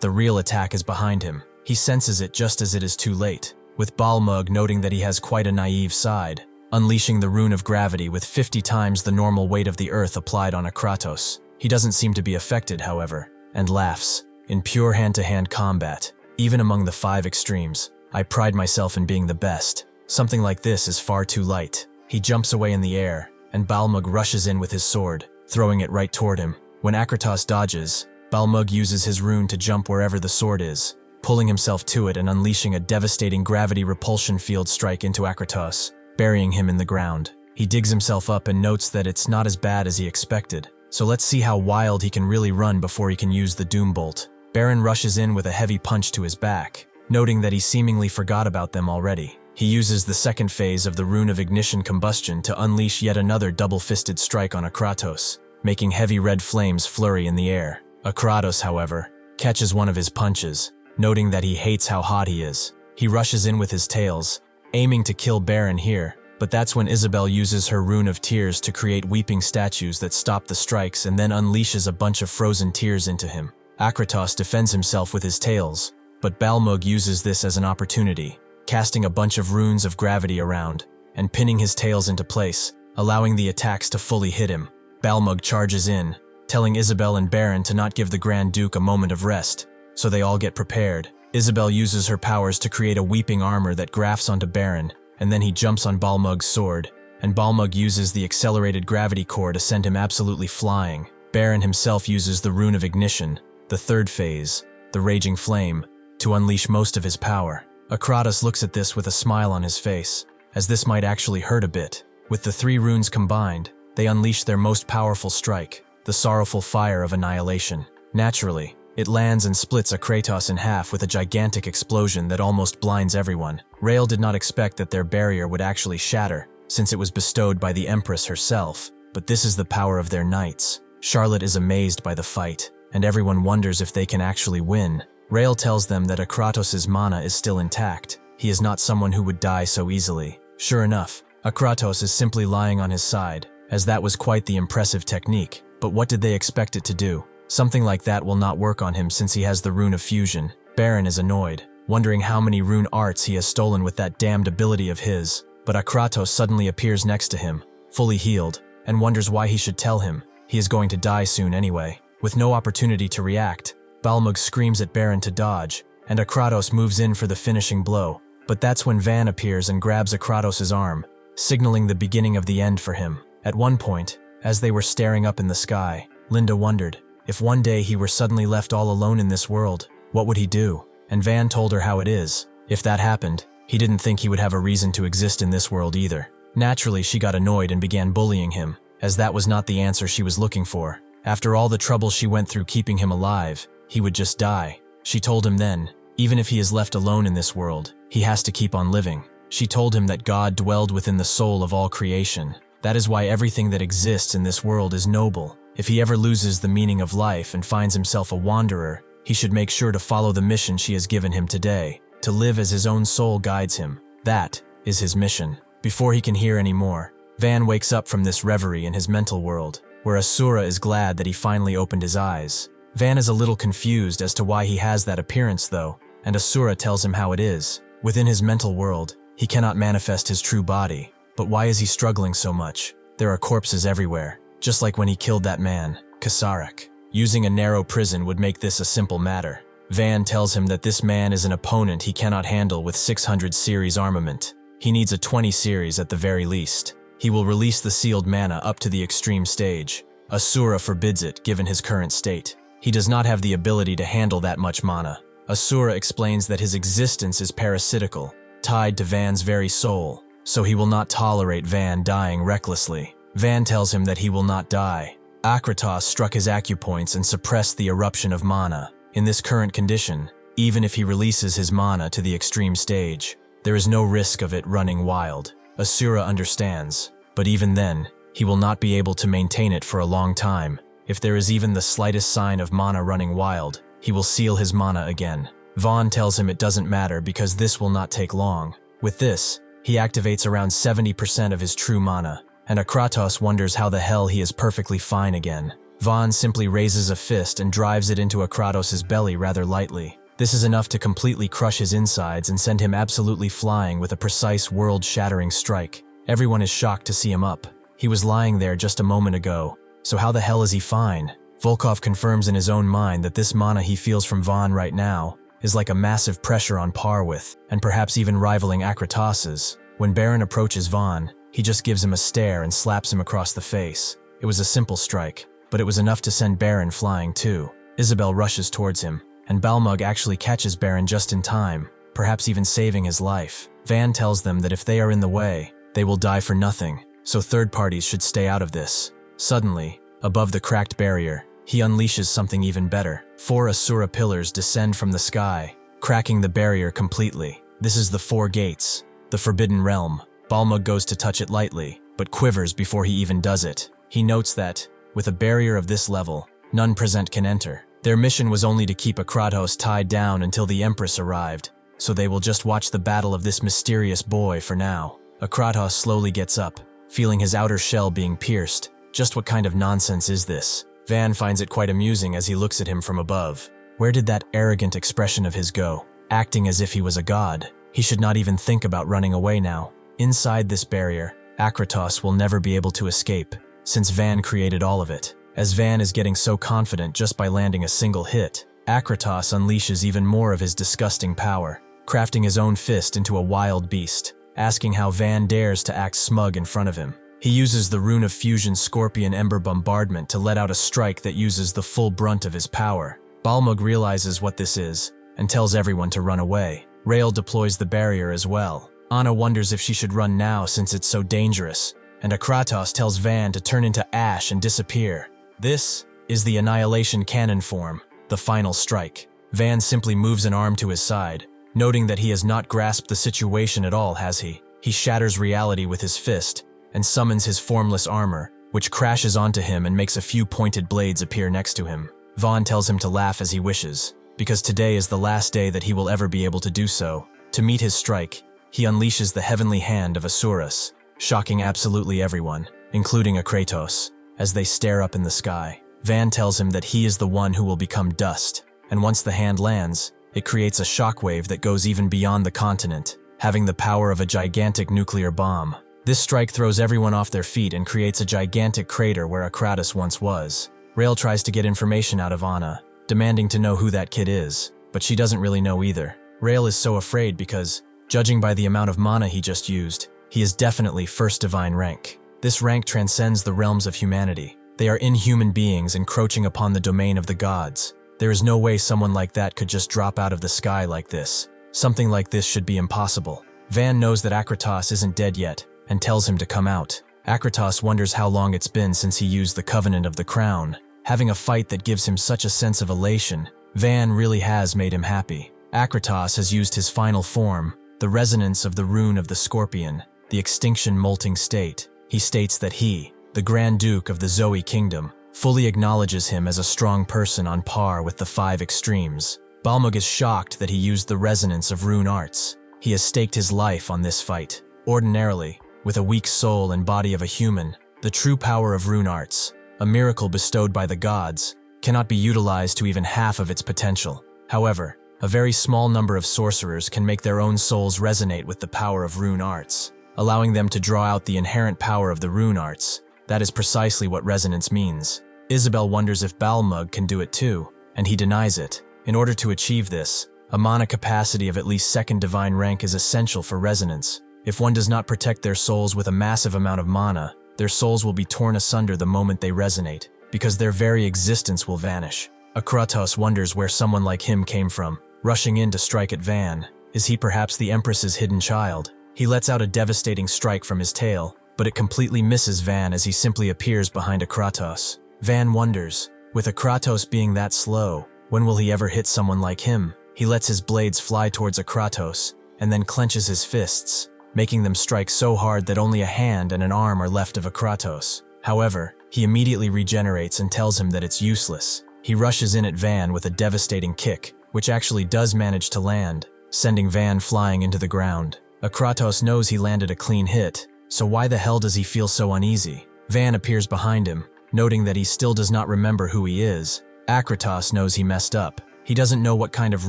the real attack is behind him. He senses it just as it is too late, with Balmug noting that he has quite a naive side, unleashing the Rune of Gravity with 50 times the normal weight of the earth applied on Akratos. He doesn't seem to be affected, however, and laughs. In pure hand-to-hand combat, even among the 5 extremes, I pride myself in being the best. Something like this is far too light. He jumps away in the air, and Balmug rushes in with his sword, throwing it right toward him. When Akratos dodges, Balmug uses his rune to jump wherever the sword is, pulling himself to it and unleashing a devastating gravity repulsion field strike into Akratos, burying him in the ground. He digs himself up and notes that it's not as bad as he expected, so let's see how wild he can really run before he can use the Doom Bolt. Baron rushes in with a heavy punch to his back, noting that he seemingly forgot about them already. He uses the second phase of the Rune of Ignition Combustion to unleash yet another double-fisted strike on Akratos, making heavy red flames flurry in the air. Akratos, however, catches one of his punches, noting that he hates how hot he is. He rushes in with his tails, aiming to kill Baron here, But that's when Isabel uses her rune of tears to create weeping statues that stop the strikes and then unleashes a bunch of frozen tears into him. Akratos defends himself with his tails, but Balmung uses this as an opportunity, casting a bunch of runes of gravity around and pinning his tails into place, allowing the attacks to fully hit him. Balmung charges in, telling Isabel and Baron to not give the Grand Duke a moment of rest, so they all get prepared. Isabel uses her powers to create a weeping armor that grafts onto Baron, and then he jumps on Balmung's sword, and Balmung uses the accelerated gravity core to send him absolutely flying. Baron himself uses the rune of ignition, the third phase, the raging flame, to unleash most of his power. Akratos looks at this with a smile on his face, as this might actually hurt a bit. With the 3 runes combined, they unleash their most powerful strike, the sorrowful fire of annihilation. Naturally, it lands and splits Akratos in half with a gigantic explosion that almost blinds everyone. Rael did not expect that their barrier would actually shatter, since it was bestowed by the Empress herself, but this is the power of their knights. Charlotte is amazed by the fight, and everyone wonders if they can actually win. Rael tells them that Akratos' mana is still intact. He is not someone who would die so easily. Sure enough, Akratos is simply lying on his side, as that was quite the impressive technique. But what did they expect it to do? Something like that will not work on him since he has the rune of fusion. Baron is annoyed, wondering how many rune arts he has stolen with that damned ability of his. But Akratos suddenly appears next to him, fully healed, and wonders why he should tell him. He is going to die soon anyway. With no opportunity to react, Balmung screams at Baron to dodge, and Akratos moves in for the finishing blow. But that's when Van appears and grabs Akratos' arm, signaling the beginning of the end for him. At one point, as they were staring up in the sky, Linda wondered, if one day he were suddenly left all alone in this world, what would he do? And Van told her how it is. If that happened, he didn't think he would have a reason to exist in this world either. Naturally, she got annoyed and began bullying him, as that was not the answer she was looking for. After all the trouble she went through keeping him alive, he would just die. She told him then, even if he is left alone in this world, he has to keep on living. She told him that God dwelled within the soul of all creation. That is why everything that exists in this world is noble. If he ever loses the meaning of life and finds himself a wanderer, he should make sure to follow the mission she has given him today, to live as his own soul guides him. That is his mission. Before he can hear any more, Van wakes up from this reverie in his mental world, where Asura is glad that he finally opened his eyes. Van is a little confused as to why he has that appearance though, and Asura tells him how it is. Within his mental world, he cannot manifest his true body. But why is he struggling so much? There are corpses everywhere, just like when he killed that man, Kasarak. Using a narrow prison would make this a simple matter. Van tells him that this man is an opponent he cannot handle with 600 series armament. He needs a 20 series at the very least. He will release the sealed mana up to the extreme stage. Asura forbids it given his current state. He does not have the ability to handle that much mana. Asura explains that his existence is parasitical, tied to Van's very soul, so he will not tolerate Van dying recklessly. Van tells him that he will not die. Akratos struck his acupoints and suppressed the eruption of mana. In this current condition, even if he releases his mana to the extreme stage, there is no risk of it running wild. Asura understands, but even then, he will not be able to maintain it for a long time. If there is even the slightest sign of mana running wild, he will seal his mana again. Vaughn tells him it doesn't matter because this will not take long. With this, he activates around 70% of his true mana, and Akratos wonders how the hell he is perfectly fine again. Vaughn simply raises a fist and drives it into Akratos' belly rather lightly. This is enough to completely crush his insides and send him absolutely flying with a precise world-shattering strike. Everyone is shocked to see him up. He was lying there just a moment ago, so how the hell is he fine? Volkov confirms in his own mind that this mana he feels from Vaughn right now is like a massive pressure on par with, and perhaps even rivaling Akratos's. When Baron approaches Vaughn, he just gives him a stare and slaps him across the face. It was a simple strike, but it was enough to send Baron flying too. Isabel rushes towards him, and Balmung actually catches Baron just in time, perhaps even saving his life. Van tells them that if they are in the way, they will die for nothing, so third parties should stay out of this. Suddenly, above the cracked barrier, he unleashes something even better. 4 Asura pillars descend from the sky, cracking the barrier completely. This is the 4 gates, the Forbidden Realm. Balmung goes to touch it lightly, but quivers before he even does it. He notes that, with a barrier of this level, none present can enter. Their mission was only to keep Akratos tied down until the Empress arrived, so they will just watch the battle of this mysterious boy for now. Akratos slowly gets up, feeling his outer shell being pierced. Just what kind of nonsense is this? Van finds it quite amusing as he looks at him from above. Where did that arrogant expression of his go? Acting as if he was a god. He should not even think about running away now. Inside this barrier, Akratos will never be able to escape, since Van created all of it. As Van is getting so confident just by landing a single hit, Akratos unleashes even more of his disgusting power, crafting his own fist into a wild beast, asking how Van dares to act smug in front of him. He uses the Rune of Fusion Scorpion Ember Bombardment to let out a strike that uses the full brunt of his power. Balmung realizes what this is, and tells everyone to run away. Rael deploys the barrier as well. Anna wonders if she should run now since it's so dangerous, and Akratos tells Van to turn into ash and disappear. This is the Annihilation Cannon form, the final strike. Van simply moves an arm to his side, noting that he has not grasped the situation at all, has he? He shatters reality with his fist, and summons his formless armor, which crashes onto him and makes a few pointed blades appear next to him. Vaughn tells him to laugh as he wishes, because today is the last day that he will ever be able to do so. To meet his strike, he unleashes the heavenly hand of Asurus, shocking absolutely everyone, including Akratos, as they stare up in the sky. Van tells him that he is the one who will become dust, and once the hand lands, it creates a shockwave that goes even beyond the continent, having the power of a gigantic nuclear bomb. This strike throws everyone off their feet and creates a gigantic crater where Akratos once was. Rael tries to get information out of Anna, demanding to know who that kid is, but she doesn't really know either. Rael is so afraid because, judging by the amount of mana he just used, he is definitely first divine rank. This rank transcends the realms of humanity. They are inhuman beings encroaching upon the domain of the gods. There is no way someone like that could just drop out of the sky like this. Something like this should be impossible. Van knows that Akratos isn't dead yet, and tells him to come out. Akratos wonders how long it's been since he used the Covenant of the Crown. Having a fight that gives him such a sense of elation, Van really has made him happy. Akratos has used his final form, the resonance of the Rune of the Scorpion, the extinction molting state. He states that he, the Grand Duke of the Zoe Kingdom, fully acknowledges him as a strong person on par with the 5 extremes. Balmung is shocked that he used the resonance of rune arts. He has staked his life on this fight. Ordinarily, with a weak soul and body of a human, the true power of rune arts, a miracle bestowed by the gods, cannot be utilized to even half of its potential. However, a very small number of sorcerers can make their own souls resonate with the power of rune arts, allowing them to draw out the inherent power of the rune arts. That is precisely what resonance means. Isabel wonders if Balmung can do it too, and he denies it. In order to achieve this, a mana capacity of at least 2nd divine rank is essential for resonance. If one does not protect their souls with a massive amount of mana, their souls will be torn asunder the moment they resonate, because their very existence will vanish. Akratos wonders where someone like him came from, rushing in to strike at Van. Is he perhaps the Empress's hidden child? He lets out a devastating strike from his tail, but it completely misses Van as he simply appears behind Akratos. Van wonders, with Akratos being that slow, when will he ever hit someone like him? He lets his blades fly towards Akratos, and then clenches his fists, making them strike so hard that only a hand and an arm are left of Akratos. However, he immediately regenerates and tells him that it's useless. He rushes in at Van with a devastating kick, which actually does manage to land, sending Van flying into the ground. Akratos knows he landed a clean hit, so why the hell does he feel so uneasy? Van appears behind him, noting that he still does not remember who he is. Akratos knows he messed up. He doesn't know what kind of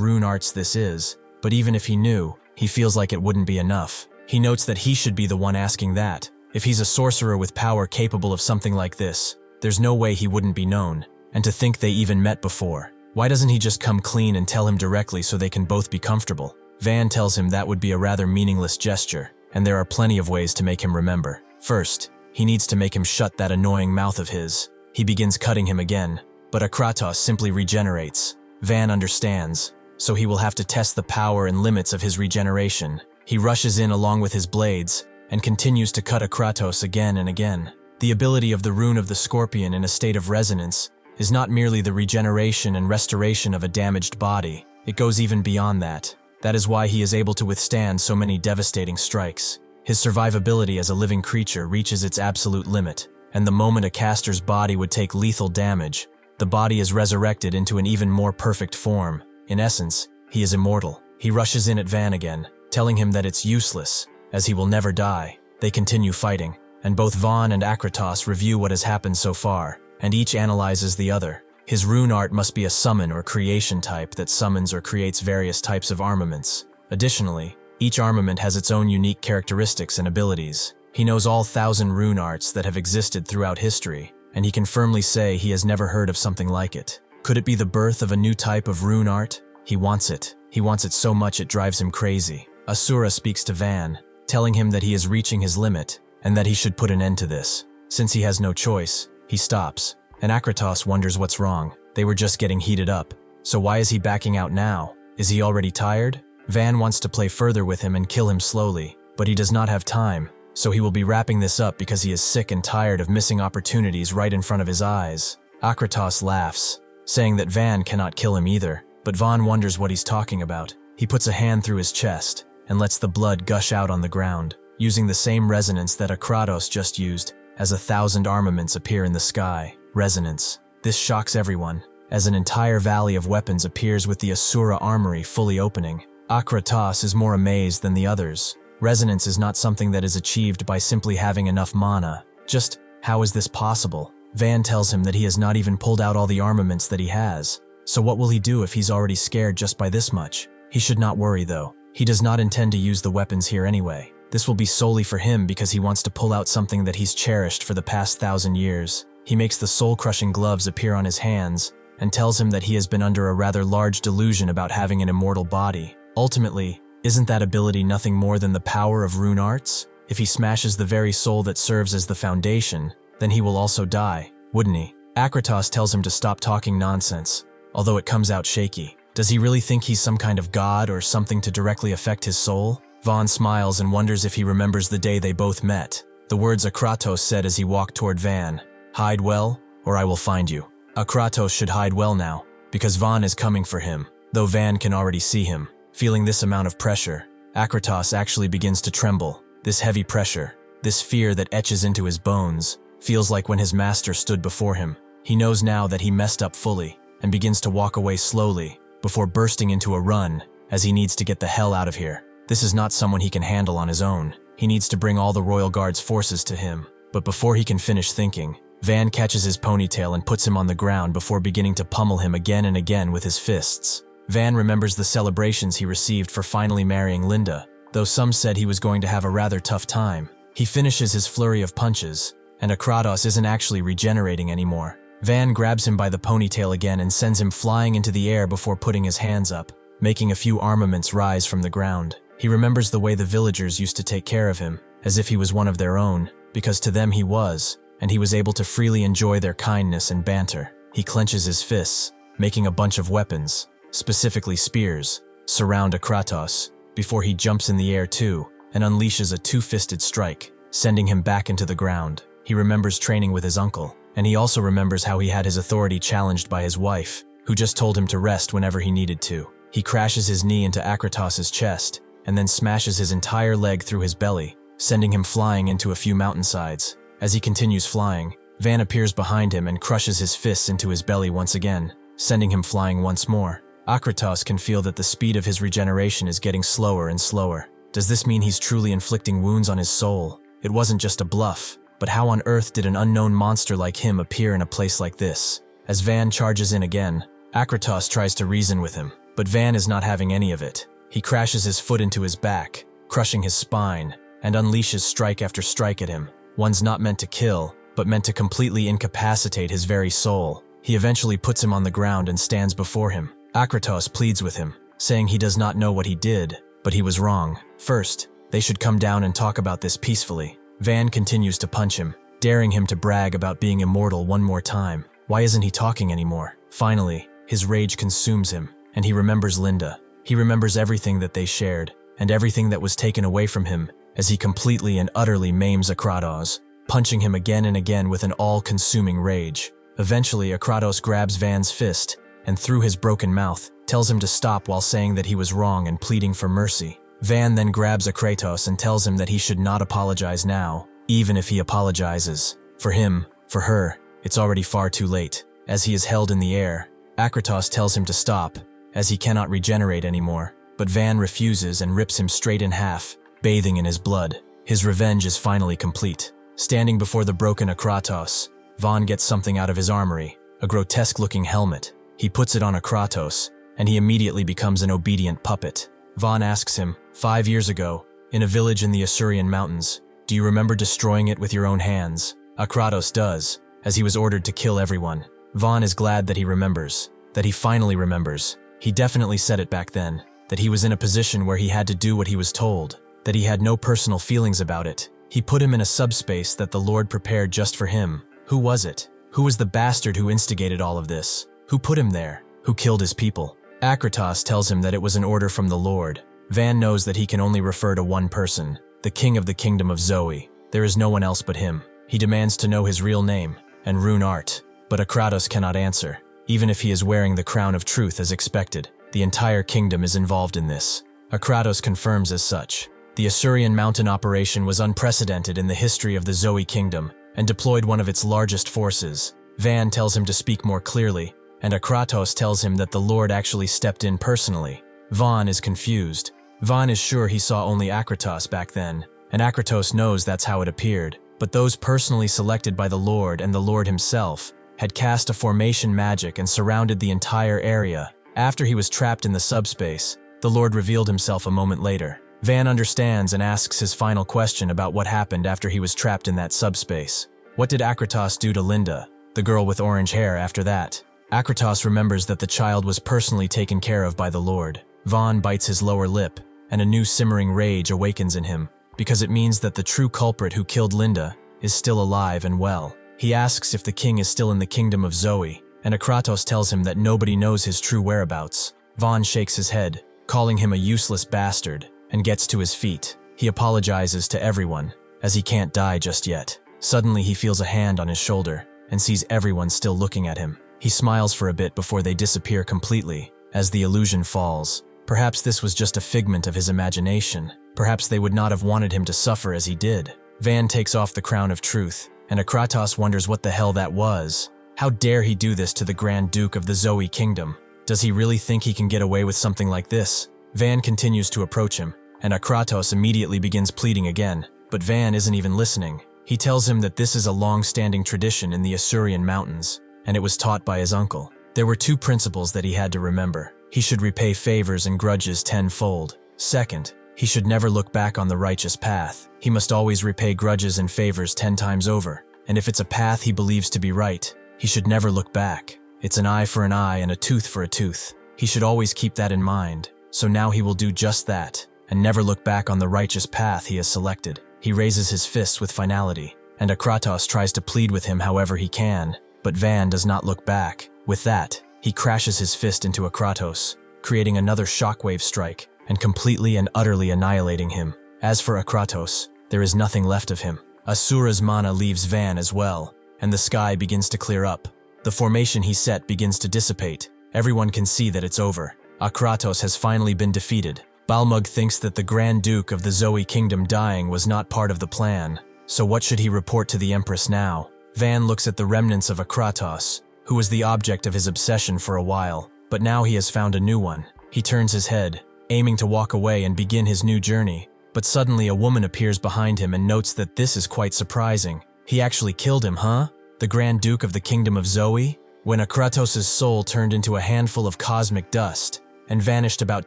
rune arts this is, but even if he knew, he feels like it wouldn't be enough. He notes that he should be the one asking that. If he's a sorcerer with power capable of something like this, there's no way he wouldn't be known. And to think they even met before. Why doesn't he just come clean and tell him directly so they can both be comfortable? Van tells him that would be a rather meaningless gesture, and there are plenty of ways to make him remember. First, he needs to make him shut that annoying mouth of his. He begins cutting him again, but Akratos simply regenerates. Van understands, so he will have to test the power and limits of his regeneration. He rushes in along with his blades, and continues to cut Akratos again and again. The ability of the Rune of the Scorpion in a state of resonance is not merely the regeneration and restoration of a damaged body, it goes even beyond that. That is why he is able to withstand so many devastating strikes. His survivability as a living creature reaches its absolute limit, and the moment a caster's body would take lethal damage, the body is resurrected into an even more perfect form. In essence, he is immortal. He rushes in at Van again, telling him that it's useless, as he will never die. They continue fighting, and both Vaughn and Akratos review what has happened so far, and each analyzes the other. His rune art must be a summon or creation type that summons or creates various types of armaments. Additionally, each armament has its own unique characteristics and abilities. He knows all 1,000 rune arts that have existed throughout history, and he can firmly say he has never heard of something like it. Could it be the birth of a new type of rune art? He wants it. He wants it so much it drives him crazy. Asura speaks to Van, telling him that he is reaching his limit, and that he should put an end to this. Since he has no choice, he stops, and Akratos wonders what's wrong. They were just getting heated up, so why is he backing out now? Is he already tired? Van wants to play further with him and kill him slowly, but he does not have time, so he will be wrapping this up because he is sick and tired of missing opportunities right in front of his eyes. Akratos laughs, saying that Van cannot kill him either, but Vaughn wonders what he's talking about. He puts a hand through his chest and lets the blood gush out on the ground, using the same resonance that Akratos just used, as 1,000 armaments appear in the sky. Resonance. This shocks everyone, as an entire valley of weapons appears with the Asura armory fully opening. Akratos is more amazed than the others. Resonance is not something that is achieved by simply having enough mana. Just, how is this possible? Van tells him that he has not even pulled out all the armaments that he has. So what will he do if he's already scared just by this much? He should not worry though. He does not intend to use the weapons here anyway. This will be solely for him because he wants to pull out something that he's cherished for the past 1,000 years. He makes the soul-crushing gloves appear on his hands and tells him that he has been under a rather large delusion about having an immortal body. Ultimately, isn't that ability nothing more than the power of rune arts? If he smashes the very soul that serves as the foundation, then he will also die, wouldn't he? Akratos tells him to stop talking nonsense, although it comes out shaky. Does he really think he's some kind of god or something to directly affect his soul? Vaughn smiles and wonders if he remembers the day they both met. The words Akratos said as he walked toward Van. Hide well, or I will find you. Akratos should hide well now, because Vaughn is coming for him, though Van can already see him. Feeling this amount of pressure, Akratos actually begins to tremble. This heavy pressure, this fear that etches into his bones, feels like when his master stood before him. He knows now that he messed up fully, and begins to walk away slowly, before bursting into a run, as he needs to get the hell out of here. This is not someone he can handle on his own. He needs to bring all the Royal Guard's forces to him. But before he can finish thinking, Van catches his ponytail and puts him on the ground before beginning to pummel him again and again with his fists. Van remembers the celebrations he received for finally marrying Linda, though some said he was going to have a rather tough time. He finishes his flurry of punches, and Akratos isn't actually regenerating anymore. Van grabs him by the ponytail again and sends him flying into the air before putting his hands up, making a few armaments rise from the ground. He remembers the way the villagers used to take care of him, as if he was one of their own, because to them he was, and he was able to freely enjoy their kindness and banter. He clenches his fists, making a bunch of weapons, specifically spears, surround Akratos, before he jumps in the air too, and unleashes a two-fisted strike, sending him back into the ground. He remembers training with his uncle, and he also remembers how he had his authority challenged by his wife, who just told him to rest whenever he needed to. He crashes his knee into Akratos's chest, and then smashes his entire leg through his belly, sending him flying into a few mountainsides. As he continues flying, Van appears behind him and crushes his fists into his belly once again, sending him flying once more. Akratos can feel that the speed of his regeneration is getting slower and slower. Does this mean he's truly inflicting wounds on his soul? It wasn't just a bluff, but how on earth did an unknown monster like him appear in a place like this? As Van charges in again, Akratos tries to reason with him, but Van is not having any of it. He crashes his foot into his back, crushing his spine, and unleashes strike after strike at him. One's not meant to kill, but meant to completely incapacitate his very soul. He eventually puts him on the ground and stands before him. Akratos pleads with him, saying he does not know what he did, but he was wrong. First, they should come down and talk about this peacefully. Van continues to punch him, daring him to brag about being immortal one more time. Why isn't he talking anymore? Finally, his rage consumes him, and he remembers Linda. He remembers everything that they shared, and everything that was taken away from him, as he completely and utterly maims Akratos, punching him again and again with an all-consuming rage. Eventually, Akratos grabs Van's fist, and through his broken mouth, tells him to stop while saying that he was wrong and pleading for mercy. Van then grabs Akratos and tells him that he should not apologize now, even if he apologizes. For him, for her, it's already far too late. As he is held in the air, Akratos tells him to stop, as he cannot regenerate anymore, but Van refuses and rips him straight in half, bathing in his blood. His revenge is finally complete. Standing before the broken Akratos, Vaughn gets something out of his armory, a grotesque-looking helmet. He puts it on Akratos, and he immediately becomes an obedient puppet. Vaughn asks him, 5 years ago, in a village in the Asurian mountains, do you remember destroying it with your own hands? Akratos does, as he was ordered to kill everyone. Vaughn is glad that he remembers, that he finally remembers. He definitely said it back then, that he was in a position where he had to do what he was told, that he had no personal feelings about it. He put him in a subspace that the Lord prepared just for him. Who was it? Who was the bastard who instigated all of this? Who put him there? Who killed his people? Akratos tells him that it was an order from the Lord. Van knows that he can only refer to one person, the king of the kingdom of Zoe. There is no one else but him. He demands to know his real name and rune art, but Akratos cannot answer. Even if he is wearing the crown of truth as expected, the entire kingdom is involved in this. Akratos confirms as such. The Asurian mountain operation was unprecedented in the history of the Zoe kingdom and deployed one of its largest forces. Van tells him to speak more clearly, and Akratos tells him that the Lord actually stepped in personally. Vaughn is confused. Vaughn is sure he saw only Akratos back then, and Akratos knows that's how it appeared. But those personally selected by the Lord and the Lord himself had cast a formation magic and surrounded the entire area. After he was trapped in the subspace, the Lord revealed himself a moment later. Van understands and asks his final question about what happened after he was trapped in that subspace. What did Akratos do to Linda, the girl with orange hair, after that? Akratos remembers that the child was personally taken care of by the Lord. Vaughn bites his lower lip, and a new simmering rage awakens in him, because it means that the true culprit who killed Linda is still alive and well. He asks if the king is still in the kingdom of Zoe, and Akratos tells him that nobody knows his true whereabouts. Vaughn shakes his head, calling him a useless bastard, and gets to his feet. He apologizes to everyone, as he can't die just yet. Suddenly he feels a hand on his shoulder, and sees everyone still looking at him. He smiles for a bit before they disappear completely, as the illusion falls. Perhaps this was just a figment of his imagination. Perhaps they would not have wanted him to suffer as he did. Van takes off the crown of truth, and Akratos wonders what the hell that was. How dare he do this to the Grand Duke of the Zoe Kingdom? Does he really think he can get away with something like this? Van continues to approach him, and Akratos immediately begins pleading again, but Van isn't even listening. He tells him that this is a long-standing tradition in the Asurian mountains, and it was taught by his uncle. There were 2 principles that he had to remember. He should repay favors and grudges tenfold. Second, he should never look back on the righteous path. He must always repay grudges and favors 10 times over. And if it's a path he believes to be right, he should never look back. It's an eye for an eye and a tooth for a tooth. He should always keep that in mind. So now he will do just that, and never look back on the righteous path he has selected. He raises his fists with finality, and Akratos tries to plead with him however he can, but Van does not look back. With that, he crashes his fist into Akratos, creating another shockwave strike, and completely and utterly annihilating him. As for Akratos, there is nothing left of him. Asura's mana leaves Van as well, and the sky begins to clear up. The formation he set begins to dissipate. Everyone can see that it's over. Akratos has finally been defeated. Balmug thinks that the Grand Duke of the Zoe Kingdom dying was not part of the plan, so what should he report to the Empress now? Van looks at the remnants of Akratos, who was the object of his obsession for a while, but now he has found a new one. He turns his head, aiming to walk away and begin his new journey, but suddenly a woman appears behind him and notes that this is quite surprising. He actually killed him, huh? The Grand Duke of the Kingdom of Zoe? When Akratos' soul turned into a handful of cosmic dust and vanished about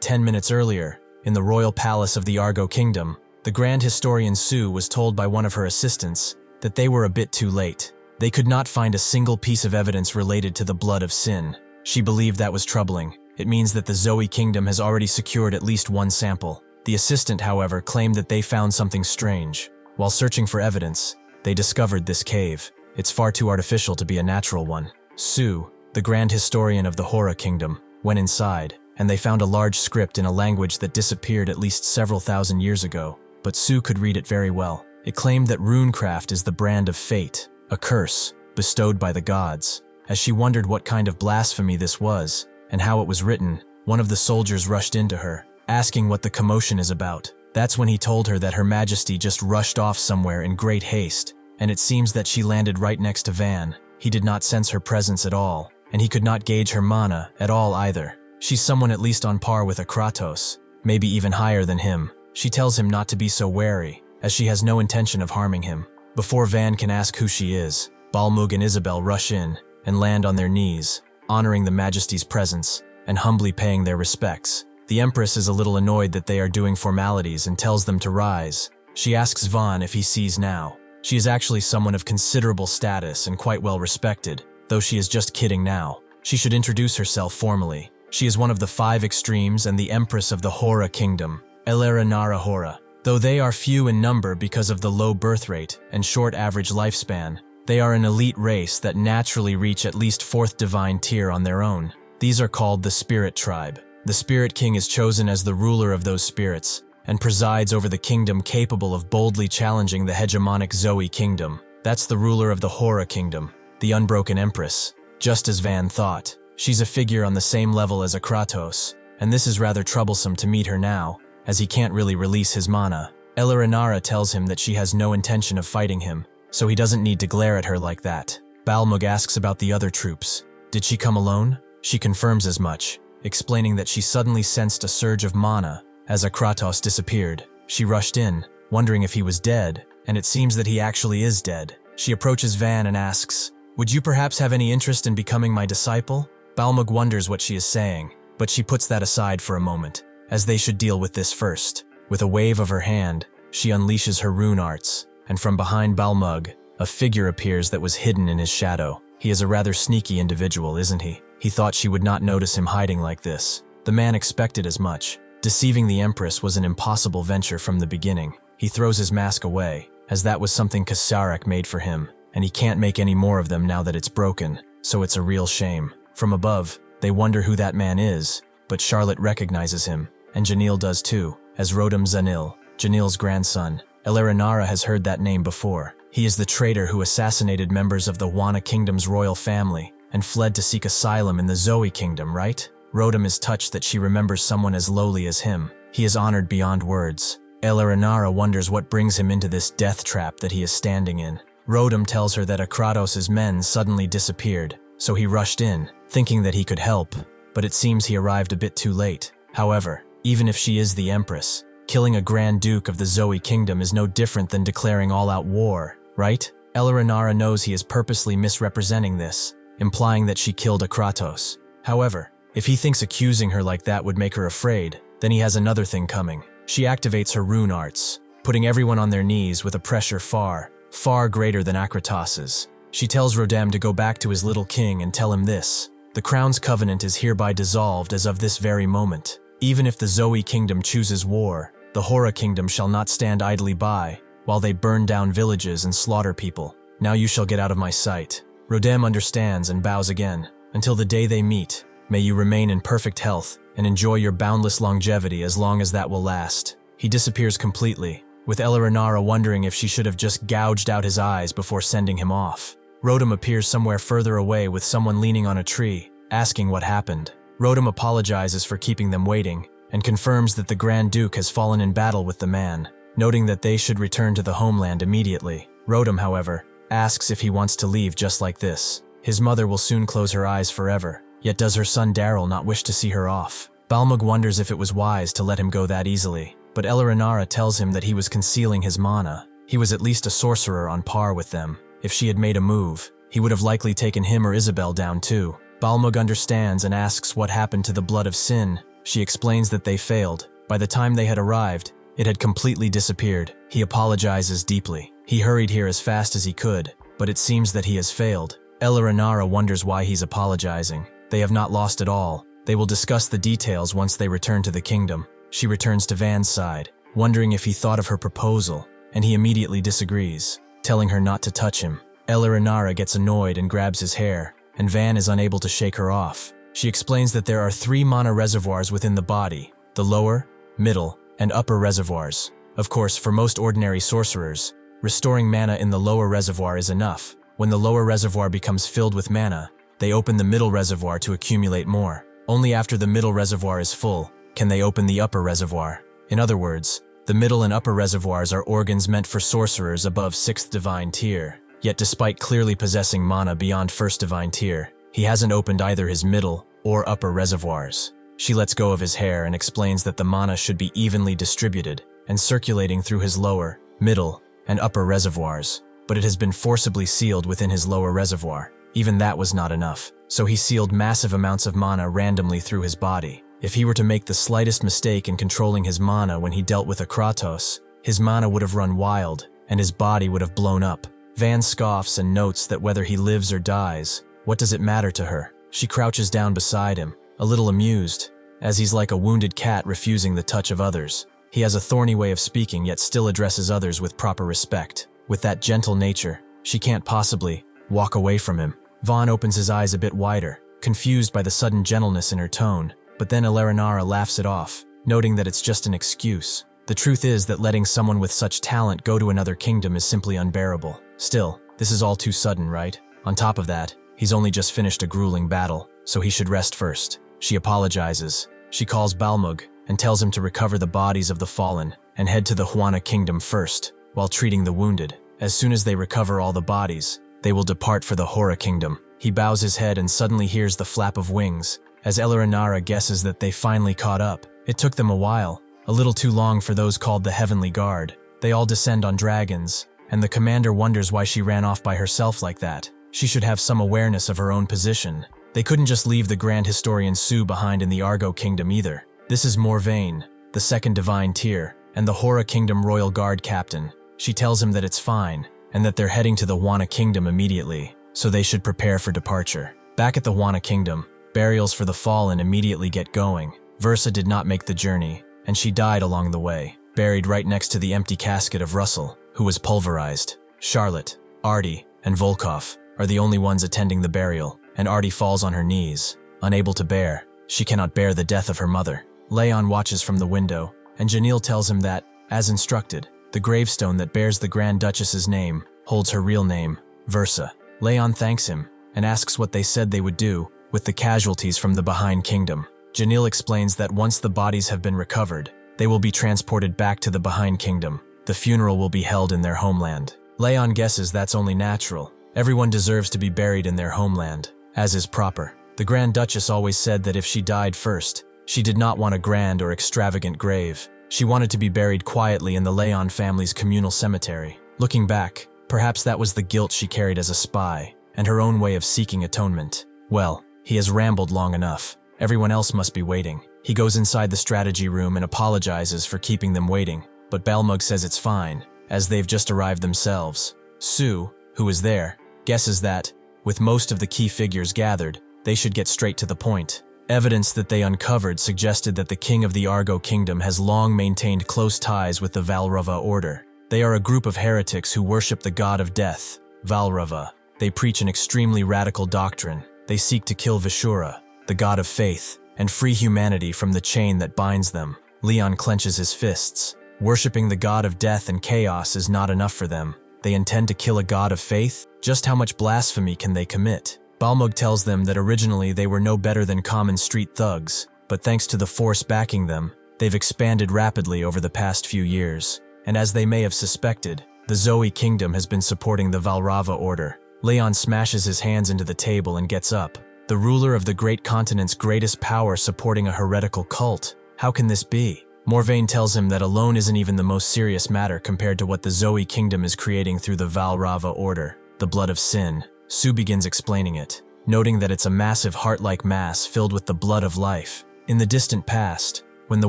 10 minutes earlier in the royal palace of the Argo Kingdom, the Grand Historian Sue was told by one of her assistants that they were a bit too late. They could not find a single piece of evidence related to the blood of sin. She believed that was troubling. It means that the Zoe Kingdom has already secured at least one sample. The assistant, however, claimed that they found something strange. While searching for evidence, they discovered this cave. It's far too artificial to be a natural one. Sue, the Grand Historian of the Hora Kingdom, went inside, and they found a large script in a language that disappeared at least several thousand years ago. But Sue could read it very well. It claimed that Runecraft is the brand of fate, a curse bestowed by the gods. As she wondered what kind of blasphemy this was, and how it was written, one of the soldiers rushed into her, asking what the commotion is about. That's when he told her that Her Majesty just rushed off somewhere in great haste, and it seems that she landed right next to Van. He did not sense her presence at all, and he could not gauge her mana at all either. She's someone at least on par with Akratos, maybe even higher than him. She tells him not to be so wary, as she has no intention of harming him. Before Van can ask who she is, Balmung and Isabel rush in and land on their knees, honoring the Majesty's presence and humbly paying their respects. The Empress is a little annoyed that they are doing formalities and tells them to rise. She asks Van if he sees now. She is actually someone of considerable status and quite well respected, though she is just kidding now. She should introduce herself formally. She is one of the 5 extremes and the Empress of the Hora Kingdom, Eleranara Hora. Though they are few in number because of the low birth rate and short average lifespan, they are an elite race that naturally reach at least 4th divine tier on their own. These are called the Spirit Tribe. The Spirit King is chosen as the ruler of those spirits and presides over the kingdom, capable of boldly challenging the hegemonic Zoe Kingdom. That's the ruler of the Hora Kingdom, the Unbroken Empress. Just as Van thought, she's a figure on the same level as a Kratos, and this is rather troublesome to meet her now, as he can't really release his mana. Eleranara tells him that she has no intention of fighting him, so he doesn't need to glare at her like that. Balmung asks about the other troops. Did she come alone? She confirms as much, explaining that she suddenly sensed a surge of mana as a Kratos disappeared. She rushed in, wondering if he was dead, and it seems that he actually is dead. She approaches Van and asks, "Would you perhaps have any interest in becoming my disciple?" Balmung wonders what she is saying, but she puts that aside for a moment, as they should deal with this first. With a wave of her hand, she unleashes her rune arts, and from behind Balmung, a figure appears that was hidden in his shadow. He is a rather sneaky individual, isn't he? He thought she would not notice him hiding like this. The man expected as much. Deceiving the Empress was an impossible venture from the beginning. He throws his mask away, as that was something Kasarak made for him, and he can't make any more of them now that it's broken, so it's a real shame. From above, they wonder who that man is, but Charlotte recognizes him, and Janil does too, as Rodam Zanil, Janil's grandson. Eleranara has heard that name before. He is the traitor who assassinated members of the Wana Kingdom's royal family and fled to seek asylum in the Zoe Kingdom, right? Rodam is touched that she remembers someone as lowly as him. He is honored beyond words. Eleranara wonders what brings him into this death trap that he is standing in. Rodam tells her that Kratos' men suddenly disappeared, so he rushed in, thinking that he could help, but it seems he arrived a bit too late. However, even if she is the Empress, killing a Grand Duke of the Zoe Kingdom is no different than declaring all-out war, right? Eleranara knows he is purposely misrepresenting this, implying that she killed a Kratos. However, if he thinks accusing her like that would make her afraid, then he has another thing coming. She activates her rune arts, putting everyone on their knees with a pressure far, far greater than Akratos's. She tells Rodam to go back to his little king and tell him this: the Crown's covenant is hereby dissolved as of this very moment. Even if the Zoe Kingdom chooses war, the Hora Kingdom shall not stand idly by while they burn down villages and slaughter people. Now you shall get out of my sight. Rodam understands and bows again. Until the day they meet, may you remain in perfect health and enjoy your boundless longevity as long as that will last. He disappears completely, with Eleranara wondering if she should have just gouged out his eyes before sending him off. Rodam appears somewhere further away with someone leaning on a tree, asking what happened. Rodam apologizes for keeping them waiting and confirms that the Grand Duke has fallen in battle with the man, noting that they should return to the homeland immediately. Rodam, however, asks if he wants to leave just like this. His mother will soon close her eyes forever, yet does her son Daryl not wish to see her off? Balmung wonders if it was wise to let him go that easily, but Eleranara tells him that he was concealing his mana. He was at least a sorcerer on par with them. If she had made a move, he would have likely taken him or Isabel down too. Balmung understands and asks what happened to the blood of sin. She explains that they failed. By the time they had arrived, it had completely disappeared. He apologizes deeply. He hurried here as fast as he could, but it seems that he has failed. Eleranara wonders why he's apologizing. They have not lost at all. They will discuss the details once they return to the kingdom. She returns to Van's side, wondering if he thought of her proposal, and he immediately disagrees, telling her not to touch him. Eleranara gets annoyed and grabs his hair, and Van is unable to shake her off. She explains that there are 3 mana reservoirs within the body: the lower, middle, and upper reservoirs. Of course, for most ordinary sorcerers, restoring mana in the lower reservoir is enough. When the lower reservoir becomes filled with mana, they open the middle reservoir to accumulate more. Only after the middle reservoir is full can they open the upper reservoir. In other words, the middle and upper reservoirs are organs meant for sorcerers above 6th divine tier. Yet despite clearly possessing mana beyond 1st divine tier, he hasn't opened either his middle or upper reservoirs. She lets go of his hair and explains that the mana should be evenly distributed, and circulating through his lower, middle, and upper reservoirs, but it has been forcibly sealed within his lower reservoir. Even that was not enough, so he sealed massive amounts of mana randomly through his body. If he were to make the slightest mistake in controlling his mana when he dealt with a Kratos, his mana would have run wild, and his body would have blown up. Van scoffs and notes that whether he lives or dies, what does it matter to her? She crouches down beside him, a little amused, as he's like a wounded cat refusing the touch of others. He has a thorny way of speaking yet still addresses others with proper respect. With that gentle nature, she can't possibly walk away from him. Vaughn opens his eyes a bit wider, confused by the sudden gentleness in her tone, but then Eleonara laughs it off, noting that it's just an excuse. The truth is that letting someone with such talent go to another kingdom is simply unbearable. Still, this is all too sudden, right? On top of that, he's only just finished a grueling battle, so he should rest first. She apologizes. She calls Balmug and tells him to recover the bodies of the fallen and head to the Huana kingdom first, while treating the wounded. As soon as they recover all the bodies, they will depart for the Hora kingdom. He bows his head and suddenly hears the flap of wings, as Eleonara guesses that they finally caught up. It took them a while, a little too long for those called the Heavenly Guard. They all descend on dragons, and the commander wonders why she ran off by herself like that. She should have some awareness of her own position. They couldn't just leave the Grand Historian Su behind in the Argo Kingdom either. This is Morvain, the second divine tier, and the Hora Kingdom Royal Guard captain. She tells him that it's fine, and that they're heading to the Huana Kingdom immediately, so they should prepare for departure. Back at the Huana Kingdom, burials for the fallen immediately get going. Versa did not make the journey, and she died along the way, buried right next to the empty casket of Russell, who was pulverized. Charlotte, Artie, and Volkov are the only ones attending the burial, and Artie falls on her knees, unable to bear. She cannot bear the death of her mother. Leon watches from the window, and Janelle tells him that, as instructed, the gravestone that bears the Grand Duchess's name holds her real name, Versa. Leon thanks him, and asks what they said they would do with the casualties from the Behind Kingdom. Janelle explains that once the bodies have been recovered, they will be transported back to the Behind Kingdom. The funeral will be held in their homeland. Leon guesses that's only natural. Everyone deserves to be buried in their homeland, as is proper. The Grand Duchess always said that if she died first, she did not want a grand or extravagant grave. She wanted to be buried quietly in the Leon family's communal cemetery. Looking back, perhaps that was the guilt she carried as a spy, and her own way of seeking atonement. Well, he has rambled long enough. Everyone else must be waiting. He goes inside the strategy room and apologizes for keeping them waiting, but Balmug says it's fine, as they've just arrived themselves. Sue, who is there, guesses that, with most of the key figures gathered, they should get straight to the point. Evidence that they uncovered suggested that the king of the Argo Kingdom has long maintained close ties with the Valrava order. They are a group of heretics who worship the god of death, Valrava. They preach an extremely radical doctrine. They seek to kill Vishura, the god of faith, and free humanity from the chain that binds them. Leon clenches his fists. Worshipping the god of death and chaos is not enough for them. They intend to kill a god of faith? Just how much blasphemy can they commit? Balmug tells them that originally they were no better than common street thugs, but thanks to the force backing them, they've expanded rapidly over the past few years. And as they may have suspected, the Zoe Kingdom has been supporting the Valrava order. Leon smashes his hands into the table and gets up. The ruler of the great continent's greatest power supporting a heretical cult. How can this be? Morvain tells him that alone isn't even the most serious matter compared to what the Zoe Kingdom is creating through the Valrava order, the blood of sin. Sue begins explaining it, noting that it's a massive heart-like mass filled with the blood of life. In the distant past, when the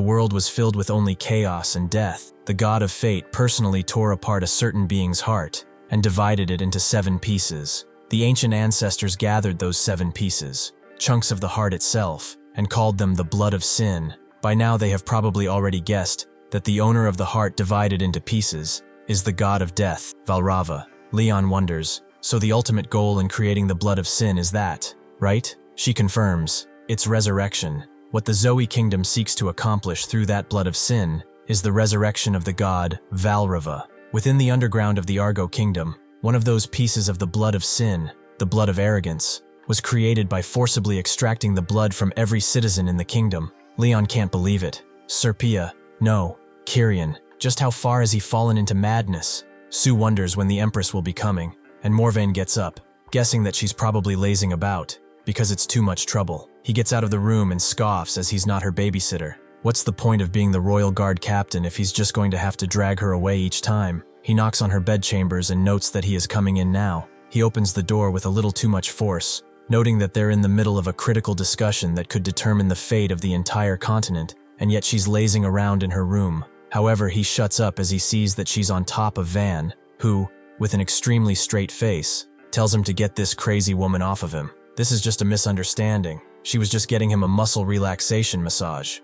world was filled with only chaos and death, the god of fate personally tore apart a certain being's heart and divided it into 7 pieces. The ancient ancestors gathered those 7 pieces, chunks of the heart itself, and called them the blood of sin. By now they have probably already guessed that the owner of the heart divided into pieces is the god of death, Valrava. Leon wonders, so the ultimate goal in creating the blood of sin is that, right? She confirms, it's resurrection. What the Zoe Kingdom seeks to accomplish through that blood of sin is the resurrection of the god, Valrava. Within the underground of the Argo Kingdom, one of those pieces of the blood of sin, the blood of arrogance, was created by forcibly extracting the blood from every citizen in the kingdom. Leon can't believe it. Serpia, no, Kyrian, just how far has he fallen into madness? Sue wonders when the Empress will be coming, and Morvain gets up, guessing that she's probably lazing about, because it's too much trouble. He gets out of the room and scoffs as he's not her babysitter. What's the point of being the royal guard captain if he's just going to have to drag her away each time? He knocks on her bedchambers and notes that he is coming in now. He opens the door with a little too much force, noting that they're in the middle of a critical discussion that could determine the fate of the entire continent, and yet she's lazing around in her room. However, he shuts up as he sees that she's on top of Van, who, with an extremely straight face, tells him to get this crazy woman off of him. This is just a misunderstanding. She was just getting him a muscle relaxation massage.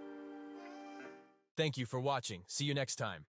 Thank you for watching. See you next time.